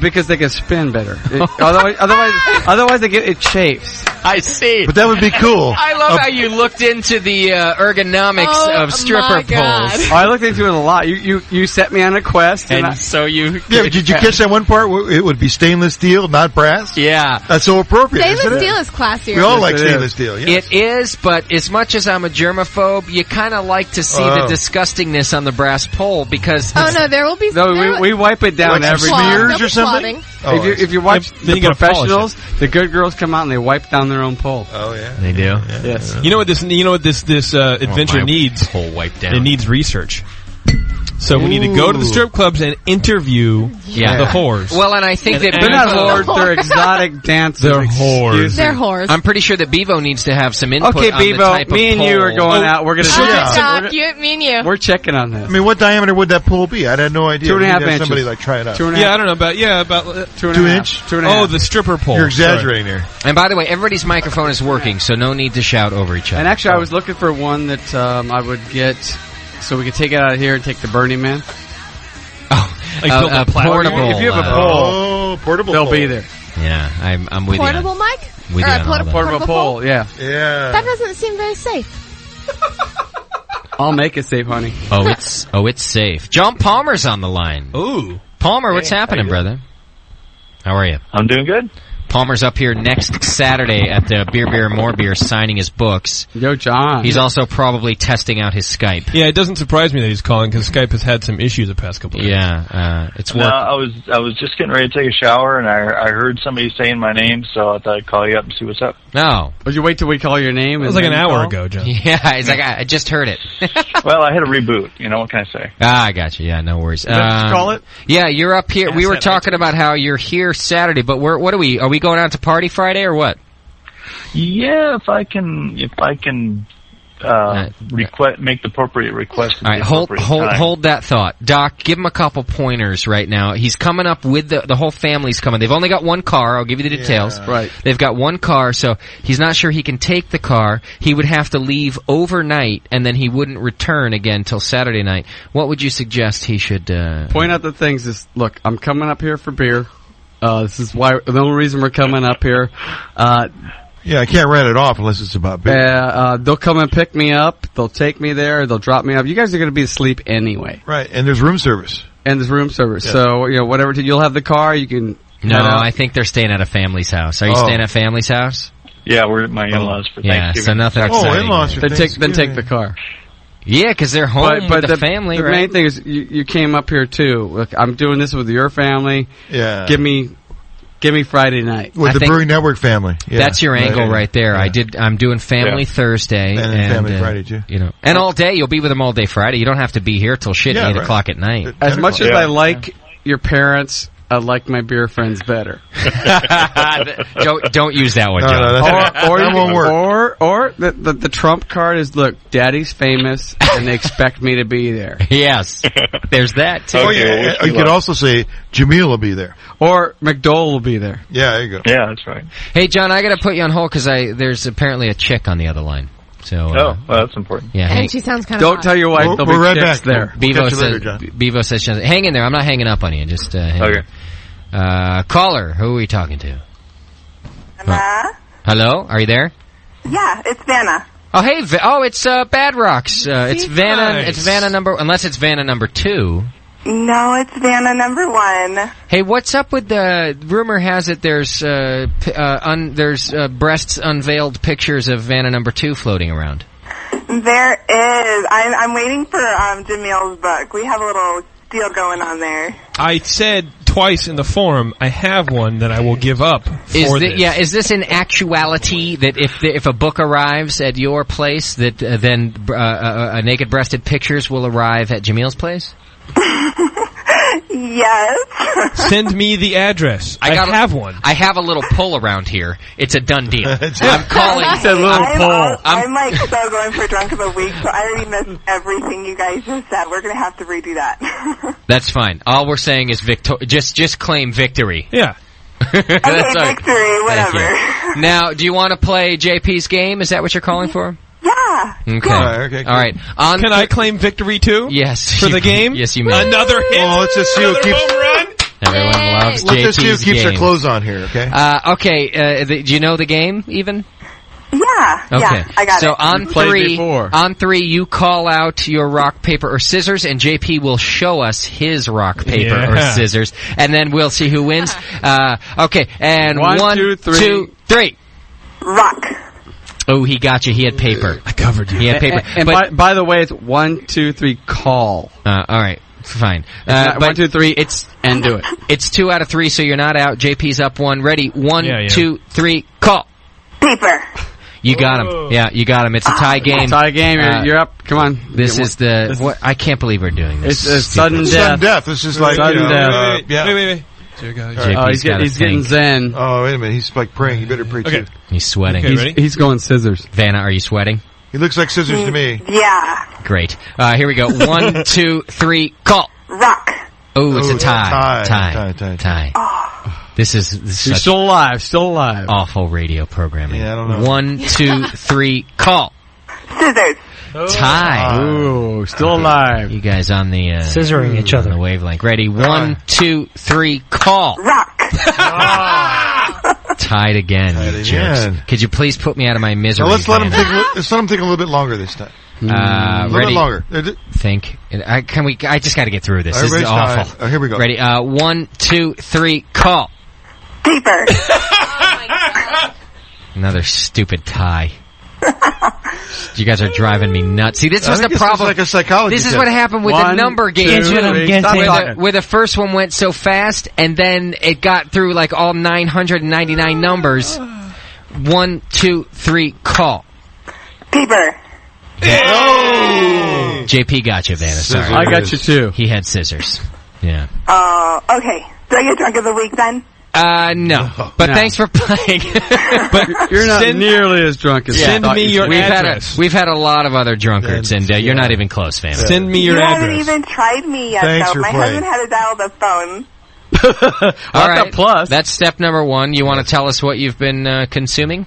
[SPEAKER 7] Because they can spin better. Otherwise it chafes.
[SPEAKER 5] I see.
[SPEAKER 8] But that would be cool.
[SPEAKER 5] I love how you looked into the ergonomics of stripper poles.
[SPEAKER 7] I looked into it a lot. You set me on a quest,
[SPEAKER 5] and so you.
[SPEAKER 8] Yeah, did you catch that one part where it would be stainless steel, not brass?
[SPEAKER 5] Yeah,
[SPEAKER 8] that's so appropriate.
[SPEAKER 12] Stainless steel is classier.
[SPEAKER 8] We all like stainless steel. Yes.
[SPEAKER 5] It is, but as much as I'm a germaphobe, you kind of like to see the disgustingness on the brass pole because.
[SPEAKER 12] Oh no, there will be.
[SPEAKER 7] No, we wipe it down every
[SPEAKER 8] smears or something.
[SPEAKER 7] If you watch the professionals, the good girls come out and they wipe down their own pole.
[SPEAKER 8] Oh yeah,
[SPEAKER 5] they do.
[SPEAKER 7] Yes.
[SPEAKER 6] You know what this adventure needs?
[SPEAKER 5] Pole wiped down.
[SPEAKER 6] It needs research. So we need to go to the strip clubs and interview the whores.
[SPEAKER 5] Well, and I think that
[SPEAKER 7] they're not whores; they're exotic dancers.
[SPEAKER 6] They're whores.
[SPEAKER 12] They're whores.
[SPEAKER 5] I'm pretty sure that Bevo needs to have some input.
[SPEAKER 7] Okay,
[SPEAKER 5] on the type
[SPEAKER 7] Bevo, me
[SPEAKER 5] of
[SPEAKER 7] and
[SPEAKER 5] pole.
[SPEAKER 7] you are going out. We're going to
[SPEAKER 12] Me and you.
[SPEAKER 7] We're checking on this.
[SPEAKER 8] I mean, what diameter would that pole be? I had no idea.
[SPEAKER 7] 2.5 inches.
[SPEAKER 8] Somebody like try it out.
[SPEAKER 6] I don't know about
[SPEAKER 8] 2 inch.
[SPEAKER 7] 2.5.
[SPEAKER 6] Oh, the stripper pole.
[SPEAKER 8] You're exaggerating there.
[SPEAKER 5] And by the way, everybody's microphone is working, so no need to shout over each other.
[SPEAKER 7] And actually, I was looking for one that I would get, so we could take it out of here and take the Burning Man.
[SPEAKER 5] Like portable.
[SPEAKER 7] If you have a pole,
[SPEAKER 8] portable,
[SPEAKER 7] they'll
[SPEAKER 8] pole.
[SPEAKER 7] be there.
[SPEAKER 5] Yeah, I'm with
[SPEAKER 12] portable
[SPEAKER 5] you.
[SPEAKER 12] Mike?
[SPEAKER 5] With you on
[SPEAKER 7] portable pole. Yeah.
[SPEAKER 12] That doesn't seem very safe.
[SPEAKER 7] I'll make it safe, honey.
[SPEAKER 5] It's safe. John Palmer's on the line.
[SPEAKER 6] Ooh,
[SPEAKER 5] Palmer, what's happening, brother? How are you?
[SPEAKER 9] I'm doing good.
[SPEAKER 5] Palmer's up here next Saturday at the Beer, and More Beer signing his books.
[SPEAKER 7] Yo, John.
[SPEAKER 5] He's also probably testing out his Skype.
[SPEAKER 6] Yeah, it doesn't surprise me that he's calling because Skype has had some issues the past couple of days.
[SPEAKER 5] Yeah, it's work.
[SPEAKER 9] I was just getting ready to take a shower, and I heard somebody saying my name, so I thought I'd call you up and see what's up.
[SPEAKER 5] No.
[SPEAKER 7] Would you wait till we call your name?
[SPEAKER 6] It was like an hour ago, John.
[SPEAKER 5] Yeah, it's like, I just heard it.
[SPEAKER 9] Well, I had a reboot. You know, what can I say?
[SPEAKER 5] I got you. Yeah, no worries.
[SPEAKER 9] Call it?
[SPEAKER 5] Yeah, you're up here. We were talking about how you're here Saturday, but what are we? Are we going out to party Friday or what?
[SPEAKER 9] Yeah, if I can make the appropriate request.
[SPEAKER 5] All right, hold that thought, Doc. Give him a couple pointers right now. He's coming up with the whole family's coming. They've only got one car. I'll give you the details.
[SPEAKER 7] Yeah. Right.
[SPEAKER 5] They've got one car, so he's not sure he can take the car. He would have to leave overnight, and then he wouldn't return again till Saturday night. What would you suggest he should
[SPEAKER 7] point out? The things is, look, I'm coming up here for beer. This is why the only reason we're coming up here.
[SPEAKER 8] Yeah, I can't rent it off unless it's about beer.
[SPEAKER 7] They'll come and pick me up. They'll take me there. They'll drop me off. You guys are going to be asleep anyway.
[SPEAKER 8] Right, and there's room service.
[SPEAKER 7] Yeah. So, whatever, you'll have the car. You can...
[SPEAKER 5] No, I think they're staying at a family's house. Are you staying at family's house?
[SPEAKER 9] Yeah, we're at my in-laws for Thanksgiving.
[SPEAKER 5] Yeah, so nothing exciting.
[SPEAKER 8] In-laws for
[SPEAKER 7] Then take the car.
[SPEAKER 5] Yeah, because they're home with the family,
[SPEAKER 7] the
[SPEAKER 5] right?
[SPEAKER 7] The main thing is you came up here, too. Look, I'm doing this with your family.
[SPEAKER 8] Yeah.
[SPEAKER 7] Give me Friday night.
[SPEAKER 8] With the Brewing Network family. Yeah.
[SPEAKER 5] That's your angle right there. Yeah. I'm doing family Thursday.
[SPEAKER 8] And family Friday, too.
[SPEAKER 5] And all day. You'll be with them all day Friday. You don't have to be here till 8 o'clock at night.
[SPEAKER 7] As much as I like your parents, I like my beer friends better.
[SPEAKER 5] Don't use that one, John.
[SPEAKER 8] That won't work.
[SPEAKER 7] Or the trump card is, look, Daddy's famous, and they expect me to be there.
[SPEAKER 5] Yes. There's that, too.
[SPEAKER 8] You could also say Jameel will be there.
[SPEAKER 7] Or McDowell will be there.
[SPEAKER 8] Yeah, there you go.
[SPEAKER 9] Yeah, that's right.
[SPEAKER 5] Hey, John, I got to put you on hold because there's apparently a chick on the other line. So,
[SPEAKER 9] well, that's important.
[SPEAKER 5] Yeah,
[SPEAKER 12] and she sounds kind of
[SPEAKER 7] Don't tell your wife there'll be
[SPEAKER 8] right
[SPEAKER 7] chicks
[SPEAKER 8] back
[SPEAKER 7] there.
[SPEAKER 5] Bevo says, hang in there. I'm not hanging up on you. Just hang on. Caller, who are we talking to? Hello? Are you there?
[SPEAKER 10] Yeah, it's Vanna.
[SPEAKER 5] Oh, hey, it's Bad Rocks. It's Vanna.
[SPEAKER 10] Nice.
[SPEAKER 5] It's Vanna unless it's Vanna number 2.
[SPEAKER 10] No, it's Vanna number 1.
[SPEAKER 5] Hey, what's up with the rumor has it there's breasts unveiled pictures of Vanna number 2 floating around?
[SPEAKER 10] There is. I'm waiting for Jamil's book. We have a little deal going on there.
[SPEAKER 6] I said twice in the forum, I have one that I will give up for this.
[SPEAKER 5] Yeah, is this in actuality that if a book arrives at your place, that then naked-breasted pictures will arrive at Jamil's place?
[SPEAKER 10] Yes.
[SPEAKER 6] Send me the address. I have one.
[SPEAKER 5] I have a little poll around here. It's a done deal. I'm calling.
[SPEAKER 10] I'm like so going for drunk of the week, so I already missed everything you guys just said. We're going to have to redo that.
[SPEAKER 5] That's fine. All we're saying is just claim victory.
[SPEAKER 6] Yeah.
[SPEAKER 10] Okay, victory, whatever.
[SPEAKER 5] Now, do you want to play JP's game? Is that what you're calling for?
[SPEAKER 10] Yeah.
[SPEAKER 5] Okay.
[SPEAKER 8] Yeah.
[SPEAKER 5] All right.
[SPEAKER 6] Can I claim victory too?
[SPEAKER 5] Yes.
[SPEAKER 6] For the game?
[SPEAKER 5] Yes, you may.
[SPEAKER 6] Another hit.
[SPEAKER 8] Well, let's just see who keeps.
[SPEAKER 5] Everyone loves JP's game.
[SPEAKER 8] Let's just see who keeps their clothes on here. Okay.
[SPEAKER 5] Okay. Do you know the game even?
[SPEAKER 10] Yeah.
[SPEAKER 5] Okay.
[SPEAKER 10] Yeah, I got
[SPEAKER 5] so
[SPEAKER 10] it.
[SPEAKER 5] on three, you call out your rock, paper, or scissors, and JP will show us his rock, paper, or scissors, and then we'll see who wins. Okay. And one, two, three.
[SPEAKER 10] Rock.
[SPEAKER 5] Oh, he got you. He had paper.
[SPEAKER 6] I covered you.
[SPEAKER 5] He had paper.
[SPEAKER 7] And by the way, it's 1, 2, 3, call.
[SPEAKER 5] All right. Fine.
[SPEAKER 7] But 1, 2, 3, and do it.
[SPEAKER 5] It's 2 out of 3, so you're not out. JP's up 1. Ready? 1, 2, 3, call.
[SPEAKER 10] Paper.
[SPEAKER 5] You got him. Yeah, you got him. It's a tie game.
[SPEAKER 7] Tie game. You're up. Come on.
[SPEAKER 5] This is what I can't believe we're doing this.
[SPEAKER 7] It's sudden death.
[SPEAKER 8] Sudden death. This is like
[SPEAKER 7] sudden death.
[SPEAKER 6] Wait.
[SPEAKER 7] He's getting zen.
[SPEAKER 8] Oh, wait a minute. He's like praying. You better pray too.
[SPEAKER 5] He's sweating.
[SPEAKER 6] Okay,
[SPEAKER 7] he's going scissors.
[SPEAKER 5] Vanna, are you sweating?
[SPEAKER 8] He looks like scissors to me.
[SPEAKER 10] Yeah.
[SPEAKER 5] Great. Here we go. 1, 2, 3, call.
[SPEAKER 10] Rock.
[SPEAKER 5] Oh, it's a tie.
[SPEAKER 8] Tie.
[SPEAKER 5] Oh. This is
[SPEAKER 7] He's still alive.
[SPEAKER 5] Awful radio programming.
[SPEAKER 8] Yeah, I don't know.
[SPEAKER 5] 1, 2, 3, call.
[SPEAKER 10] Scissors.
[SPEAKER 5] Tie.
[SPEAKER 7] Ooh, still alive.
[SPEAKER 5] You guys on the
[SPEAKER 2] scissoring each other.
[SPEAKER 5] On the wavelength. Ready? 1, 2, 3, call.
[SPEAKER 10] Rock.
[SPEAKER 5] Tied again. You jerks. Could you please put me out of my misery?
[SPEAKER 8] Now let's let him think a little bit longer this time.
[SPEAKER 5] A
[SPEAKER 8] little bit longer.
[SPEAKER 5] Think. I just got to get through this. This is awful.
[SPEAKER 8] Here we go.
[SPEAKER 5] Ready? 1, 2, 3, call.
[SPEAKER 10] Paper.
[SPEAKER 5] Another stupid tie. You guys are driving me nuts. See, this was the problem.
[SPEAKER 8] Like a psychology
[SPEAKER 5] this is
[SPEAKER 8] test.
[SPEAKER 5] what happened with the number game.
[SPEAKER 2] Where
[SPEAKER 5] the first one went so fast, and then it got through like all 999 numbers. 1, 2, 3, call.
[SPEAKER 10] Paper.
[SPEAKER 5] Oh! JP got you, Vanna. Sorry.
[SPEAKER 7] I got you too.
[SPEAKER 5] He had scissors. Yeah.
[SPEAKER 10] Okay. Do I get drunk of the week then?
[SPEAKER 5] No. But thanks for playing.
[SPEAKER 7] But you're not nearly as drunk as
[SPEAKER 6] Send me your address.
[SPEAKER 5] We've had a lot of other drunkards, and you're not even close, Vanna.
[SPEAKER 6] Send me your
[SPEAKER 10] You
[SPEAKER 6] address.
[SPEAKER 10] haven't even tried me yet,
[SPEAKER 8] Thanks
[SPEAKER 10] though.
[SPEAKER 8] for
[SPEAKER 10] My
[SPEAKER 8] playing.
[SPEAKER 10] husband had to dial the phone.
[SPEAKER 5] All right.
[SPEAKER 7] plus.
[SPEAKER 5] That's step number 1. You want to tell us what you've been consuming?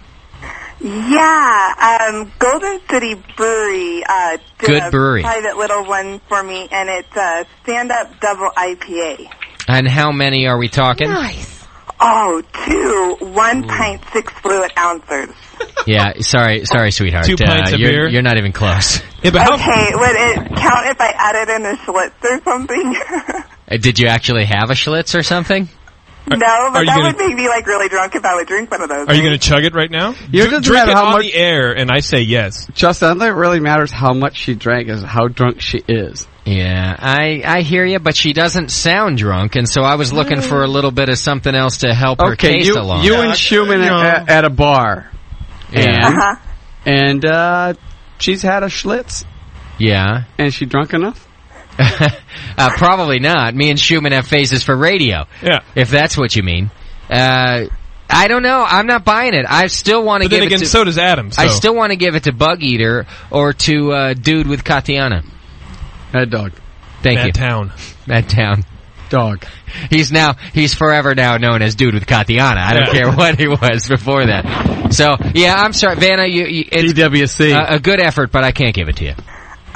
[SPEAKER 10] Yeah, Golden City Brewery did
[SPEAKER 5] Good
[SPEAKER 10] a
[SPEAKER 5] brewery.
[SPEAKER 10] private little one for me, and it's a stand-up double IPA.
[SPEAKER 5] And how many are we talking?
[SPEAKER 10] Nice. Oh, 2, 1 pint, 6 fluid ounces.
[SPEAKER 5] Yeah, sorry, sweetheart.
[SPEAKER 6] 2 pints of beer?
[SPEAKER 5] You're not even close.
[SPEAKER 6] Yeah, but
[SPEAKER 10] Okay, would it count if I added in a Schlitz or something?
[SPEAKER 5] Did you actually have a Schlitz or something?
[SPEAKER 10] No,
[SPEAKER 6] Are
[SPEAKER 10] but
[SPEAKER 6] you
[SPEAKER 10] that
[SPEAKER 6] gonna-
[SPEAKER 10] would make me like really drunk if I would drink one of those.
[SPEAKER 6] Are you going to chug it right now?
[SPEAKER 7] It doesn't
[SPEAKER 6] Drink
[SPEAKER 7] matter
[SPEAKER 6] it
[SPEAKER 7] how
[SPEAKER 6] on
[SPEAKER 7] much-
[SPEAKER 6] the air, and I say yes.
[SPEAKER 7] Justin, I don't think it really matters how much she drank, is how drunk she is.
[SPEAKER 5] Yeah, I hear you, but she doesn't sound drunk, and so I was looking for a little bit of something else to help her case along.
[SPEAKER 7] You and Schumann at a bar.
[SPEAKER 5] Yeah.
[SPEAKER 7] And she's had a Schlitz.
[SPEAKER 5] Yeah.
[SPEAKER 7] And she drunk enough?
[SPEAKER 5] Probably not. Me and Schumann have faces for radio.
[SPEAKER 6] Yeah.
[SPEAKER 5] If that's what you mean. I don't know. I'm not buying it. I still want to
[SPEAKER 6] But
[SPEAKER 5] give
[SPEAKER 6] then
[SPEAKER 5] it
[SPEAKER 6] again,
[SPEAKER 5] to...
[SPEAKER 6] so does Adam. So.
[SPEAKER 5] I still want to give it to Bug Eater or to Dude with Katiana.
[SPEAKER 7] Mad Dog.
[SPEAKER 5] Thank
[SPEAKER 6] Mad
[SPEAKER 5] you.
[SPEAKER 6] Town.
[SPEAKER 5] Mad Town.
[SPEAKER 7] Dog.
[SPEAKER 5] He's forever now known as Dude with Katiana. I don't care what he was before that. So, yeah, I'm sorry. Vanna, it's
[SPEAKER 7] DWC.
[SPEAKER 5] A good effort, but I can't give it to you.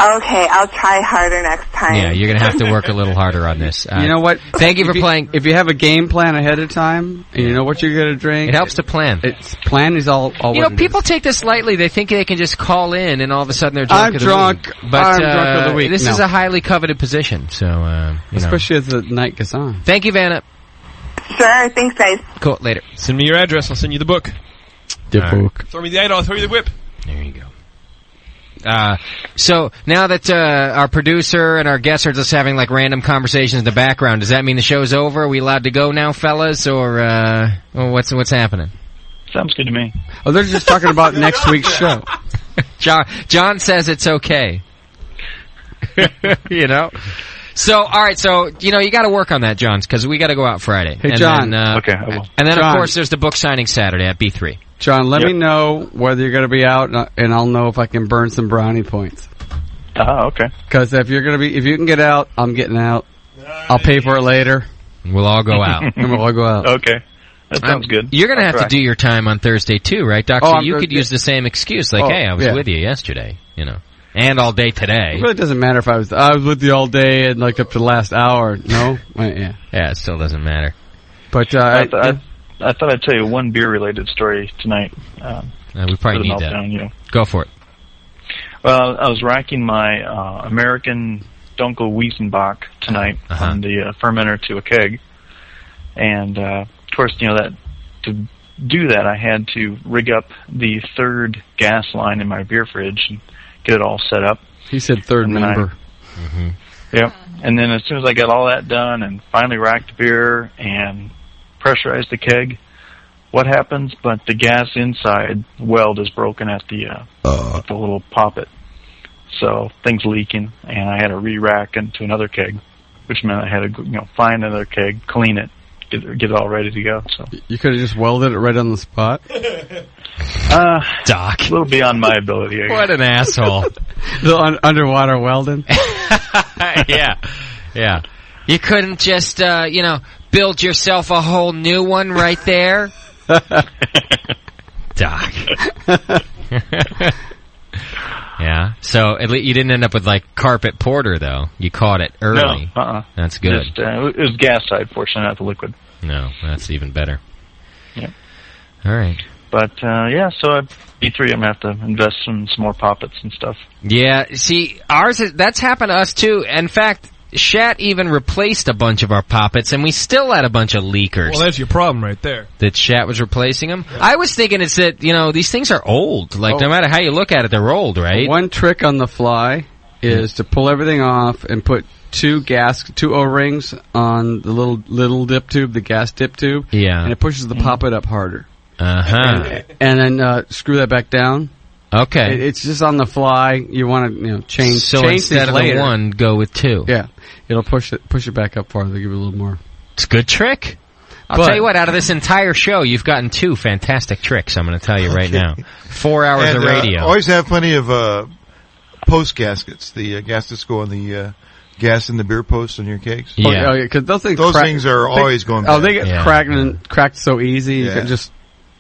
[SPEAKER 10] Okay, I'll try harder next time.
[SPEAKER 5] Yeah, you're going to have to work a little harder on this.
[SPEAKER 7] You know what?
[SPEAKER 5] Thank you for playing.
[SPEAKER 7] If you have a game plan ahead of time, and you know what you're going to drink...
[SPEAKER 5] It helps to plan.
[SPEAKER 7] Plan is all
[SPEAKER 5] You
[SPEAKER 7] what
[SPEAKER 5] know,
[SPEAKER 7] it
[SPEAKER 5] people
[SPEAKER 7] is.
[SPEAKER 5] take this lightly. They think they can just call in, and all of a sudden they're drunk
[SPEAKER 7] I'm
[SPEAKER 5] of the
[SPEAKER 7] drunk.
[SPEAKER 5] week. But,
[SPEAKER 7] I'm drunk of the week.
[SPEAKER 5] This
[SPEAKER 7] No.
[SPEAKER 5] is a highly coveted position, so, you know.
[SPEAKER 7] Especially as the night goes on.
[SPEAKER 5] Thank you, Vanna.
[SPEAKER 10] Sure, thanks, guys.
[SPEAKER 5] Cool, later.
[SPEAKER 6] Send me your address. I'll send you the book.
[SPEAKER 7] The
[SPEAKER 5] All right.
[SPEAKER 7] book.
[SPEAKER 6] Throw me the idol. I'll throw you the whip.
[SPEAKER 5] There you go. So now that our producer and our guests are just having like random conversations in the background, does that mean the show's over? Are we allowed to go now, fellas, or what's happening?
[SPEAKER 9] Sounds good to me.
[SPEAKER 7] Oh, they're just talking about next week's show.
[SPEAKER 5] John says it's okay. You know. So all right, so you know you got to work on that, John, because we got to go out Friday.
[SPEAKER 7] Hey,
[SPEAKER 5] and
[SPEAKER 7] John.
[SPEAKER 5] Then,
[SPEAKER 9] Okay, I will.
[SPEAKER 5] And then
[SPEAKER 7] John.
[SPEAKER 5] of course there's the book signing Saturday at B3.
[SPEAKER 7] John, let
[SPEAKER 9] Yep.
[SPEAKER 7] me know whether you're going to be out, and I'll know if I can burn some brownie points.
[SPEAKER 9] Okay.
[SPEAKER 7] Because if you can get out, I'm getting out. I'll pay for it later.
[SPEAKER 5] We'll all go out.
[SPEAKER 7] And we'll all go out.
[SPEAKER 9] Okay. That sounds good.
[SPEAKER 5] You're going to
[SPEAKER 9] I'll
[SPEAKER 5] have to
[SPEAKER 9] try.
[SPEAKER 5] do your time on Thursday too, right, Doc?
[SPEAKER 7] Oh,
[SPEAKER 5] So
[SPEAKER 7] I'm
[SPEAKER 5] you
[SPEAKER 7] gonna-
[SPEAKER 5] could use the same excuse, like,
[SPEAKER 7] Oh,
[SPEAKER 5] hey, I was
[SPEAKER 7] yeah.
[SPEAKER 5] with you yesterday, you know, and all day today.
[SPEAKER 7] It really doesn't matter if I was with you all day and like up to the last hour. No? Yeah.
[SPEAKER 5] Yeah, it still doesn't matter.
[SPEAKER 7] But
[SPEAKER 9] I thought I'd tell you one beer-related story tonight.
[SPEAKER 5] We probably need that.
[SPEAKER 9] Meltdown, you know.
[SPEAKER 5] Go for it.
[SPEAKER 9] Well, I was racking my American Dunkel Wiesenbach tonight on the fermenter to a keg, and of course, you know that to do that, I had to rig up the third gas line in my beer fridge and get it all set up.
[SPEAKER 7] He said third
[SPEAKER 9] And then
[SPEAKER 7] member.
[SPEAKER 9] Yep. And then as soon as I got all that done and finally racked beer and pressurized the keg, what happens? But the gas inside weld is broken at the little poppet. So things leaking, and I had to re-rack into another keg, which meant I had to find another keg, clean it, get it all ready to go. So
[SPEAKER 7] You could have just welded it right on the spot.
[SPEAKER 5] Doc.
[SPEAKER 9] A little beyond my ability. I guess.
[SPEAKER 5] What an asshole.
[SPEAKER 7] The underwater welding.
[SPEAKER 5] Yeah. You couldn't just, build yourself a whole new one right there? Doc. Yeah. So at least you didn't end up with like carpet porter, though. You caught it early.
[SPEAKER 9] No,
[SPEAKER 5] That's good.
[SPEAKER 9] Just, it was gas side, fortunately, not the liquid.
[SPEAKER 5] No, that's even better.
[SPEAKER 9] Yeah.
[SPEAKER 5] All right.
[SPEAKER 9] But so at B3, I'm gonna have to invest in some more poppets and stuff.
[SPEAKER 5] Yeah. See, that's happened to us too. In fact, Shat even replaced a bunch of our poppets, and we still had a bunch of leakers.
[SPEAKER 6] Well, that's your problem right there.
[SPEAKER 5] That Shat was replacing them? Yeah. I was thinking it's that, these things are old. Like, no matter how you look at it, they're old, right?
[SPEAKER 7] One trick on the fly is to pull everything off and put two O-rings on the little dip tube, the gas dip tube.
[SPEAKER 5] Yeah.
[SPEAKER 7] And it pushes the poppet up harder.
[SPEAKER 5] Uh-huh.
[SPEAKER 7] And then screw that back down.
[SPEAKER 5] Okay.
[SPEAKER 7] It's just on the fly. You want to, change.
[SPEAKER 5] So
[SPEAKER 7] change
[SPEAKER 5] instead of
[SPEAKER 7] later.
[SPEAKER 5] the one, go with two.
[SPEAKER 7] Yeah. It'll push it back up farther. Give it a little more.
[SPEAKER 5] It's a good trick. I'll tell you what, out of this entire show, you've gotten 2 fantastic tricks, I'm going to tell you right now. 4 hours of radio.
[SPEAKER 8] Always have plenty of post gaskets. The gaskets go on the gas in the beer post on your kegs.
[SPEAKER 7] Yeah. Because those things
[SPEAKER 8] are always going bad.
[SPEAKER 7] Oh, they get cracked so easy. You can just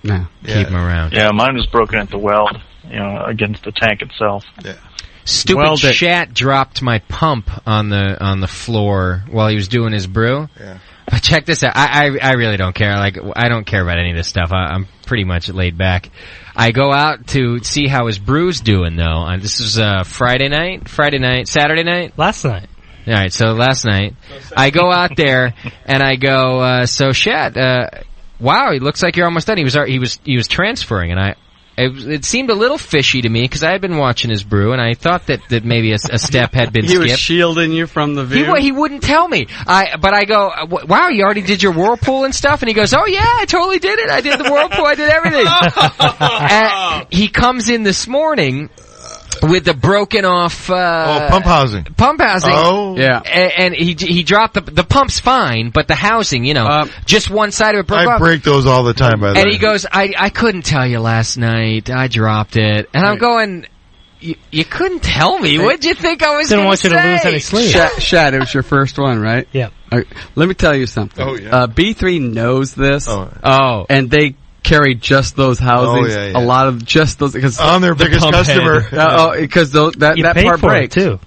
[SPEAKER 5] keep them around.
[SPEAKER 9] Yeah, mine was broken at the weld, against the tank itself.
[SPEAKER 8] Yeah.
[SPEAKER 5] Stupid Shat dropped my pump on the floor while he was doing his brew.
[SPEAKER 8] Yeah.
[SPEAKER 5] But check this out. I really don't care. Like, I don't care about any of this stuff. I'm pretty much laid back. I go out to see how his brew's doing, though. This is Saturday night?
[SPEAKER 2] Last night.
[SPEAKER 5] All right, so last night. I go out there, and I go, so Shat, wow, it looks like you're almost done. He was transferring, and it seemed a little fishy to me because I had been watching his brew, and I thought that maybe a step had been skipped.
[SPEAKER 7] He was shielding you from the view.
[SPEAKER 5] He wouldn't tell me. But I go, wow, you already did your whirlpool and stuff? And he goes, oh yeah, I totally did it. I did the whirlpool. I did everything. And he comes in this morning with the broken off
[SPEAKER 8] pump housing.
[SPEAKER 5] Oh,
[SPEAKER 7] yeah.
[SPEAKER 5] And he dropped the pump's fine, but the housing, just one side of it broke off.
[SPEAKER 8] I break those all the time. By the way.
[SPEAKER 5] And he goes, I couldn't tell you last night. I dropped it, and I'm going. You couldn't tell me. What'd you think I was going to say?
[SPEAKER 2] Didn't want you to lose any sleep.
[SPEAKER 7] Shat, it was your first one, right?
[SPEAKER 2] Yeah.
[SPEAKER 7] Right, let me tell you something.
[SPEAKER 8] Oh, yeah.
[SPEAKER 7] B3 knows this.
[SPEAKER 5] Oh.
[SPEAKER 7] And they carry just those housings.
[SPEAKER 8] Oh, yeah.
[SPEAKER 7] A lot of just those. Cause
[SPEAKER 8] I'm their biggest customer.
[SPEAKER 7] Because that part breaks.
[SPEAKER 2] Too.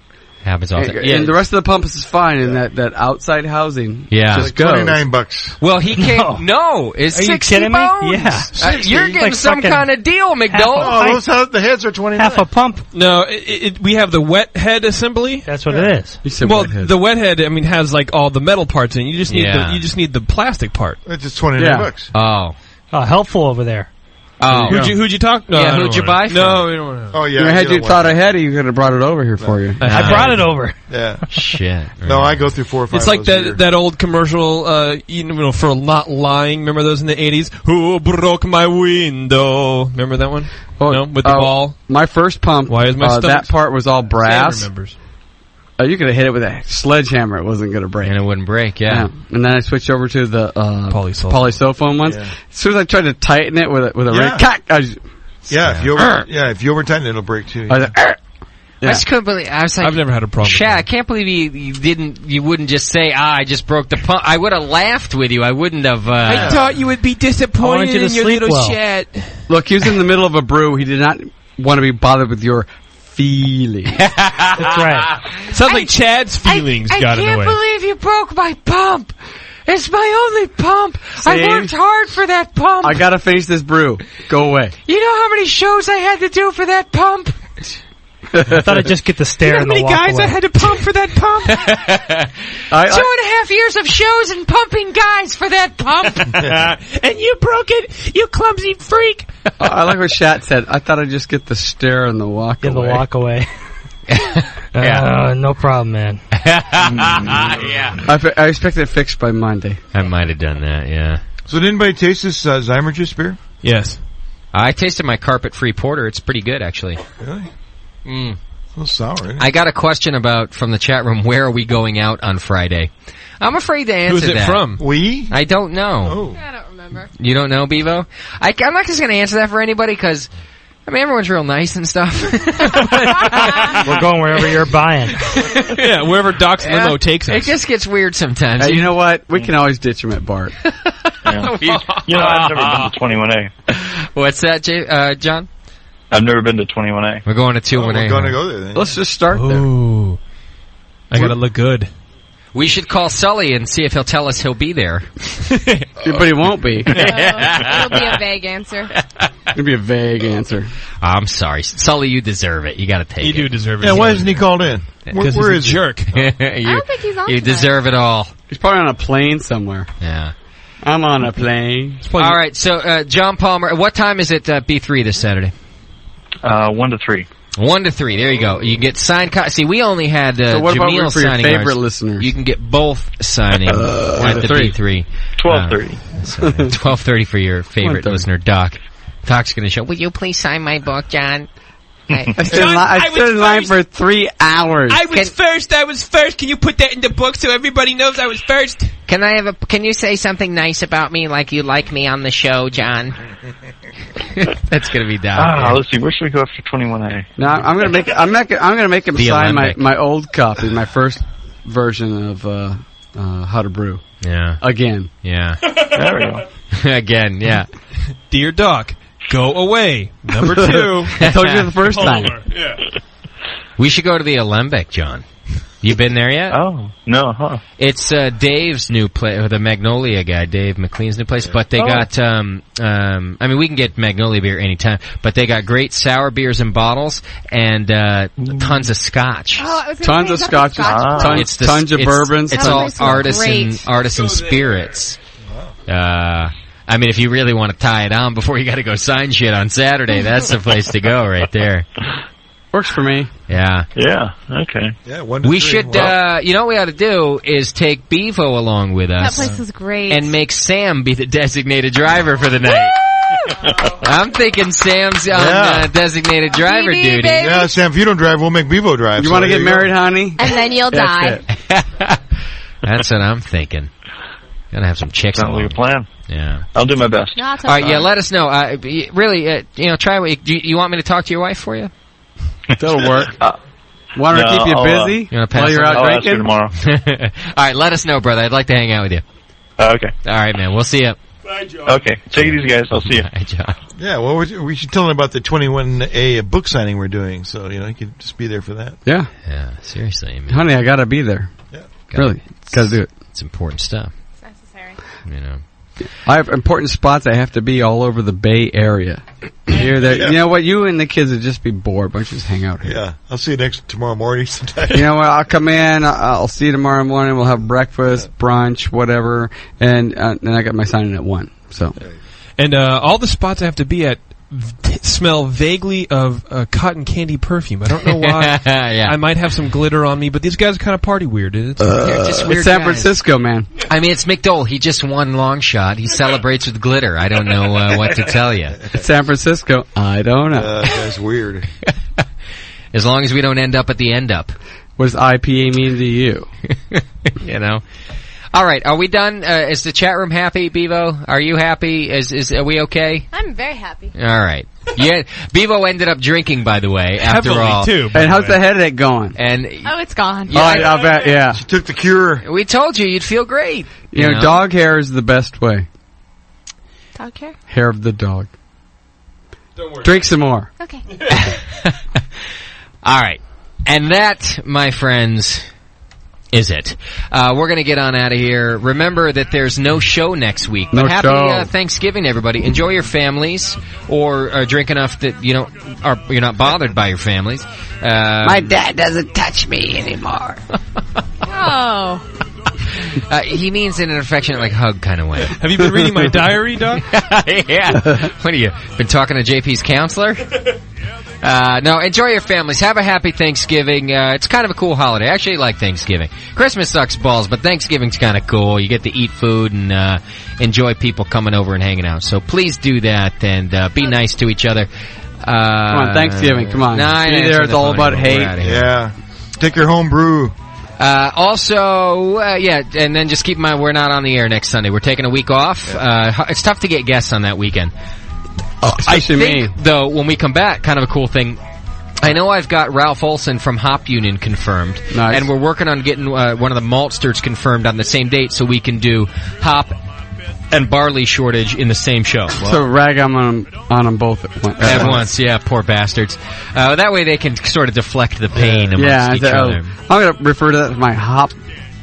[SPEAKER 5] Happens all the time.
[SPEAKER 7] And the rest of the pump is fine, and that outside housing just goes.
[SPEAKER 8] $29.
[SPEAKER 5] Well, he came. No, it's
[SPEAKER 2] Are you
[SPEAKER 5] 60
[SPEAKER 2] kidding me?
[SPEAKER 5] bones.
[SPEAKER 2] Yeah.
[SPEAKER 5] You're getting
[SPEAKER 2] like
[SPEAKER 5] some kind of deal, McDowell.
[SPEAKER 8] The heads are 29.
[SPEAKER 2] Half a pump.
[SPEAKER 6] No, we have the wet head assembly.
[SPEAKER 2] That's what it is.
[SPEAKER 6] The wet head, has like all the metal parts in it. You just need the plastic part.
[SPEAKER 8] It's just $29.
[SPEAKER 5] Oh,
[SPEAKER 2] helpful over there.
[SPEAKER 5] Oh,
[SPEAKER 6] who'd you talk? No,
[SPEAKER 5] yeah, who'd you buy from?
[SPEAKER 6] No, we don't know.
[SPEAKER 8] Oh yeah.
[SPEAKER 7] Had you thought ahead, you could have brought it over here for you.
[SPEAKER 2] I brought it over.
[SPEAKER 8] Yeah.
[SPEAKER 5] Shit.
[SPEAKER 8] No, I go through 4 or 5.
[SPEAKER 6] It's like that old commercial, for not lying. Remember those in the 80s? Who broke my window? Remember that one?
[SPEAKER 7] Oh,
[SPEAKER 6] no, with the ball.
[SPEAKER 7] My first pump.
[SPEAKER 6] Why is my stomach?
[SPEAKER 7] That part was all brass.
[SPEAKER 6] Sam remembers.
[SPEAKER 7] You could have hit it with a sledgehammer; it wasn't going to break,
[SPEAKER 5] and it wouldn't break. Yeah.
[SPEAKER 7] And then I switched over to the polysulfone ones.
[SPEAKER 8] Yeah.
[SPEAKER 7] As soon as I tried to tighten it with a ring,
[SPEAKER 8] if you over tighten it, it'll break too.
[SPEAKER 7] I
[SPEAKER 5] just couldn't believe. I was like,
[SPEAKER 6] I've never had a problem.
[SPEAKER 5] Shat, I can't believe you wouldn't just say, I just broke the pump. I would have laughed with you. I wouldn't have.
[SPEAKER 6] I thought you would be disappointed in your little Shat.
[SPEAKER 7] Look, he was in the middle of a brew. He did not want to be bothered with your feelings.
[SPEAKER 2] That's right.
[SPEAKER 6] Sounds like Chad's feelings got in the way.
[SPEAKER 5] I can't believe you broke my pump. It's my only pump. I worked hard for that pump.
[SPEAKER 7] I gotta finish this brew. Go away.
[SPEAKER 5] You know how many shows I had to do for that pump?
[SPEAKER 2] I thought I'd just get the stare and the walk away.
[SPEAKER 6] How many guys I had to pump for that pump?
[SPEAKER 5] 2.5 years of shows and pumping guys for that pump.
[SPEAKER 6] And you broke it, you clumsy freak.
[SPEAKER 7] I like what Shat said. I thought I'd just get the stare and the walk away.
[SPEAKER 2] The walk away. No problem, man.
[SPEAKER 5] Yeah.
[SPEAKER 7] I expect it fixed by Monday.
[SPEAKER 5] I might have done that, yeah.
[SPEAKER 8] So did anybody taste this Zymerjuice beer?
[SPEAKER 6] Yes.
[SPEAKER 5] I tasted my carpet-free porter. It's pretty good, actually.
[SPEAKER 8] Really?
[SPEAKER 5] Mm.
[SPEAKER 8] A little sour, isn't it?
[SPEAKER 5] I got a question from the chat room. Where are we going out on Friday? I'm afraid to answer that.
[SPEAKER 6] Who's it from?
[SPEAKER 8] We?
[SPEAKER 5] I don't know.
[SPEAKER 8] Oh.
[SPEAKER 12] I don't remember.
[SPEAKER 5] You don't know, Bevo? I'm not just going to answer that for anybody because, everyone's real nice and stuff.
[SPEAKER 2] We're going wherever you're buying.
[SPEAKER 6] Yeah, wherever Doc's limo takes us.
[SPEAKER 5] It just gets weird sometimes.
[SPEAKER 7] You know what? We can always ditch him at Bart.
[SPEAKER 9] I've never been to 21A.
[SPEAKER 5] What's that, John?
[SPEAKER 9] I've never been to 21A.
[SPEAKER 5] We're going to 21A.
[SPEAKER 8] We're going to go there then.
[SPEAKER 7] Let's just start there.
[SPEAKER 6] Ooh. I got to look good.
[SPEAKER 5] We should call Sully and see if he'll tell us he'll be there.
[SPEAKER 7] But he won't be.
[SPEAKER 12] It'll be a vague answer.
[SPEAKER 7] It'll be a vague answer.
[SPEAKER 5] I'm sorry. Sully, you deserve it. You got to take it.
[SPEAKER 6] You do deserve it.
[SPEAKER 8] Yeah, why isn't he called in?
[SPEAKER 6] Because
[SPEAKER 8] Where
[SPEAKER 6] he's
[SPEAKER 8] is
[SPEAKER 6] a jerk.
[SPEAKER 5] I
[SPEAKER 12] don't think he's on
[SPEAKER 5] You
[SPEAKER 12] tonight.
[SPEAKER 5] deserve it all.
[SPEAKER 7] He's probably on a plane somewhere.
[SPEAKER 5] Yeah.
[SPEAKER 7] I'm on a plane.
[SPEAKER 5] All right, so John Palmer, what time is it B3 this Saturday?
[SPEAKER 9] 1 to 3.
[SPEAKER 5] 1 to 3. There you go. You get signed. See, we only had
[SPEAKER 7] So what about
[SPEAKER 5] Jameel
[SPEAKER 7] for your
[SPEAKER 5] signing
[SPEAKER 7] favorite
[SPEAKER 5] ours.
[SPEAKER 7] listeners?
[SPEAKER 5] You can get both signing at the B3.
[SPEAKER 9] 12:30.
[SPEAKER 5] 12:30 for your favorite
[SPEAKER 7] 1:30.
[SPEAKER 5] listener, Doc. Doc's going to show. Will you please sign my book, John?
[SPEAKER 7] I stood in line for 3 hours.
[SPEAKER 6] I was first. Can you put that in the book so everybody knows I was first?
[SPEAKER 5] Can you say something nice about me, like you like me on the show, John? That's gonna be Doc.
[SPEAKER 9] Let's see. Where should we go after 21A?
[SPEAKER 7] No, I'm gonna make. I'm gonna make him
[SPEAKER 5] The
[SPEAKER 7] sign
[SPEAKER 5] Olympic.
[SPEAKER 7] my old copy, my first version of How to Brew.
[SPEAKER 5] Yeah.
[SPEAKER 7] Again.
[SPEAKER 5] Yeah.
[SPEAKER 9] There we go.
[SPEAKER 5] Again. Yeah.
[SPEAKER 6] Dear Doc, go away. Number 2.
[SPEAKER 7] I told you the first time.
[SPEAKER 6] Yeah.
[SPEAKER 5] We should go to the Alembic, John. You been there yet?
[SPEAKER 9] Oh, no, huh?
[SPEAKER 5] It's Dave's new place, or the Magnolia guy, Dave McLean's new place. But they got, I mean, we can get Magnolia beer anytime, but they got great sour beers in bottles and tons of scotch.
[SPEAKER 12] Oh, I was gonna
[SPEAKER 7] Tons
[SPEAKER 12] say,
[SPEAKER 7] of
[SPEAKER 12] is that the
[SPEAKER 7] scotches,
[SPEAKER 12] scotch
[SPEAKER 7] tons of bourbons.
[SPEAKER 5] It's
[SPEAKER 12] That
[SPEAKER 5] all
[SPEAKER 12] place was great.
[SPEAKER 5] artisan spirits. I mean, if you really want to tie it on before you got to go sign shit on Saturday, that's the place to go right there.
[SPEAKER 7] Works for me.
[SPEAKER 5] Yeah.
[SPEAKER 9] Yeah, okay.
[SPEAKER 8] Yeah, 1 to 3.
[SPEAKER 5] We should, you know what we ought to do is take Bevo along with
[SPEAKER 12] That
[SPEAKER 5] us.
[SPEAKER 12] place is great.
[SPEAKER 5] And make Sam be the designated driver for the night. I'm thinking Sam's on designated driver
[SPEAKER 12] TV,
[SPEAKER 5] duty.
[SPEAKER 12] baby.
[SPEAKER 8] Yeah, Sam, if you don't drive, we'll make Bevo drive.
[SPEAKER 7] You
[SPEAKER 8] So
[SPEAKER 7] want to
[SPEAKER 8] there
[SPEAKER 7] get
[SPEAKER 8] you go.
[SPEAKER 7] married, honey?
[SPEAKER 12] And then you'll die.
[SPEAKER 7] That's it.
[SPEAKER 5] That's what I'm thinking. Gotta have some chicks
[SPEAKER 9] Sounds like a plan.
[SPEAKER 5] Yeah.
[SPEAKER 9] I'll do my best.
[SPEAKER 12] No, it's
[SPEAKER 5] All right,
[SPEAKER 12] okay.
[SPEAKER 5] yeah, let us know. Really, try what you want me to talk to your wife for you?
[SPEAKER 7] That'll work. Want her to
[SPEAKER 9] No,
[SPEAKER 7] keep you
[SPEAKER 9] I'll,
[SPEAKER 7] busy
[SPEAKER 5] You wanna pass
[SPEAKER 7] while you're out
[SPEAKER 9] I'll ask her
[SPEAKER 7] drinking?
[SPEAKER 9] tomorrow.
[SPEAKER 5] All right, let us know, brother. I'd like to hang out with you.
[SPEAKER 9] Okay.
[SPEAKER 5] All right, man. We'll see you.
[SPEAKER 6] Bye, John.
[SPEAKER 9] Okay. Take it easy, guys. I'll see you.
[SPEAKER 5] Bye, John.
[SPEAKER 8] Yeah, well, we should tell him about the 21A book signing we're doing, so, you could just be there for that.
[SPEAKER 7] Yeah.
[SPEAKER 5] Yeah, seriously. I mean,
[SPEAKER 7] Honey, I gotta be there.
[SPEAKER 8] Yeah.
[SPEAKER 7] Really. Gotta do it.
[SPEAKER 5] it's important stuff.
[SPEAKER 12] It's necessary.
[SPEAKER 5] You know.
[SPEAKER 7] I have important spots. I have to be all over the Bay Area. Here, there.
[SPEAKER 8] Yeah.
[SPEAKER 7] You know what? You and the kids would just be bored. Why don't you just hang out here?
[SPEAKER 8] Yeah, I'll see you tomorrow morning sometime.
[SPEAKER 7] You know what? I'll come in. I'll see you tomorrow morning. We'll have breakfast, brunch, whatever, and then I got my signing at 1. So,
[SPEAKER 6] And all the spots I have to be at smell vaguely of cotton candy perfume. I don't know why.
[SPEAKER 5] Yeah.
[SPEAKER 6] I might have some glitter on me, but these guys are kind of party weird.
[SPEAKER 5] They're just weird
[SPEAKER 7] it's San
[SPEAKER 5] guys.
[SPEAKER 7] Francisco, man.
[SPEAKER 5] I mean, it's McDole. He just won long shot. He celebrates with glitter. I don't know what to tell you.
[SPEAKER 7] It's San Francisco. I don't know.
[SPEAKER 8] That's weird.
[SPEAKER 5] As long as we don't end up at the end up.
[SPEAKER 7] What does IPA mean to you?
[SPEAKER 5] You know. All right, are we done? Is the chat room happy, Bevo? Are you happy? Are we okay?
[SPEAKER 12] I'm very happy.
[SPEAKER 5] All right. Yeah, Bevo ended up drinking, by the way, after
[SPEAKER 6] Heavily,
[SPEAKER 5] all.
[SPEAKER 6] too.
[SPEAKER 7] And how's the headache going?
[SPEAKER 5] And
[SPEAKER 12] Oh, it's gone.
[SPEAKER 5] Yeah,
[SPEAKER 7] I'll bet, yeah.
[SPEAKER 8] She took the cure.
[SPEAKER 5] we told you you'd feel great.
[SPEAKER 7] You know, dog hair is the best way.
[SPEAKER 12] Dog hair?
[SPEAKER 7] Hair of the dog.
[SPEAKER 6] Don't worry.
[SPEAKER 7] Drink some more.
[SPEAKER 12] Okay.
[SPEAKER 5] All right. And that, my friends, is it. We're going to get on out of here. Remember that there's no show next week. But
[SPEAKER 7] No
[SPEAKER 5] happy
[SPEAKER 7] show.
[SPEAKER 5] Thanksgiving, everybody. Enjoy your families, or drink enough that you're not bothered by your families.
[SPEAKER 7] My dad doesn't touch me anymore.
[SPEAKER 12] Oh.
[SPEAKER 5] He means in an affectionate, like, hug kind of way.
[SPEAKER 6] Have you been reading my diary, Doc?
[SPEAKER 5] Yeah. What are you, been talking to JP's counselor? No, enjoy your families. Have a happy Thanksgiving. It's kind of a cool holiday. I actually like Thanksgiving. Christmas sucks balls, but Thanksgiving's kind of cool. You get to eat food and enjoy people coming over and hanging out. So please do that and be nice to each other.
[SPEAKER 7] Come on, Thanksgiving, come on. Be there, it's all about hate.
[SPEAKER 8] Yeah. Take your home brew.
[SPEAKER 5] And then just keep in mind we're not on the air next Sunday. We're taking a week off. It's tough to get guests on that weekend. I think, though, when we come back, kind of a cool thing. I know I've got Ralph Olson from Hop Union confirmed,
[SPEAKER 7] Nice.
[SPEAKER 5] and we're working on getting one of the maltsters confirmed on the same date so we can do hop and barley shortage in the same show.
[SPEAKER 7] So rag on them both
[SPEAKER 5] At once, yeah, poor bastards. That way they can sort of deflect the pain amongst each other.
[SPEAKER 7] I'm going to refer to that as my hop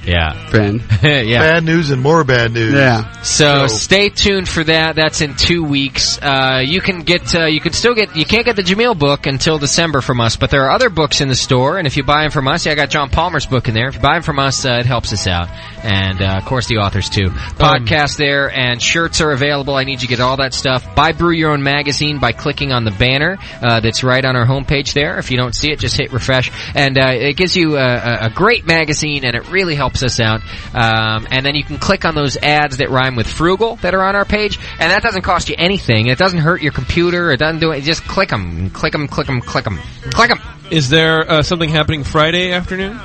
[SPEAKER 5] Yeah.
[SPEAKER 7] Ben.
[SPEAKER 5] Yeah.
[SPEAKER 8] Bad news and more bad news.
[SPEAKER 7] Yeah.
[SPEAKER 5] So stay tuned for that. That's in 2 weeks. You can't get the Jameel book until December from us, but there are other books in the store, and if you buy them from us, I got John Palmer's book in there. If you buy them from us, it helps us out. And, of course, the authors, too. Podcast there, and shirts are available. I need you to get all that stuff. Buy Brew Your Own Magazine by clicking on the banner that's right on our homepage there. If you don't see it, just hit refresh. And it gives you a great magazine, and it really helps us out. And then you can click on those ads that rhyme with frugal that are on our page, and that doesn't cost you anything. It doesn't hurt your computer. It doesn't do it. Just click them. Click them, click them, click them. Click them.
[SPEAKER 6] Is there something happening Friday afternoon?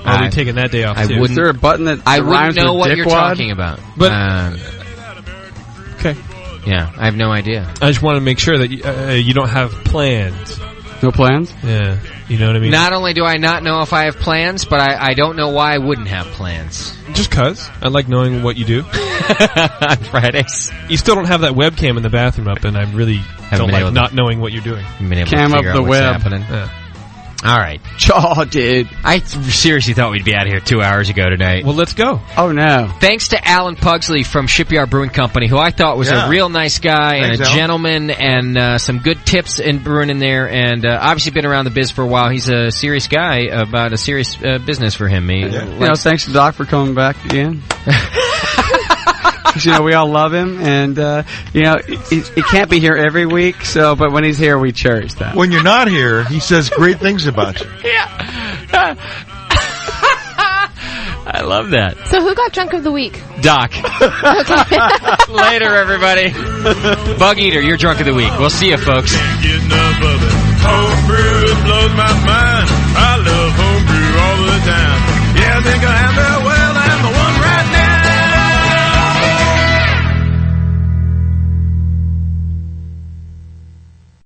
[SPEAKER 6] Are we taking that day off, too?
[SPEAKER 7] Is there a button that
[SPEAKER 5] I wouldn't
[SPEAKER 7] rhymes
[SPEAKER 5] know
[SPEAKER 7] with
[SPEAKER 5] what you're
[SPEAKER 7] dickwad?
[SPEAKER 5] talking about.
[SPEAKER 6] But okay.
[SPEAKER 5] Yeah, I have no idea.
[SPEAKER 6] I just want to make sure that you don't have plans.
[SPEAKER 7] No plans?
[SPEAKER 6] Yeah. You know what I mean?
[SPEAKER 5] Not only do I not know if I have plans, but I don't know why I wouldn't have plans.
[SPEAKER 6] Just 'cause. I like knowing what you do.
[SPEAKER 5] On Fridays.
[SPEAKER 6] You still don't have that webcam in the bathroom up, and I really don't like not knowing what you're doing.
[SPEAKER 7] Cam up the web.
[SPEAKER 6] Yeah.
[SPEAKER 5] All right.
[SPEAKER 7] Oh, dude.
[SPEAKER 5] I seriously thought we'd be out of here 2 hours ago tonight.
[SPEAKER 6] Well, let's go.
[SPEAKER 7] Oh, no.
[SPEAKER 5] Thanks to Alan Pugsley from Shipyard Brewing Company, who I thought was a real nice guy and a gentleman, and some good tips in brewing in there, and obviously been around the biz for a while. He's a serious guy about a serious business for him.
[SPEAKER 7] Thanks to Doc for coming back again. We all love him, and he can't be here every week. But when he's here, we cherish that.
[SPEAKER 8] When you're not here, he says great things about you.
[SPEAKER 5] Yeah, I love that.
[SPEAKER 12] So who got drunk of the week?
[SPEAKER 5] Doc.
[SPEAKER 12] Okay.
[SPEAKER 5] Later, everybody. Bug Eater, you're drunk of the week. We'll see you, folks.
[SPEAKER 24] Can't get enough of it. Homebrew blows my mind. I love homebrew all the time. Yeah, I think I have that way.